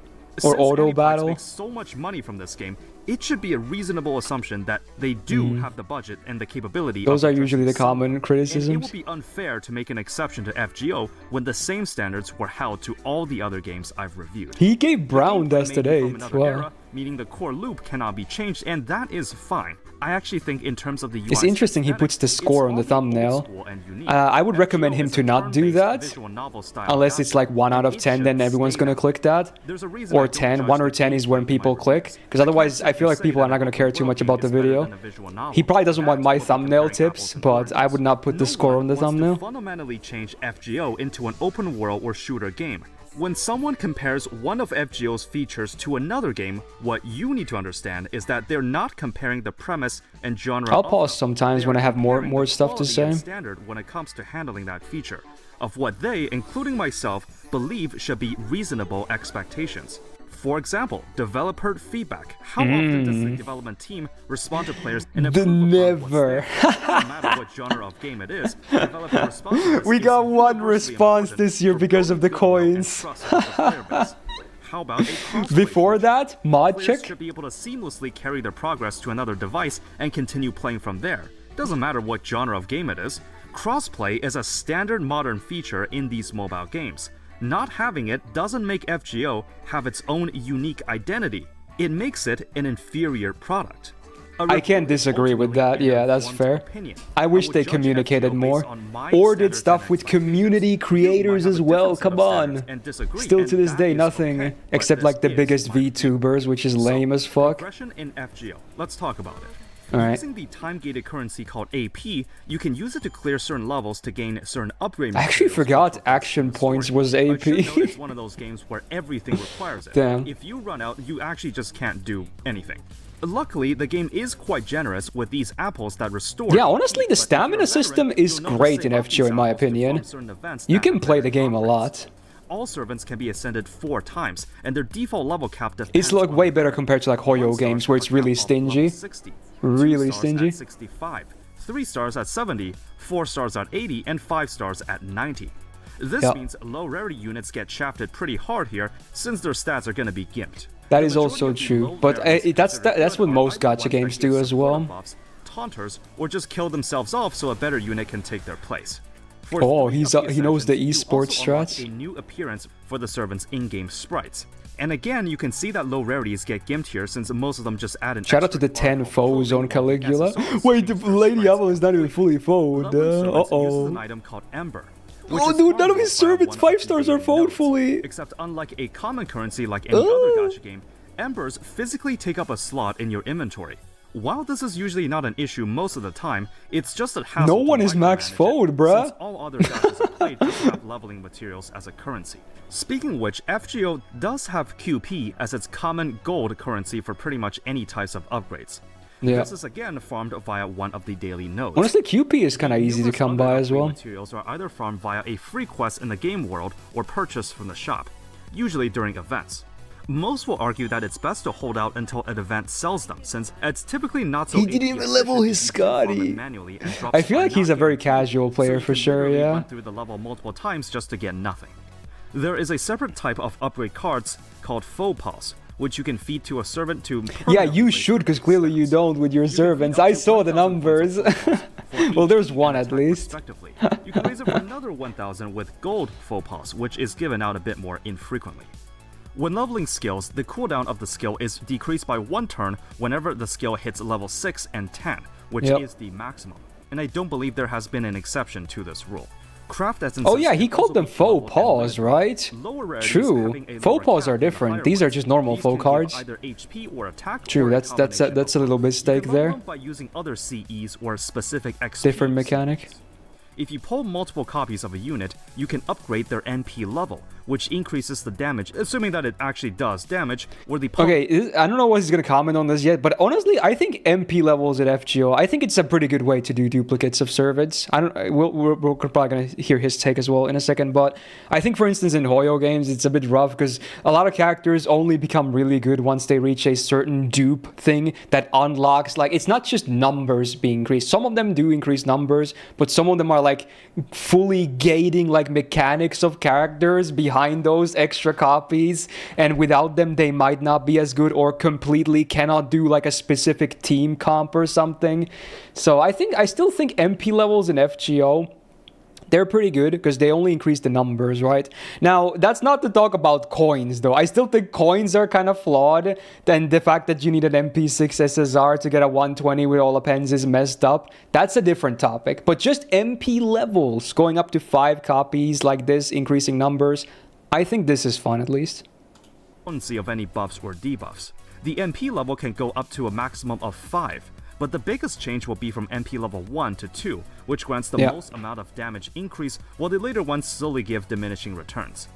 Speaker 1: Or
Speaker 3: Since
Speaker 1: auto
Speaker 3: Enterprise
Speaker 1: battle.
Speaker 3: makes so much money from this game, it should be a reasonable assumption that they do have the budget and the capability.
Speaker 1: Those
Speaker 3: of
Speaker 1: are usually the
Speaker 3: addressing some of
Speaker 1: common
Speaker 3: them. And it
Speaker 1: criticisms.
Speaker 3: would be unfair to make an exception to FGO when the same standards were held to all the other games I've reviewed.
Speaker 1: He gave Brown
Speaker 3: Gameplay may be
Speaker 1: yesterday.
Speaker 3: from another
Speaker 1: Wow.
Speaker 3: era, meaning the core loop cannot be changed, and that is fine. I actually think in terms of the UI
Speaker 1: It's interesting he puts the
Speaker 3: aesthetic,
Speaker 1: score
Speaker 3: it's
Speaker 1: on the
Speaker 3: all old
Speaker 1: thumbnail.
Speaker 3: school and unique.
Speaker 1: I would
Speaker 3: FGO
Speaker 1: recommend him
Speaker 3: is
Speaker 1: to
Speaker 3: a
Speaker 1: not do
Speaker 3: turn-based
Speaker 1: that,
Speaker 3: visual novel style
Speaker 1: unless it's like 1 out of
Speaker 3: and it
Speaker 1: 10, then
Speaker 3: should
Speaker 1: everyone's
Speaker 3: stay
Speaker 1: going to
Speaker 3: that.
Speaker 1: click that.
Speaker 3: There's a reason I
Speaker 1: Or
Speaker 3: don't
Speaker 1: 10,
Speaker 3: judge
Speaker 1: 1 or
Speaker 3: the
Speaker 1: 10 is when
Speaker 3: gameplay
Speaker 1: people
Speaker 3: by
Speaker 1: click.
Speaker 3: reviews.
Speaker 1: Because otherwise, I feel like
Speaker 3: Say
Speaker 1: people are
Speaker 3: that
Speaker 1: not going to
Speaker 3: an
Speaker 1: care too
Speaker 3: open
Speaker 1: much
Speaker 3: world
Speaker 1: about the
Speaker 3: game is better
Speaker 1: video.
Speaker 3: than a visual novel.
Speaker 1: He probably doesn't want
Speaker 3: That's
Speaker 1: my
Speaker 3: what we're
Speaker 1: thumbnail
Speaker 3: comparing
Speaker 1: tips,
Speaker 3: apples and
Speaker 1: but I
Speaker 3: oranges.
Speaker 1: would not put the
Speaker 3: No
Speaker 1: score
Speaker 3: one
Speaker 1: on the
Speaker 3: wants to
Speaker 1: thumbnail.
Speaker 3: fundamentally change FGO into an open world or shooter game. When someone compares one of FGO's features to another game, what you need to understand is that they're not comparing the premise and genre.
Speaker 1: I'll
Speaker 3: of
Speaker 1: pause
Speaker 3: them.
Speaker 1: sometimes
Speaker 3: They
Speaker 1: when
Speaker 3: are
Speaker 1: I have more
Speaker 3: comparing the
Speaker 1: stuff to
Speaker 3: quality and
Speaker 1: say.
Speaker 3: standard when it comes to handling that feature, of what they, including myself, believe should be reasonable expectations. For example, developer feedback. How often does the development team respond to players and
Speaker 1: The
Speaker 3: improve upon what's
Speaker 1: never.
Speaker 3: there? Doesn't matter what genre of game it is, developer responsiveness
Speaker 1: We
Speaker 3: is
Speaker 1: got one
Speaker 3: universally
Speaker 1: response
Speaker 3: important
Speaker 1: this year
Speaker 3: for
Speaker 1: because of the
Speaker 3: building goodwill and
Speaker 1: coins.
Speaker 3: trust with the player base. How about a crossplay
Speaker 1: Before
Speaker 3: feature?
Speaker 1: that, mod
Speaker 3: Players
Speaker 1: check.
Speaker 3: should be able to seamlessly carry their progress to another device and continue playing from there. Doesn't matter what genre of game it is. Crossplay is a standard modern feature in these mobile games. Not having it doesn't make FGO have its own unique identity. It makes it an inferior product.
Speaker 1: I can't disagree with that. Yeah, that's fair. I wish they communicated more. Or did stuff with community creators as well. Come on. Still to this day, nothing except like the biggest VTubers, which is lame as fuck.
Speaker 3: Progression in FGO. Let's talk about it.
Speaker 1: Alright.
Speaker 3: Using the time-gated currency called AP, you can use it to clear certain levels to gain certain upgrade
Speaker 1: I actually
Speaker 3: materials
Speaker 1: forgot
Speaker 3: for
Speaker 1: action
Speaker 3: the
Speaker 1: points
Speaker 3: story.
Speaker 1: was
Speaker 3: I
Speaker 1: AP.
Speaker 3: should note it's one of those games where everything requires it.
Speaker 1: Damn.
Speaker 3: If you run out, you actually just can't do anything. Luckily, the game is quite generous with these apples that restore.
Speaker 1: Yeah, honestly, the
Speaker 3: but if you're a
Speaker 1: stamina
Speaker 3: veteran,
Speaker 1: system is
Speaker 3: you'll know to
Speaker 1: great
Speaker 3: save
Speaker 1: in
Speaker 3: up
Speaker 1: FGO in
Speaker 3: these
Speaker 1: my
Speaker 3: apples to
Speaker 1: opinion.
Speaker 3: farm certain events
Speaker 1: You
Speaker 3: that
Speaker 1: can
Speaker 3: have
Speaker 1: play
Speaker 3: better
Speaker 1: the game a
Speaker 3: upgrades.
Speaker 1: lot.
Speaker 3: All servants can be ascended 4 times, and their default level cap depends
Speaker 1: It's like
Speaker 3: on
Speaker 1: way
Speaker 3: the
Speaker 1: better
Speaker 3: player.
Speaker 1: compared to like
Speaker 3: 1
Speaker 1: Hoyo
Speaker 3: star
Speaker 1: games where it's
Speaker 3: have a
Speaker 1: really
Speaker 3: cap of level
Speaker 1: stingy.
Speaker 3: 60, 2
Speaker 1: Really
Speaker 3: stars
Speaker 1: stingy.
Speaker 3: at 65, 3 stars at 70, 4 stars at 80, and 5 stars at 90. This
Speaker 1: Yeah.
Speaker 3: means low rarity units get shafted pretty hard here, since their stats are gonna be gimped.
Speaker 1: That
Speaker 3: The
Speaker 1: is
Speaker 3: majority
Speaker 1: also
Speaker 3: of the
Speaker 1: true,
Speaker 3: low
Speaker 1: but
Speaker 3: rarities
Speaker 1: that's
Speaker 3: considered
Speaker 1: what
Speaker 3: good are
Speaker 1: most
Speaker 3: either
Speaker 1: gacha
Speaker 3: ones that
Speaker 1: games
Speaker 3: give
Speaker 1: do as
Speaker 3: support
Speaker 1: well.
Speaker 3: buffs, taunters, or just kill themselves off so a better unit can take their place. For
Speaker 1: Oh,
Speaker 3: 3
Speaker 1: he's
Speaker 3: of the
Speaker 1: he knows the
Speaker 3: ascensions, you
Speaker 1: esports
Speaker 3: also unlock
Speaker 1: strats.
Speaker 3: a new appearance for the servants' in-game sprites. And again, you can see that low rarities get gimped here since most of them just add an
Speaker 1: Shout out to the
Speaker 3: extra bar
Speaker 1: 10
Speaker 3: of
Speaker 1: foes on
Speaker 3: clothing
Speaker 1: Caligula.
Speaker 3: SSOs
Speaker 1: Wait, the
Speaker 3: change their
Speaker 1: Lady
Speaker 3: sprites.
Speaker 1: Apple is not even fully foed.
Speaker 3: Loveland Servants uses
Speaker 1: Uh-oh.
Speaker 3: an item called Ember. which
Speaker 1: Oh,
Speaker 3: is
Speaker 1: dude, none of
Speaker 3: farmable
Speaker 1: his
Speaker 3: by
Speaker 1: servants
Speaker 3: one
Speaker 1: 5 stars
Speaker 3: of
Speaker 1: are
Speaker 3: the
Speaker 1: fold
Speaker 3: nodes.
Speaker 1: fully.
Speaker 3: Except unlike a common currency like any other gacha game, Embers physically take up a slot in your inventory. While this is usually not an issue most of the time, it's just a hassle.
Speaker 1: No one
Speaker 3: to
Speaker 1: is max
Speaker 3: micromanage it,
Speaker 1: fold, bruh.
Speaker 3: Since all other gachas I've played just have leveling materials as a currency. Speaking of which, FGO does have QP as its common gold currency for pretty much any types of upgrades.
Speaker 1: Yeah.
Speaker 3: This is again farmed via one of the daily nodes.
Speaker 1: Honestly, QP is kind of easy to
Speaker 3: Numerous
Speaker 1: come
Speaker 3: other
Speaker 1: by as
Speaker 3: upgrade
Speaker 1: well.
Speaker 3: Materials are either farmed via a free quest in the game world or purchased from the shop, usually during events. Most will argue that it's best to hold out until an event sells them, since it's typically not so
Speaker 1: He didn't even level his Scotty. I feel like he's a very casual player for sure, yeah.
Speaker 3: Run through the level multiple times just to get nothing. There is a separate type of upgrade cards called FOPs, which you can feed to a servant to...
Speaker 1: Yeah, you should, because clearly you don't with your servants. I saw the numbers. Well, there's one at least.
Speaker 3: You can raise it for another 1,000 with gold FOPs, which is given out a bit more infrequently. When leveling skills, the cooldown of the skill is decreased by 1 turn whenever the skill hits level 6 and 10, which is the maximum. And I don't believe there has been an exception to this rule. Craft essences.
Speaker 1: Oh yeah, he called them faux pas, right? True. Faux pas are different. These are just normal faux cards.
Speaker 3: Either HP or attack.
Speaker 1: True, that's a little mistake there.
Speaker 3: By using other CEs or specific XPs.
Speaker 1: Different mechanic.
Speaker 3: If you pull multiple copies of a unit, you can upgrade their NP level, which increases the damage, assuming that it actually does damage, or the...
Speaker 1: Okay, I don't know what he's going to comment on this yet, but honestly, I think MP levels at FGO, I think it's a pretty good way to do duplicates of servants. We're probably going to hear his take as well in a second, but I think, for instance, in Hoyo games, it's a bit rough, because a lot of characters only become really good once they reach a certain dupe thing that unlocks, like, it's not just numbers being increased. Some of them do increase numbers, but some of them are like fully gating like mechanics of characters behind those extra copies, and without them they might not be as good or completely cannot do like a specific team comp or something. So I still think MP levels in FGO, they're pretty good because they only increase the numbers, right? Now, that's not to talk about coins, though. I still think coins are kind of flawed. And the fact that you need an MP6 SSR to get a 120 with all the pens is messed up. That's a different topic. But just MP levels, going up to 5 copies like this, increasing numbers, I think this is fun at least.
Speaker 3: Of any buffs or debuffs. The MP level can go up to a maximum of 5. But the biggest change will be from MP level 1 to 2, which grants the most amount of damage increase, while the later ones slowly give diminishing returns.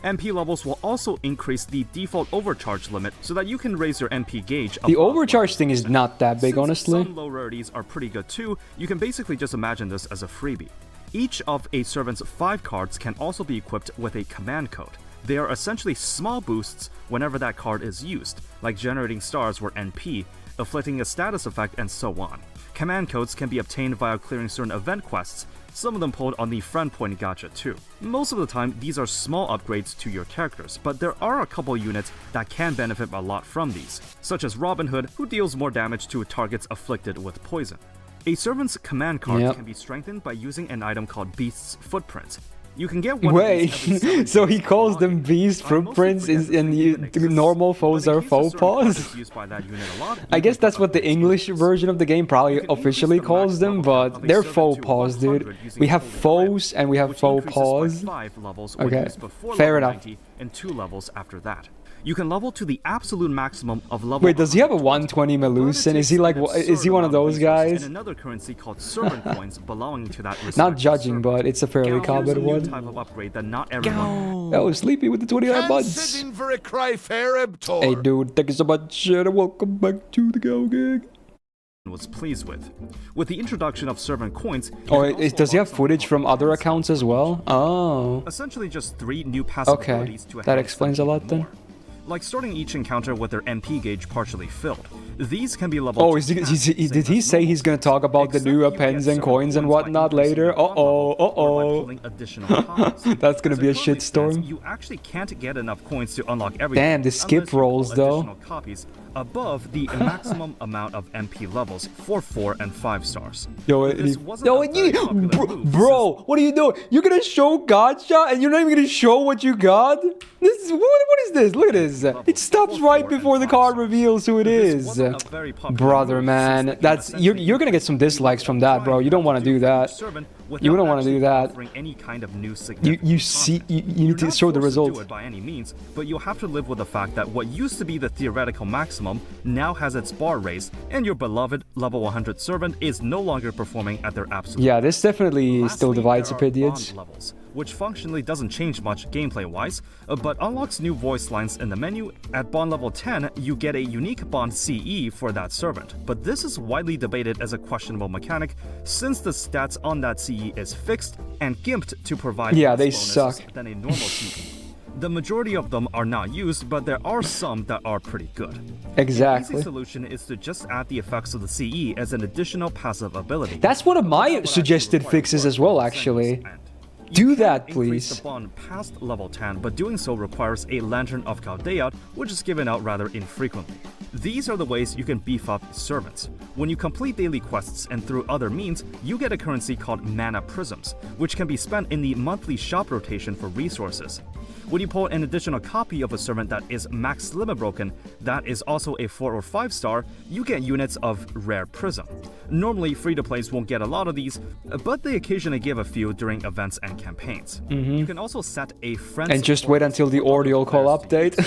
Speaker 3: MP levels will also increase the default overcharge limit so that you can raise your MP gauge.
Speaker 1: The overcharge thing is not that big, honestly.
Speaker 3: Some low rarities are pretty good too. You can basically just imagine this as a freebie. Each of a servant's 5 cards can also be equipped with a command code. They are essentially small boosts whenever that card is used, like generating stars or NP, afflicting a status effect, and so on. Command codes can be obtained via clearing certain event quests, some of them pulled on the friend point gacha too. Most of the time, these are small upgrades to your characters, but there are a couple units that can benefit a lot from these, such as Robin Hood, who deals more damage to targets afflicted with poison. A servant's command card can be strengthened by using an item called Beast's Footprints. You can get one
Speaker 1: Wait, so he calls them beast footprints and the normal foes are faux pas? I guess that's what the English version of the game probably officially calls them, but they're faux pas, dude. We have foes and we have faux pas. Okay, fair enough.
Speaker 3: And 2 levels after that. You can level to the absolute maximum of level.
Speaker 1: Wait, does he have a 120 Melusin? Is he like, is he one of those guys?
Speaker 3: Another currency called servant coins belonging to that.
Speaker 1: Not judging, but it's a fairly common one.
Speaker 3: Type of upgrade that not everyone.
Speaker 1: Oh, Sleepy with the 29 months. Hey, dude, thank you so much, and welcome back to the Go Gig.
Speaker 3: Was pleased with. With the introduction of servant coins.
Speaker 1: Oh, does he have footage from other accounts as well? Oh.
Speaker 3: Essentially, just 3 new passive abilities to
Speaker 1: that explains a lot then.
Speaker 3: Like starting each encounter with their MP gauge partially filled. These can be leveled.
Speaker 1: Oh, did he say he's gonna talk about the new pens and coins and whatnot later? That's gonna be a shitstorm.
Speaker 3: You actually can't get enough coins to unlock everything.
Speaker 1: Damn, the skip rolls though.
Speaker 3: Copies above the maximum amount of MP levels for 4 and 5 stars.
Speaker 1: Bro, what are you doing? You're gonna show Gacha and you're not even gonna show what you got? This is what is this? Look at this. It stops right before the card reveals who it is. Brother, man, that's you're gonna get some dislikes from that, bro. You don't want to do that. You don't want to do that. You need to show the results.
Speaker 3: By any means, but you'll have to live with the fact that what used to be the theoretical maximum now has its bar raised, and your beloved level 100 servant is no longer performing at their absolute.
Speaker 1: Yeah, this definitely still divides opinions.
Speaker 3: Levels, which functionally doesn't change much gameplay-wise, but unlocks new voice lines in the menu. At bond level 10, you get a unique bond CE for that servant, but this is widely debated as a questionable mechanic, since the stats on that CE is fixed and gimped to provide
Speaker 1: they suck
Speaker 3: than a normal CE. The majority of them are not used, but there are some that are pretty good.
Speaker 1: Exactly.
Speaker 3: An easy solution is to just add the effects of the CE as an additional passive ability.
Speaker 1: That's one of my suggested fixes as well, actually. Do that, please.
Speaker 3: Increase the bond past level 10, but doing so requires a Lantern of Chaldea, which is given out rather infrequently. These are the ways you can beef up servants. When you complete daily quests and through other means, you get a currency called Mana Prisms, which can be spent in the monthly shop rotation for resources. When you pull an additional copy of a servant that is max limit broken, that is also a 4 or 5 star, you get units of Rare Prism. Normally, free-to-plays won't get a lot of these, but they occasionally give a few during events and campaigns. You can also set a friend
Speaker 1: And just wait until the audio call update.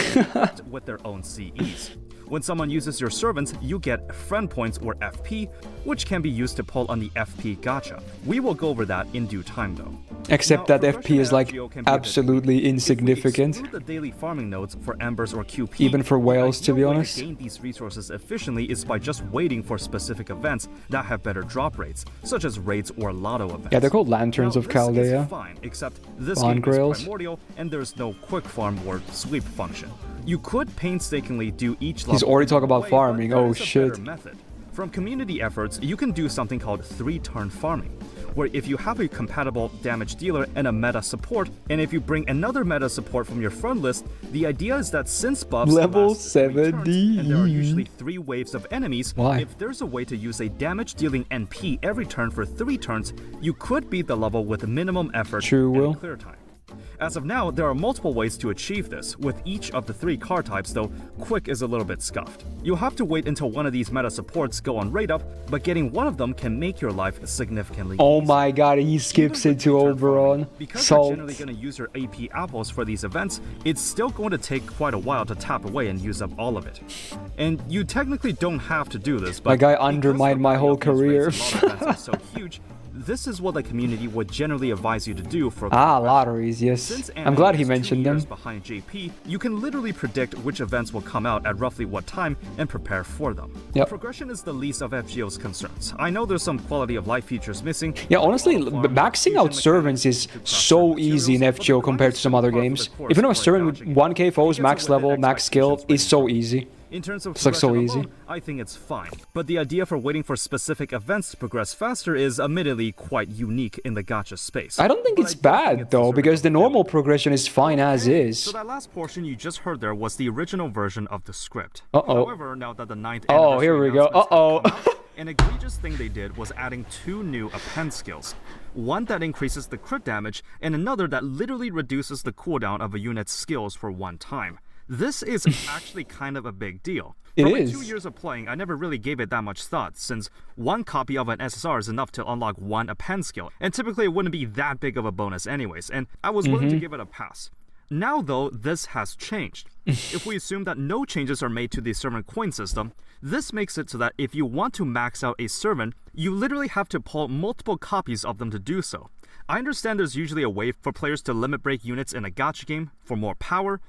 Speaker 3: with their own CEs. When someone uses your servants, you get friend points or FP, which can be used to pull on the FP Gacha. We will go over that in due time though.
Speaker 1: Except
Speaker 3: Now,
Speaker 1: that FP is like
Speaker 3: FGO can be a bit
Speaker 1: absolutely
Speaker 3: weird.
Speaker 1: insignificant.
Speaker 3: If we exclude the daily farming nodes for embers or QP,
Speaker 1: Even for whales, to be
Speaker 3: the ideal way
Speaker 1: honest.
Speaker 3: to gain these resources efficiently is by just waiting for specific events that have better drop rates, such as raids or lotto events.
Speaker 1: Yeah, they're called Lanterns
Speaker 3: Now,
Speaker 1: of
Speaker 3: this is
Speaker 1: Chaldea.
Speaker 3: fine, except this
Speaker 1: Bond
Speaker 3: game
Speaker 1: grails.
Speaker 3: is primordial and there's no quick farm or sweep function. You could painstakingly do each level.
Speaker 1: He's already talking about
Speaker 3: way,
Speaker 1: farming,
Speaker 3: but there
Speaker 1: oh
Speaker 3: is a
Speaker 1: shit.
Speaker 3: better method. From community efforts, you can do something called 3-turn farming, where if you have a compatible damage dealer and a meta support, and if you bring another meta support from your front list, the idea is that since buffs
Speaker 1: Level
Speaker 3: last 3 turns,
Speaker 1: 70.
Speaker 3: and there are usually 3 waves of enemies,
Speaker 1: Why?
Speaker 3: if there's a way to use a damage dealing NP every turn for 3 turns, you could beat the level with minimum effort
Speaker 1: True,
Speaker 3: and
Speaker 1: Will.
Speaker 3: clear time. As of now, there are multiple ways to achieve this, with each of the 3 card types, though quick is a little bit scuffed. You'll have to wait until one of these meta supports go on rate up, but getting one of them can make your life significantly
Speaker 1: Oh
Speaker 3: easier.
Speaker 1: my god, he skips
Speaker 3: Even
Speaker 1: it to
Speaker 3: with 3-turn farming,
Speaker 1: Oberon.
Speaker 3: because you're
Speaker 1: Salt.
Speaker 3: generally going to use your AP apples for these events, it's still going to take quite a while to tap away and use up all of it. And you technically don't have to do this, but
Speaker 1: My guy
Speaker 3: because
Speaker 1: undermined
Speaker 3: the
Speaker 1: my
Speaker 3: value
Speaker 1: whole
Speaker 3: of these raids
Speaker 1: career.
Speaker 3: and lot events are so huge, this is what the community would generally advise you to do for
Speaker 1: Lotteries, yes.
Speaker 3: Since
Speaker 1: I'm glad
Speaker 3: anime
Speaker 1: he
Speaker 3: is 2
Speaker 1: mentioned
Speaker 3: years
Speaker 1: them.
Speaker 3: behind JP, you can literally predict which events will come out at roughly what time and prepare for them.
Speaker 1: Yep.
Speaker 3: Progression is the least of FGO's concerns. I know there's some quality of life features missing.
Speaker 1: Yeah, honestly, maxing out servants is so easy in FGO compared to some other games. If you know a servant with 1k foes, max level, max skill, is so easy.
Speaker 3: In terms of
Speaker 1: It's like so
Speaker 3: progression
Speaker 1: easy.
Speaker 3: alone, I think it's fine. But the idea for waiting for specific events to progress faster is admittedly quite unique in the gacha space.
Speaker 1: I don't think
Speaker 3: But
Speaker 1: it's
Speaker 3: I do think
Speaker 1: bad
Speaker 3: it's
Speaker 1: though,
Speaker 3: deserving
Speaker 1: because
Speaker 3: of
Speaker 1: the
Speaker 3: a
Speaker 1: normal
Speaker 3: failure.
Speaker 1: progression is fine as is.
Speaker 3: So that last portion you just heard there was the original version of the script.
Speaker 1: Uh-oh.
Speaker 3: However, now that the 9th
Speaker 1: Oh, here we go.
Speaker 3: announcements have
Speaker 1: Uh-oh.
Speaker 3: come out, an egregious thing they did was adding 2 new append skills. One that increases the crit damage, and another that literally reduces the cooldown of a unit's skills for 1 time. This is actually kind of a big deal.
Speaker 1: It
Speaker 3: For my
Speaker 1: is.
Speaker 3: 2 years of playing, I never really gave it that much thought, since 1 copy of an SSR is enough to unlock 1 append skill, and typically it wouldn't be that big of a bonus anyways, and I was willing to give it a pass. Now though, this has changed. If we assume that no changes are made to the servant coin system, this makes it so that if you want to max out a servant, you literally have to pull multiple copies of them to do so. I understand there's usually a way for players to limit break units in a gacha game for more power,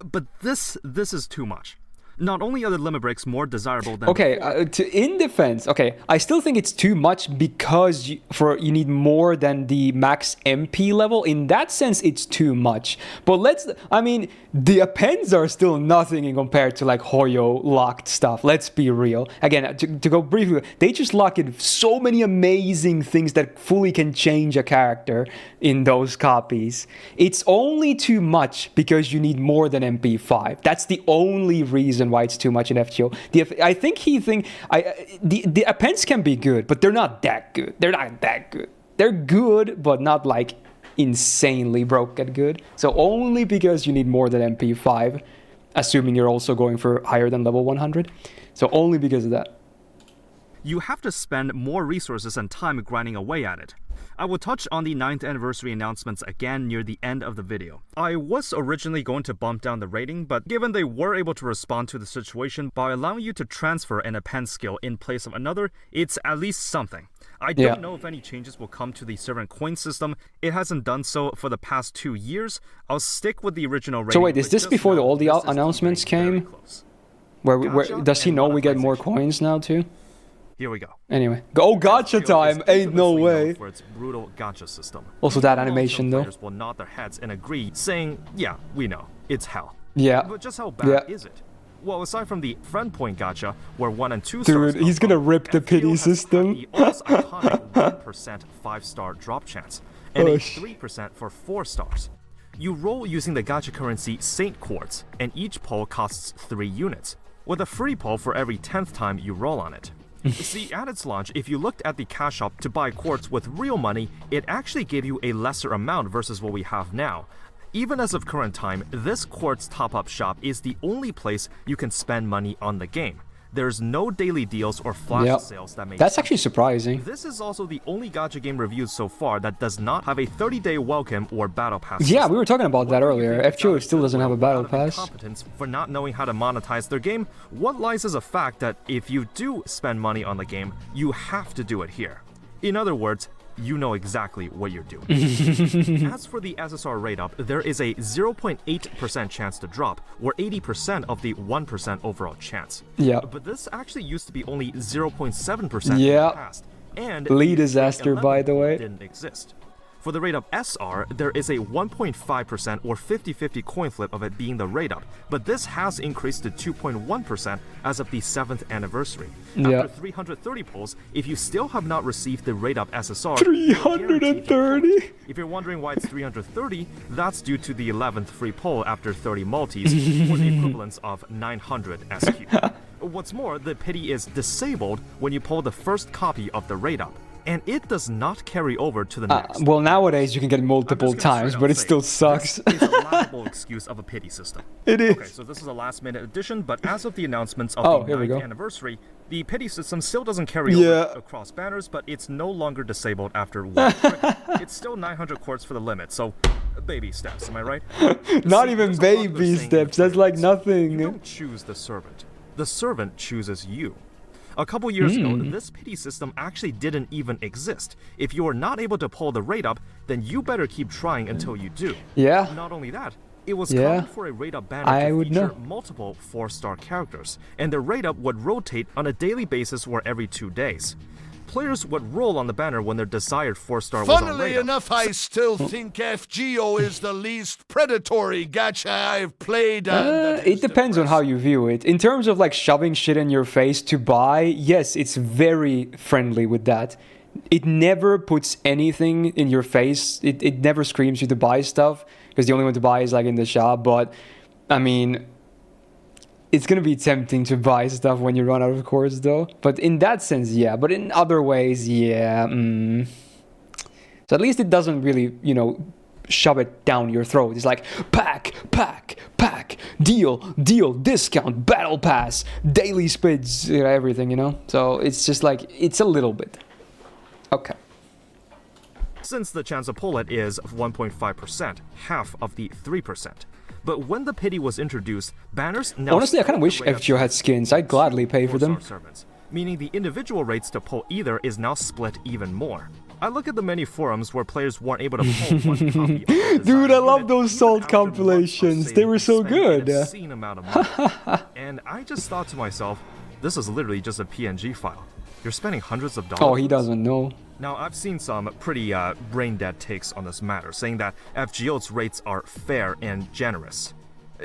Speaker 3: but this is too much. Not only are the limit breaks more desirable than
Speaker 1: Okay,
Speaker 3: before,
Speaker 1: in defense, okay, I still think it's too much because you need more than the max MP level. In that sense, it's too much. But I mean, the appends are still nothing in compared to like Hoyo locked stuff. Let's be real. Again, to go briefly, they just lock in so many amazing things that fully can change a character in those copies. It's only too much because you need more than MP5. That's the only reason why it's too much in FGO. The appends can be good, but they're not that good. They're not that good. They're good, but not like insanely broken good. So only because you need more than MP5, assuming you're also going for higher than level 100. So only because of that.
Speaker 3: you have to spend more resources and time grinding away at it. I will touch on the 9th anniversary announcements again near the end of the video. I was originally going to bump down the rating, but given they were able to respond to the situation by allowing you to transfer an append skill in place of another, it's at least something. I don't know if any changes will come to the servant coin system. It hasn't done so for the past 2 years. I'll stick with the original rating.
Speaker 1: So wait, is this before all the announcements came? Where does he know we get more coins now too?
Speaker 3: Here we go.
Speaker 1: Anyway. Oh, Gacha
Speaker 3: FGO
Speaker 1: time!
Speaker 3: is
Speaker 1: Ain't no
Speaker 3: infamously
Speaker 1: way.
Speaker 3: known for its brutal gacha system.
Speaker 1: Also that
Speaker 3: Even
Speaker 1: animation,
Speaker 3: long-term
Speaker 1: though.
Speaker 3: players will nod their heads and agree, saying, yeah, we know, it's hell.
Speaker 1: Yeah.
Speaker 3: But just how bad is it? Well, aside from the friend point gacha, where 1 and 2 stars
Speaker 1: Dude, he's gonna rip the pity
Speaker 3: FGO has
Speaker 1: system.
Speaker 3: had the almost iconic 1% 5-star drop chance, and a 3% for 4 stars. You roll using the gacha currency Saint Quartz, and each pull costs 3 units, with a free pull for every 10th time you roll on it. See, at its launch, if you looked at the cash shop to buy quartz with real money, it actually gave you a lesser amount versus what we have now. Even as of current time, this quartz top-up shop is the only place you can spend money on the game. There's no daily deals or flash sales that make
Speaker 1: That's
Speaker 3: sense.
Speaker 1: actually surprising.
Speaker 3: This is also the only gacha game reviewed so far that does not have a 30-day welcome or battle pass.
Speaker 1: Yeah,
Speaker 3: system.
Speaker 1: we were talking about that
Speaker 3: Whether you
Speaker 1: earlier.
Speaker 3: think
Speaker 1: FGO
Speaker 3: it's
Speaker 1: still doesn't have a battle
Speaker 3: out of
Speaker 1: pass.
Speaker 3: incompetence for not knowing how to monetize their game, what lies is a fact that if you do spend money on the game, you have to do it here. In other words, you know exactly what you're doing. As for the SSR rate up, there is a 0.8% chance to drop, or 80% of the 1% overall chance.
Speaker 1: Yeah.
Speaker 3: But this actually used to be only 0.7% in
Speaker 1: Yeah.
Speaker 3: the past. And
Speaker 1: Lee
Speaker 3: the
Speaker 1: disaster,
Speaker 3: 11
Speaker 1: by the way.
Speaker 3: didn't exist. For the rate up SR, there is a 1.5% or 50-50 coin flip of it being the rate up, but this has increased to 2.1% as of the 7th anniversary.
Speaker 1: Yeah.
Speaker 3: After 330 pulls, if you still have not received the rate up SSR, you're guaranteed the
Speaker 1: 330?
Speaker 3: point. If you're wondering why it's 330, that's due to the 11th free pull after 30 multis, or the equivalence of 900 SQ. What's more, the pity is disabled when you pull the first copy of the rate up, and it does not carry over to the next.
Speaker 1: Well, nowadays you can get
Speaker 3: I'm
Speaker 1: multiple
Speaker 3: just gonna
Speaker 1: times,
Speaker 3: straight
Speaker 1: but
Speaker 3: out
Speaker 1: it
Speaker 3: say,
Speaker 1: still sucks.
Speaker 3: This is a laughable excuse of a pity system.
Speaker 1: It is.
Speaker 3: Okay, so this is a last-minute addition, but as of the announcements of
Speaker 1: Oh,
Speaker 3: the
Speaker 1: here we
Speaker 3: 9th
Speaker 1: go.
Speaker 3: anniversary, the pity system still doesn't carry
Speaker 1: Yeah.
Speaker 3: over across banners, but it's no longer disabled after one trigger. It's still 900 quartz for the limit, so baby steps, am I right?
Speaker 1: Not
Speaker 3: See,
Speaker 1: even
Speaker 3: there's a popular
Speaker 1: baby
Speaker 3: saying in
Speaker 1: steps, that's like
Speaker 3: finance,
Speaker 1: nothing.
Speaker 3: You don't choose the servant chooses you. A couple years ago, this pity system actually didn't even exist. If you are not able to pull the rate up, then you better keep trying until you do.
Speaker 1: Yeah.
Speaker 3: Not only that, it was
Speaker 1: Yeah.
Speaker 3: common for a rate up banner
Speaker 1: I
Speaker 3: to
Speaker 1: would
Speaker 3: feature
Speaker 1: know.
Speaker 3: multiple 4-star characters, and the rate up would rotate on a daily basis or every 2 days. Players would roll on the banner when their desired 4-star was on
Speaker 2: Funnily
Speaker 3: rate up.
Speaker 2: enough, I still think FGO is the least predatory gacha I've played. And that
Speaker 1: It
Speaker 2: is
Speaker 1: depends on how you view it. In terms of like shoving shit in your face to buy, yes, it's very friendly with that. It never puts anything in your face. It never screams you to buy stuff, because the only one to buy is like in the shop. But I mean, it's gonna be tempting to buy stuff when you run out of quartz, though. But in that sense, yeah. But in other ways, yeah. So at least it doesn't really, shove it down your throat. It's like pack, deal, discount, battle pass, daily spids, everything, So it's just like, it's a little bit. Okay.
Speaker 3: Since the chance to pull it is 1.5%, half of the 3%. But when the pity was introduced, banners now
Speaker 1: Honestly, I kind of wish
Speaker 3: split the rate
Speaker 1: FGO had skins. I'd gladly pay for them.
Speaker 3: 4-star servants, meaning the individual rates to pull either is now split even more. I look at the many forums where players weren't able to pull one copy of the desired
Speaker 1: Dude, I love
Speaker 3: unit,
Speaker 1: those
Speaker 3: even
Speaker 1: salt
Speaker 3: after months of
Speaker 1: compilations. They
Speaker 3: saving
Speaker 1: were
Speaker 3: and
Speaker 1: so
Speaker 3: spending
Speaker 1: good.
Speaker 3: an obscene amount of money. And I just thought to myself, this is literally just a PNG file. You're spending hundreds of dollars.
Speaker 1: Oh, he
Speaker 3: on this?
Speaker 1: doesn't know.
Speaker 3: Now, I've seen some pretty brain-dead takes on this matter, saying that FGO's rates are fair and generous.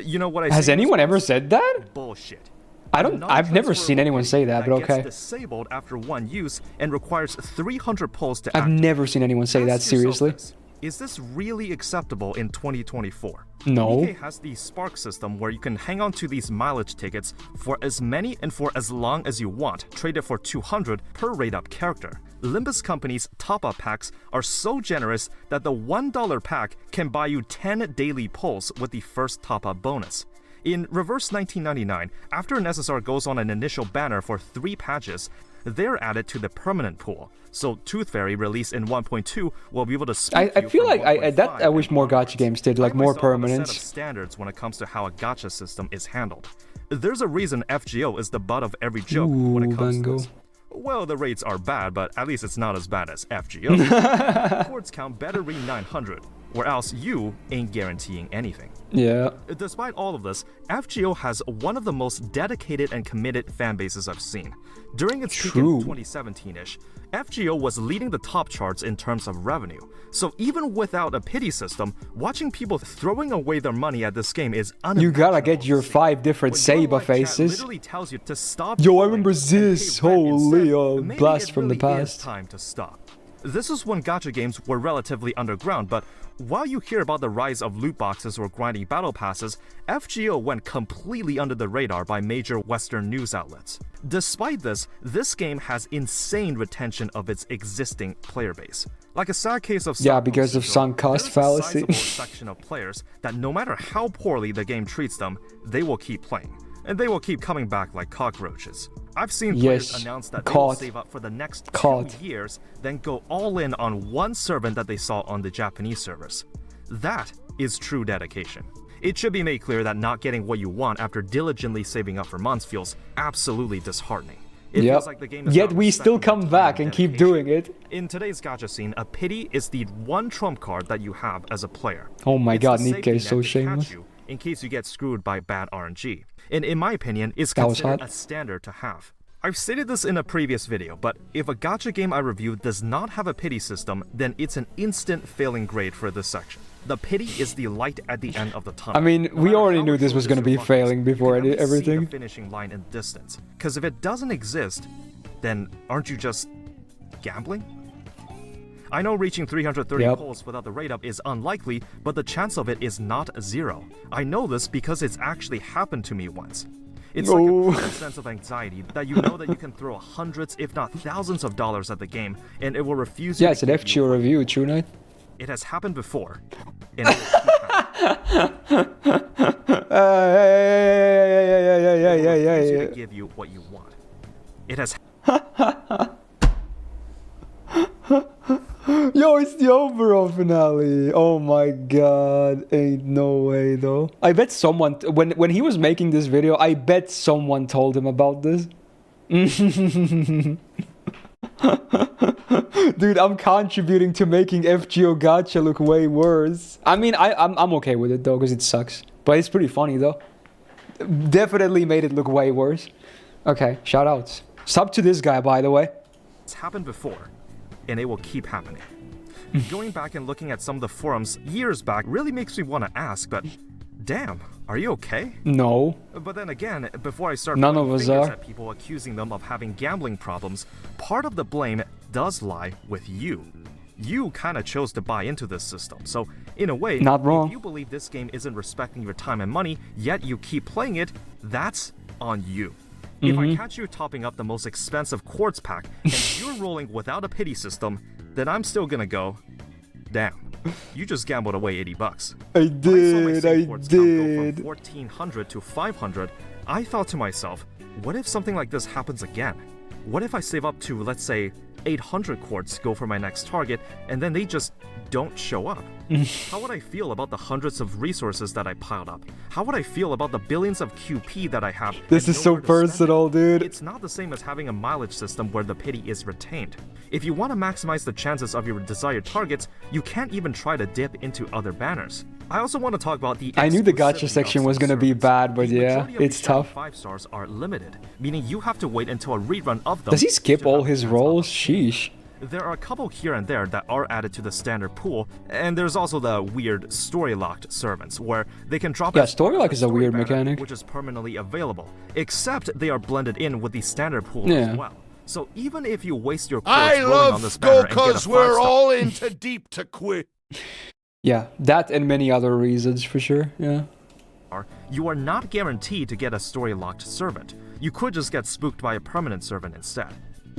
Speaker 3: You know what I
Speaker 1: Has
Speaker 3: say in
Speaker 1: anyone ever
Speaker 3: response?
Speaker 1: said that?
Speaker 3: Bullshit.
Speaker 1: I've never seen anyone say that, but
Speaker 3: Gets
Speaker 1: okay.
Speaker 3: disabled after one use and requires 300 pulls to
Speaker 1: I've
Speaker 3: activate.
Speaker 1: never seen anyone say that,
Speaker 3: Ask yourself
Speaker 1: seriously.
Speaker 3: this, is this really acceptable in 2024?
Speaker 1: No.
Speaker 3: BK has the Spark system where you can hang on to these mileage tickets for as many and for as long as you want, traded for 200 per rate-up character. Limbus Company's top-up packs are so generous that the $1 pack can buy you 10 daily pulls with the first top-up bonus. In Reverse 1999, after an SSR goes on an initial banner for 3 patches, they're added to the permanent pool. So Tooth Fairy released in 1.2 will be able to split
Speaker 1: I
Speaker 3: you
Speaker 1: feel
Speaker 3: from
Speaker 1: like I
Speaker 3: 1.5
Speaker 1: wish
Speaker 3: and
Speaker 1: more
Speaker 3: onwards.
Speaker 1: gacha games did, like
Speaker 3: I
Speaker 1: more
Speaker 3: myself have a set
Speaker 1: permanence.
Speaker 3: of standards when it comes to how a gacha system is handled. There's a reason FGO is the butt of every joke when it comes
Speaker 1: Bango.
Speaker 3: to this. Well, the rates are bad, but at least it's not as bad as FGO. Quartz count better read 900. or else you ain't guaranteeing anything.
Speaker 1: Yeah.
Speaker 3: Despite all of this, FGO has one of the most dedicated and committed fan bases I've seen. During its peak in 2017-ish, FGO was leading the top charts in terms of revenue. So even without a pity system, watching people throwing away their money at this game is unimaginable.
Speaker 1: You gotta get your 5 different Saba faces.
Speaker 3: Literally tells you to stop.
Speaker 1: Yo, I remember this. Holy, blast from the past.
Speaker 3: Is time to stop. This is when gacha games were relatively underground, but while you hear about the rise of loot boxes or grinding battle passes, FGO went completely under the radar by major Western news outlets. Despite this, this game has insane retention of its existing player base. Like a sad case of
Speaker 1: because of sunk cost fallacy.
Speaker 3: There's a sizable section of players that no matter how poorly the game treats them, they will keep playing. And they will keep coming back like cockroaches. I've seen players announce that they will save up for the next 2 years, then go all in on one servant that they saw on the Japanese servers. That is true dedication. It should be made clear that not getting what you want after diligently saving up for months feels absolutely disheartening. It feels like the game is
Speaker 1: Yet we still come back and keep doing it.
Speaker 3: In today's gacha scene, a pity is the one trump card that you have as a player.
Speaker 1: Oh my god, Nikke is so shameless.
Speaker 3: In case you get screwed by bad RNG. And in my opinion, is considered a standard to have. I've stated this in a previous video, but if a gacha game I review does not have a pity system, then it's an instant failing grade for this section. The pity is the light at the end of the tunnel.
Speaker 1: I mean, we already knew this was going to be failing before I did everything.
Speaker 3: See the finishing line in the distance. Because if it doesn't exist, then aren't you just gambling? I know reaching 330 polls without the rate up is unlikely, but the chance of it is not 0. I know this because it's actually happened to me once. It's like a constant sense of anxiety that you know that you can throw hundreds, if not thousands of dollars at the game, and it will refuse you.
Speaker 1: Yeah, it's an FGO review, True Knight.
Speaker 3: It has happened before, and it will keep happening. To give you what you want. It has.
Speaker 1: Yo, it's the overall finale. Oh my god. Ain't no way though. I bet someone, when he was making this video, I bet someone told him about this. Dude, I'm contributing to making FGO Gacha look way worse. I mean, I'm okay with it though, because it sucks. But it's pretty funny though. Definitely made it look way worse. Okay, shout outs. Sub to this guy, by the way.
Speaker 3: It's happened before, and it will keep happening. Going back and looking at some of the forums years back really makes me want to ask, but damn, are you okay?
Speaker 1: No.
Speaker 3: But then again, before I start
Speaker 1: None of us are.
Speaker 3: At people accusing them of having gambling problems, part of the blame does lie with you. You kind of chose to buy into this system, so in a way,
Speaker 1: not wrong.
Speaker 3: If you believe this game isn't respecting your time and money, yet you keep playing it, that's on you. If I catch you topping up the most expensive quartz pack and you're rolling without a pity system, then I'm still gonna go, damn, you just gambled away 80 bucks.
Speaker 1: I did.
Speaker 3: Go from 1400 to 500, I thought to myself, what if something like this happens again? What if I save up to, let's say, 800 quartz, go for my next target, and then they just don't show up? How would I feel about the hundreds of resources that I piled up? How would I feel about the billions of QP that I have?
Speaker 1: This is so personal, dude.
Speaker 3: It's not the same as having a mileage system where the pity is retained. If you want to maximize the chances of your desired targets, you can't even try to dip into other banners. I also want to talk about the.
Speaker 1: I knew the gacha section was gonna be bad, but yeah, it's tough.
Speaker 3: 5 stars are limited, meaning you have to wait until a rerun of them.
Speaker 1: Does he skip all his roles? Sheesh.
Speaker 3: There are a couple here and there that are added to the standard pool, and there's also the weird story-locked servants, where they can drop
Speaker 1: story lock is a weird mechanic,
Speaker 3: which is permanently available, except they are blended in with the standard pool as well. So even if you waste your quartz rolling on this banner and get a 5 star,
Speaker 2: we're all into deep to quit.
Speaker 1: Yeah, that and many other reasons for sure, yeah.
Speaker 3: You are not guaranteed to get a story-locked servant. You could just get spooked by a permanent servant instead.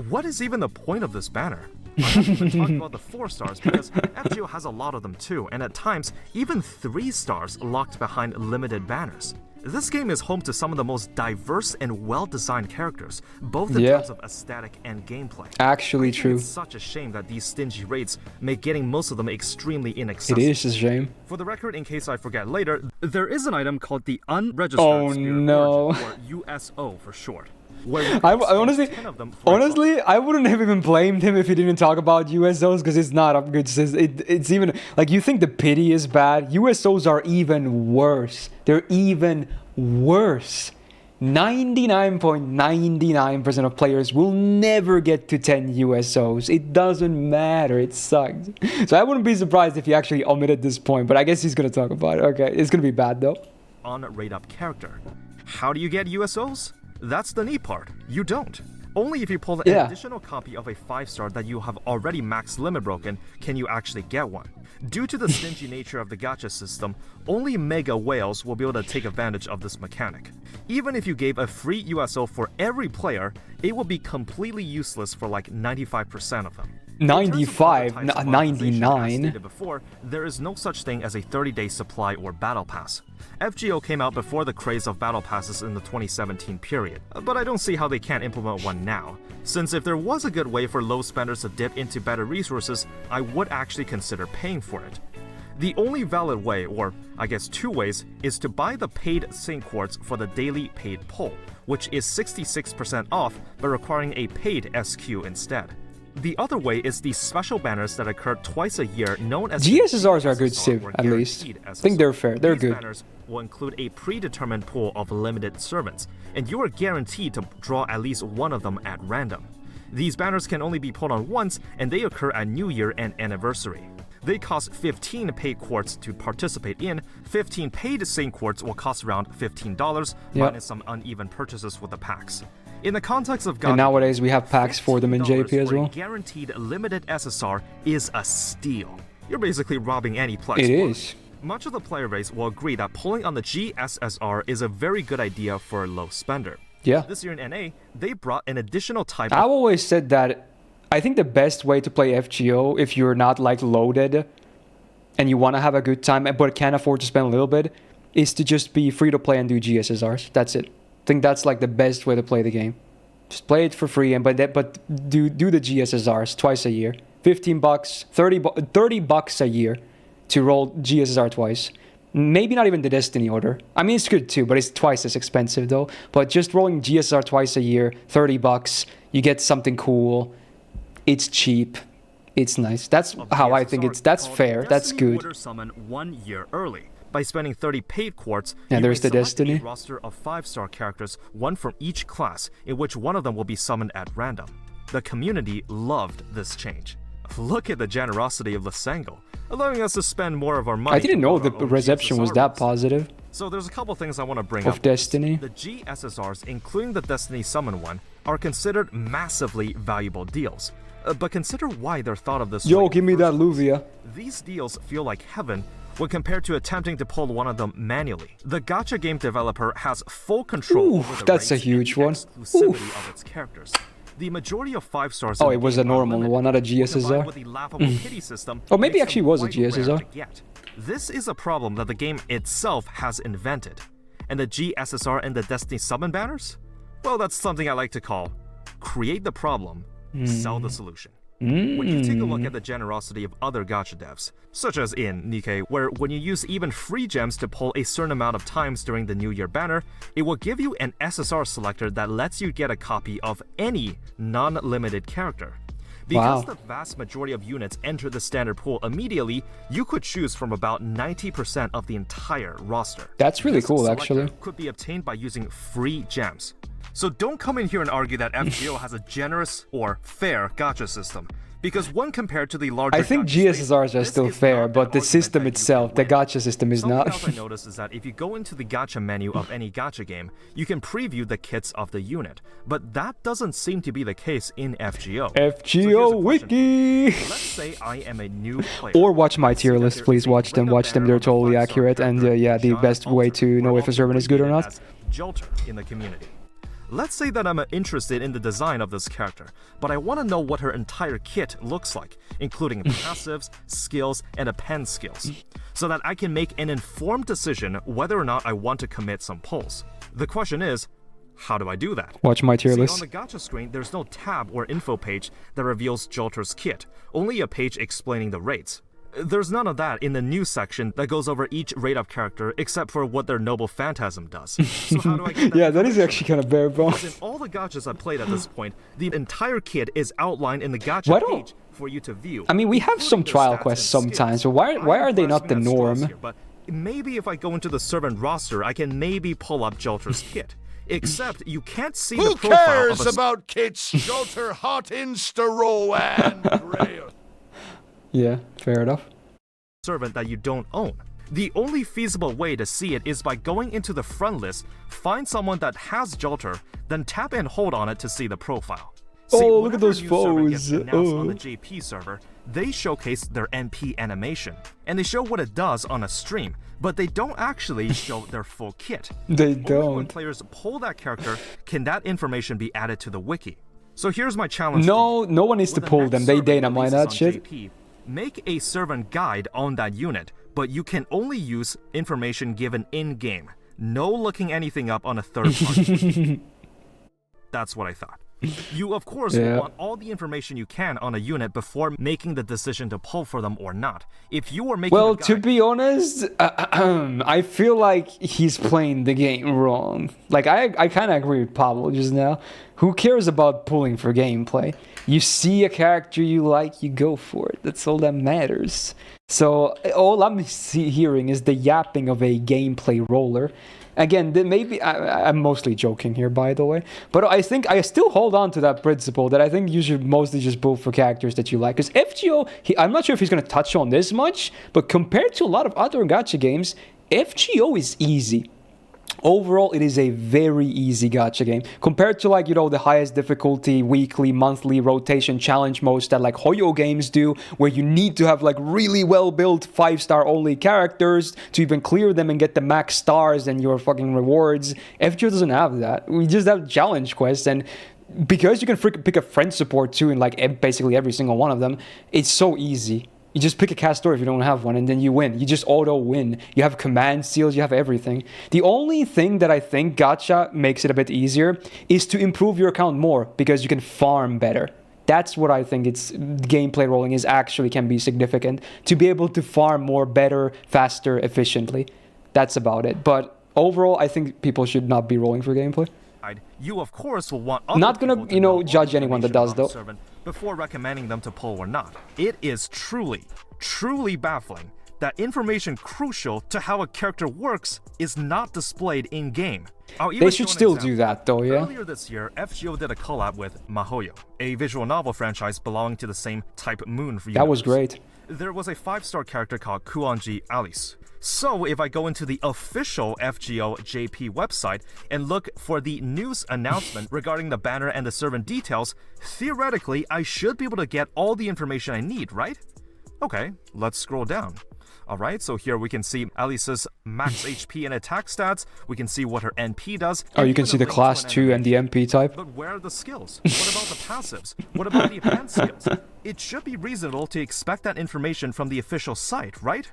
Speaker 3: What is even the point of this banner? I'm not even talking about the 4 stars because FGO has a lot of them too, and at times, even 3 stars locked behind limited banners. This game is home to some of the most diverse and well-designed characters, both in terms of aesthetic and gameplay.
Speaker 1: Actually true.
Speaker 3: It's such a shame that these stingy rates make getting most of them extremely inaccessible.
Speaker 1: It is a shame.
Speaker 3: For the record, in case I forget later, there is an item called the Unregistered Spirit Origin, or USO for short. where you
Speaker 1: I
Speaker 3: can exchange
Speaker 1: honestly,
Speaker 3: 10 of them for
Speaker 1: honestly, I wouldn't have even blamed him if he didn't talk about USOs because it's not a good system. It's even like you think the pity is bad. USOs are even worse. They're even worse. 99.99% of players will never get to 10 USOs. It doesn't matter. It sucks. So I wouldn't be surprised if he actually omitted this point, but I guess he's going to talk about it. Okay, it's going to be bad though.
Speaker 3: on rate up character. How do you get USOs? That's the neat part. You don't. Only if you pull an additional copy of a 5-star that you have already max limit broken can you actually get one. Due to the stingy nature of the gacha system, only mega whales will be able to take advantage of this mechanic. Even if you gave a free USO for every player, it would be completely useless for like 95% of them.
Speaker 1: 95, 99.
Speaker 3: Stated before, there is no such thing as a 30-day supply or battle pass. FGO came out before the craze of battle passes in the 2017 period, but I don't see how they can't implement one now, since if there was a good way for low spenders to dip into better resources, I would actually consider paying for it. The only valid way, or I guess two ways, is to buy the paid sync quartz for the daily paid pull, which is 66% off but requiring a paid SQ instead. The other way is the special banners that occur twice a year known as
Speaker 1: GSSRs are good too, at least. I think they're fair, they're good.
Speaker 3: These banners will include a predetermined pool of limited servants, and you are guaranteed to draw at least one of them at random. These banners can only be pulled on once, and they occur at New Year and Anniversary. They cost 15 paid quartz to participate in. 15 paid sync quartz will cost around $15, minus some uneven purchases with the packs. In the context of Gacha,
Speaker 1: and nowadays we have packs for them in JP as well.
Speaker 3: Guaranteed limited SSR is a steal. You're basically robbing any Plex.
Speaker 1: It is.
Speaker 3: Much of the player base will agree that pulling on the GSSR is a very good idea for a low spender.
Speaker 1: Yeah.
Speaker 3: This year in NA, they brought an additional type.
Speaker 1: I've always said that I think the best way to play FGO, if you're not like loaded and you want to have a good time but can't afford to spend a little bit, is to just be free to play and do GSSRs. That's it. I think that's like the best way to play the game. Just play it for free, and but do the GSSRs twice a year. $15, $30 a year to roll GSSR twice. Maybe not even the Destiny order. I mean, it's good too, but it's twice as expensive though. But just rolling GSSR twice a year, $30, you get something cool. It's cheap. It's nice. That's how I think that's fair. That's good.
Speaker 3: Order summon 1 year early. By spending 30 paid quartz,
Speaker 1: yeah,
Speaker 3: you
Speaker 1: there's
Speaker 3: may
Speaker 1: the
Speaker 3: select
Speaker 1: Destiny.
Speaker 3: a roster of 5-star characters, one from each class, in which one of them will be summoned at random. The community loved this change. Look at the generosity of Lysango, allowing us to spend more of our money.
Speaker 1: I didn't know the reception was that positive.
Speaker 3: So there's a couple things I want to bring
Speaker 1: up. Of Destiny.
Speaker 3: The GSSRs, including the Destiny Summon one, are considered massively valuable deals. But consider why they're thought of this way.
Speaker 1: Yo, give me that Luvia.
Speaker 3: These deals feel like heaven when compared to attempting to pull one of them manually. The gacha game developer has full control over the
Speaker 1: that's a
Speaker 3: rates
Speaker 1: huge
Speaker 3: and
Speaker 1: one.
Speaker 3: exclusivity of its characters. The majority of 5-stars.
Speaker 1: Oh, it was a normal one, not a GSSR.
Speaker 3: With the laughable pity system,
Speaker 1: oh, maybe actually was a GSSR.
Speaker 3: This is a problem that the game itself has invented. And the GSSR and the Destiny Summon banners? Well, that's something I like to call create the problem, sell the solution. When you take a look at the generosity of other gacha devs, such as in Nikkei, where when you use even free gems to pull a certain amount of times during the New Year banner, it will give you an SSR selector that lets you get a copy of any non-limited character. Because the vast majority of units enter the standard pool immediately, you could choose from about 90% of the entire roster.
Speaker 1: That's really cool, actually.
Speaker 3: Could be obtained by using free gems. So don't come in here and argue that FGO has a generous or fair gacha system, because when compared to the larger
Speaker 1: I think GSSRs are still fair, but the system itself, the gacha system is not.
Speaker 3: Something else I noticed is that if you go into the gacha menu of any gacha game, you can preview the kits of the unit, but that doesn't seem to be the case in FGO.
Speaker 1: FGO Wiki!
Speaker 3: Let's say I am a new player.
Speaker 1: Or watch my tier list, please watch them, they're totally accurate, and yeah, the best way to know if a servant is good or not.
Speaker 3: Jolter in the community. Let's say that I'm interested in the design of this character, but I want to know what her entire kit looks like, including passives, skills, and append skills, so that I can make an informed decision whether or not I want to commit some pulls. The question is, how do I do that?
Speaker 1: Watch my tier list.
Speaker 3: On the gacha screen, there's no tab or info page that reveals Jolter's kit, only a page explaining the rates. There's none of that in the news section that goes over each rate-up character except for what their noble phantasm does. So how do I get that?
Speaker 1: Yeah, that is actually kind of bare bones.
Speaker 3: In all the gachas I've played at this point, the entire kit is outlined in the
Speaker 1: Why
Speaker 3: gacha
Speaker 1: don't-
Speaker 3: page for you to view.
Speaker 1: I mean, we have some
Speaker 3: including their
Speaker 1: trial
Speaker 3: stats
Speaker 1: quests
Speaker 3: and skills.
Speaker 1: sometimes, but why are they not the
Speaker 3: I'm grasping at straws
Speaker 1: norm?
Speaker 3: here, but maybe if I go into the servant roster, I can maybe pull up Jolter's kit. Except you can't see
Speaker 2: Who
Speaker 3: the profile
Speaker 2: cares
Speaker 3: of a
Speaker 2: about Kit's Jolter Hot Insta-Row and Grail?
Speaker 1: Yeah, fair enough.
Speaker 3: servant that you don't own. The only feasible way to see it is by going into the friend list, find someone that has Jolter, then tap and hold on it to see the profile. See,
Speaker 1: Oh, look at
Speaker 3: whenever a
Speaker 1: those
Speaker 3: new servant gets
Speaker 1: foes.
Speaker 3: announced on the
Speaker 1: Oh.
Speaker 3: JP server, they showcase their NP animation, and they show what it does on a stream, but they don't actually show their full kit.
Speaker 1: They
Speaker 3: Only when
Speaker 1: don't.
Speaker 3: players pull that character can that information be added to the wiki. So here's my challenge.
Speaker 1: No, no one needs to
Speaker 3: When the
Speaker 1: pull
Speaker 3: next
Speaker 1: them. They
Speaker 3: servant
Speaker 1: dynamite
Speaker 3: releases
Speaker 1: that
Speaker 3: on
Speaker 1: shit.
Speaker 3: JP, make a servant guide on that unit, but you can only use information given in-game. No looking anything up on a third party. That's what I thought. You, of course,
Speaker 1: Yeah.
Speaker 3: want all the information you can on a unit before making the decision to pull for them or not. If you are making
Speaker 1: Well,
Speaker 3: a
Speaker 1: to
Speaker 3: guide,
Speaker 1: be honest, I feel like he's playing the game wrong. Like, I kind of agree with Pablo just now. Who cares about pulling for gameplay? You see a character you like, you go for it. That's all that matters. So, all I'm hearing is the yapping of a gameplay roller. Again, maybe I'm mostly joking here, by the way, but I think I still hold on to that principle that I think you should mostly just pull for characters that you like. Because FGO, I'm not sure if he's going to touch on this much, but compared to a lot of other gacha games, FGO is easy. Overall, it is a very easy gacha game compared to, like, you know, the highest difficulty weekly, monthly rotation challenge modes that like Hoyo games do, where you need to have like really well built 5-star only characters to even clear them and get the max stars and your fucking rewards. FGO doesn't have that. We just have challenge quests, and because you can pick a friend support too in like basically every single one of them, it's so easy. You just pick a castor if you don't have one, and then you win. You just auto-win. You have command seals, you have everything. The only thing that I think gacha makes it a bit easier is to improve your account more, because you can farm better. That's what I think it's gameplay rolling is actually can be significant. To be able to farm more, better, faster, efficiently. That's about it. But overall, I think people should not be rolling for gameplay.
Speaker 3: you of course will want other
Speaker 1: Not gonna,
Speaker 3: people to
Speaker 1: you know,
Speaker 3: all the
Speaker 1: judge anyone that
Speaker 3: information
Speaker 1: does,
Speaker 3: about the
Speaker 1: though.
Speaker 3: servant before recommending them to pull or not. It is truly baffling that information crucial to how a character works is not displayed in-game.
Speaker 1: They should still do that, though, yeah?
Speaker 3: Earlier this year, FGO did a collab with Mahoyo, a visual novel franchise belonging to the same Type Moon universe.
Speaker 1: That was great.
Speaker 3: There was a 5-star character called Kuonji Alice. So if I go into the official FGO JP website and look for the news announcement regarding the banner and the servant details, theoretically I should be able to get all the information I need, right? Okay, let's scroll down. Alright, so here we can see Alice's max HP and attack stats, we can see what her NP does.
Speaker 1: Oh, you can
Speaker 3: even
Speaker 1: see
Speaker 3: a
Speaker 1: the
Speaker 3: link to
Speaker 1: class
Speaker 3: an
Speaker 1: 2 and the MP type.
Speaker 3: But where are the skills? What about the passives? What about the advanced skills? It should be reasonable to expect that information from the official site, right?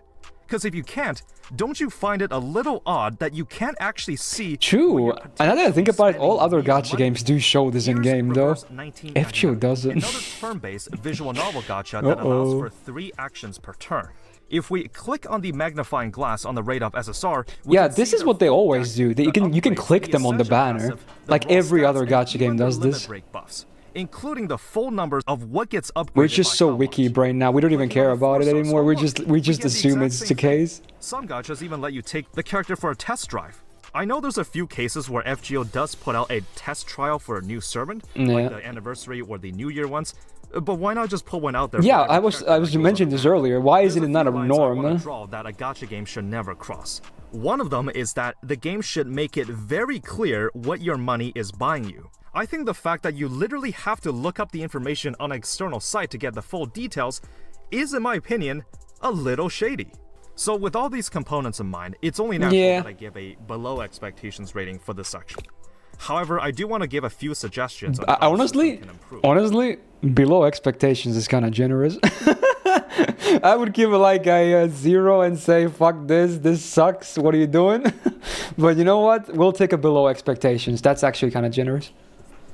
Speaker 3: Because if you can't, don't you find it a little odd that you can't actually see?
Speaker 1: True. And now that I think about it, all other gacha games do show this in game, though. FGO doesn't.
Speaker 3: Another turn-based visual novel gacha that allows
Speaker 1: Uh-oh.
Speaker 3: for 3 actions per turn. If we click on the magnifying glass on the rate of SSR,
Speaker 1: Yeah, this is what they always do. You can
Speaker 3: upgrades,
Speaker 1: click them on the
Speaker 3: ascension
Speaker 1: banner.
Speaker 3: passive, the
Speaker 1: Like
Speaker 3: raw
Speaker 1: every
Speaker 3: stats,
Speaker 1: other
Speaker 3: and
Speaker 1: gacha game
Speaker 3: even the
Speaker 1: does
Speaker 3: limit
Speaker 1: this.
Speaker 3: break buffs, including the full numbers of what gets upgraded.
Speaker 1: We're just
Speaker 3: by
Speaker 1: so
Speaker 3: how
Speaker 1: wiki
Speaker 3: much.
Speaker 1: brain now. We don't even
Speaker 3: Clicking
Speaker 1: care
Speaker 3: on the
Speaker 1: about it
Speaker 3: 4 stars
Speaker 1: anymore. We
Speaker 3: look,
Speaker 1: just
Speaker 3: we get the
Speaker 1: assume
Speaker 3: exact
Speaker 1: it's
Speaker 3: same
Speaker 1: the
Speaker 3: thing.
Speaker 1: case.
Speaker 3: Some gachas even let you take the character for a test drive. I know there's a few cases where FGO does put out a test trial for a new servant,
Speaker 1: Yeah.
Speaker 3: like the anniversary or the New Year ones. But why not just put one out there?
Speaker 1: Yeah,
Speaker 3: for every
Speaker 1: I was
Speaker 3: character that goes on
Speaker 1: mentioning
Speaker 3: the
Speaker 1: this
Speaker 3: map?
Speaker 1: earlier. Why
Speaker 3: There's
Speaker 1: isn't
Speaker 3: a
Speaker 1: it not a
Speaker 3: few lines I
Speaker 1: norm?
Speaker 3: wanna
Speaker 1: Huh?
Speaker 3: draw that a gacha game should never cross. One of them is that the game should make it very clear what your money is buying you. I think the fact that you literally have to look up the information on an external site to get the full details is, in my opinion, a little shady. So with all these components in mind, it's only natural
Speaker 1: Yeah.
Speaker 3: that I give a below expectations rating for this section. However, I do want to give a few suggestions on how the
Speaker 1: Honestly,
Speaker 3: system can improve.
Speaker 1: below expectations is kind of generous. I would give it like a 0 and say, fuck this sucks, what are you doing? But you know what? We'll take a below expectations. That's actually kind of generous.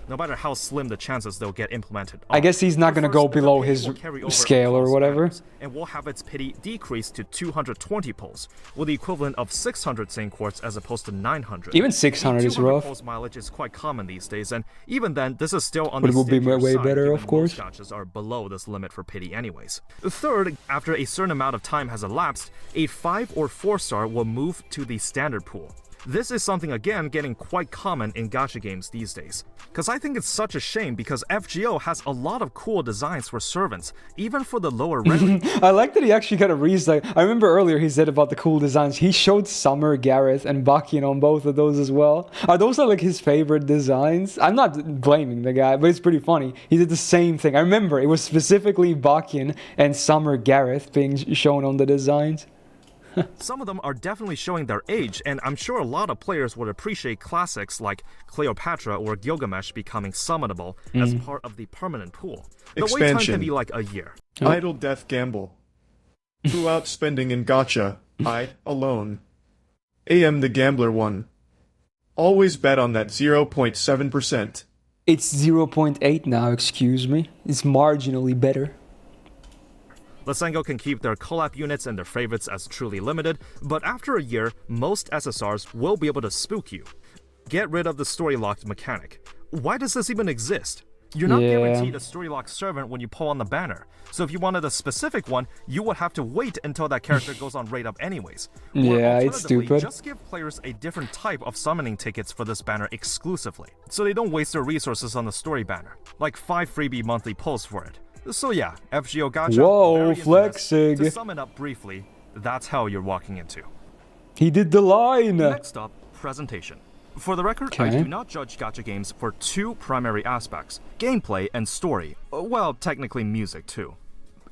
Speaker 3: no matter how slim the chances they'll get implemented are.
Speaker 1: I guess he's not gonna go below his scale or whatever.
Speaker 3: And we'll have its pity decrease to 220 pulls, with the equivalent of 600 sane quartz as opposed to 900.
Speaker 1: Even 600 is rough.
Speaker 3: Pulse mileage is quite common these days, and even then, this is still on
Speaker 1: but
Speaker 3: the
Speaker 1: it would be
Speaker 3: stingier
Speaker 1: way
Speaker 3: side,
Speaker 1: better,
Speaker 3: given
Speaker 1: of course.
Speaker 3: most gachas are below this limit for pity anyways. Third, after a certain amount of time has elapsed, a 5 or 4 star will move to the standard pool. This is something, again, getting quite common in gacha games these days. Cause I think it's such a shame because FGO has a lot of cool designs for servants, even for the lower rarity.
Speaker 1: I like that he actually kind of reads, like, I remember earlier he said about the cool designs. He showed Summer, Gareth, and Bakian on both of those as well. Those are like his favorite designs. I'm not blaming the guy, but it's pretty funny. He did the same thing. I remember it was specifically Bakian and Summer Gareth being shown on the designs.
Speaker 3: Some of them are definitely showing their age, and I'm sure a lot of players would appreciate classics like Cleopatra or Gilgamesh becoming summonable as part of the permanent pool. The wait time can be like a year.
Speaker 5: Idle death gamble. Throughout spending in gacha, I, alone, am the gambler one. Always bet on that 0.7%.
Speaker 1: It's 0.8 now, excuse me. It's marginally better.
Speaker 3: Lysenko can keep their collab units and their favorites as truly limited, but after a year, most SSRs will be able to spook you. Get rid of the story-locked mechanic. Why does this even exist? You're not guaranteed a story-locked servant when you pull on the banner, so if you wanted a specific one, you would have to wait until that character goes on raid up anyways. Or
Speaker 1: Yeah, it's stupid.
Speaker 3: Just give players a different type of summoning tickets for this banner exclusively, so they don't waste their resources on the story banner, like 5 freebie monthly pulls for it. So yeah, FGO Gacha.
Speaker 1: Whoa, flexing.
Speaker 3: To sum it up briefly, that's how you're walking into.
Speaker 1: He did the line.
Speaker 3: Next up, presentation. For the record, I do not judge gacha games for 2 primary aspects, gameplay and story. Well, technically music too.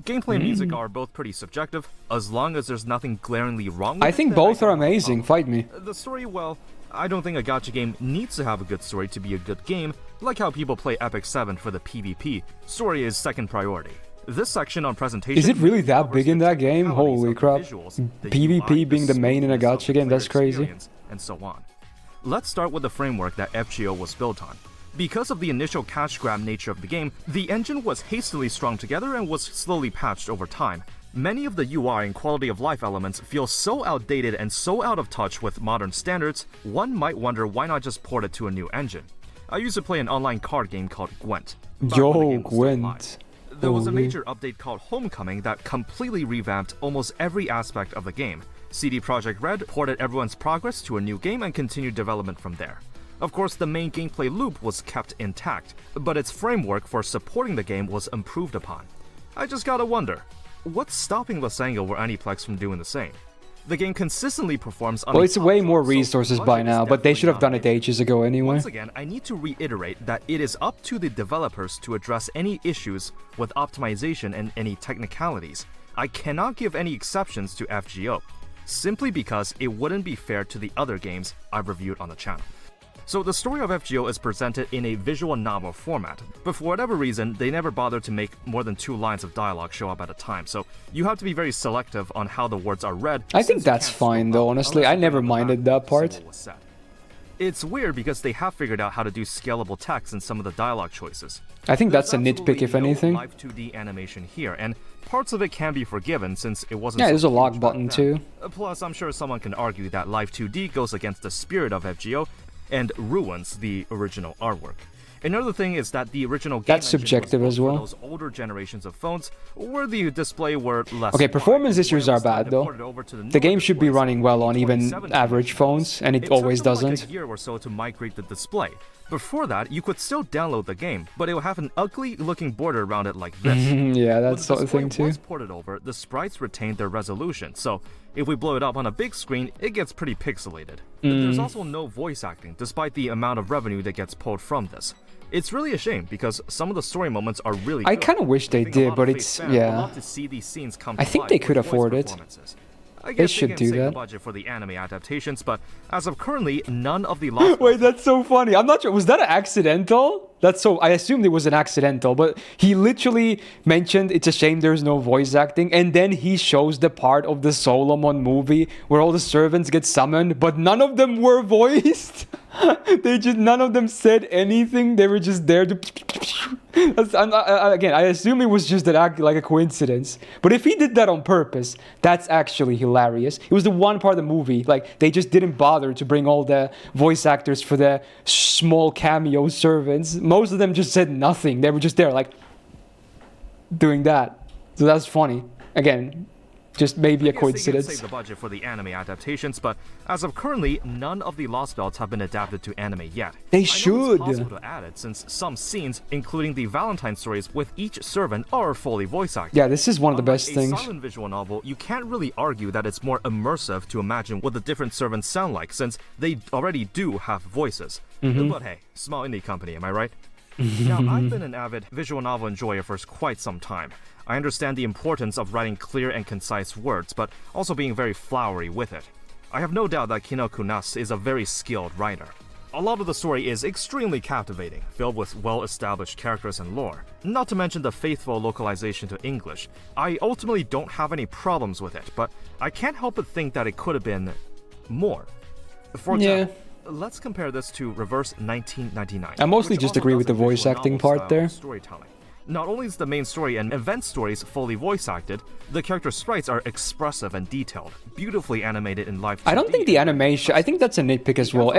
Speaker 3: Gameplay and music are both pretty subjective, as long as there's nothing glaringly wrong with it.
Speaker 1: I think both are amazing, fight me.
Speaker 3: The story, well, I don't think a gacha game needs to have a good story to be a good game, like how people play Epic 7 for the PvP. Story is second priority. This section on presentation...
Speaker 1: Is it really that big in that game? Holy crap. PvP being the main in a gacha game, that's crazy.
Speaker 3: And so on. Let's start with the framework that FGO was built on. Because of the initial cash grab nature of the game, the engine was hastily strung together and was slowly patched over time. Many of the UI and quality of life elements feel so outdated and so out of touch with modern standards, one might wonder why not just port it to a new engine. I used to play an online card game called Gwent.
Speaker 1: Yo, Gwent.
Speaker 3: There was a major update called Homecoming that completely revamped almost every aspect of the game. CD Projekt Red ported everyone's progress to a new game and continued development from there. Of course, the main gameplay loop was kept intact, but its framework for supporting the game was improved upon. I just gotta wonder, what's stopping Lysenko or Aniplex from doing the same? The game consistently performs on...
Speaker 1: Well, it's way more resources by now, but they should have done it ages ago anyway.
Speaker 3: Once again, I need to reiterate that it is up to the developers to address any issues with optimization and any technicalities. I cannot give any exceptions to FGO, simply because it wouldn't be fair to the other games I've reviewed on the channel. So the story of FGO is presented in a visual novel format, but for whatever reason, they never bothered to make more than 2 lines of dialogue show up at a time, so you have to be very selective on how the words are read.
Speaker 1: I think that's fine though, honestly. I never minded that part.
Speaker 3: It's weird because they have figured out how to do scalable text in some of the dialogue choices.
Speaker 1: I think that's a nitpick, if anything.
Speaker 3: Live 2D animation here, and parts of it can be forgiven since it wasn't.
Speaker 1: Yeah, there's a lock button too.
Speaker 3: Plus, I'm sure someone can argue that Live 2D goes against the spirit of FGO and ruins the original artwork. Another thing is that the original game
Speaker 1: that's subjective as well.
Speaker 3: Those older generations of phones where the display were less.
Speaker 1: Okay, performance issues are bad though. The game should be running well on even average phones, and it always doesn't.
Speaker 3: Like a year or so to migrate the display. Before that, you could still download the game, but it will have an ugly-looking border around it like this.
Speaker 1: Yeah, that's sort of thing too.
Speaker 3: Once ported over, the sprites retain their resolution, so if we blow it up on a big screen, it gets pretty pixelated. There's also no voice acting, despite the amount of revenue that gets pulled from this. It's really a shame because some of the story moments are really good.
Speaker 1: I kind of wish they did, but it's, yeah.
Speaker 3: To see these scenes come
Speaker 1: I think they could afford it.
Speaker 3: I guess
Speaker 1: should
Speaker 3: they can
Speaker 1: do
Speaker 3: save the
Speaker 1: that.
Speaker 3: budget for the anime adaptations, but as of currently, none of the Lost
Speaker 1: Wait, that's so funny. I'm not sure. Was that an accidental? I assumed it was an accidental, but he literally mentioned it's a shame there's no voice acting, and then he shows the part of the Solomon movie where all the servants get summoned, but none of them were voiced. None of them said anything. They were just there to. Again, I assume it was just like a coincidence. But if he did that on purpose, that's actually hilarious. It was the one part of the movie, like they just didn't bother to bring all the voice actors for the small cameo servants. Most of them just said nothing. They were just there, like doing that. So that's funny. Again, just maybe a coincidence.
Speaker 3: They can save the budget for the anime adaptations, but as of currently, none of the Lost Belts have been adapted to anime yet.
Speaker 1: They should.
Speaker 3: I know it's possible to add it, since some scenes, including the Valentine stories with each servant, are fully voice acted.
Speaker 1: Yeah, this is one of the best things.
Speaker 3: Unlike a silent visual novel, you can't really argue that it's more immersive to imagine what the different servants sound like, since they already do have voices. But hey, small indie company, am I right? Now, I've been an avid visual novel enjoyer for quite some time. I understand the importance of writing clear and concise words, but also being very flowery with it. I have no doubt that Kino Kunas is a very skilled writer. A lot of the story is extremely captivating, filled with well-established characters and lore, not to mention the faithful localization to English. I ultimately don't have any problems with it, but I can't help but think that it could have been more. For example, let's compare this to Reverse 1999.
Speaker 1: I mostly
Speaker 3: which
Speaker 1: just
Speaker 3: also
Speaker 1: agree
Speaker 3: does
Speaker 1: with the
Speaker 3: a visual
Speaker 1: voice acting
Speaker 3: novel
Speaker 1: part
Speaker 3: style
Speaker 1: there.
Speaker 3: of storytelling. Not only is the main story and event stories fully voice acted, the character sprites are expressive and detailed, beautifully animated in live 2D.
Speaker 1: I don't think the animation, I think that's a nitpick as well.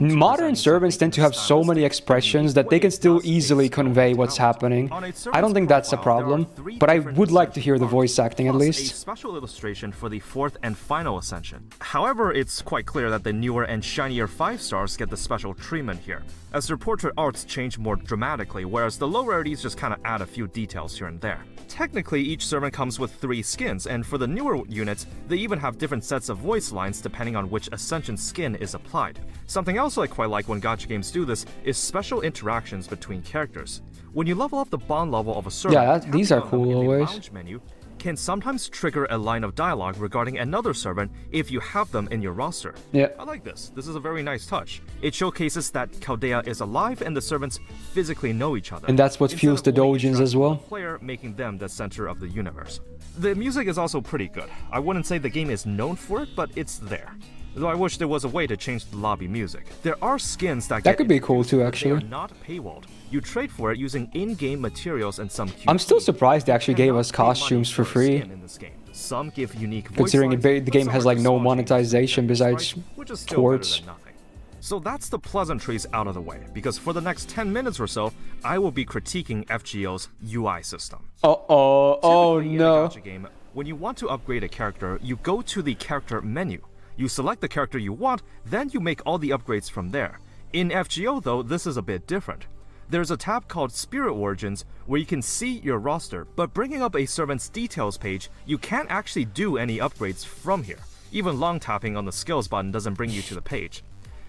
Speaker 1: Modern servants tend to have so many expressions that they can still easily convey what's happening. I don't think that's a problem, but I would like to hear the voice acting at
Speaker 3: Plus
Speaker 1: least.
Speaker 3: a special illustration for the fourth and final ascension. However, it's quite clear that the newer and shinier 5 stars get the special treatment here, as their portrait arts change more dramatically, whereas the low rarities just kind of add a few details here and there. Technically, each servant comes with 3 skins, and for the newer units, they even have different sets of voice lines depending on which Ascension skin is applied. Something else I quite like when gacha games do this is special interactions between characters. When you level up the bond level of a servant,
Speaker 1: these are
Speaker 3: tapping on them
Speaker 1: cool
Speaker 3: in the
Speaker 1: always.
Speaker 3: lounge menu can sometimes trigger a line of dialogue regarding another servant if you have them in your roster.
Speaker 1: Yeah.
Speaker 3: I like this. This is a very nice touch. It showcases that Chaldea is alive and the servants physically know each other.
Speaker 1: And that's what
Speaker 3: instead
Speaker 1: fuels
Speaker 3: of
Speaker 1: the
Speaker 3: only
Speaker 1: doujins as
Speaker 3: interacting with
Speaker 1: well.
Speaker 3: the player, making them the center of the universe. The music is also pretty good. I wouldn't say the game is known for it, but it's there. Though I wish there was a way to change the lobby music. There are skins that
Speaker 1: That could be cool too,
Speaker 3: They
Speaker 1: actually.
Speaker 3: are not paywalled. You trade for it using in-game materials and some
Speaker 1: I'm still
Speaker 3: QC.
Speaker 1: surprised they actually
Speaker 3: You
Speaker 1: gave
Speaker 3: cannot
Speaker 1: us
Speaker 3: pay money
Speaker 1: costumes for
Speaker 3: a
Speaker 1: free.
Speaker 3: skin in this game. Some give unique voice
Speaker 1: Considering
Speaker 3: lines,
Speaker 1: the
Speaker 3: but
Speaker 1: game
Speaker 3: some
Speaker 1: has
Speaker 3: are
Speaker 1: like
Speaker 3: just
Speaker 1: no
Speaker 3: small changes to
Speaker 1: monetization
Speaker 3: character
Speaker 1: besides
Speaker 3: sprites, which is still better
Speaker 1: torts.
Speaker 3: than nothing. So that's the pleasantries out of the way, because for the next 10 minutes or so, I will be critiquing FGO's UI system.
Speaker 1: Oh
Speaker 3: Typically,
Speaker 1: no.
Speaker 3: In a gacha game, when you want to upgrade a character, you go to the character menu. You select the character you want, then you make all the upgrades from there. In FGO though, this is a bit different. There's a tab called Spirit Origins where you can see your roster, but bringing up a servant's details page, you can't actually do any upgrades from here. Even long tapping on the skills button doesn't bring you to the page.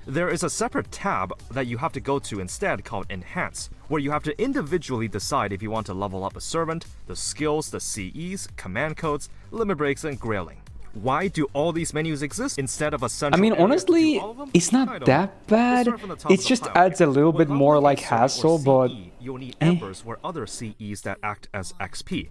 Speaker 3: There is a separate tab that you have to go to instead called Enhance, where you have to individually decide if you want to level up a servant, the skills, the CEs, command codes, limit breaks, and grailing. Why do all these menus exist instead of a
Speaker 1: I
Speaker 3: central
Speaker 1: mean,
Speaker 3: area to do
Speaker 1: honestly,
Speaker 3: all of them?
Speaker 1: it's
Speaker 3: I
Speaker 1: not
Speaker 3: don't know.
Speaker 1: that bad.
Speaker 3: We'll start from the top
Speaker 1: It
Speaker 3: of the
Speaker 1: just
Speaker 3: pile
Speaker 1: adds a
Speaker 3: here.
Speaker 1: little bit
Speaker 3: When
Speaker 1: more
Speaker 3: leveling
Speaker 1: like
Speaker 3: a servant or
Speaker 1: hassle, but
Speaker 3: CE, you'll need embers or other CEs that act as XP.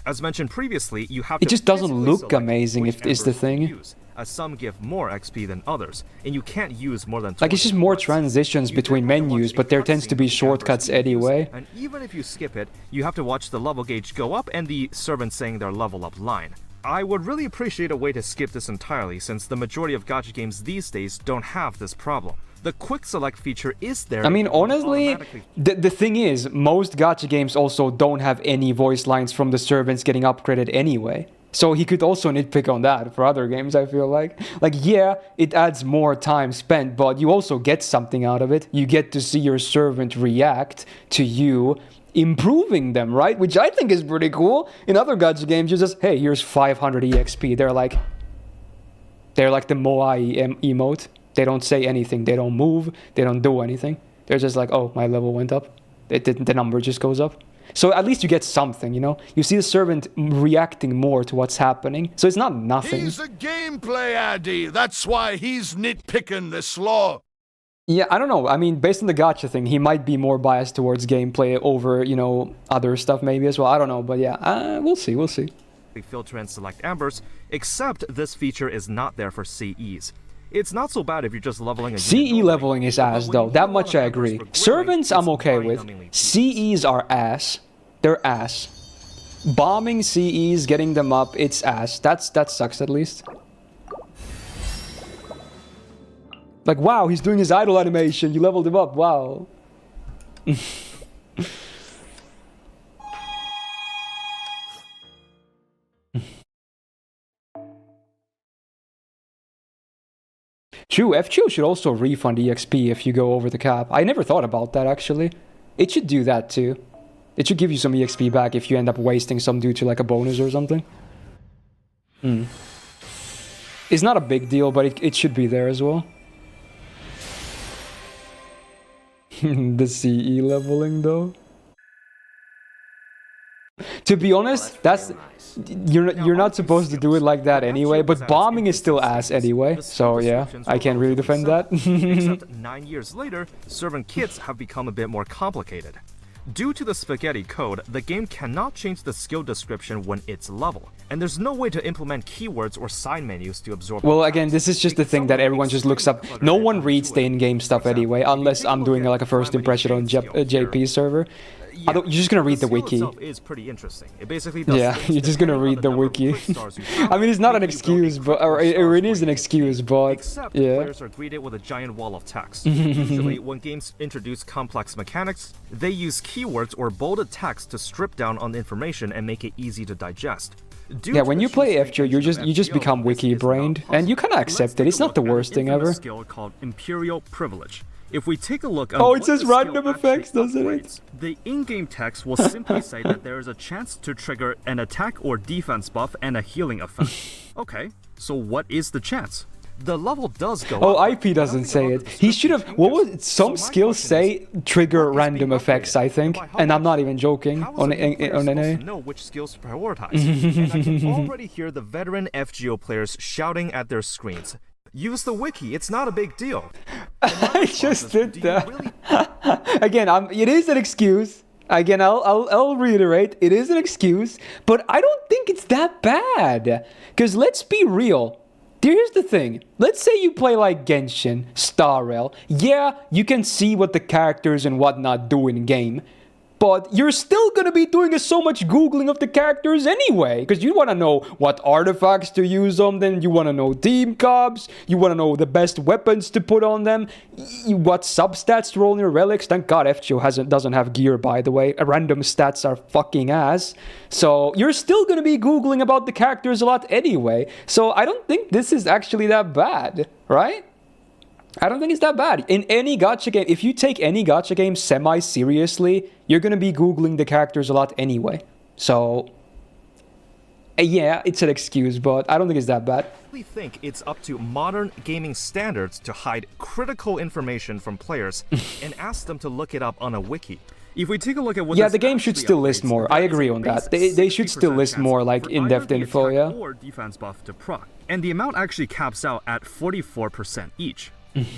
Speaker 3: As mentioned previously, you have
Speaker 1: it
Speaker 3: to
Speaker 1: just doesn't
Speaker 3: physically
Speaker 1: look
Speaker 3: select
Speaker 1: amazing
Speaker 3: which
Speaker 1: if is the
Speaker 3: embers you
Speaker 1: thing.
Speaker 3: use, as some give more XP than others, and you can't use more than 20
Speaker 1: Like it's just more
Speaker 3: at once.
Speaker 1: transitions
Speaker 3: You
Speaker 1: between
Speaker 3: then have to
Speaker 1: menus,
Speaker 3: watch a
Speaker 1: but there tends to
Speaker 3: cutscene
Speaker 1: be
Speaker 3: with the
Speaker 1: shortcuts
Speaker 3: embers you use,
Speaker 1: anyway.
Speaker 3: And even if you skip it, you have to watch the level gauge go up and the servant saying their level up line. I would really appreciate a way to skip this entirely, since the majority of gacha games these days don't have this problem. The quick select feature is there.
Speaker 1: I mean,
Speaker 3: if you want to
Speaker 1: honestly,
Speaker 3: automatically-
Speaker 1: the thing is, most gacha games also don't have any voice lines from the servants getting upgraded anyway. So he could also nitpick on that for other games, I feel like. Like, yeah, it adds more time spent, but you also get something out of it. You get to see your servant react to you improving them, right? Which I think is pretty cool. In other gacha games, you just, hey, here's 500 EXP. They're like the Moai emote. They don't say anything. They don't move. They don't do anything. They're just like, oh, my level went up. The number just goes up. So at least you get something, you know? You see the servant reacting more to what's happening. So it's not nothing.
Speaker 2: He's a gameplay addy. That's why he's nitpicking this law.
Speaker 1: Yeah, I don't know. I mean, based on the gacha thing, he might be more biased towards gameplay over, you know, other stuff maybe as well. I don't know, but yeah, we'll see, we'll see.
Speaker 3: Filter and select ambers, except this feature is not there for CEs. It's not so bad if you're just leveling a
Speaker 1: CE leveling is ass though, that much I agree. Servants I'm okay with. CEs are ass. They're ass. Bombing CEs, getting them up, it's ass. That sucks at least. Like, wow, he's doing his idle animation. You leveled him up. Wow. True, FGO should also refund EXP if you go over the cap. I never thought about that, actually. It should do that, too. It should give you some EXP back if you end up wasting some due to, like, a bonus or something. It's not a big deal, but it should be there as well. The CE leveling though. To be honest, that's you're not supposed to do it like that anyway, but bombing is still ass anyway. So yeah, I can't really defend that.
Speaker 3: Except 9 years later, servant kits have become a bit more complicated. Due to the spaghetti code, the game cannot change the skill description when it's level, and there's no way to implement keywords or side menus to absorb.
Speaker 1: Well, again, this is just the thing that everyone just looks up. No one reads the in-game stuff anyway, unless I'm doing like a first impression on JP's server. You're just gonna read the wiki.
Speaker 3: Is pretty interesting. It basically does
Speaker 1: you're just gonna read the wiki. I mean, it's not an excuse, but or it is an excuse, but
Speaker 3: except
Speaker 1: yeah.
Speaker 3: Players are greeted with a giant wall of text. Usually, when games introduce complex mechanics, they use keywords or bolded text to strip down on information and make it easy to digest.
Speaker 1: Yeah, when you play FGO, you just become wiki-brained, and you kind of accept it. It's not the worst thing ever.
Speaker 3: Skill called Imperial Privilege. If we take a look at
Speaker 1: it says random effects, doesn't it?
Speaker 3: The in-game text will simply say that there is a chance to trigger an attack or defense buff and a healing effect. Okay, so what is the chance? The level does go up.
Speaker 1: IP doesn't say it. He should have. What was some skills say trigger random effects? I think, and I'm not even joking. On NA.
Speaker 3: Know which skills to prioritize. And I can already hear the veteran FGO players shouting at their screens. Use the wiki. It's not a big deal.
Speaker 1: I just did that. Again, it is an excuse. Again, I'll reiterate, it is an excuse, but I don't think it's that bad. Because let's be real. Here's the thing. Let's say you play like Genshin, Star Rail. Yeah, you can see what the characters and whatnot do in game. But you're still gonna be doing so much googling of the characters anyway, because you want to know what artifacts to use on them, you want to know team comps, you want to know the best weapons to put on them, what substats to roll in your relics. Thank God FGO doesn't have gear, by the way. Random stats are fucking ass. So you're still gonna be googling about the characters a lot anyway. So I don't think this is actually that bad, right? I don't think it's that bad. In any gacha game, if you take any gacha game semi-seriously, you're going to be Googling the characters a lot anyway. So, yeah, it's an excuse, but I don't think it's that bad.
Speaker 3: I think it's up to modern gaming standards to hide critical information from players and ask them to look it up on a wiki. If we take a look at what
Speaker 1: the game should still list more. I agree on that. They should still list more like in-depth info, yeah.
Speaker 3: Or defense buff to proc. And the amount actually caps out at 44% each.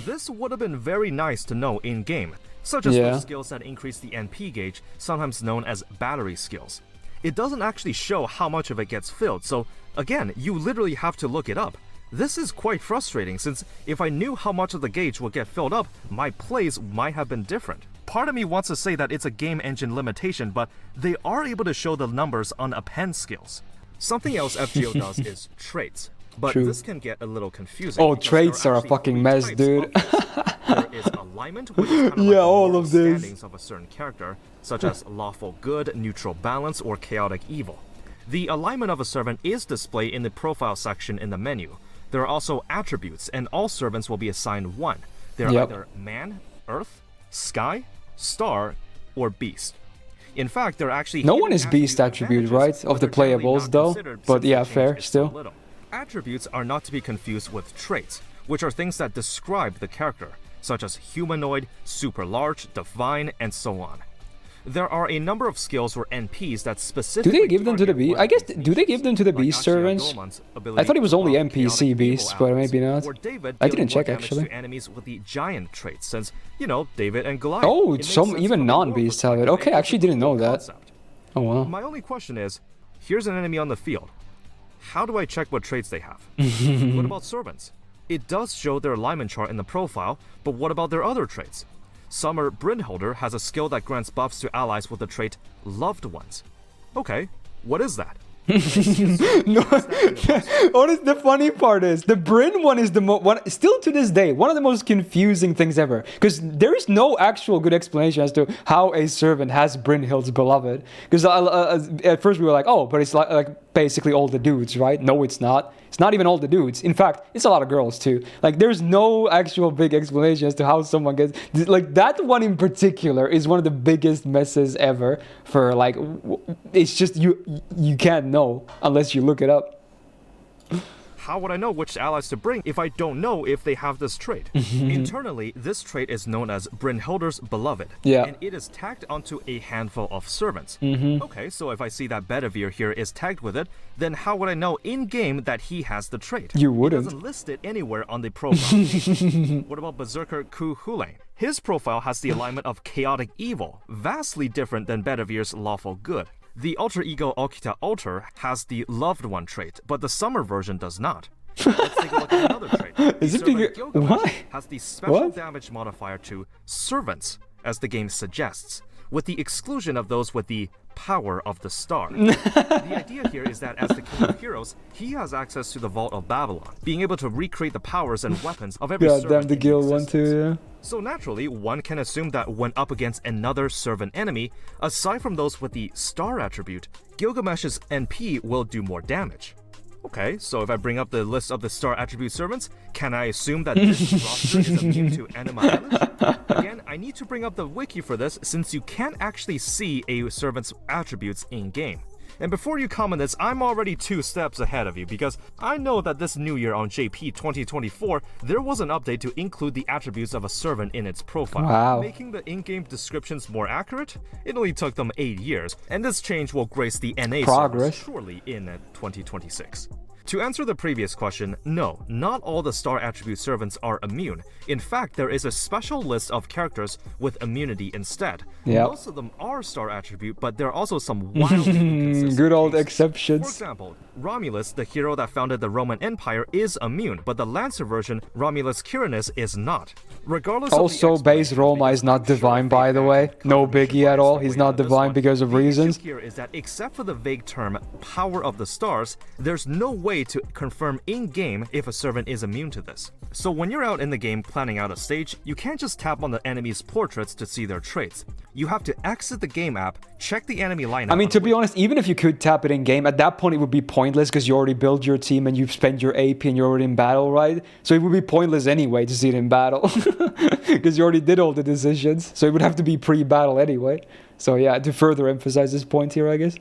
Speaker 3: This would have been very nice to know in-game, such as those skills that increase the NP gauge, sometimes known as battery skills. It doesn't actually show how much of it gets filled, so again, you literally have to look it up. This is quite frustrating, since if I knew how much of the gauge would get filled up, my plays might have been different. Part of me wants to say that it's a game engine limitation, but they are able to show the numbers on append skills. Something else FGO does is traits. But this can get a little confusing.
Speaker 1: Oh, traits are a fucking mess, dude.
Speaker 3: There is alignment, which is kind of like
Speaker 1: all of this.
Speaker 3: Standings of a certain character, such as lawful good, neutral balance, or chaotic evil. The alignment of a servant is displayed in the profile section in the menu. There are also attributes, and all servants will be assigned one. They're either man, earth, sky, star, or beast. In fact, there are actually
Speaker 1: no one is beast attribute, right? Of the playables, though. But yeah, fair, still.
Speaker 3: Attributes are not to be confused with traits, which are things that describe the character, such as humanoid, super large, divine, and so on. There are a number of skills or NPs that
Speaker 1: Do
Speaker 3: specifically
Speaker 1: they give them to the
Speaker 3: target
Speaker 1: beast?
Speaker 3: one
Speaker 1: I
Speaker 3: of
Speaker 1: guess,
Speaker 3: these
Speaker 1: do they give them to the
Speaker 3: like
Speaker 1: beast
Speaker 3: Atrocious
Speaker 1: servants?
Speaker 3: Goemon's
Speaker 1: I
Speaker 3: ability
Speaker 1: thought it was only
Speaker 3: to buff
Speaker 1: NPC
Speaker 3: chaotic
Speaker 1: beasts,
Speaker 3: evil
Speaker 1: but
Speaker 3: allies,
Speaker 1: maybe not.
Speaker 3: or David
Speaker 1: I
Speaker 3: dealing
Speaker 1: didn't
Speaker 3: more
Speaker 1: check,
Speaker 3: damage
Speaker 1: actually.
Speaker 3: to enemies with the giant trait, since, you know, David and Goliath.
Speaker 1: Oh,
Speaker 3: It makes
Speaker 1: some
Speaker 3: sense
Speaker 1: even
Speaker 3: from a lore
Speaker 1: non-beasts have it.
Speaker 3: perspective,
Speaker 1: Okay,
Speaker 3: and
Speaker 1: I
Speaker 3: it's a
Speaker 1: actually didn't
Speaker 3: cool
Speaker 1: know that.
Speaker 3: concept.
Speaker 1: Oh, wow.
Speaker 3: My only question is, here's an enemy on the field. How do I check what traits they have? What about servants? It does show their alignment chart in the profile, but what about their other traits? Summer Brynhilder has a skill that grants buffs to allies with the trait Loved Ones. Okay, what is that?
Speaker 1: No, what is the funny part is the Bryn one is the one still to this day one of the most confusing things ever, because there is no actual good explanation as to how a servant has Brynhild's beloved. Because at first we were like, oh, but it's like basically all the dudes, right? No, it's not. It's not even all the dudes. In fact, it's a lot of girls too. Like, there's no actual big explanation as to how someone gets... Like, that one in particular is one of the biggest messes ever for, like... It's just, you can't know unless you look it up.
Speaker 3: How would I know which allies to bring if I don't know if they have this trait? Internally, this trait is known as Brynhilder's Beloved, and it is tagged onto a handful of servants. Okay, so if I see that Bedivere here is tagged with it, then how would I know in-game that he has the trait?
Speaker 1: You wouldn't.
Speaker 3: It doesn't list it anywhere on the profile. What about Berserker Ku Hule? His profile has the alignment of Chaotic Evil, vastly different than Bedivere's Lawful Good. The alter ego Okita Alter has the Loved One trait, but the summer version does not. Let's take a look at another trait.
Speaker 1: Is it
Speaker 3: Servant
Speaker 1: because...
Speaker 3: Gilgamesh
Speaker 1: Why?
Speaker 3: has the special
Speaker 1: What?
Speaker 3: damage modifier to servants, as the game suggests, with the exclusion of those with the power of the star. The idea here is that as the king of heroes, he has access to the Vault of Babylon, being able to recreate the powers and weapons of every
Speaker 1: God
Speaker 3: servant
Speaker 1: damn, the
Speaker 3: in
Speaker 1: guild one
Speaker 3: existence.
Speaker 1: too, yeah.
Speaker 3: So naturally, one can assume that when up against another servant enemy, aside from those with the star attribute, Gilgamesh's NP will do more damage. Okay, so if I bring up the list of the star attribute servants, can I assume that this roster is immune to Anima Island? Again, I need to bring up the wiki for this since you can't actually see a servant's attributes in-game. And before you comment this, I'm already 2 steps ahead of you because I know that this new year on JP 2024, there was an update to include the attributes of a servant in its profile,
Speaker 1: Wow.
Speaker 3: making the in-game descriptions more accurate. It only took them 8 years, and this change will grace the NA
Speaker 1: Progress.
Speaker 3: servers surely in 2026. To answer the previous question, no, not all the star attribute servants are immune. In fact, there is a special list of characters with immunity instead.
Speaker 1: Yep.
Speaker 3: Most of them are star attribute, but there are also some wildly inconsistent
Speaker 1: Good old
Speaker 3: cases.
Speaker 1: exceptions.
Speaker 3: For example, Romulus, the hero that founded the Roman Empire, is immune, but the Lancer version, Romulus Quirinus, is not. Regardless
Speaker 1: Also,
Speaker 3: of the
Speaker 1: base Roma is not divine, by the way. No biggie at all. He's not divine because of reasons.
Speaker 3: The issue here is that except for the vague term power of the stars, there's no way to confirm in-game if a servant is immune to this. So when you're out in the game planning out a stage, you can't just tap on the enemy's portraits to see their traits. You have to exit the game app, check the enemy lineup.
Speaker 1: I mean, to be honest, even if you could tap it in game, at that point it would be pointless because you already built your team and you've spent your AP and you're already in battle, right? So it would be pointless anyway to see it in battle because you already did all the decisions. So it would have to be pre-battle anyway. So yeah, to further emphasize this point here, I guess.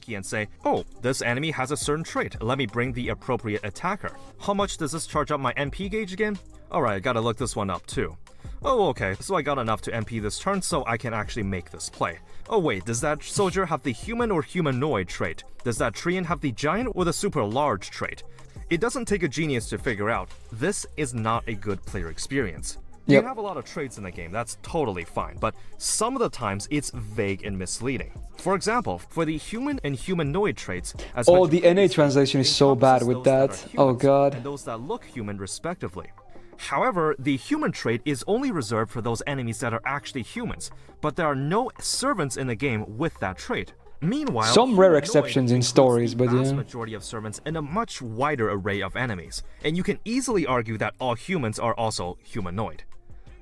Speaker 3: And say, oh, this enemy has a certain trait, let me bring the appropriate attacker. How much does this charge up my NP gauge again? Alright, I gotta look this one up too. Oh, okay, so I got enough to NP this turn so I can actually make this play. Oh wait, does that soldier have the human or humanoid trait? Does that Treant have the giant or the super large trait? It doesn't take a genius to figure out, this is not a good player experience. You
Speaker 1: Yep.
Speaker 3: can have a lot of traits in the game, that's totally fine, but some of the times it's vague and misleading. For example, for the human and humanoid traits, as
Speaker 1: Oh,
Speaker 3: mentioned
Speaker 1: the NA
Speaker 3: previously,
Speaker 1: translation is so bad
Speaker 3: encompasses
Speaker 1: with
Speaker 3: those
Speaker 1: that.
Speaker 3: are
Speaker 1: Oh
Speaker 3: humans
Speaker 1: god.
Speaker 3: and those that look human respectively. However, the human trait is only reserved for those enemies that are actually humans, but there are no servants in the game with that trait. Meanwhile,
Speaker 1: Some rare
Speaker 3: humanoid
Speaker 1: exceptions in
Speaker 3: includes
Speaker 1: stories,
Speaker 3: the
Speaker 1: but
Speaker 3: vast
Speaker 1: yeah.
Speaker 3: majority of servants and a much wider array of enemies, and you can easily argue that all humans are also humanoid.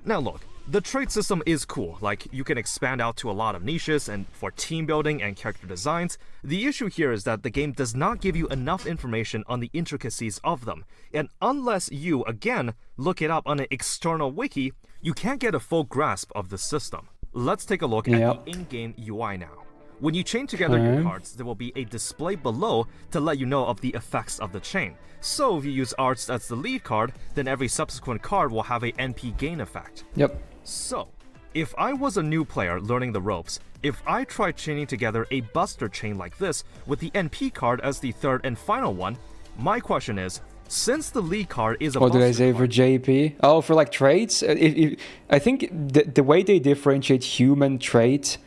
Speaker 3: Now look, the trait system is cool, like you can expand out to a lot of niches and for team building and character designs. The issue here is that the game does not give you enough information on the intricacies of them, and unless you, again, look it up on an external wiki, you can't get a full grasp of the system. Let's take a look at
Speaker 1: Yep.
Speaker 3: the in-game UI now. When you chain together your
Speaker 1: Okay.
Speaker 3: cards, there will be a display below to let you know of the effects of the chain. So if you use Arts as the lead card, then every subsequent card will have a NP gain effect.
Speaker 1: Yep.
Speaker 3: So, If I was a new player learning the ropes, if I tried chaining together a buster chain like this with the NP card as the third and final one, my question is, since the lead card is a
Speaker 1: What did I
Speaker 3: buster
Speaker 1: say for
Speaker 3: card,
Speaker 1: JP? Oh, for like traits? I think the way they differentiate human trait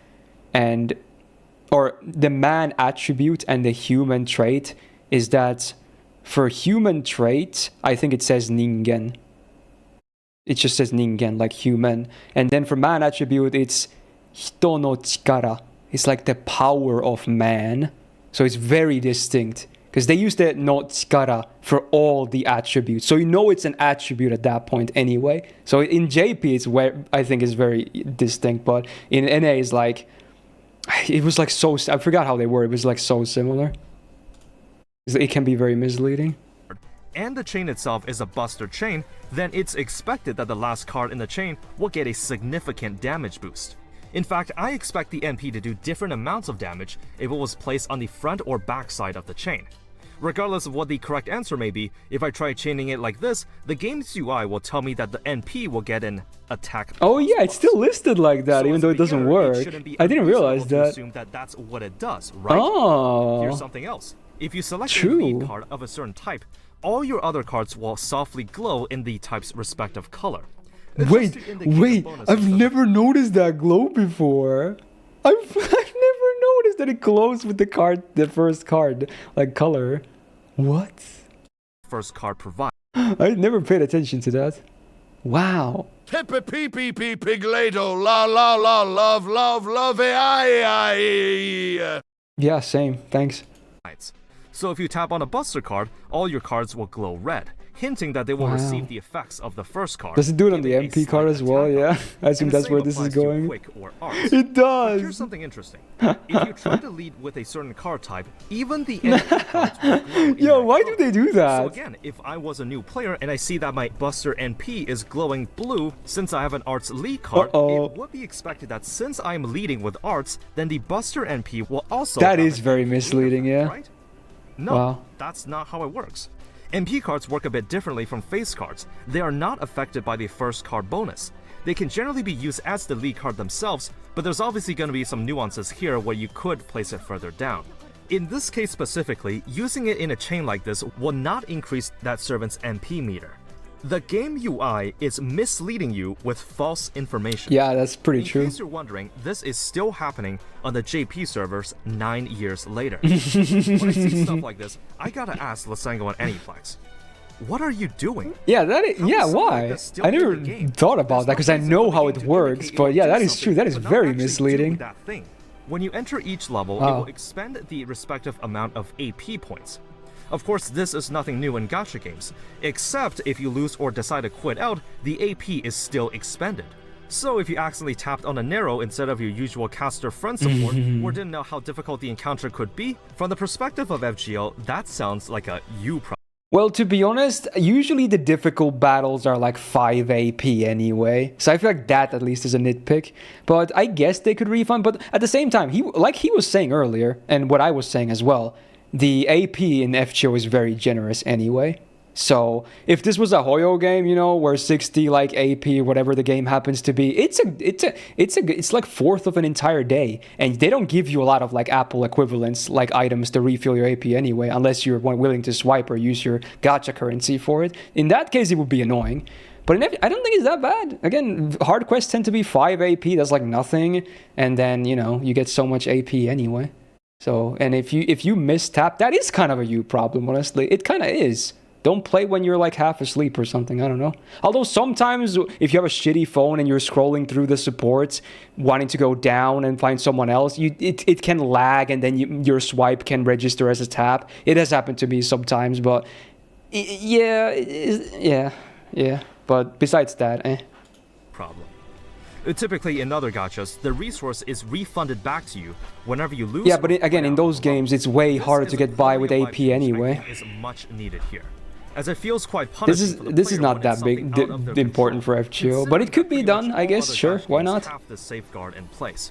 Speaker 1: and... or the man attribute and the human trait is that for human trait, I think it says ningen. It just says ningen, like human. And then for man attribute, it's hito no chikara. It's like the power of man. So it's very distinct. Because they use the no chikara for all the attributes. So you know it's an attribute at that point anyway. So in JP, it's where I think is very distinct. But in NA, it's like... it was like so... I forgot how they were. It was like so similar. It can be very misleading.
Speaker 3: and the chain itself is a buster chain, then it's expected that the last card in the chain will get a significant damage boost. In fact, I expect the NP to do different amounts of damage if it was placed on the front or back side of the chain. Regardless of what the correct answer may be, if I try chaining it like this, the game's UI will tell me that the NP will get an attack.
Speaker 1: Oh yeah, it's still listed like that, even though it doesn't work. I didn't realize that.
Speaker 3: Assume that that's what it does, right?
Speaker 1: Oh.
Speaker 3: Here's something else. If you select
Speaker 1: True.
Speaker 3: a lead card of a certain type, all your other cards will softly glow in the type's respective color.
Speaker 1: Wait, I've never noticed that glow before. I've never noticed that it glows with the first card, like color. What?
Speaker 3: First card provides.
Speaker 1: I never paid attention to that. Wow.
Speaker 2: Pippa pee pee pee piglato la la la love love love I.
Speaker 1: Yeah, same. Thanks.
Speaker 3: So if you tap on a buster card, all your cards will glow red, hinting that they will receive the effects of the first card.
Speaker 1: Does it do it on the
Speaker 3: giving a
Speaker 1: MP card
Speaker 3: slight
Speaker 1: as well?
Speaker 3: attack
Speaker 1: Yeah,
Speaker 3: bonus.
Speaker 1: I assume
Speaker 3: And the
Speaker 1: that's where
Speaker 3: same
Speaker 1: this is
Speaker 3: applies to
Speaker 1: going.
Speaker 3: Quick or Arts.
Speaker 1: It
Speaker 3: But here's
Speaker 1: does.
Speaker 3: something interesting. If you try to lead with a certain card type, even the NP cards will glow in
Speaker 1: Yo,
Speaker 3: that
Speaker 1: why
Speaker 3: color.
Speaker 1: do they do
Speaker 3: So
Speaker 1: that?
Speaker 3: again, if I was a new player and I see that my Buster NP is glowing blue since I have an Arts lead card, it would be expected that since I'm leading with Arts, then the Buster NP will also
Speaker 1: That
Speaker 3: have
Speaker 1: is
Speaker 3: a
Speaker 1: very
Speaker 3: blue
Speaker 1: misleading,
Speaker 3: effect,
Speaker 1: yeah.
Speaker 3: Right? No,
Speaker 1: Wow.
Speaker 3: that's not how it works. NP cards work a bit differently from face cards. They are not affected by the first card bonus. They can generally be used as the lead card themselves, but there's obviously going to be some nuances here where you could place it further down. In this case specifically, using it in a chain like this will not increase that servant's NP meter. The game UI is misleading you with false information.
Speaker 1: Yeah, that's pretty true.
Speaker 3: In case you're wondering, this is still happening on the JP servers 9 years later. When I see stuff like this, I gotta ask Lasango and Aniplex, what are you doing?
Speaker 1: Yeah, that is,
Speaker 3: How
Speaker 1: yeah,
Speaker 3: is someone like
Speaker 1: why?
Speaker 3: this still
Speaker 1: I
Speaker 3: in
Speaker 1: never
Speaker 3: the game?
Speaker 1: thought about
Speaker 3: There's
Speaker 1: that because I
Speaker 3: no reason
Speaker 1: know
Speaker 3: for the
Speaker 1: how
Speaker 3: game
Speaker 1: it
Speaker 3: to
Speaker 1: works,
Speaker 3: indicate it
Speaker 1: but
Speaker 3: will
Speaker 1: yeah,
Speaker 3: do
Speaker 1: that is true.
Speaker 3: something,
Speaker 1: That is
Speaker 3: but not
Speaker 1: very
Speaker 3: actually do
Speaker 1: misleading.
Speaker 3: that thing. When you enter each level, it
Speaker 1: Wow.
Speaker 3: will expend the respective amount of AP points. Of course, this is nothing new in gacha games, except if you lose or decide to quit out, the AP is still expended. So if you accidentally tapped on a narrow instead of your usual caster front support, or didn't know how difficult the encounter could be, from the perspective of FGO, that sounds like a you problem.
Speaker 1: Well, to be honest, usually the difficult battles are like 5 AP anyway. So I feel like that at least is a nitpick. But I guess they could refund. But at the same time, like he was saying earlier, and what I was saying as well, the AP in FGO is very generous anyway. So if this was a Hoyo game, you know, where 60 like AP, whatever the game happens to be, it's like fourth of an entire day, and they don't give you a lot of like Apple equivalents like items to refill your AP anyway, unless you're willing to swipe or use your gacha currency for it. In that case, it would be annoying. But I don't think it's that bad. Again, hard quests tend to be 5 AP. That's like nothing, and then you know you get so much AP anyway. So, and if you mistap, that is kind of a you problem, honestly. It kind of is. Don't play when you're like half asleep or something, I don't know. Although sometimes if you have a shitty phone and you're scrolling through the supports, wanting to go down and find someone else, it can lag and then your swipe can register as a tap. It has happened to me sometimes, but yeah. But besides that,
Speaker 3: Problem. Typically in other gachas, the resource is refunded back to you whenever you lose.
Speaker 1: Yeah, but
Speaker 3: or
Speaker 1: again,
Speaker 3: quit
Speaker 1: in
Speaker 3: out
Speaker 1: those
Speaker 3: of a level.
Speaker 1: games, it's way
Speaker 3: This
Speaker 1: harder
Speaker 3: is
Speaker 1: to
Speaker 3: a
Speaker 1: get by with
Speaker 3: quality of
Speaker 1: AP
Speaker 3: life change I
Speaker 1: anyway.
Speaker 3: think is much needed here, as it feels quite
Speaker 1: This
Speaker 3: punishing
Speaker 1: is
Speaker 3: for the
Speaker 1: this is
Speaker 3: player
Speaker 1: not
Speaker 3: when
Speaker 1: that
Speaker 3: it's
Speaker 1: big
Speaker 3: something out of their
Speaker 1: important for
Speaker 3: control,
Speaker 1: FGO, but it
Speaker 3: considering
Speaker 1: could
Speaker 3: that
Speaker 1: be
Speaker 3: pretty
Speaker 1: done,
Speaker 3: much
Speaker 1: I
Speaker 3: all
Speaker 1: guess.
Speaker 3: other
Speaker 1: Sure,
Speaker 3: gacha
Speaker 1: why
Speaker 3: games
Speaker 1: not?
Speaker 3: have the safeguard in place.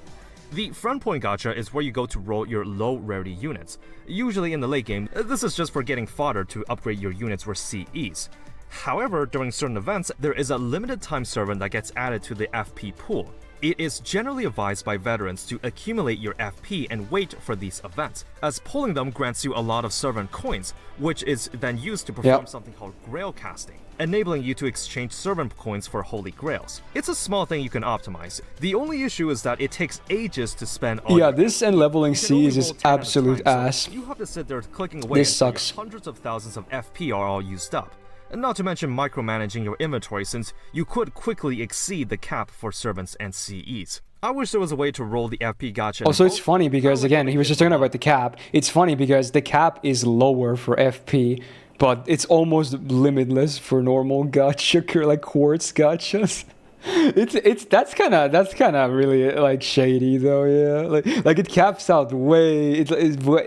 Speaker 3: The front point gacha is where you go to roll your low rarity units. Usually in the late game, this is just for getting fodder to upgrade your units for CEs. However, during certain events, there is a limited time servant that gets added to the FP pool. It is generally advised by veterans to accumulate your FP and wait for these events, as pulling them grants you a lot of servant coins, which is then used to perform something called grail casting, enabling you to exchange servant coins for holy grails. It's a small thing you can optimize. The only issue is that it takes ages to spend on.
Speaker 1: Yeah, this and leveling C's is absolute ass.
Speaker 3: So you have to sit there clicking away.
Speaker 1: This sucks.
Speaker 3: Hundreds of thousands of FP are all used up. And not to mention micromanaging your inventory, since you could quickly exceed the cap for servants and CEs. I wish there was a way to roll the FP gacha.
Speaker 1: Also, it's funny because, again, he was just talking about the cap. It's funny because the cap is lower for FP, but it's almost limitless for normal gacha, like quartz gachas. That's kind of really like shady though, yeah. Like it caps out way.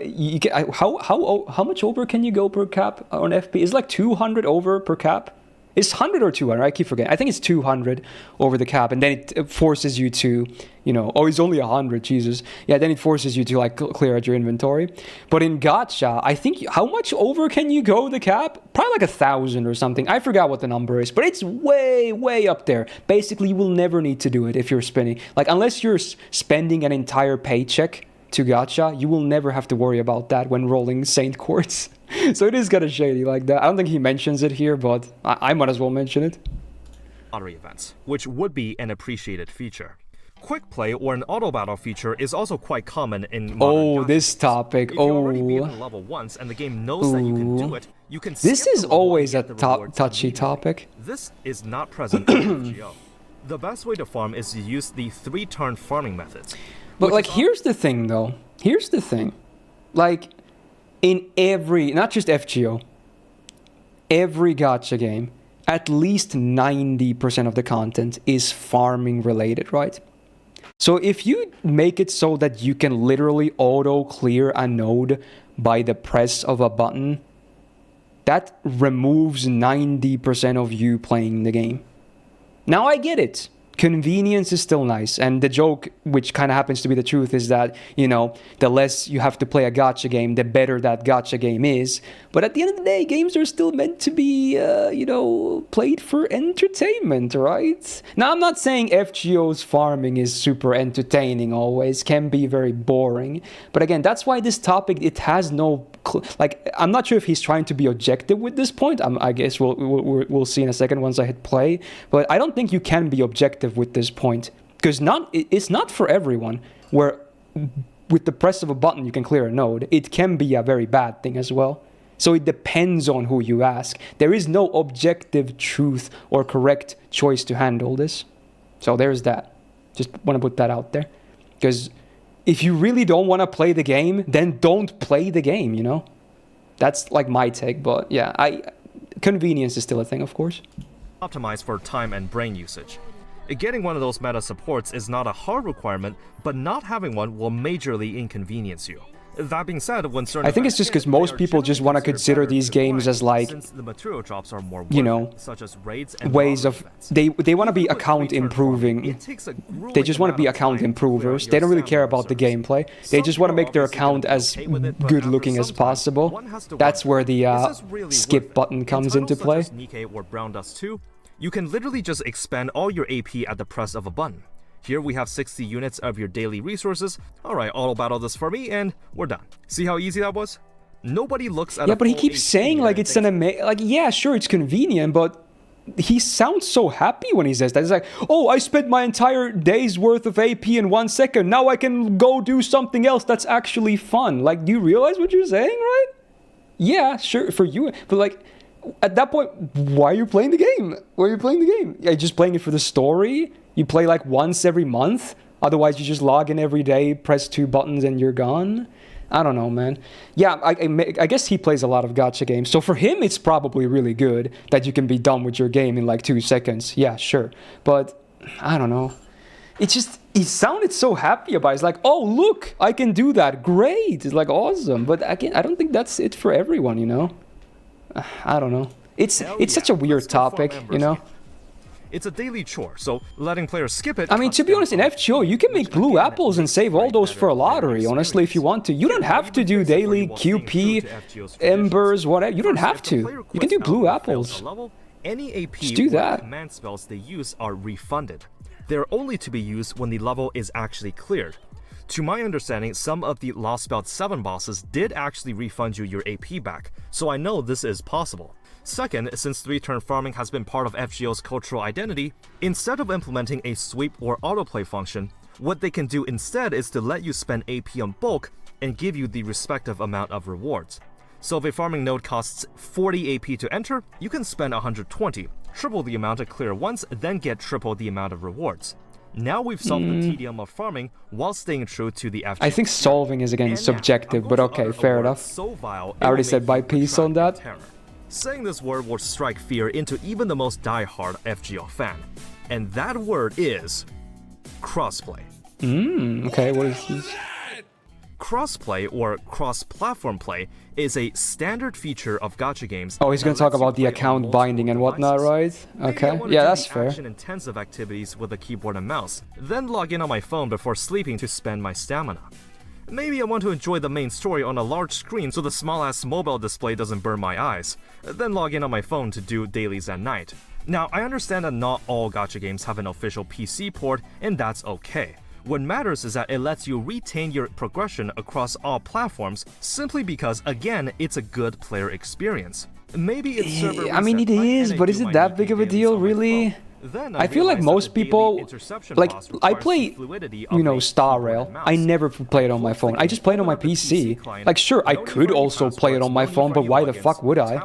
Speaker 1: You can, how much over can you go per cap on FP? It's like 200 over per cap. It's 100 or 200. I keep forgetting. I think it's 200 over the cap, and then it forces you to, you know, oh, it's only 100. Jesus, yeah. Then it forces you to like clear out your inventory. But in gacha, I think how much over can you go the cap? Probably like 1,000 or something. I forgot what the number is, but it's way up there. Basically, you will never need to do it if you're spending, like, unless you're spending an entire paycheck to gacha, you will never have to worry about that when rolling Saint Quartz. So it is kind of shady like that. I don't think he mentions it here, but I might as well mention it.
Speaker 3: Lottery events, which would be an appreciated feature. Quick play or an auto battle feature is also quite common in modern gacha.
Speaker 1: This topic.
Speaker 3: If you already beat the level once and the game knows that you can do it, you can skip
Speaker 1: This is
Speaker 3: the level
Speaker 1: always a
Speaker 3: and get the rewards
Speaker 1: touchy
Speaker 3: immediately.
Speaker 1: topic.
Speaker 3: This is not present in FGO. The best way to farm is to use the 3-turn farming methods.
Speaker 1: But like, here's the thing though. Here's the thing. Like, in every, not just FGO, every gacha game, at least 90% of the content is farming related, right? So if you make it so that you can literally auto clear a node by the press of a button, that removes 90% of you playing the game. Now I get it. Convenience is still nice, and the joke, which kind of happens to be the truth, is that, you know, the less you have to play a gacha game, the better that gacha game is. But at the end of the day, games are still meant to be, you know, played for entertainment, right? Now, I'm not saying FGO's farming is super entertaining always, can be very boring. But again, that's why this topic, it has no, like, I'm not sure if he's trying to be objective with this point. I guess we'll see in a second once I hit play. But I don't think you can be objective with this point, because it's not for everyone where with the press of a button you can clear a node. It can be a very bad thing as well. So it depends on who you ask. There is no objective truth or correct choice to handle this. So there's that. Just want to put that out there, because if you really don't want to play the game, then don't play the game, you know? That's like my take, but yeah, convenience is still a thing, of course.
Speaker 3: Optimize for time and brain usage. Getting one of those meta supports is not a hard requirement, but not having one will majorly inconvenience you. That being said, when certain
Speaker 1: I think it's just because most people just want to consider these games as like,
Speaker 3: since the material drops are more
Speaker 1: you know,
Speaker 3: such as raids and
Speaker 1: ways of they want to be account improving. They just want to be account improvers. They don't really care about the gameplay. They just want to make their account as good looking as possible. That's where the skip button comes into play.
Speaker 3: Nikkei or Brown Dust 2, you can literally just expand all your AP at the press of a button. Here we have 60 units of your daily resources. Alright, auto battle this for me and we're done. See how easy that was? Nobody looks at
Speaker 1: but he keeps saying like it's an like, yeah, sure, it's convenient, but he sounds so happy when he says that. It's like, oh, I spent my entire day's worth of AP in 1 second. Now I can go do something else that's actually fun. Like, do you realize what you're saying, right? Yeah, sure, for you. But like, at that point, why are you playing the game? Why are you playing the game? Are you just playing it for the story? You play like once every month? Otherwise, you just log in every day, press 2 buttons, and you're gone? I don't know, man. Yeah, I guess he plays a lot of gacha games. So for him, it's probably really good that you can be done with your game in like 2 seconds. Yeah, sure. But I don't know. It's just, he sounded so happy about it. It's like, oh, look, I can do that. Great. It's like awesome. But I don't think that's it for everyone, you know? I don't know. It's such a weird topic, you know?
Speaker 3: It's a daily chore, so letting players skip it...
Speaker 1: I mean, to be honest, in FGO, you can make blue apples and save all those for a lottery, honestly, if you want to. You don't have to do daily QP, embers, whatever. You don't have to. You can do blue apples.
Speaker 3: Any AP
Speaker 1: just do that.
Speaker 3: Command spells they use are refunded. They're only to be used when the level is actually cleared. To my understanding, some of the Lost Belt 7 bosses did actually refund you your AP back, so I know this is possible. Second, since 3-turn farming has been part of FGO's cultural identity, instead of implementing a sweep or autoplay function, what they can do instead is to let you spend AP on bulk and give you the respective amount of rewards. So if a farming node costs 40 AP to enter, you can spend 120, triple the amount to clear once, then get triple the amount of rewards. Now we've solved the tedium of farming while staying true to the FGO.
Speaker 1: I think solving is again subjective, but okay, fair enough.
Speaker 3: So vile,
Speaker 1: I already said bye peace on that.
Speaker 3: Saying this word will strike fear into even the most die-hard FGO fan. And that word is crossplay.
Speaker 1: Okay, what is this?
Speaker 3: Crossplay, or cross-platform play, is a standard feature of gacha games.
Speaker 1: Oh, he's gonna talk about the account binding and whatnot, right? Okay, yeah, that's fair.
Speaker 3: Action-intensive activities with a keyboard and mouse, then log in on my phone before sleeping to spend my stamina. Maybe I want to enjoy the main story on a large screen so the small-ass mobile display doesn't burn my eyes, then log in on my phone to do dailies at night. Now, I understand that not all gacha games have an official PC port, and that's okay. What matters is that it lets you retain your progression across all platforms simply because, again, it's a good player experience. Maybe it's server
Speaker 1: I mean, it is, but is it that big of a deal, really? I feel like most people, like, I play, you know, Star Rail. I never play it on my phone. I just play it on my PC. Like, sure, I could also play it on my phone, but why the fuck would I?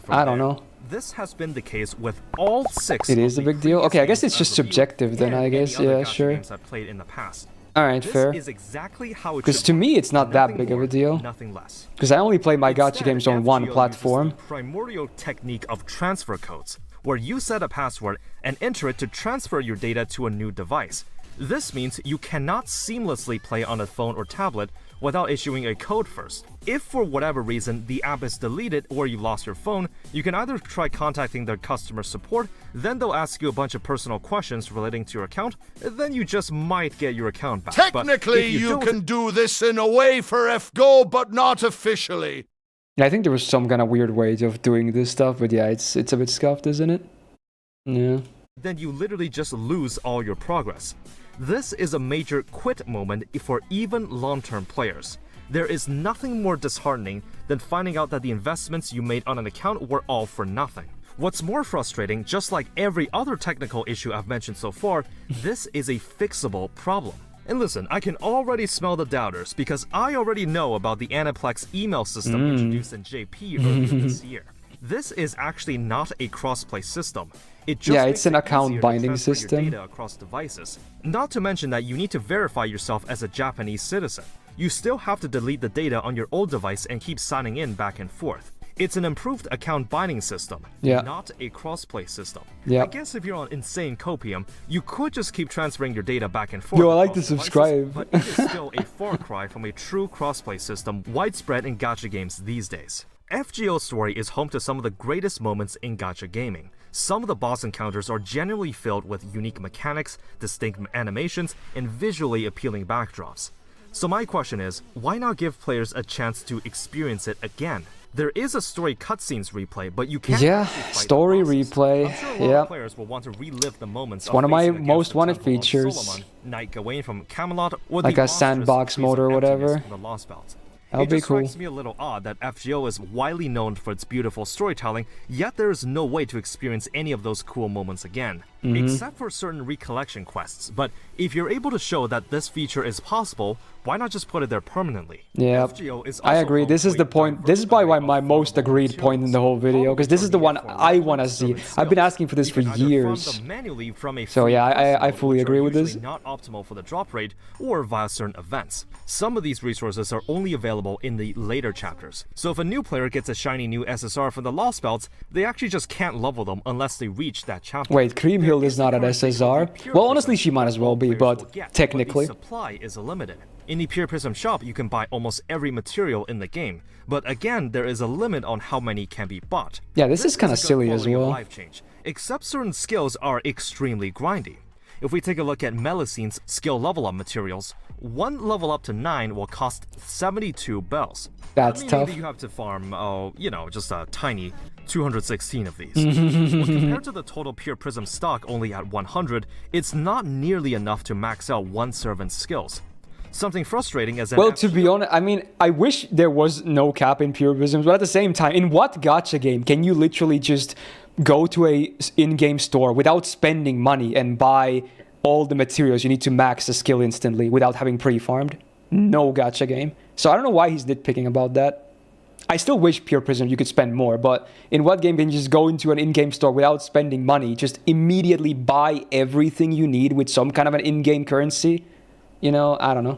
Speaker 1: I don't know.
Speaker 3: This has been the case with all 6.
Speaker 1: It is a big deal? Okay, I guess it's just subjective then, I guess. Yeah, sure. Alright, fair. Because to me, it's not that big of a deal. Because I only play my gacha games on one platform.
Speaker 3: The primordial technique of transfer codes, where you set a password and enter it to transfer your data to a new device. This means you cannot seamlessly play on a phone or tablet without issuing a code first. If for whatever reason the app is deleted or you lost your phone, you can either try contacting their customer support, then they'll ask you a bunch of personal questions relating to your account, then you just might get your account back.
Speaker 2: Technically, you can do this in a way for FGO, but not officially.
Speaker 1: Yeah, I think there was some kind of weird way of doing this stuff, but yeah, it's a bit scuffed, isn't it? Yeah.
Speaker 3: Then you literally just lose all your progress. This is a major quit moment for even long-term players. There is nothing more disheartening than finding out that the investments you made on an account were all for nothing. What's more frustrating, just like every other technical issue I've mentioned so far, this is a fixable problem. And listen, I can already smell the doubters because I already know about the Aniplex email system introduced in JP earlier this year. This is actually not a crossplay system. It just
Speaker 1: it's an account binding system.
Speaker 3: Your data across devices. Not to mention that you need to verify yourself as a Japanese citizen. You still have to delete the data on your old device and keep signing in back and forth. It's an improved account binding system, not a crossplay system. I guess if you're on insane copium, you could just keep transferring your data back and forth.
Speaker 1: Yo, I like to subscribe.
Speaker 3: But it is still a far cry from a true crossplay system widespread in gacha games these days. FGO's story is home to some of the greatest moments in gacha gaming. Some of the boss encounters are genuinely filled with unique mechanics, distinct animations, and visually appealing backdrops. So my question is, why not give players a chance to experience it again? There is a story cutscenes replay, but you can't
Speaker 1: story replay.
Speaker 3: I'm sure a lot of players will want to relive the moments.
Speaker 1: It's one of my most wanted features.
Speaker 3: Knight Gawain from Camelot, or
Speaker 1: like a sandbox mode or whatever. That'll be cool.
Speaker 3: It just strikes me a little odd that FGO is widely known for its beautiful storytelling, yet there is no way to experience any of those cool moments again, except for certain recollection quests. But if you're able to show that this feature is possible, why not just put it there permanently?
Speaker 1: Yeah, I agree. This is the point. This is probably my most agreed point in the whole video, because this is the one I want to see. I've been asking for this for years. So yeah, I fully agree with this.
Speaker 3: Not optimal for the drop rate or via certain events. Some of these resources are only available in the later chapters. So if a new player gets a shiny new SSR from the Lost Belts, they actually just can't level them unless they reach that chapter.
Speaker 1: Wait, Creamhill is not an SSR? Well, honestly, she might as well be, but technically.
Speaker 3: The supply is limited. In the Pure Prism shop, you can buy almost every material in the game, but again, there is a limit on how many can be bought.
Speaker 1: Yeah, this is kind of silly as well.
Speaker 3: Life change, except certain skills are extremely grindy. If we take a look at Melusine's skill level up materials, one level up to 9 will cost 72 bells.
Speaker 1: That's
Speaker 3: Meaning
Speaker 1: tough.
Speaker 3: that you have to farm, just a tiny 216 of these. Well, compared to the total Pure Prism stock only at 100, it's not nearly enough to max out one servant's skills. Something frustrating as an
Speaker 1: Well, to be honest, I mean, I wish there was no cap in Pure Prisms, but at the same time, in what gacha game can you literally just go to a in-game store without spending money and buy all the materials you need to max a skill instantly without having pre-farmed? No gacha game. So I don't know why he's nitpicking about that. I still wish Pure Prism you could spend more, but in what game can you just go into an in-game store without spending money, just immediately buy everything you need with some kind of an in-game currency? You know, I don't know.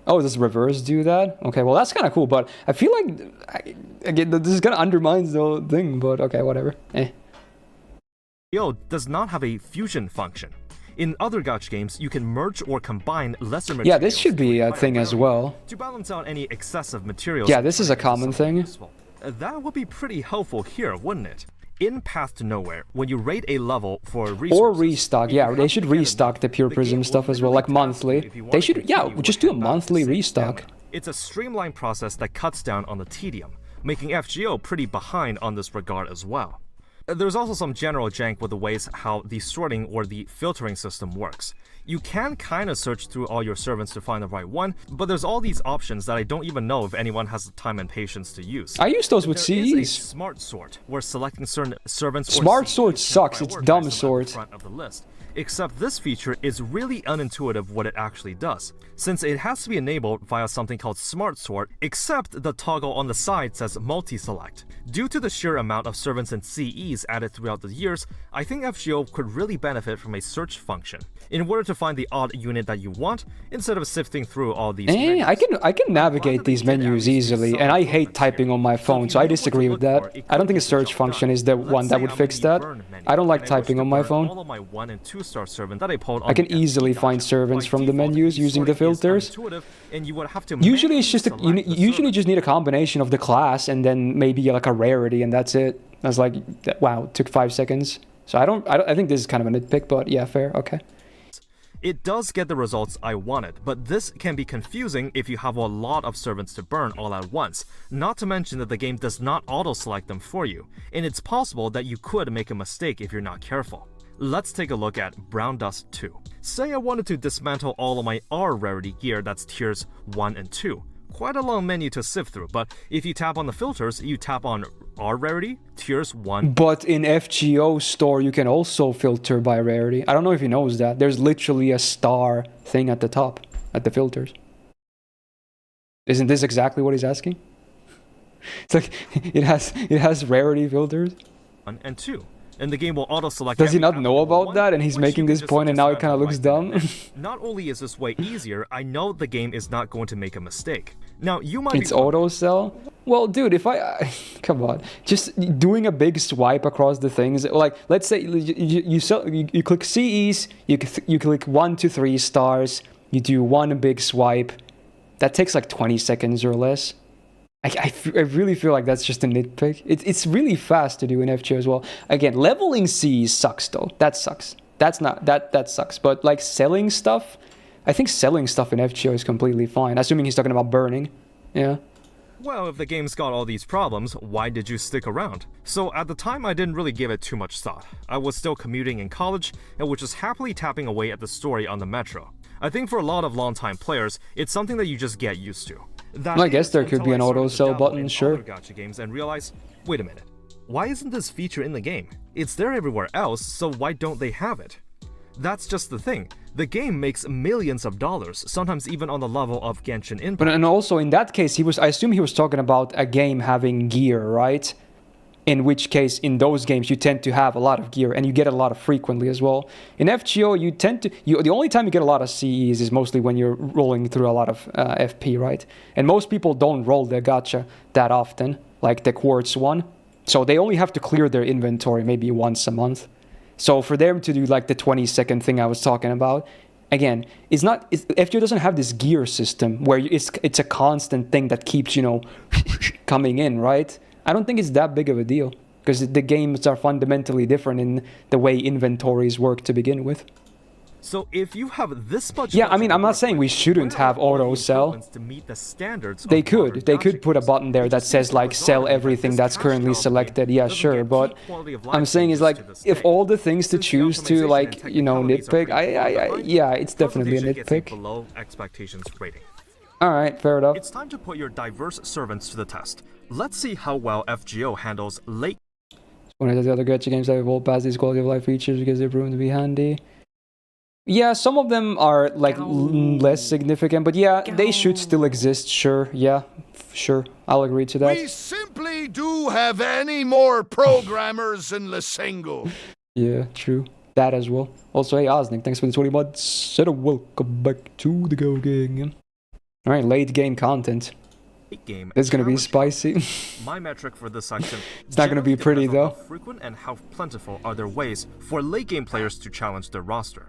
Speaker 1: Oh, does reverse do that? Okay, well, that's kind of cool, but I feel like, again, this is kind of undermines the whole thing, but okay, whatever.
Speaker 3: FGO does not have a fusion function. In other gacha games, you can merge or combine lesser materials.
Speaker 1: Yeah, this should be a thing as well.
Speaker 3: To balance out any excessive materials.
Speaker 1: Yeah, this is a common thing.
Speaker 3: Useful. That would be pretty helpful here, wouldn't it? In Path to Nowhere, when you rate a level for resources,
Speaker 1: or restock, yeah, they should restock the Pure Prism stuff as well, like monthly. They should, yeah, just do a monthly restock.
Speaker 3: It's a streamlined process that cuts down on the tedium, making FGO pretty behind on this regard as well. There's also some general jank with the ways how the sorting or the filtering system works. You can kind of search through all your servants to find the right one, but there's all these options that I don't even know if anyone has the time and patience to use.
Speaker 1: I use those with
Speaker 3: There is a
Speaker 1: CEs.
Speaker 3: smart sort, where selecting certain servants
Speaker 1: Smart
Speaker 3: or
Speaker 1: sort
Speaker 3: CEs can
Speaker 1: sucks, it's
Speaker 3: prioritize
Speaker 1: dumb
Speaker 3: them at the
Speaker 1: sort.
Speaker 3: front of the list. Except this feature is really unintuitive what it actually does, since it has to be enabled via something called Smart Sort, except the toggle on the side says Multi-Select. Due to the sheer amount of servants and CEs added throughout the years, I think FGO could really benefit from a search function, in order to find the odd unit that you want, instead of sifting through all these menus.
Speaker 1: I can navigate these menus easily, and I hate typing on my phone, so I disagree with that. I don't think a search function is the one that would fix that. I don't like typing on my phone.
Speaker 3: All of my 1 and 2-star servant that I pulled on
Speaker 1: I can
Speaker 3: the
Speaker 1: easily
Speaker 3: FP
Speaker 1: find
Speaker 3: gacha.
Speaker 1: servants
Speaker 3: By
Speaker 1: from the
Speaker 3: default,
Speaker 1: menus using the
Speaker 3: sorting is
Speaker 1: filters.
Speaker 3: unintuitive, and you would have to
Speaker 1: Usually it's just
Speaker 3: manually
Speaker 1: you
Speaker 3: select the
Speaker 1: usually
Speaker 3: servant.
Speaker 1: just need a combination of the class and then maybe like a rarity, and that's it. That's like, wow, it took 5 seconds. So I think this is kind of a nitpick, but yeah, fair, okay.
Speaker 3: It does get the results I wanted, but this can be confusing if you have a lot of servants to burn all at once, not to mention that the game does not auto-select them for you, and it's possible that you could make a mistake if you're not careful. Let's take a look at Brown Dust 2. Say I wanted to dismantle all of my R rarity gear that's tiers 1 and 2. Quite a long menu to sift through, but if you tap on the filters, you tap on R rarity, tiers 1.
Speaker 1: But in FGO store, you can also filter by rarity. I don't know if he knows that. There's literally a star thing at the top, at the filters. Isn't this exactly what he's asking? It's like, it has rarity filters.
Speaker 3: 1 and 2. And the game will auto-select.
Speaker 1: Does he not
Speaker 3: every
Speaker 1: know
Speaker 3: applicable
Speaker 1: about
Speaker 3: one,
Speaker 1: that, and he's
Speaker 3: which
Speaker 1: making
Speaker 3: you can
Speaker 1: this
Speaker 3: just
Speaker 1: point, and now it kind of
Speaker 3: dismantle
Speaker 1: looks
Speaker 3: right
Speaker 1: dumb?
Speaker 3: then. Not only is this way easier, I know the game is not going to make a mistake. Now, you might
Speaker 1: It's
Speaker 3: be
Speaker 1: auto sell? Well, dude, if I come on, just doing a big swipe across the things, like let's say you click CEs, you click 1 to 3 stars, you do one big swipe, that takes like 20 seconds or less. I really feel like that's just a nitpick. It's really fast to do in FGO as well. Again, leveling CEs sucks though. That sucks. That sucks. But like selling stuff, I think selling stuff in FGO is completely fine, assuming he's talking about burning. Yeah.
Speaker 3: Well, if the game's got all these problems, why did you stick around? So at the time, I didn't really give it too much thought. I was still commuting in college, and was just happily tapping away at the story on the metro. I think for a lot of longtime players, it's something that you just get used to. That
Speaker 1: I guess
Speaker 3: is
Speaker 1: there could
Speaker 3: until
Speaker 1: be
Speaker 3: I
Speaker 1: an
Speaker 3: started
Speaker 1: auto
Speaker 3: to
Speaker 1: sell
Speaker 3: dabble
Speaker 1: button,
Speaker 3: in
Speaker 1: sure.
Speaker 3: other gacha games and realized, wait a minute, why isn't this feature in the game? It's there everywhere else, so why don't they have it? That's just the thing. The game makes millions of dollars, sometimes even on the level of Genshin Impact.
Speaker 1: But and also in that case, I assume he was talking about a game having gear, right? In which case, in those games, you tend to have a lot of gear, and you get a lot of frequently as well. In FGO, you tend to... the only time you get a lot of CEs is mostly when you're rolling through a lot of FP, right? And most people don't roll the gacha that often, like the Quartz one. So they only have to clear their inventory maybe once a month. So for them to do like the 20-second thing I was talking about, again, FGO doesn't have this gear system where it's a constant thing that keeps, coming in, right? I don't think it's that big of a deal because the games are fundamentally different in the way inventories work to begin with.
Speaker 3: So if you have this much
Speaker 1: Yeah, I mean, I'm not saying we shouldn't have auto sell.
Speaker 3: to meet the standards
Speaker 1: They
Speaker 3: of modern
Speaker 1: could. They could
Speaker 3: gacha
Speaker 1: put a
Speaker 3: games.
Speaker 1: button there
Speaker 3: It
Speaker 1: that
Speaker 3: just
Speaker 1: says
Speaker 3: seems
Speaker 1: like
Speaker 3: bizarre
Speaker 1: sell
Speaker 3: to me that
Speaker 1: everything
Speaker 3: this
Speaker 1: that's
Speaker 3: cash
Speaker 1: currently
Speaker 3: cow
Speaker 1: selected.
Speaker 3: game
Speaker 1: Yeah,
Speaker 3: doesn't
Speaker 1: sure,
Speaker 3: get
Speaker 1: but
Speaker 3: key quality of
Speaker 1: I'm
Speaker 3: life
Speaker 1: saying is
Speaker 3: changes
Speaker 1: like
Speaker 3: to this
Speaker 1: if
Speaker 3: day.
Speaker 1: all the things to
Speaker 3: Since the
Speaker 1: choose to
Speaker 3: optimization
Speaker 1: like,
Speaker 3: and
Speaker 1: you know,
Speaker 3: technicalities are
Speaker 1: nitpick,
Speaker 3: pretty far behind,
Speaker 1: yeah, it's definitely a
Speaker 3: presentation gets a
Speaker 1: nitpick.
Speaker 3: below expectations rating.
Speaker 1: All right, fair enough.
Speaker 3: It's time to put your diverse servants to the test. Let's see how well FGO handles late.
Speaker 1: One of the other gacha games that have evolved past these quality of life features because they've proven to be handy. Yeah, some of them are like less significant, but yeah, they should still exist. Sure, yeah, sure, I'll agree to that.
Speaker 2: We simply do have any more programmers in Lysengo.
Speaker 1: Yeah, true. That as well. Also, hey, Osnick, thanks for the 20 months. And welcome back to the Go Gang. Alright, late game content.
Speaker 3: Game
Speaker 1: It's gonna be
Speaker 3: challenge
Speaker 1: spicy.
Speaker 3: My metric for this section
Speaker 1: It's not gonna be
Speaker 3: generally
Speaker 1: pretty,
Speaker 3: depends on
Speaker 1: though.
Speaker 3: How frequent and how plentiful are there ways for late game players to challenge their roster?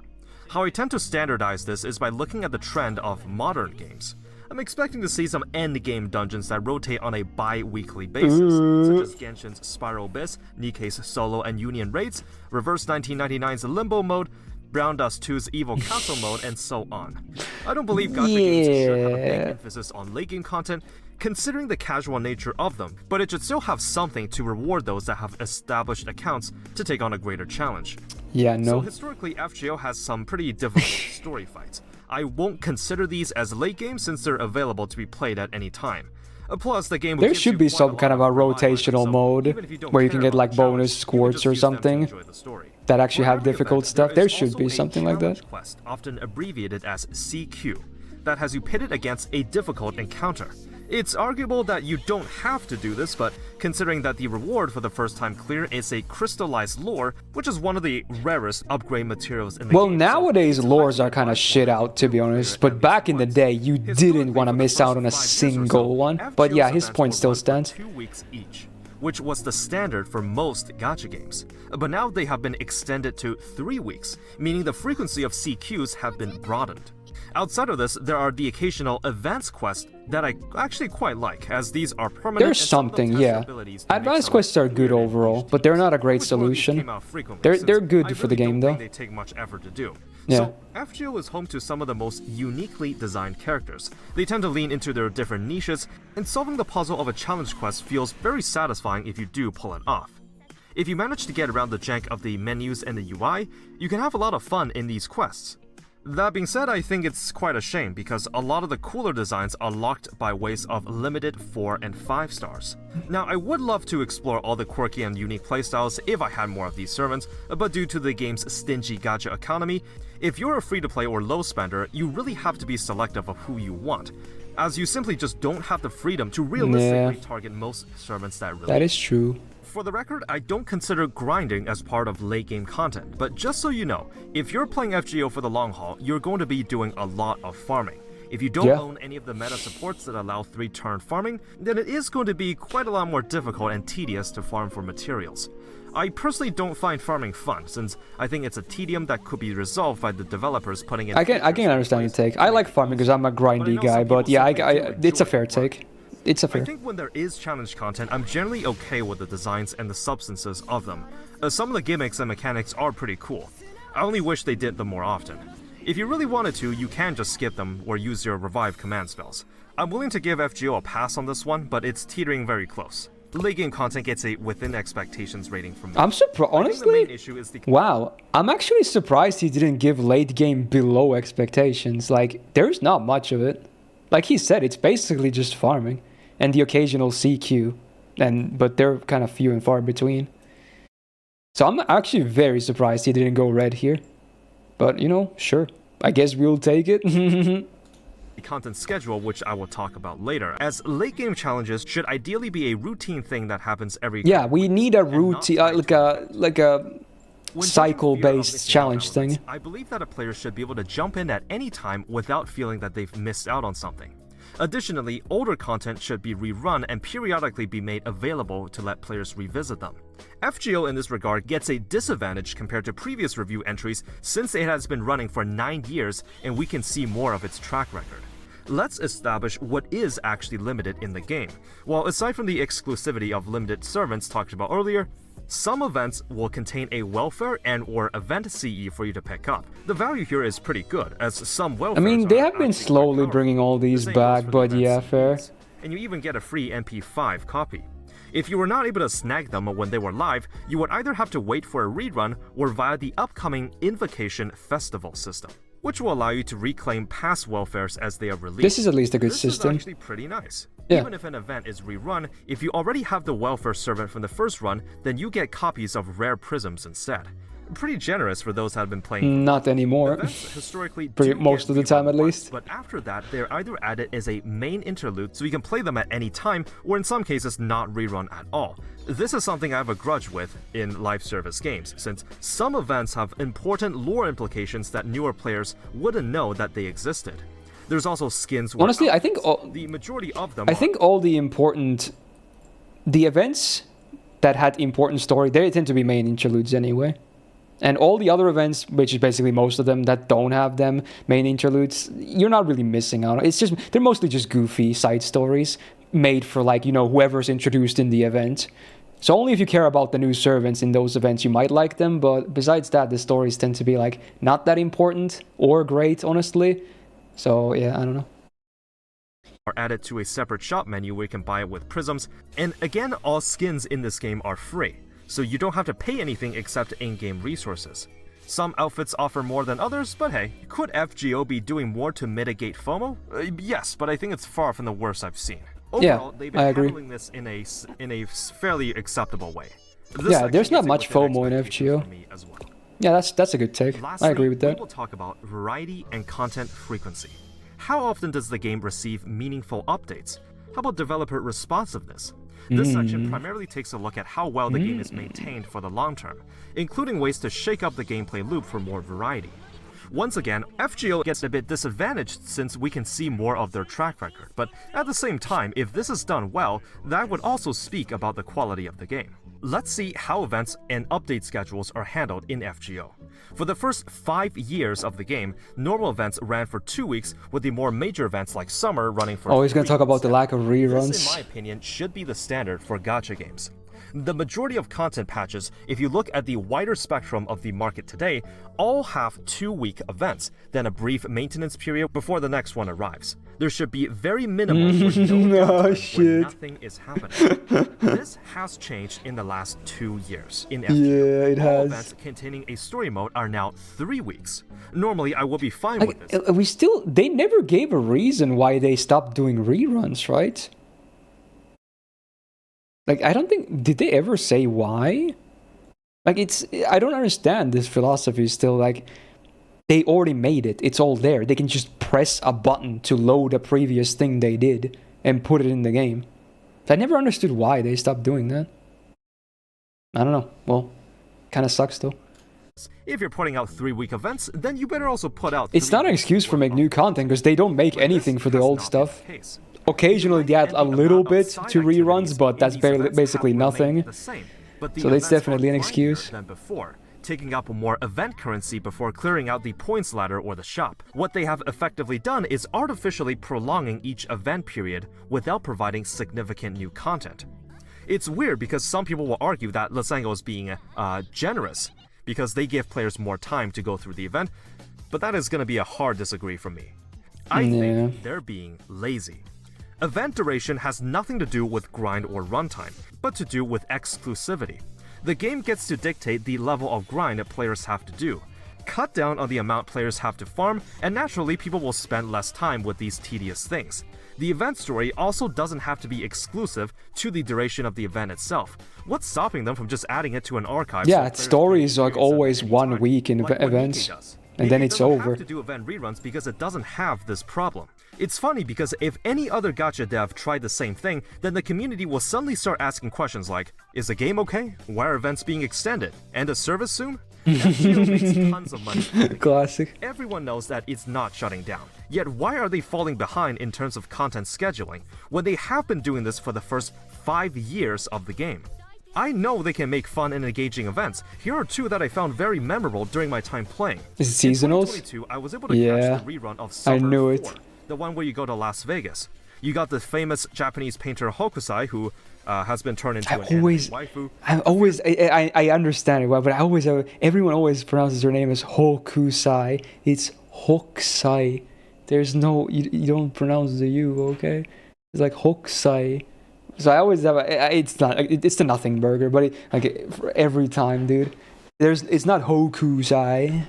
Speaker 3: How I tend to standardize this is by looking at the trend of modern games. I'm expecting to see some endgame dungeons that rotate on a bi-weekly basis, such as Genshin's Spiral Abyss, Nikkei's Solo and Union raids, Reverse 1999's Limbo mode, Brown Dust 2's Evil Castle mode, and so on. I don't believe gacha games should have a big emphasis on late game content, considering the casual nature of them, but it should still have something to reward those that have established accounts to take on a greater challenge.
Speaker 1: Yeah,
Speaker 3: So
Speaker 1: no.
Speaker 3: historically, FGO has some pretty difficult story fights. I won't consider these as late games since they're available to be played at any time. Plus, the game will
Speaker 1: There
Speaker 3: give
Speaker 1: should
Speaker 3: you
Speaker 1: be
Speaker 3: quite
Speaker 1: some
Speaker 3: lot
Speaker 1: kind of a
Speaker 3: variety,
Speaker 1: rotational
Speaker 3: so
Speaker 1: mode
Speaker 3: even if you don't
Speaker 1: where you
Speaker 3: care
Speaker 1: can get
Speaker 3: about
Speaker 1: like
Speaker 3: the challenge,
Speaker 1: bonus
Speaker 3: you can
Speaker 1: squads
Speaker 3: just
Speaker 1: or
Speaker 3: use them to
Speaker 1: something
Speaker 3: enjoy the story.
Speaker 1: that actually
Speaker 3: For
Speaker 1: have
Speaker 3: every
Speaker 1: difficult
Speaker 3: event,
Speaker 1: stuff.
Speaker 3: there
Speaker 1: There
Speaker 3: is
Speaker 1: should be
Speaker 3: also a
Speaker 1: something like that.
Speaker 3: challenge quest, often abbreviated as CQ, that has you pitted against a difficult encounter. It's arguable that you don't have to do this, but considering that the reward for the first time clear is a crystallized lore, which is one of the rarest upgrade materials in the
Speaker 1: Well,
Speaker 3: game.
Speaker 1: nowadays
Speaker 3: so it's
Speaker 1: lores
Speaker 3: highly
Speaker 1: are kind of
Speaker 3: advisable
Speaker 1: shit
Speaker 3: that
Speaker 1: out,
Speaker 3: you
Speaker 1: to be
Speaker 3: do
Speaker 1: honest.
Speaker 3: clear
Speaker 1: But
Speaker 3: at
Speaker 1: back
Speaker 3: least
Speaker 1: in the
Speaker 3: once.
Speaker 1: day, you didn't want to
Speaker 3: Historically, for the
Speaker 1: miss out
Speaker 3: first
Speaker 1: on a
Speaker 3: 5 years or
Speaker 1: single
Speaker 3: so,
Speaker 1: one.
Speaker 3: FGO's
Speaker 1: But yeah, his
Speaker 3: events
Speaker 1: point
Speaker 3: were
Speaker 1: still
Speaker 3: run for
Speaker 1: stands.
Speaker 3: 2 weeks each, which was the standard for most gacha games. But now they have been extended to 3 weeks, meaning the frequency of CQs have been broadened. Outside of this, there are the occasional advanced quests that I actually quite like, as these are permanent.
Speaker 1: There's
Speaker 3: and some of them
Speaker 1: something,
Speaker 3: test
Speaker 1: yeah.
Speaker 3: your abilities to make
Speaker 1: Advanced
Speaker 3: some
Speaker 1: quests are good
Speaker 3: weird and
Speaker 1: overall,
Speaker 3: niche
Speaker 1: but they're not a
Speaker 3: teams.
Speaker 1: great
Speaker 3: Which one of these
Speaker 1: solution.
Speaker 3: came out frequently,
Speaker 1: They're
Speaker 3: since
Speaker 1: good
Speaker 3: I
Speaker 1: for the
Speaker 3: really
Speaker 1: game,
Speaker 3: don't
Speaker 1: though.
Speaker 3: think they take much effort to do.
Speaker 1: Yeah.
Speaker 3: So FGO is home to some of the most uniquely designed characters. They tend to lean into their different niches, and solving the puzzle of a challenge quest feels very satisfying if you do pull it off. If you manage to get around the jank of the menus and the UI, you can have a lot of fun in these quests. That being said, I think it's quite a shame because a lot of the cooler designs are locked by ways of limited 4 and 5 stars. Now, I would love to explore all the quirky and unique playstyles if I had more of these servants, but due to the game's stingy gacha economy, if you're a free-to-play or low spender, you really have to be selective of who you want, as you simply just don't have the freedom to realistically target most servants that really.
Speaker 1: That is true.
Speaker 3: For the record, I don't consider grinding as part of late game content, but just so you know, if you're playing FGO for the long haul, you're going to be doing a lot of farming. If you don't own any of the meta supports that allow 3-turn farming, then it is going to be quite a lot more difficult and tedious to farm for materials. I personally don't find farming fun, since I think it's a tedium that could be resolved by the developers putting in.
Speaker 1: I can understand your take. I like farming because I'm a grindy guy, but yeah, it's a fair take. It's a fair.
Speaker 3: I think when there is challenge content, I'm generally okay with the designs and the substances of them. Some of the gimmicks and mechanics are pretty cool. I only wish they did them more often. If you really wanted to, you can just skip them or use your revive command spells. I'm willing to give FGO a pass on this one, but it's teetering very close. Late game content gets a within expectations rating from me.
Speaker 1: I'm surprised, honestly. Wow, I'm actually surprised he didn't give late game below expectations. Like, there's not much of it. Like he said, it's basically just farming. And the occasional CQ, but they're kind of few and far between. So I'm actually very surprised he didn't go red here. But, you know, sure. I guess we'll take it.
Speaker 3: The content schedule, which I will talk about later, as late game challenges should ideally be a routine thing that happens every.
Speaker 1: Yeah, we need a routine, like a cycle-based challenge thing.
Speaker 3: I believe that a player should be able to jump in at any time without feeling that they've missed out on something. Additionally, older content should be rerun and periodically be made available to let players revisit them. FGO in this regard gets a disadvantage compared to previous review entries since it has been running for 9 years and we can see more of its track record. Let's establish what is actually limited in the game. Well, aside from the exclusivity of limited servants talked about earlier, Some events will contain a welfare and or event CE for you to pick up. The value here is pretty good, as some welfare.
Speaker 1: I mean, they have been slowly bringing all these back, but yeah, fair.
Speaker 3: And you even get a free MP5 copy. If you were not able to snag them when they were live, you would either have to wait for a rerun or via the upcoming Invocation Festival system, which will allow you to reclaim past welfares as they are released.
Speaker 1: This is at least a good system.
Speaker 3: This is actually pretty nice.
Speaker 1: Yeah.
Speaker 3: Even if an event is rerun, if you already have the welfare servant from the first run, then you get copies of rare prisms instead. Pretty generous for those that have been playing.
Speaker 1: Not anymore.
Speaker 3: Events historically
Speaker 1: Most of the time, at least.
Speaker 3: But after that, they're either added as a main interlude, so you can play them at any time, or in some cases not rerun at all. This is something I have a grudge with in live service games, since some events have important lore implications that newer players wouldn't know that they existed. There's also skins.
Speaker 1: Honestly, I think
Speaker 3: the majority of them.
Speaker 1: I think all the events that had important story, they tend to be main interludes anyway. And all the other events, which is basically most of them that don't have them main interludes, you're not really missing out. They're mostly just goofy side stories made for, like, you know, whoever's introduced in the event. So only if you care about the new servants in those events you might like them, but besides that, the stories tend to be like not that important or great, honestly. So yeah, I don't know.
Speaker 3: Are added to a separate shop menu where you can buy it with prisms, and again, all skins in this game are free, so you don't have to pay anything except in-game resources. Some outfits offer more than others, but hey, could FGO be doing more to mitigate FOMO? Yes, but I think it's far from the worst I've seen. Overall, they've been handling this in a fairly acceptable way.
Speaker 1: Yeah, there's not much FOMO in FGO.
Speaker 3: Well.
Speaker 1: Yeah, that's a good take.
Speaker 3: Lastly,
Speaker 1: I agree with that.
Speaker 3: We will talk about variety and content frequency. How often does the game receive meaningful updates? How about developer responsiveness? This section primarily takes a look at how well the game is maintained for the long term, including ways to shake up the gameplay loop for more variety. Once again, FGO gets a bit disadvantaged since we can see more of their track record, but at the same time, if this is done well, that would also speak about the quality of the game. Let's see how events and update schedules are handled in FGO. For the first 5 years of the game, normal events ran for 2 weeks, with the more major events like Summer running for 3
Speaker 1: Oh, he's gonna talk about the lack of reruns.
Speaker 3: This, in my opinion, should be the standard for gacha games. The majority of content patches, if you look at the wider spectrum of the market today, all have 2-week events, then a brief maintenance period before the next one arrives. There should be very minimal where nothing is happening. This has changed in the last 2 years. In FGO,
Speaker 1: yeah, it has.
Speaker 3: All events containing a story mode are now 3 weeks. Normally, I will be fine with this.
Speaker 1: They never gave a reason why they stopped doing reruns, right? Like, I don't think... Did they ever say why? Like, I don't understand this philosophy still. Like, they already made it. It's all there. They can just press a button to load a previous thing they did and put it in the game. I never understood why they stopped doing that. I don't know. Well, kind of sucks, though.
Speaker 3: If you're putting out 3-week events, then you better also put out...
Speaker 1: It's not an excuse for making new content, because they don't make anything for the old stuff. Occasionally they add a little bit to reruns, but that's basically nothing. So that's definitely an excuse.
Speaker 3: Taking up more event currency before clearing out the points ladder or the shop. What they have effectively done is artificially prolonging each event period without providing significant new content. It's weird because some people will argue that Lysenko is being generous because they give players more time to go through the event, but that is going to be a hard disagree from me. I think they're being lazy. Event duration has nothing to do with grind or runtime, but to do with exclusivity. The game gets to dictate the level of grind that players have to do. Cut down on the amount players have to farm, and naturally people will spend less time with these tedious things. The event story also doesn't have to be exclusive to the duration of the event itself. What's stopping them from just adding it to an archive?
Speaker 1: Yeah, its story is like always 1 week in events, and then it's over.
Speaker 3: It doesn't have to do event reruns because it doesn't have this problem. It's funny because if any other gacha dev tried the same thing, then the community will suddenly start asking questions like, is the game okay? Why are events being extended? And a service soon? FGO makes tons of money.
Speaker 1: Classic.
Speaker 3: Everyone knows that it's not shutting down. Yet why are they falling behind in terms of content scheduling when they have been doing this for the first 5 years of the game? I know they can make fun and engaging events. Here are 2 that I found very memorable during my time playing.
Speaker 1: Is it seasonals?
Speaker 3: In 2022, I was able to catch the rerun of Summer 4, the one where you go to Las Vegas. You got the famous Japanese painter Hokusai, who has been turned into an waifu.
Speaker 1: I understand it well, but everyone always pronounces her name as Hokusai. It's Hokusai. There's no, you don't pronounce the U, okay? It's like Hokusai. So I always have it's the nothing burger, but for every time, dude. It's not Hokusai.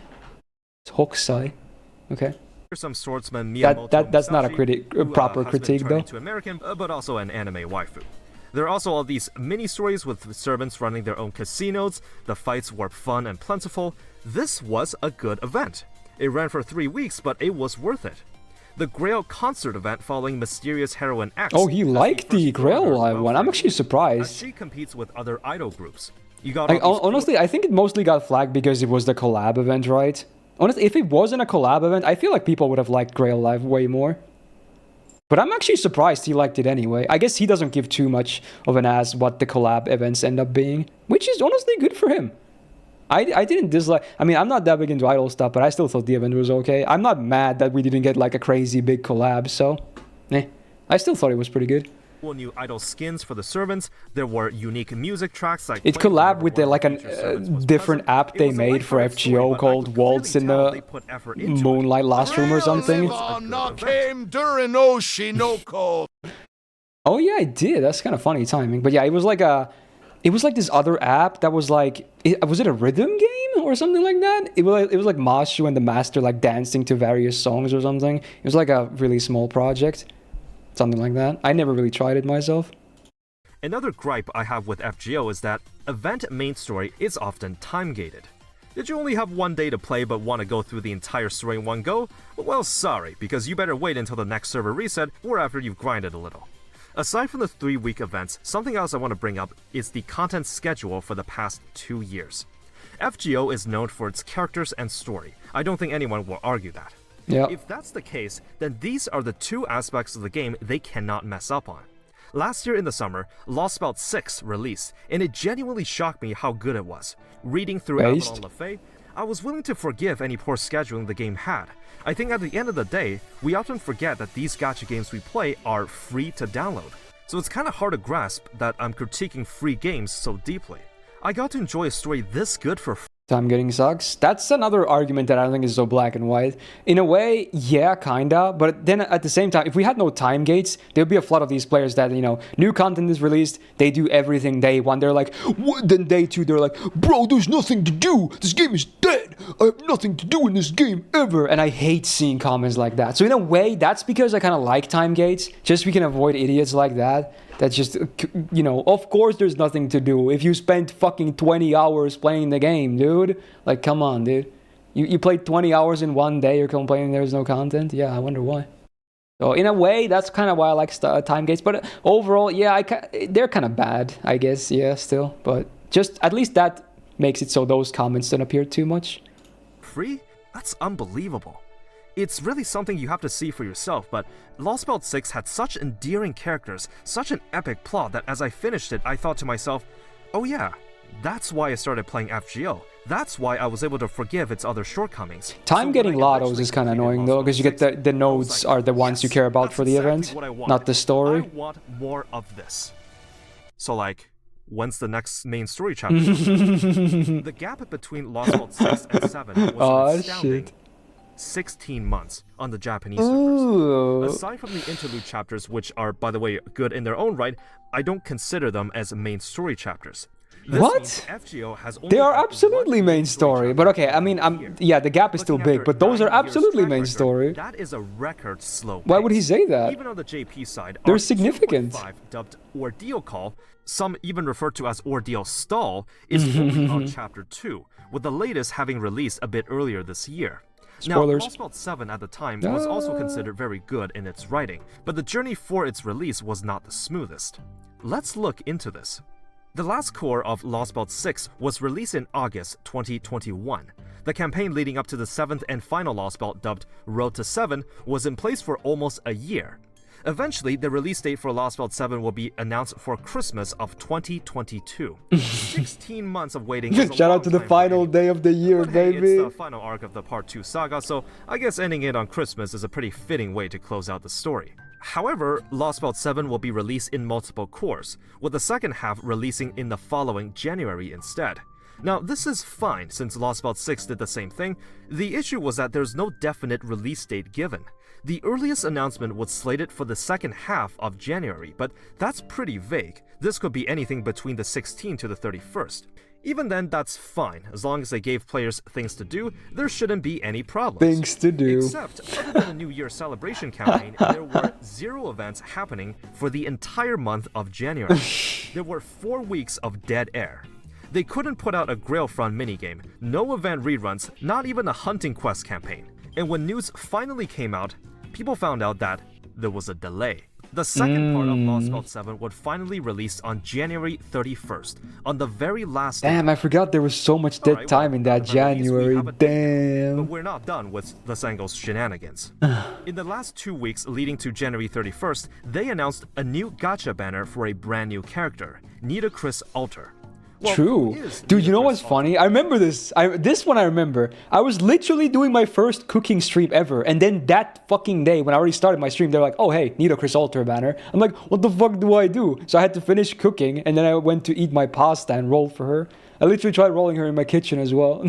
Speaker 1: It's Hokusai. Okay.
Speaker 3: Some swordsman Miyamoto
Speaker 1: that's not a proper
Speaker 3: has
Speaker 1: critique
Speaker 3: been
Speaker 1: though.
Speaker 3: Into American, but also an anime waifu. There are also all these mini stories with servants running their own casinos. The fights were fun and plentiful. This was a good event. It ran for 3 weeks, but it was worth it. The Grail concert event following mysterious heroine X.
Speaker 1: Oh, he liked the Grail live one. I'm actually surprised.
Speaker 3: She competes with other idol groups. You got
Speaker 1: honestly, I think it mostly got flagged because it was the collab event, right? Honestly, if it wasn't a collab event, I feel like people would have liked Grail Live way more. But I'm actually surprised he liked it anyway. I guess he doesn't give too much of an ass what the collab events end up being, which is honestly good for him. I didn't dislike... I mean, I'm not that big into idol stuff, but I still thought the event was okay. I'm not mad that we didn't get like a crazy big collab, so... I still thought it was pretty good.
Speaker 3: New idol skins for the servants. There were unique music tracks like
Speaker 1: it collabed with a different app they made for FGO called Waltz in the Moonlight Lost Room or something. Oh yeah, it did. That's kind of funny timing. But yeah, it was like this other app that was like, was it a rhythm game or something like that? It was like Mashu and the Master like dancing to various songs or something. It was like a really small project. Something like that. I never really tried it myself.
Speaker 3: Another gripe I have with FGO is that event main story is often time-gated. Did you only have 1 day to play but want to go through the entire story in one go? Well, sorry, because you better wait until the next server reset or after you've grinded a little. Aside from the 3-week events, something else I want to bring up is the content schedule for the past 2 years. FGO is known for its characters and story. I don't think anyone will argue that.
Speaker 1: Yeah.
Speaker 3: If that's the case, then these are the 2 aspects of the game they cannot mess up on. Last year in the summer, Lost Belt 6 released, and it genuinely shocked me how good it was. Reading through Avalon Lefay, I was willing to forgive any poor scheduling the game had. I think at the end of the day, we often forget that these gacha games we play are free to download. So it's kinda hard to grasp that I'm critiquing free games so deeply. I got to enjoy a story this good for free.
Speaker 1: Time getting sucks. That's another argument that I don't think is so black and white. In a way, yeah, kinda. But then at the same time, if we had no time gates, there'd be a flood of these players that, new content is released, they do everything day one. They're like, what? Then day two, they're like, bro, there's nothing to do. This game is dead. I have nothing to do in this game ever. And I hate seeing comments like that. So in a way, that's because I kind of like time gates. Just so we can avoid idiots like that. That's just, of course there's nothing to do. If you spent fucking 20 hours playing the game, dude. Like, come on, dude. You played 20 hours in one day, you're complaining there's no content? Yeah, I wonder why. So, in a way, that's kind of why I like time gates. But overall, yeah, they're kind of bad, I guess, yeah, still. But just, at least that makes it so those comments don't appear too much.
Speaker 3: Free? That's unbelievable. It's really something you have to see for yourself, but Lost Belt 6 had such endearing characters, such an epic plot that as I finished it, I thought to myself, oh yeah, that's why I started playing FGO. That's why I was able to forgive its other shortcomings.
Speaker 1: Time getting lottos is kind of annoying though, because you get the nodes are the ones you care about for the event, not the story.
Speaker 3: I want more of this. So like, when's the next main story chapter? The gap between Lost Belt 6 and 7 was astounding. 16 months on the Japanese servers. Aside from the interlude chapters, which are, by the way, good in their own right, I don't consider them as main story chapters.
Speaker 1: What?
Speaker 3: FGO has
Speaker 1: they are absolutely main story, but okay, I mean, yeah, the gap is still big, but those are absolutely main story.
Speaker 3: That is a record slow pace.
Speaker 1: Why would he say that?
Speaker 3: Even on the JP side,
Speaker 1: they're significant.
Speaker 3: 2.5, dubbed Ordeal Call, some even refer to as Ordeal Stall, is only on Chapter 2, with the latest having released a bit earlier this year.
Speaker 1: Spoilers.
Speaker 3: Now, Lost Belt 7 at the time was also considered very good in its writing, but the journey for its release was not the smoothest. Let's look into this. The last core of Lost Belt 6 was released in August 2021. The campaign leading up to the 7th and final Lost Belt, dubbed Road to 7, was in place for almost a year. Eventually, the release date for Lost Belt 7 will be announced for Christmas of 2022. 16 months of waiting is a
Speaker 1: Shout out to the final day of the year,
Speaker 3: but hey,
Speaker 1: baby.
Speaker 3: it's the final arc of the Part 2 saga, so I guess ending it on Christmas is a pretty fitting way to close out the story. However, Lost Belt 7 will be released in multiple cores, with the second half releasing in the following January instead. Now, this is fine since Lost Belt 6 did the same thing. The issue was that there's no definite release date given. The earliest announcement was slated for the second half of January, but that's pretty vague. This could be anything between the 16th to the 31st. Even then, that's fine. As long as they gave players things to do, there shouldn't be any problems.
Speaker 1: Things to do.
Speaker 3: Except, other than the New Year celebration campaign, there were 0 events happening for the entire month of January. There were 4 weeks of dead air. They couldn't put out a Grailfront minigame, no event reruns, not even a Hunting Quest campaign. And when news finally came out, people found out that there was a delay. The second part of Lost Belt 7 would finally release on January 31st, on the very last day.
Speaker 1: Damn, I forgot there was so much dead time in that January.
Speaker 3: But
Speaker 1: Damn.
Speaker 3: we're not done with Lysengo's shenanigans. In the last 2 weeks leading to January 31st, they announced a new gacha banner for a brand new character, Nidacris Alter. Well,
Speaker 1: True. Dude, you know what's funny? I remember this. This one I remember. I was literally doing my first cooking stream ever. And then that fucking day, when I already started my stream, they're like, oh, hey, need a Chris Alter banner. I'm like, what the fuck do I do? So I had to finish cooking. And then I went to eat my pasta and roll for her. I literally tried rolling her in my kitchen as well.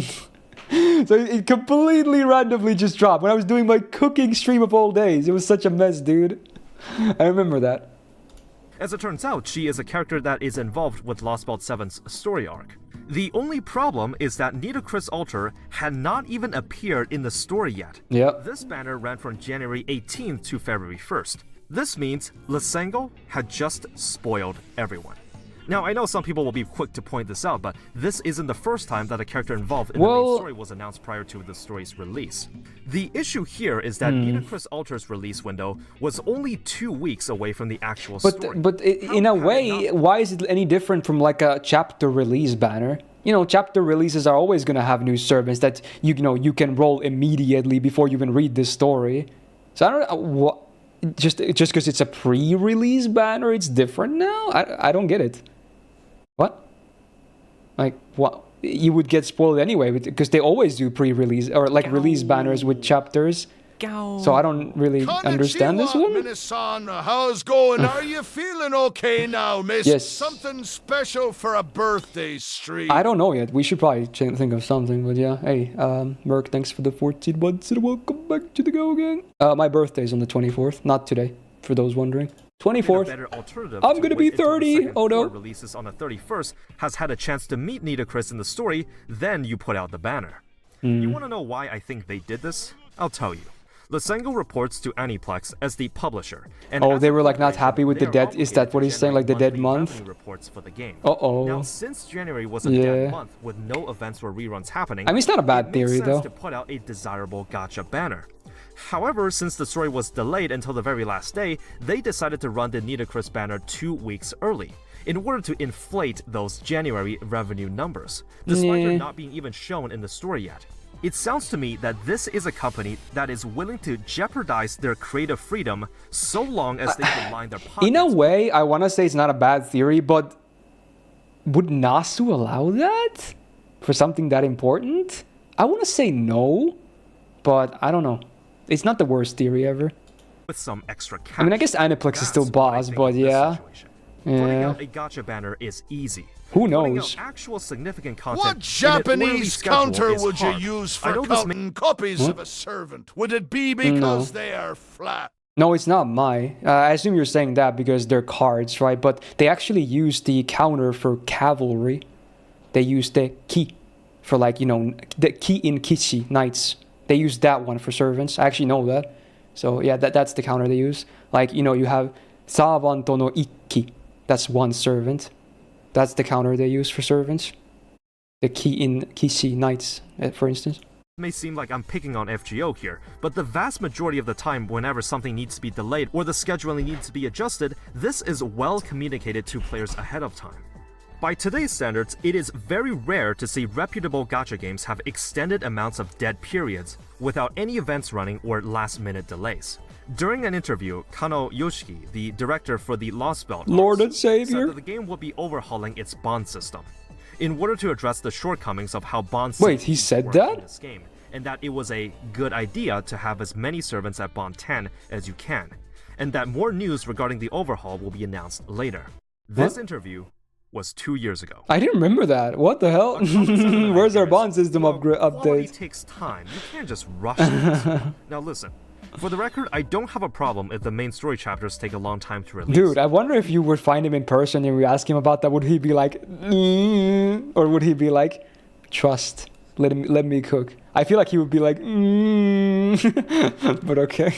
Speaker 1: So it completely randomly just dropped. When I was doing my cooking stream of all days. It was such a mess, dude. I remember that.
Speaker 3: As it turns out, she is a character that is involved with Lost Belt 7's story arc. The only problem is that Nidacris Alter had not even appeared in the story yet.
Speaker 1: Yep.
Speaker 3: This banner ran from January 18th to February 1st. This means Lysengo had just spoiled everyone. Now, I know some people will be quick to point this out, but this isn't the first time that a character involved in the main story was announced prior to the story's release. The issue here is that Nidacris Alter's release window was only 2 weeks away from the actual story.
Speaker 1: But in a way, why is it any different from like a chapter release banner? You know, chapter releases are always going to have new servants that you know you can roll immediately before you even read this story. So I don't know what just because it's a pre-release banner, it's different now. I don't get it. What? Like, what? You would get spoiled anyway, because they always do pre-release, or like release banners with chapters. So I don't really understand this one.
Speaker 2: Minasan, how's going? Are you feeling okay now, miss?
Speaker 1: Yes.
Speaker 2: Something special for a birthday stream?
Speaker 1: I don't know yet. We should probably think of something, but yeah. Hey, Merc, thanks for the 14 months and welcome back to the Go Gang. My birthday's on the 24th, not today, for those wondering. 24th. I'm gonna be 30. Oh no.
Speaker 3: Releases on the 31st has had a chance to meet Nidacris in the story, then you put out the banner. You want to know why I think they did this? I'll tell you. Lysengo reports to Aniplex as the publisher. And
Speaker 1: they were like not happy with the dead. Is that what he's saying? Like the dead month?
Speaker 3: Reports for the game.
Speaker 1: Now,
Speaker 3: since January was a dead month with no events or reruns happening,
Speaker 1: I mean, it's not a bad theory though.
Speaker 3: To put out a desirable gacha banner. However, since the story was delayed until the very last day, they decided to run the Nidacris banner 2 weeks early, in order to inflate those January revenue numbers, despite her not being even shown in the story yet. It sounds to me that this is a company that is willing to jeopardize their creative freedom so long as they can line their pockets.
Speaker 1: In a way, I want to say it's not a bad theory, but would Nasu allow that? For something that important? I want to say no, but I don't know. It's not the worst theory ever.
Speaker 3: With some extra cash.
Speaker 1: I mean, I guess Aniplex is still boss, but yeah.
Speaker 3: Putting out a gacha banner is easy.
Speaker 1: Who knows?
Speaker 3: Putting out actual significant content
Speaker 2: What Japanese counter would you
Speaker 3: hard.
Speaker 2: use for counting copies of a servant? Would it be because they are flat?
Speaker 1: No, it's not my. I assume you're saying that because they're cards, right? But they actually use the counter for cavalry. They use the ki for, like, you know, the ki in Kishi, knights. They use that one for servants. I actually know that. So yeah, that's the counter they use. Like, you know, you have Savanto no Ikki. That's one servant. That's the counter they use for servants. The ki in Kishi knights, for instance.
Speaker 3: It may seem like I'm picking on FGO here, but the vast majority of the time whenever something needs to be delayed or the scheduling needs to be adjusted, this is well communicated to players ahead of time. By today's standards, it is very rare to see reputable gacha games have extended amounts of dead periods without any events running or last-minute delays. During an interview, Kano Yoshiki, the director for the Lost Belt,
Speaker 1: Lord and Savior,
Speaker 3: said that the game will be overhauling its bond system in order to address the shortcomings of how bonds
Speaker 1: Wait, he said that?
Speaker 3: In this game, and that it was a good idea to have as many servants at Bond 10 as you can. and that more news regarding the overhaul will be announced later. This interview was 2 years ago.
Speaker 1: I didn't remember that. What the hell? Where's our bond system
Speaker 3: quality
Speaker 1: update?
Speaker 3: takes time. You can't just rush this. Now listen, for the record, I don't have a problem if the main story chapters take a long time to release.
Speaker 1: Dude, I wonder if you would find him in person and we ask him about that, would he be like, or would he be like, trust, let me cook? I feel like he would be like, but okay.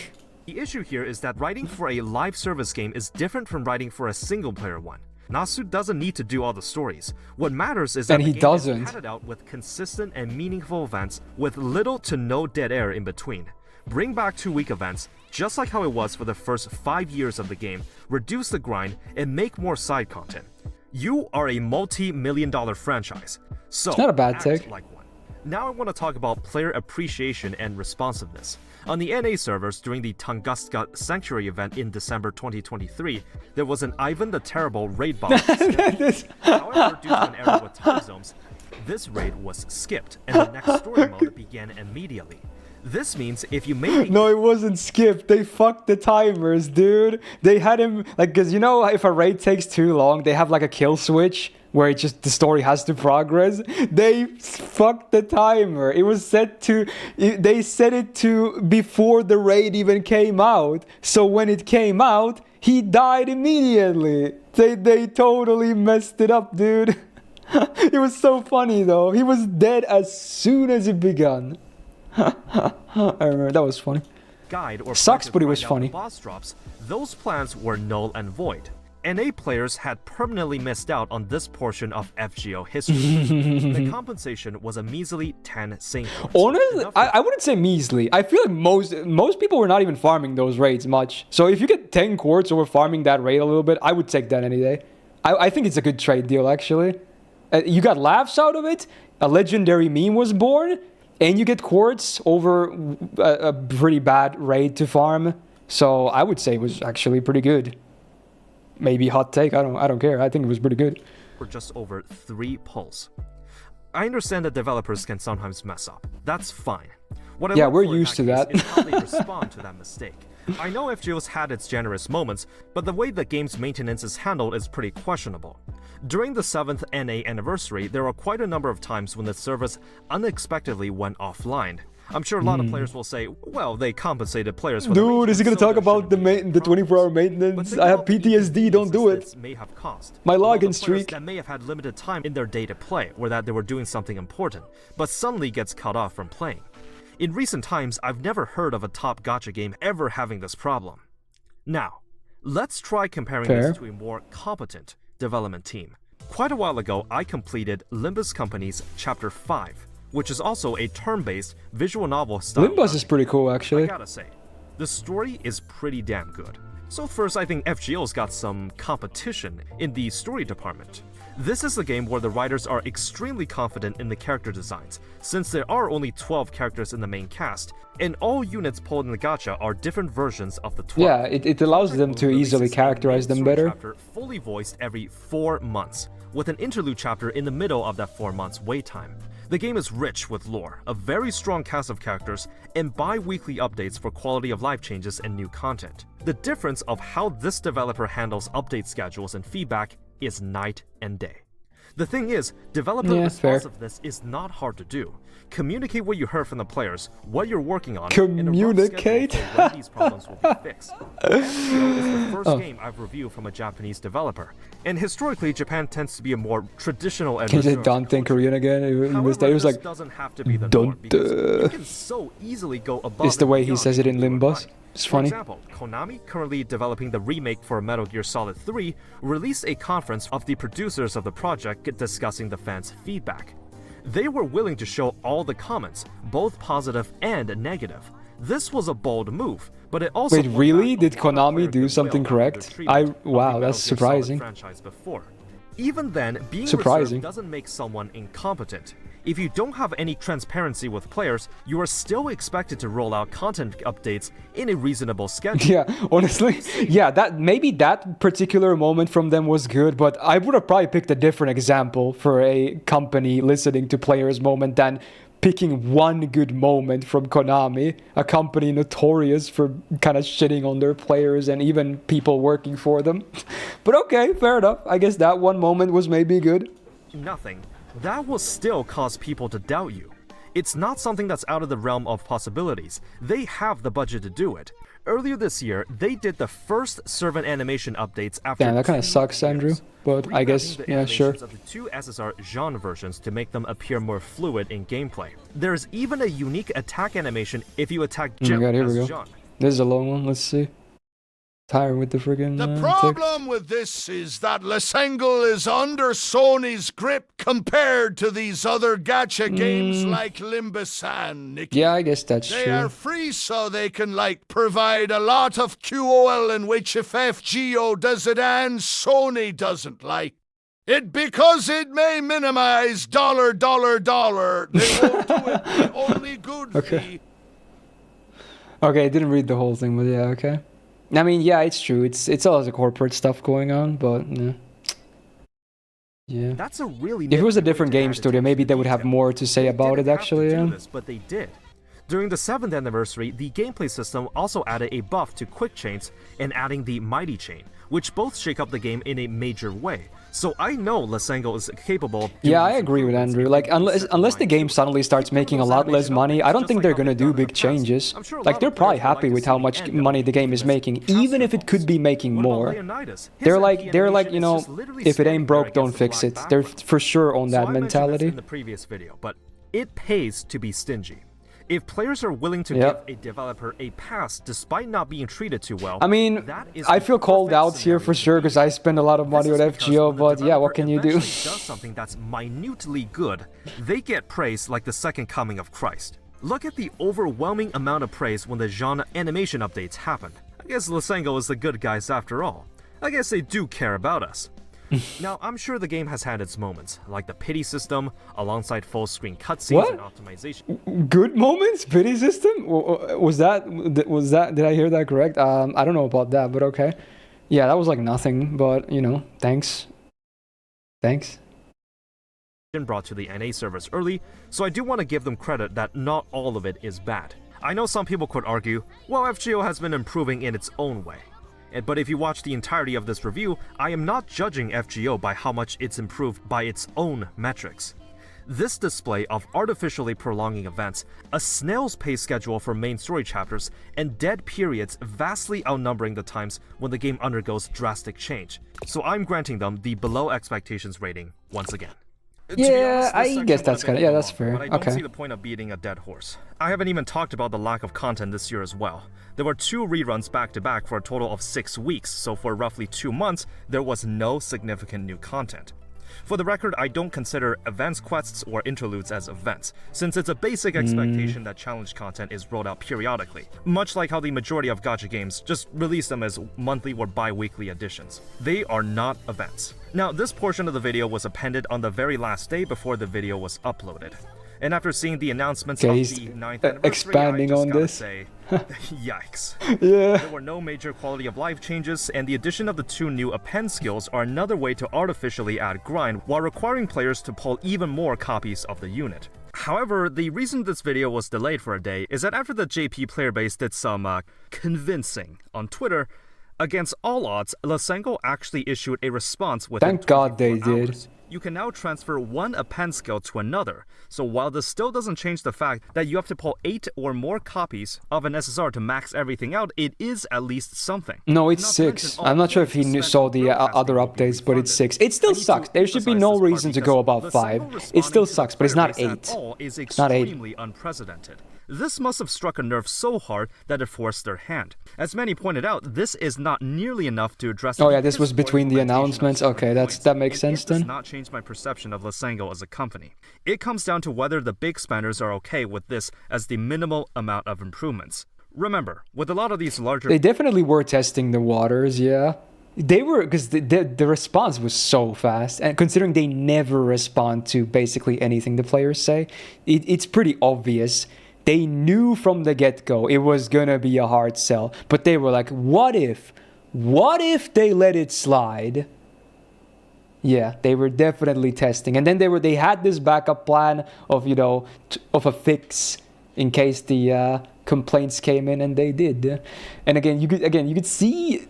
Speaker 3: The issue here is that writing for a live service game is different from writing for a single player one. Nasu doesn't need to do all the stories. What matters is that
Speaker 1: And he
Speaker 3: the game
Speaker 1: doesn't.
Speaker 3: is padded out with consistent and meaningful events with little to no dead air in between. Bring back 2-week events, just like how it was for the first 5 years of the game, reduce the grind, and make more side content. You are a multi-million-dollar franchise, so
Speaker 1: It's not a bad
Speaker 3: act
Speaker 1: take.
Speaker 3: like one. Now I want to talk about player appreciation and responsiveness. On the NA servers during the Tunguska Sanctuary event in December 2023, there was an Ivan the Terrible raid boss. However, due to an error with time zones, this raid was skipped and the next story mode began immediately. This means if you made
Speaker 1: No, it wasn't skipped. They fucked the timers, dude. They had him, like, because you know, if a raid takes too long, they have like a kill switch where it just, the story has to progress. They fucked the timer. It was set to, they set it to before the raid even came out. So when it came out, he died immediately. They totally messed it up, dude. It was so funny though. He was dead as soon as it began. I remember, that was funny.
Speaker 3: guide or
Speaker 1: Sucks,
Speaker 3: plan to
Speaker 1: but it was
Speaker 3: find out
Speaker 1: funny.
Speaker 3: the boss drops, those plans were null and void. NA players had permanently missed out on this portion of FGO history. The compensation was a measly 10 Saint points.
Speaker 1: Honestly,
Speaker 3: Enough for
Speaker 1: I wouldn't say measly. I feel like most people were not even farming those raids much. So if you get 10 quartz over farming that raid a little bit, I would take that any day. I think it's a good trade deal, actually. You got laughs out of it, a legendary meme was born, and you get quartz over a pretty bad raid to farm. So I would say it was actually pretty good. Maybe hot take, I don't care. I think it was pretty good.
Speaker 3: for just over 3 pulls. I understand that developers can sometimes mess up. That's fine. What I
Speaker 1: Yeah,
Speaker 3: look
Speaker 1: we're
Speaker 3: for in
Speaker 1: used to
Speaker 3: case
Speaker 1: that.
Speaker 3: is how they respond to that mistake. I know FGO's had its generous moments, but the way the game's maintenance is handled is pretty questionable. During the 7th NA anniversary, there were quite a number of times when the service unexpectedly went offline. I'm sure a lot of players will say, well, they compensated players for the
Speaker 1: Hmm. Dude, is he gonna
Speaker 3: maintenance, so
Speaker 1: talk
Speaker 3: there
Speaker 1: about the
Speaker 3: shouldn't be
Speaker 1: 24-hour
Speaker 3: problems. But
Speaker 1: maintenance?
Speaker 3: think
Speaker 1: I have
Speaker 3: about the
Speaker 1: PTSD, don't do
Speaker 3: inconveniences
Speaker 1: it.
Speaker 3: this may have cost.
Speaker 1: My
Speaker 3: All the
Speaker 1: login
Speaker 3: players
Speaker 1: streak.
Speaker 3: that may have had limited time in their day to play, or that they were doing something important, but suddenly gets cut off from playing. In recent times, I've never heard of a top gacha game ever having this problem. Now, let's try comparing
Speaker 1: Fair.
Speaker 3: this to a more competent development team. Quite a while ago, I completed Limbus Company's Chapter 5, which is also a turn-based visual novel style.
Speaker 1: Limbus is pretty cool,
Speaker 3: I
Speaker 1: actually.
Speaker 3: gotta say, the story is pretty damn good. So first, I think FGO's got some competition in the story department. This is a game where the writers are extremely confident in the character designs, since there are only 12 characters in the main cast, and all units pulled in the gacha are different versions of the 12.
Speaker 1: Yeah, it allows them to easily
Speaker 3: Releases a
Speaker 1: characterize
Speaker 3: main
Speaker 1: them
Speaker 3: story
Speaker 1: better.
Speaker 3: chapter fully voiced every 4 months, with an interlude chapter in the middle of that 4 months wait time. The game is rich with lore, a very strong cast of characters, and bi-weekly updates for quality of life changes and new content. The difference of how this developer handles update schedules and feedback is night and day. The thing is, developer
Speaker 1: Yeah, fair.
Speaker 3: responsiveness is not hard to do. Communicate what you heard from the players, what you're working on, and a rough
Speaker 1: Communicate?
Speaker 3: schedule for when these problems will be fixed. FGO is the first game I've reviewed from a Japanese developer, and historically Japan tends to be a more traditional and
Speaker 1: Can you say
Speaker 3: reserved
Speaker 1: Dante and
Speaker 3: culture.
Speaker 1: Korean again? It
Speaker 3: However,
Speaker 1: was
Speaker 3: this
Speaker 1: like,
Speaker 3: doesn't have to be the norm because you can so easily go above
Speaker 1: it's the
Speaker 3: and
Speaker 1: way he
Speaker 3: beyond
Speaker 1: says it in
Speaker 3: what you
Speaker 1: Limbus.
Speaker 3: like.
Speaker 1: It's
Speaker 3: For
Speaker 1: funny.
Speaker 3: example, Konami, currently developing the remake for Metal Gear Solid 3, released a conference of the producers of the project discussing the fans' feedback. They were willing to show all the comments, both positive and negative. This was a bold move, but it also
Speaker 1: Wait,
Speaker 3: won
Speaker 1: really?
Speaker 3: back a
Speaker 1: Did
Speaker 3: lot of
Speaker 1: Konami
Speaker 3: player
Speaker 1: do
Speaker 3: goodwill
Speaker 1: something
Speaker 3: after their
Speaker 1: correct?
Speaker 3: treatment of the
Speaker 1: Wow,
Speaker 3: Metal
Speaker 1: that's
Speaker 3: Gear Solid
Speaker 1: surprising.
Speaker 3: franchise before. Even then, being
Speaker 1: Surprising.
Speaker 3: reserved doesn't make someone incompetent. If you don't have any transparency with players, you are still expected to roll out content updates in a reasonable schedule.
Speaker 1: Yeah, honestly, yeah, maybe that particular moment from them was good, but I would have probably picked a different example for a company listening to players' moment than picking one good moment from Konami, a company notorious for kind of shitting on their players and even people working for them. But okay, fair enough. I guess that one moment was maybe good.
Speaker 3: Nothing, that will still cause people to doubt you. It's not something that's out of the realm of possibilities. They have the budget to do it. Earlier this year, they did the first servant animation updates after.
Speaker 1: Damn, that kind of sucks, Andrew. But I guess, yeah, sure.
Speaker 3: Of the two SSR genre versions to make them appear more fluid in gameplay. There's even a unique attack animation if you attack
Speaker 1: Oh my god, here
Speaker 3: as
Speaker 1: we go.
Speaker 3: Jean.
Speaker 1: This is a long one. Let's see. Tired with the friggin'
Speaker 2: The
Speaker 1: text.
Speaker 2: problem with this is that Lesengle is under Sony's grip compared to these other gacha games like Limbasan, Nikki.
Speaker 1: Yeah, I guess that's
Speaker 2: They
Speaker 1: true.
Speaker 2: are free so they can, like, provide a lot of QOL in which if FGO does it and Sony doesn't like it because it may minimize dollar. They won't do it. The only good
Speaker 1: Okay.
Speaker 2: fee.
Speaker 1: Okay, I didn't read the whole thing, but yeah, okay. I mean, yeah, it's true. It's all the corporate stuff going on, but yeah.
Speaker 3: That's a really
Speaker 1: If it was a
Speaker 3: nifty way
Speaker 1: different
Speaker 3: to
Speaker 1: game
Speaker 3: add
Speaker 1: studio, maybe
Speaker 3: attention
Speaker 1: they
Speaker 3: to
Speaker 1: would have
Speaker 3: detail.
Speaker 1: more to say
Speaker 3: They
Speaker 1: about it,
Speaker 3: didn't have to
Speaker 1: actually.
Speaker 3: do
Speaker 1: Yeah.
Speaker 3: this, but they did. During the 7th anniversary, the gameplay system also added a buff to quick chains and adding the mighty chain, which both shake up the game in a major way. So I know Lesengle is capable of doing
Speaker 1: Yeah, I
Speaker 3: these
Speaker 1: agree with
Speaker 3: improvements
Speaker 1: Andrew.
Speaker 3: if
Speaker 1: Like,
Speaker 3: they do set
Speaker 1: unless the
Speaker 3: mind
Speaker 1: game
Speaker 3: to it.
Speaker 1: suddenly starts making a lot less money, I don't think they're gonna do big changes. Like, they're probably happy with how much money the game is making, even if it could be making more. They're like, you know, if it ain't broke, don't fix it. They're for sure on that
Speaker 3: I mentioned this
Speaker 1: mentality.
Speaker 3: in the previous video, but it pays to be stingy. If players are willing to
Speaker 1: Yep.
Speaker 3: give a developer a pass despite not being treated too well,
Speaker 1: I mean,
Speaker 3: that is
Speaker 1: I
Speaker 3: the
Speaker 1: feel called
Speaker 3: perfect
Speaker 1: out here for
Speaker 3: scenario
Speaker 1: sure
Speaker 3: to
Speaker 1: because
Speaker 3: be
Speaker 1: I
Speaker 3: in.
Speaker 1: spend a lot of money
Speaker 3: This
Speaker 1: on
Speaker 3: is because
Speaker 1: FGO,
Speaker 3: when the
Speaker 1: but yeah, what
Speaker 3: developer
Speaker 1: can you do?
Speaker 3: eventually does something that's minutely good, they get praise like the second coming of Christ. Look at the overwhelming amount of praise when the genre animation updates happened. I guess Lesengle is the good guys after all. I guess they do care about us. Now, I'm sure the game has had its moments, like the pity system, alongside full-screen cutscenes
Speaker 1: What?
Speaker 3: and optimization.
Speaker 1: Good moments, pity system. Was that? Did I hear that correct? I don't know about that, but okay. Yeah, that was like nothing, but you know, thanks.
Speaker 3: Brought to the NA servers early, so I do want to give them credit that not all of it is bad. I know some people could argue, well, FGO has been improving in its own way. But if you watch the entirety of this review, I am not judging FGO by how much it's improved by its own metrics. This display of artificially prolonging events, a snail's pace schedule for main story chapters, and dead periods vastly outnumbering the times when the game undergoes drastic change. So I'm granting them the below expectations rating once again. To be
Speaker 1: Yeah,
Speaker 3: honest, this
Speaker 1: I
Speaker 3: section
Speaker 1: guess
Speaker 3: went
Speaker 1: that's
Speaker 3: a bit
Speaker 1: kinda- yeah,
Speaker 3: long,
Speaker 1: that's fair.
Speaker 3: But I don't
Speaker 1: Okay.
Speaker 3: see the point of beating a dead horse. I haven't even talked about the lack of content this year as well. There were 2 reruns back to back for a total of 6 weeks, so for roughly 2 months, there was no significant new content. For the record, I don't consider events quests or interludes as events, since it's a basic expectation that challenge content is rolled out periodically, much like how the majority of gacha games just release them as monthly or bi-weekly editions. They are not events. Now, this portion of the video was appended on the very last day before the video was uploaded. And after seeing the announcements
Speaker 1: Okay,
Speaker 3: of
Speaker 1: he's,
Speaker 3: the 9th anniversary,
Speaker 1: expanding
Speaker 3: I just
Speaker 1: on
Speaker 3: gotta
Speaker 1: this.
Speaker 3: say, yikes.
Speaker 1: Yeah.
Speaker 3: There were no major quality of life changes, and the addition of the 2 new append skills are another way to artificially add grind while requiring players to pull even more copies of the unit. However, the reason this video was delayed for a day is that after the JP player base did some convincing on Twitter, against all odds, Lesengle actually issued a response within
Speaker 1: Thank God they
Speaker 3: 24
Speaker 1: did.
Speaker 3: hours. You can now transfer one append skill to another, so while this still doesn't change the fact that you have to pull 8 or more copies of an SSR to max everything out, it is at least something.
Speaker 1: No, it's
Speaker 3: Not to
Speaker 1: 6.
Speaker 3: mention all
Speaker 1: I'm not sure if
Speaker 3: points
Speaker 1: he
Speaker 3: spent
Speaker 1: saw
Speaker 3: on
Speaker 1: the
Speaker 3: broadcasting
Speaker 1: other
Speaker 3: will be
Speaker 1: updates, but it's
Speaker 3: refunded.
Speaker 1: 6. It still
Speaker 3: I need to
Speaker 1: sucks. There should be
Speaker 3: emphasize
Speaker 1: no
Speaker 3: this part
Speaker 1: reason to go
Speaker 3: because
Speaker 1: above
Speaker 3: Lesengle
Speaker 1: 5. It
Speaker 3: responding
Speaker 1: still
Speaker 3: to the
Speaker 1: sucks, but it's
Speaker 3: player
Speaker 1: not
Speaker 3: base at
Speaker 1: 8.
Speaker 3: all is
Speaker 1: It's not 8.
Speaker 3: extremely unprecedented. This must have struck a nerve so hard that it forced their hand. As many pointed out, this is not nearly enough to address.
Speaker 1: Oh
Speaker 3: the
Speaker 1: yeah, this was
Speaker 3: piss-poor
Speaker 1: between the
Speaker 3: implementation of
Speaker 1: announcements.
Speaker 3: certain
Speaker 1: Okay,
Speaker 3: points,
Speaker 1: that makes
Speaker 3: and
Speaker 1: sense
Speaker 3: it does
Speaker 1: then.
Speaker 3: not change my perception of Lesengle as a company. It comes down to whether the big spenders are okay with this as the minimal amount of improvements. Remember, with a lot of these larger
Speaker 1: They definitely were testing the waters, yeah. They were, because the response was so fast, and considering they never respond to basically anything the players say, it's pretty obvious. They knew from the get-go it was gonna be a hard sell, but they were like, what if they let it slide? Yeah, they were definitely testing, and then they had this backup plan of of a fix in case the complaints came in, and they did. And again, you could see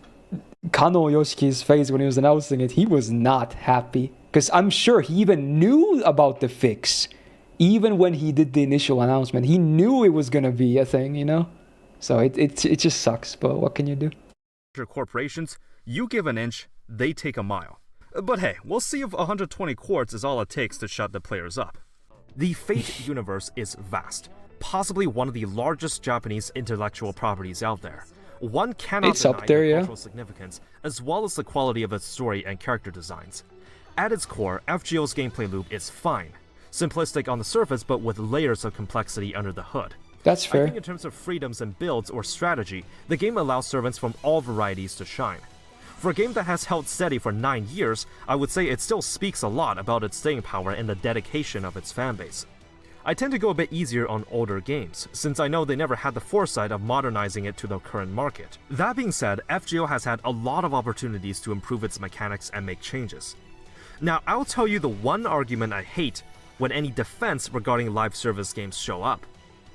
Speaker 1: Kano Yoshiki's face when he was announcing it. He was not happy because I'm sure he even knew about the fix, even when he did the initial announcement. He knew it was gonna be a thing, So it just sucks. But what can you do?
Speaker 3: Corporations, you give an inch, they take a mile. But hey, we'll see if 120 quartz is all it takes to shut the players up. The Fate universe is vast, possibly one of the largest Japanese intellectual properties out there. One cannot
Speaker 1: It's
Speaker 3: deny
Speaker 1: up there,
Speaker 3: the
Speaker 1: yeah.
Speaker 3: cultural significance, as well as the quality of its story and character designs. At its core, FGO's gameplay loop is fine. Simplistic on the surface, but with layers of complexity under the hood.
Speaker 1: That's
Speaker 3: I
Speaker 1: fair.
Speaker 3: think in terms of freedoms and builds or strategy, the game allows servants from all varieties to shine. For a game that has held steady for 9 years, I would say it still speaks a lot about its staying power and the dedication of its fanbase. I tend to go a bit easier on older games, since I know they never had the foresight of modernizing it to the current market. That being said, FGO has had a lot of opportunities to improve its mechanics and make changes. Now, I'll tell you the one argument I hate when any defense regarding live service games show up.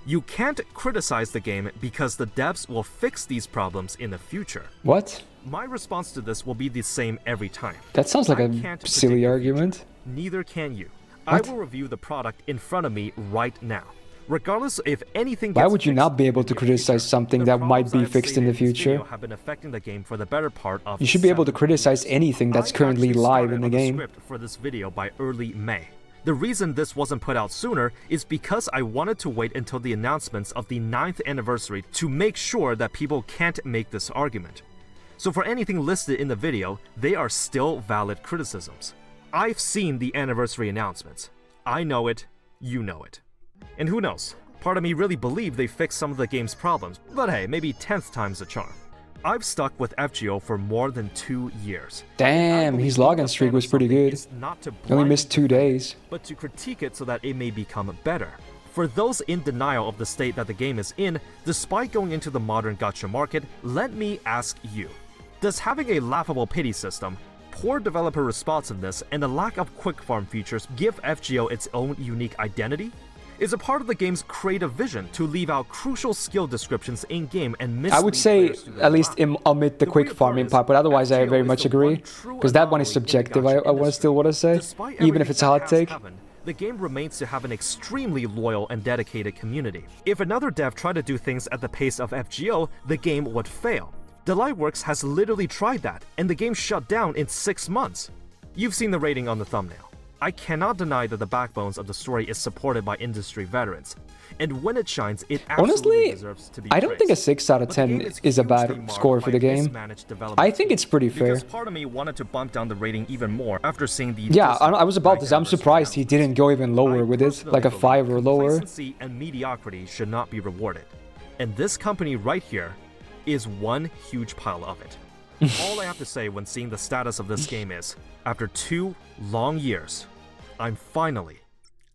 Speaker 3: You can't criticize the game because the devs will fix these problems in the future.
Speaker 1: What?
Speaker 3: My response to this will be the same every time.
Speaker 1: That sounds like
Speaker 3: I
Speaker 1: a
Speaker 3: can't predict
Speaker 1: silly
Speaker 3: the
Speaker 1: argument.
Speaker 3: future. Neither can you.
Speaker 1: What?
Speaker 3: I will review the product in front of me right now. Regardless if anything
Speaker 1: Why
Speaker 3: gets
Speaker 1: would you
Speaker 3: fixed
Speaker 1: not be able
Speaker 3: in
Speaker 1: to
Speaker 3: the
Speaker 1: criticize
Speaker 3: future,
Speaker 1: something
Speaker 3: the
Speaker 1: that might
Speaker 3: problems
Speaker 1: be
Speaker 3: I have
Speaker 1: fixed in the
Speaker 3: stated this
Speaker 1: future?
Speaker 3: video have been affecting the game for the better part of
Speaker 1: You should be able to
Speaker 3: 7
Speaker 1: criticize
Speaker 3: years.
Speaker 1: anything that's
Speaker 3: I
Speaker 1: currently
Speaker 3: actually
Speaker 1: live
Speaker 3: started
Speaker 1: in the
Speaker 3: on
Speaker 1: game.
Speaker 3: Script for this video by early May. The reason this wasn't put out sooner is because I wanted to wait until the announcements of the 9th anniversary to make sure that people can't make this argument. So for anything listed in the video, they are still valid criticisms. I've seen the anniversary announcements. I know it, you know it. And who knows, part of me really believed they fixed some of the game's problems, but hey, maybe 10th time's the charm. I've stuck with FGO for more than 2 years.
Speaker 1: Damn, his login streak was pretty good. He only missed 2 days.
Speaker 3: But to critique it so that it may become better. For those in denial of the state that the game is in, despite going into the modern gacha market, let me ask you, does having a laughable pity system, poor developer responsiveness, and a lack of quick farm features give FGO its own unique identity? Is a part of the game's creative vision to leave out crucial skill descriptions in-game and mislead
Speaker 1: I would say
Speaker 3: players to their
Speaker 1: at least
Speaker 3: lack?
Speaker 1: omit the quick
Speaker 3: weird
Speaker 1: farming
Speaker 3: part
Speaker 1: part, but otherwise I
Speaker 3: FGO
Speaker 1: very
Speaker 3: is
Speaker 1: much
Speaker 3: the
Speaker 1: agree.
Speaker 3: one true
Speaker 1: Because that one is
Speaker 3: anomaly in the
Speaker 1: subjective,
Speaker 3: gacha
Speaker 1: I still want to say.
Speaker 3: Despite
Speaker 1: Even if
Speaker 3: everything
Speaker 1: it's a hot
Speaker 3: that has
Speaker 1: take.
Speaker 3: happened, the game remains to have an extremely loyal and dedicated community. If another dev tried to do things at the pace of FGO, the game would fail. The Lightworks has literally tried that, and the game shut down in 6 months. You've seen the rating on the thumbnail. I cannot deny that the backbones of the story is supported by industry veterans, and when it shines, it absolutely
Speaker 1: Honestly,
Speaker 3: deserves to be
Speaker 1: I don't think a
Speaker 3: praised.
Speaker 1: 6 out of
Speaker 3: But the
Speaker 1: 10
Speaker 3: game
Speaker 1: is a
Speaker 3: hugely
Speaker 1: bad
Speaker 3: marred
Speaker 1: score
Speaker 3: by
Speaker 1: for the game.
Speaker 3: mismanaged development
Speaker 1: I think it's pretty fair.
Speaker 3: because part of me wanted to bump down the rating even more after seeing the
Speaker 1: Yeah, I was about to say, I'm
Speaker 3: 9th
Speaker 1: surprised he didn't go even lower
Speaker 3: I
Speaker 1: with it,
Speaker 3: personally
Speaker 1: like a
Speaker 3: believe
Speaker 1: 5 or lower.
Speaker 3: Complacency and mediocrity should not be rewarded. And this company right here is one huge pile of it. All I have to say when seeing the status of this game is, after 2 long years, I'm finally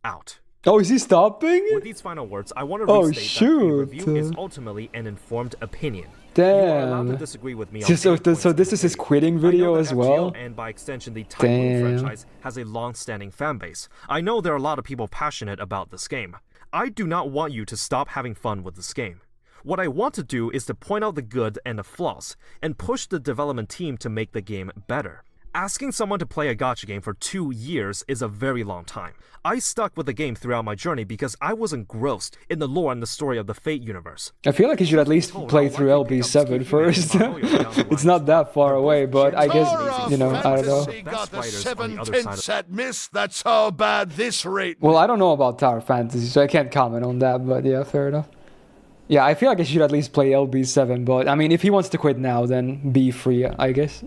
Speaker 3: out.
Speaker 1: Oh, is he stopping?
Speaker 3: With these final words, I want to
Speaker 1: Oh,
Speaker 3: restate that
Speaker 1: shoot.
Speaker 3: a review is ultimately an informed opinion. You are allowed to
Speaker 1: Damn.
Speaker 3: disagree with me on
Speaker 1: So,
Speaker 3: any points
Speaker 1: so
Speaker 3: in
Speaker 1: this
Speaker 3: the
Speaker 1: is his
Speaker 3: video.
Speaker 1: quitting
Speaker 3: I know
Speaker 1: video
Speaker 3: that
Speaker 1: as
Speaker 3: FGO
Speaker 1: well?
Speaker 3: and by extension the Type Moon
Speaker 1: Damn.
Speaker 3: franchise has a long-standing fanbase. I know there are a lot of people passionate about this game. I do not want you to stop having fun with this game. What I want to do is to point out the good and the flaws, and push the development team to make the game better. Asking someone to play a gacha game for 2 years is a very long time. I stuck with the game throughout my journey because I was engrossed in the lore and the story of the Fate universe.
Speaker 1: I feel like he should at least play through LB7 first. It's not that far away, but I guess,
Speaker 2: Tora
Speaker 1: I don't know.
Speaker 2: Fantasy
Speaker 3: Best
Speaker 2: got the
Speaker 3: writers on the
Speaker 2: 7
Speaker 3: other side
Speaker 2: tenths
Speaker 3: of-
Speaker 2: at Myst. That's how bad this rate.
Speaker 1: Well, I don't know about Tower Fantasy, so I can't comment on that, but yeah, fair enough. Yeah, I feel like I should at least play LB7, but I mean, if he wants to quit now, then be free, I guess.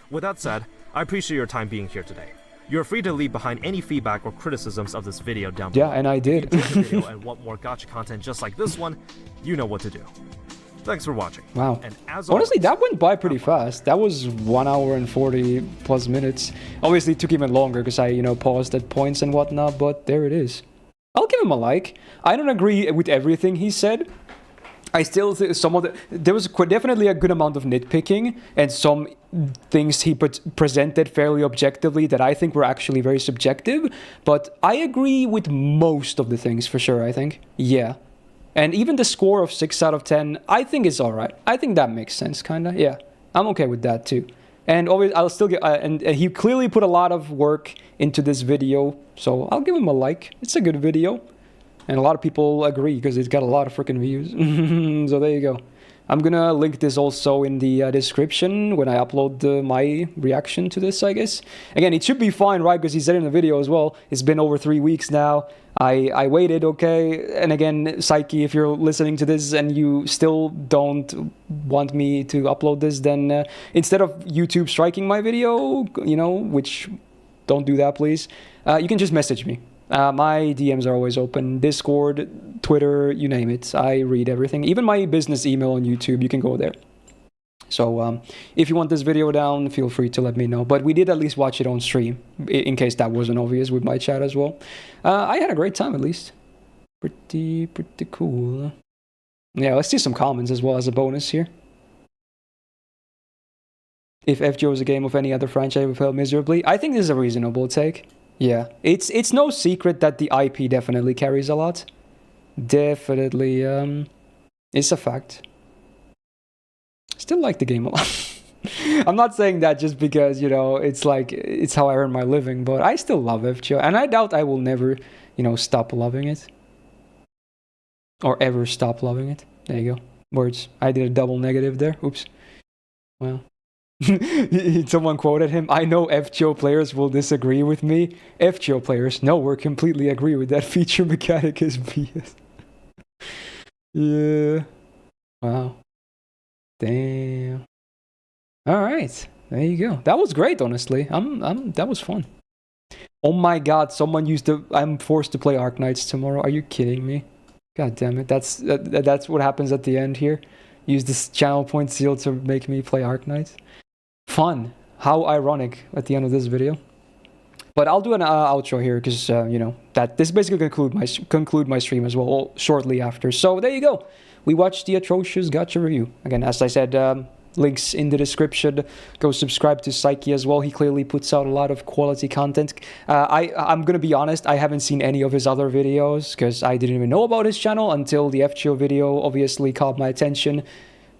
Speaker 3: With that said, I appreciate your time being here today. You're free to leave behind any feedback or criticisms of this video down below.
Speaker 1: Yeah, and I did.
Speaker 3: If you enjoyed the video and want more gacha content just like this one, you know what to do. Thanks for watching.
Speaker 1: Wow.
Speaker 3: And as
Speaker 1: Honestly,
Speaker 3: always,
Speaker 1: that went by pretty fast. That was 1 hour and 40 plus minutes. Obviously, it took even longer because I, paused at points and whatnot, but there it is. I'll give him a like. I don't agree with everything he said. I still think there was definitely a good amount of nitpicking and some things he presented fairly objectively that I think were actually very subjective. But I agree with most of the things for sure. I think, yeah, and even the score of 6 out of 10, I think is all right. I think that makes sense, kinda. Yeah, I'm okay with that too. And always, I'll still get. And he clearly put a lot of work into this video, so I'll give him a like. It's a good video. And a lot of people agree because it's got a lot of freaking views. So there you go. I'm gonna link this also in the description when I upload my reaction to this, I guess. Again, it should be fine, right? Because he said in the video as well, it's been over 3 weeks now. I waited, okay? And again, Psyche, if you're listening to this and you still don't want me to upload this, then instead of YouTube striking my video, you know, which don't do that, please, you can just message me. My DMs are always open. Discord, Twitter, you name it. I read everything. Even my business email on YouTube, you can go there. So if you want this video down, feel free to let me know. But we did at least watch it on stream, in case that wasn't obvious with my chat as well. I had a great time, at least. Pretty cool. Yeah, let's see some comments as well as a bonus here. If FGO is a game of any other franchise, would fail miserably. I think this is a reasonable take. Yeah, it's no secret that the IP definitely carries a lot. Definitely, it's a fact. Still like the game a lot. I'm not saying that just because, you know, it's like, it's how I earn my living, but I still love FGO, and I doubt I will never, you know, stop loving it. Or ever stop loving it. There you go. Words. I did a double negative there. Oops. Well. Someone quoted him, I know FGO players will disagree with me. FGO players, no, we're completely agree with that feature mechanic is BS. Yeah. Wow. Damn. Alright. There you go. That was great, honestly. That was fun. Oh my god, someone used the I'm forced to play Arknights tomorrow. Are you kidding me? God damn it. That's what happens at the end here. Use this channel point seal to make me play Arknights. Fun. How ironic at the end of this video. But I'll do an outro here because, you know, that this basically conclude my stream as well shortly after. So there you go. We watched the Atrocious Gacha review. Again, as I said, links in the description. Go subscribe to Psyche as well. He clearly puts out a lot of quality content. I'm going to be honest, I haven't seen any of his other videos because I didn't even know about his channel until the FGO video obviously caught my attention.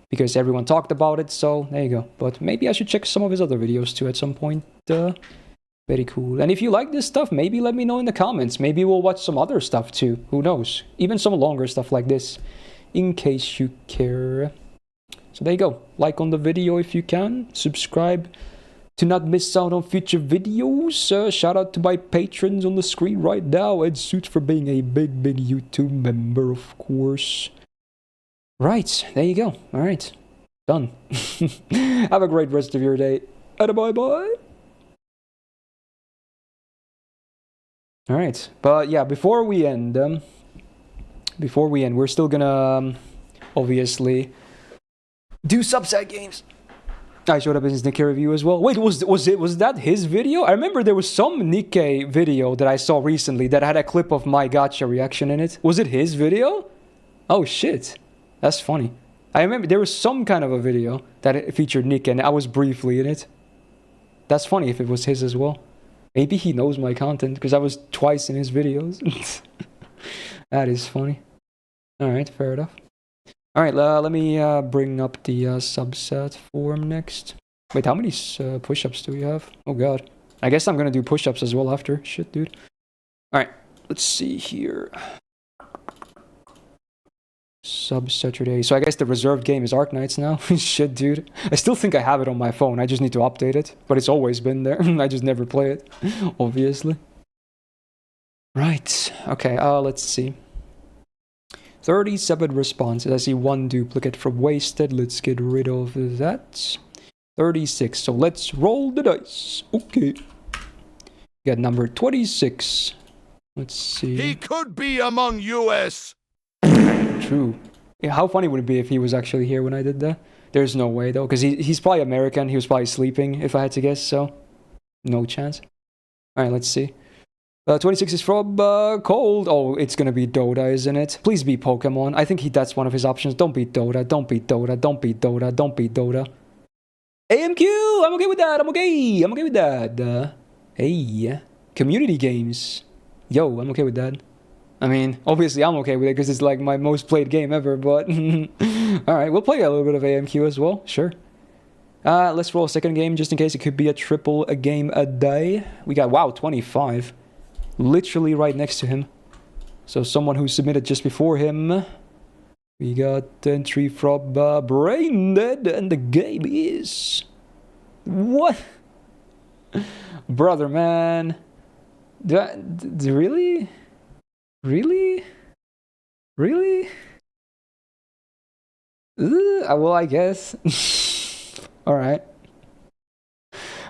Speaker 1: Because everyone talked about it, so there you go. But maybe I should check some of his other videos too at some point. Very cool. And if you like this stuff, maybe let me know in the comments. Maybe we'll watch some other stuff too. Who knows? Even some longer stuff like this. In case you care. So there you go. Like on the video if you can. Subscribe to not miss out on future videos. Shout out to my patrons on the screen right now. And Suits for being a big YouTube member, of course. Right, there you go. All right, done. Have a great rest of your day. And bye-bye. All right, but yeah, before we end, we're still gonna obviously do subset games. I showed up in his Nikkei review as well. Wait, was that his video? I remember there was some Nikkei video that I saw recently that had a clip of my Gacha reaction in it. Was it his video? Oh shit. That's funny. I remember there was some kind of a video that featured Nick and I was briefly in it. That's funny if it was his as well. Maybe he knows my content because I was twice in his videos. That is funny. Alright, fair enough. Alright, let me bring up the subset form next. Wait, how many push-ups do we have? Oh god. I guess I'm gonna do push-ups as well after. Shit, dude. Alright, let's see here. Sub-Saturday. So I guess the reserved game is Arknights now. Shit, dude. I still think I have it on my phone. I just need to update it. But it's always been there. I just never play it. Obviously. Right. Okay, let's see. 37 responses. I see one duplicate from Wasted. Let's get rid of that. 36. So let's roll the dice. Okay. Got number 26. Let's see.
Speaker 2: He could be among US.
Speaker 1: True. Yeah, how funny would it be if he was actually here when I did that? There's no way though, because he's probably American. He was probably sleeping if I had to guess, so no chance. Alright, let's see. 26 is from Cold. Oh, it's gonna be Dota, isn't it? Please be Pokemon. I think that's one of his options. Don't beat Dota. Don't beat Dota. Don't beat Dota. Don't beat Dota. AMQ! I'm okay with that. I'm okay with that. Hey. Community games. Yo, I'm okay with that. I mean, obviously I'm okay with it because it's like my most played game ever, but... Alright, we'll play a little bit of AMQ as well. Sure. Let's roll a second game just in case it could be a triple a game a day. We got, wow, 25. Literally right next to him. So someone who submitted just before him. We got entry from Brain Dead, and the game is... What? Brother, man. Really? Really? Really? Well, I guess. Alright.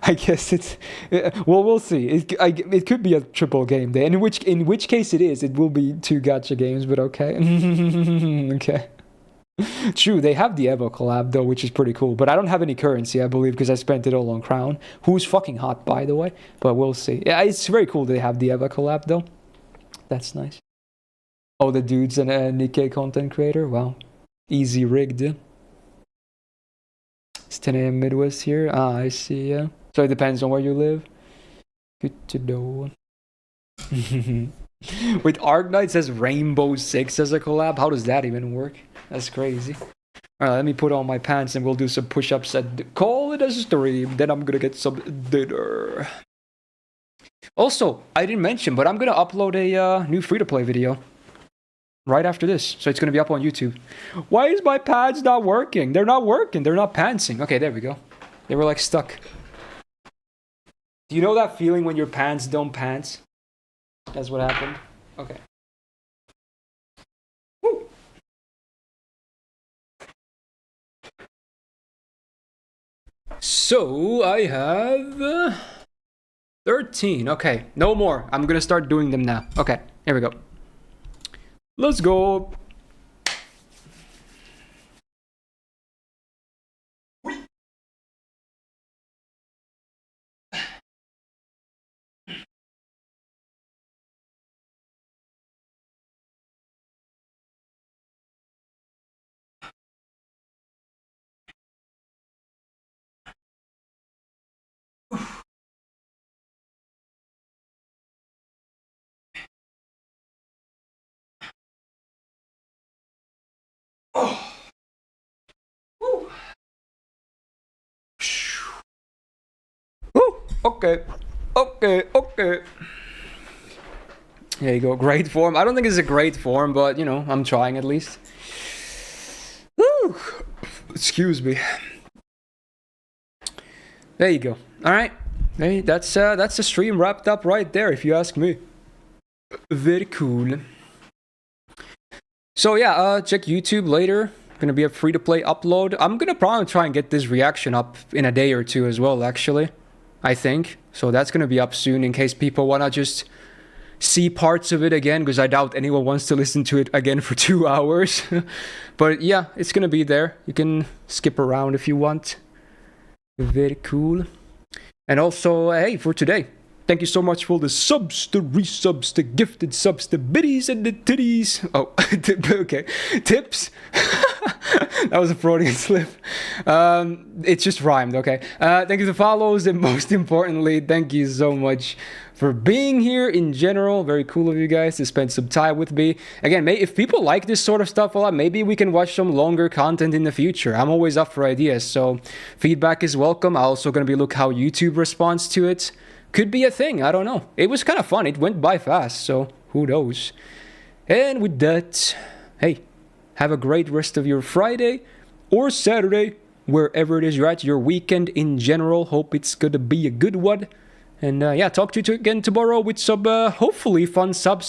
Speaker 1: I guess it's... well, we'll see. It could be a triple game day. And in which case it is. It will be 2 gacha games, but okay. Okay. True, they have the Evo collab, though, which is pretty cool. But I don't have any currency, I believe, because I spent it all on Crown. Who's fucking hot, by the way. But we'll see. Yeah, it's very cool they have the Evo collab, though. That's nice. Oh, the dude's a Nikkei content creator? Wow. Easy rigged. It's 10 a.m. Midwest here. Ah, I see, yeah. So it depends on where you live. Good to know. With Arknight says Rainbow Six as a collab. How does that even work? That's crazy. Alright, let me put on my pants and we'll do some push-ups and call it a stream. Then I'm gonna get some dinner. Also, I didn't mention, but I'm gonna upload a new free-to-play video right after this. So it's gonna be up on YouTube. Why is my pads not working? They're not working. They're not pantsing. Okay, there we go. They were like stuck. Do you know that feeling when your pants don't pants? That's what happened. Okay. Woo. So I have 13. Okay, no more. I'm gonna start doing them now. Okay, here we go. Let's go. Oh. Woo. Woo. Okay. There you go. Great form. I don't think it's a great form, but, you know, I'm trying at least. Woo. Excuse me. There you go. All right. Hey, that's the stream wrapped up right there, if you ask me. Very cool. So yeah, check YouTube later. Gonna be a free-to-play upload. I'm gonna probably try and get this reaction up in a day or two as well, actually. I think. So that's gonna be up soon in case people wanna just see parts of it again, because I doubt anyone wants to listen to it again for 2 hours. But yeah, it's gonna be there. You can skip around if you want. Very cool. And also, hey, for today, thank you so much for the subs, the resubs, the gifted subs, the biddies, and the titties. Oh, okay. Tips. That was a Freudian slip. It just rhymed, okay. Thank you for the follows, and most importantly, thank you so much for being here in general. Very cool of you guys to spend some time with me. Again, if people like this sort of stuff a lot, maybe we can watch some longer content in the future. I'm always up for ideas, so feedback is welcome. I'm also going to be look how YouTube responds to it. Could be a thing, I don't know. It was kind of fun. It went by fast, so who knows. And with that, hey, have a great rest of your Friday or Saturday, wherever it is you're at, your weekend in general. Hope it's going to be a good one. And yeah, talk to you again tomorrow with some hopefully fun subs.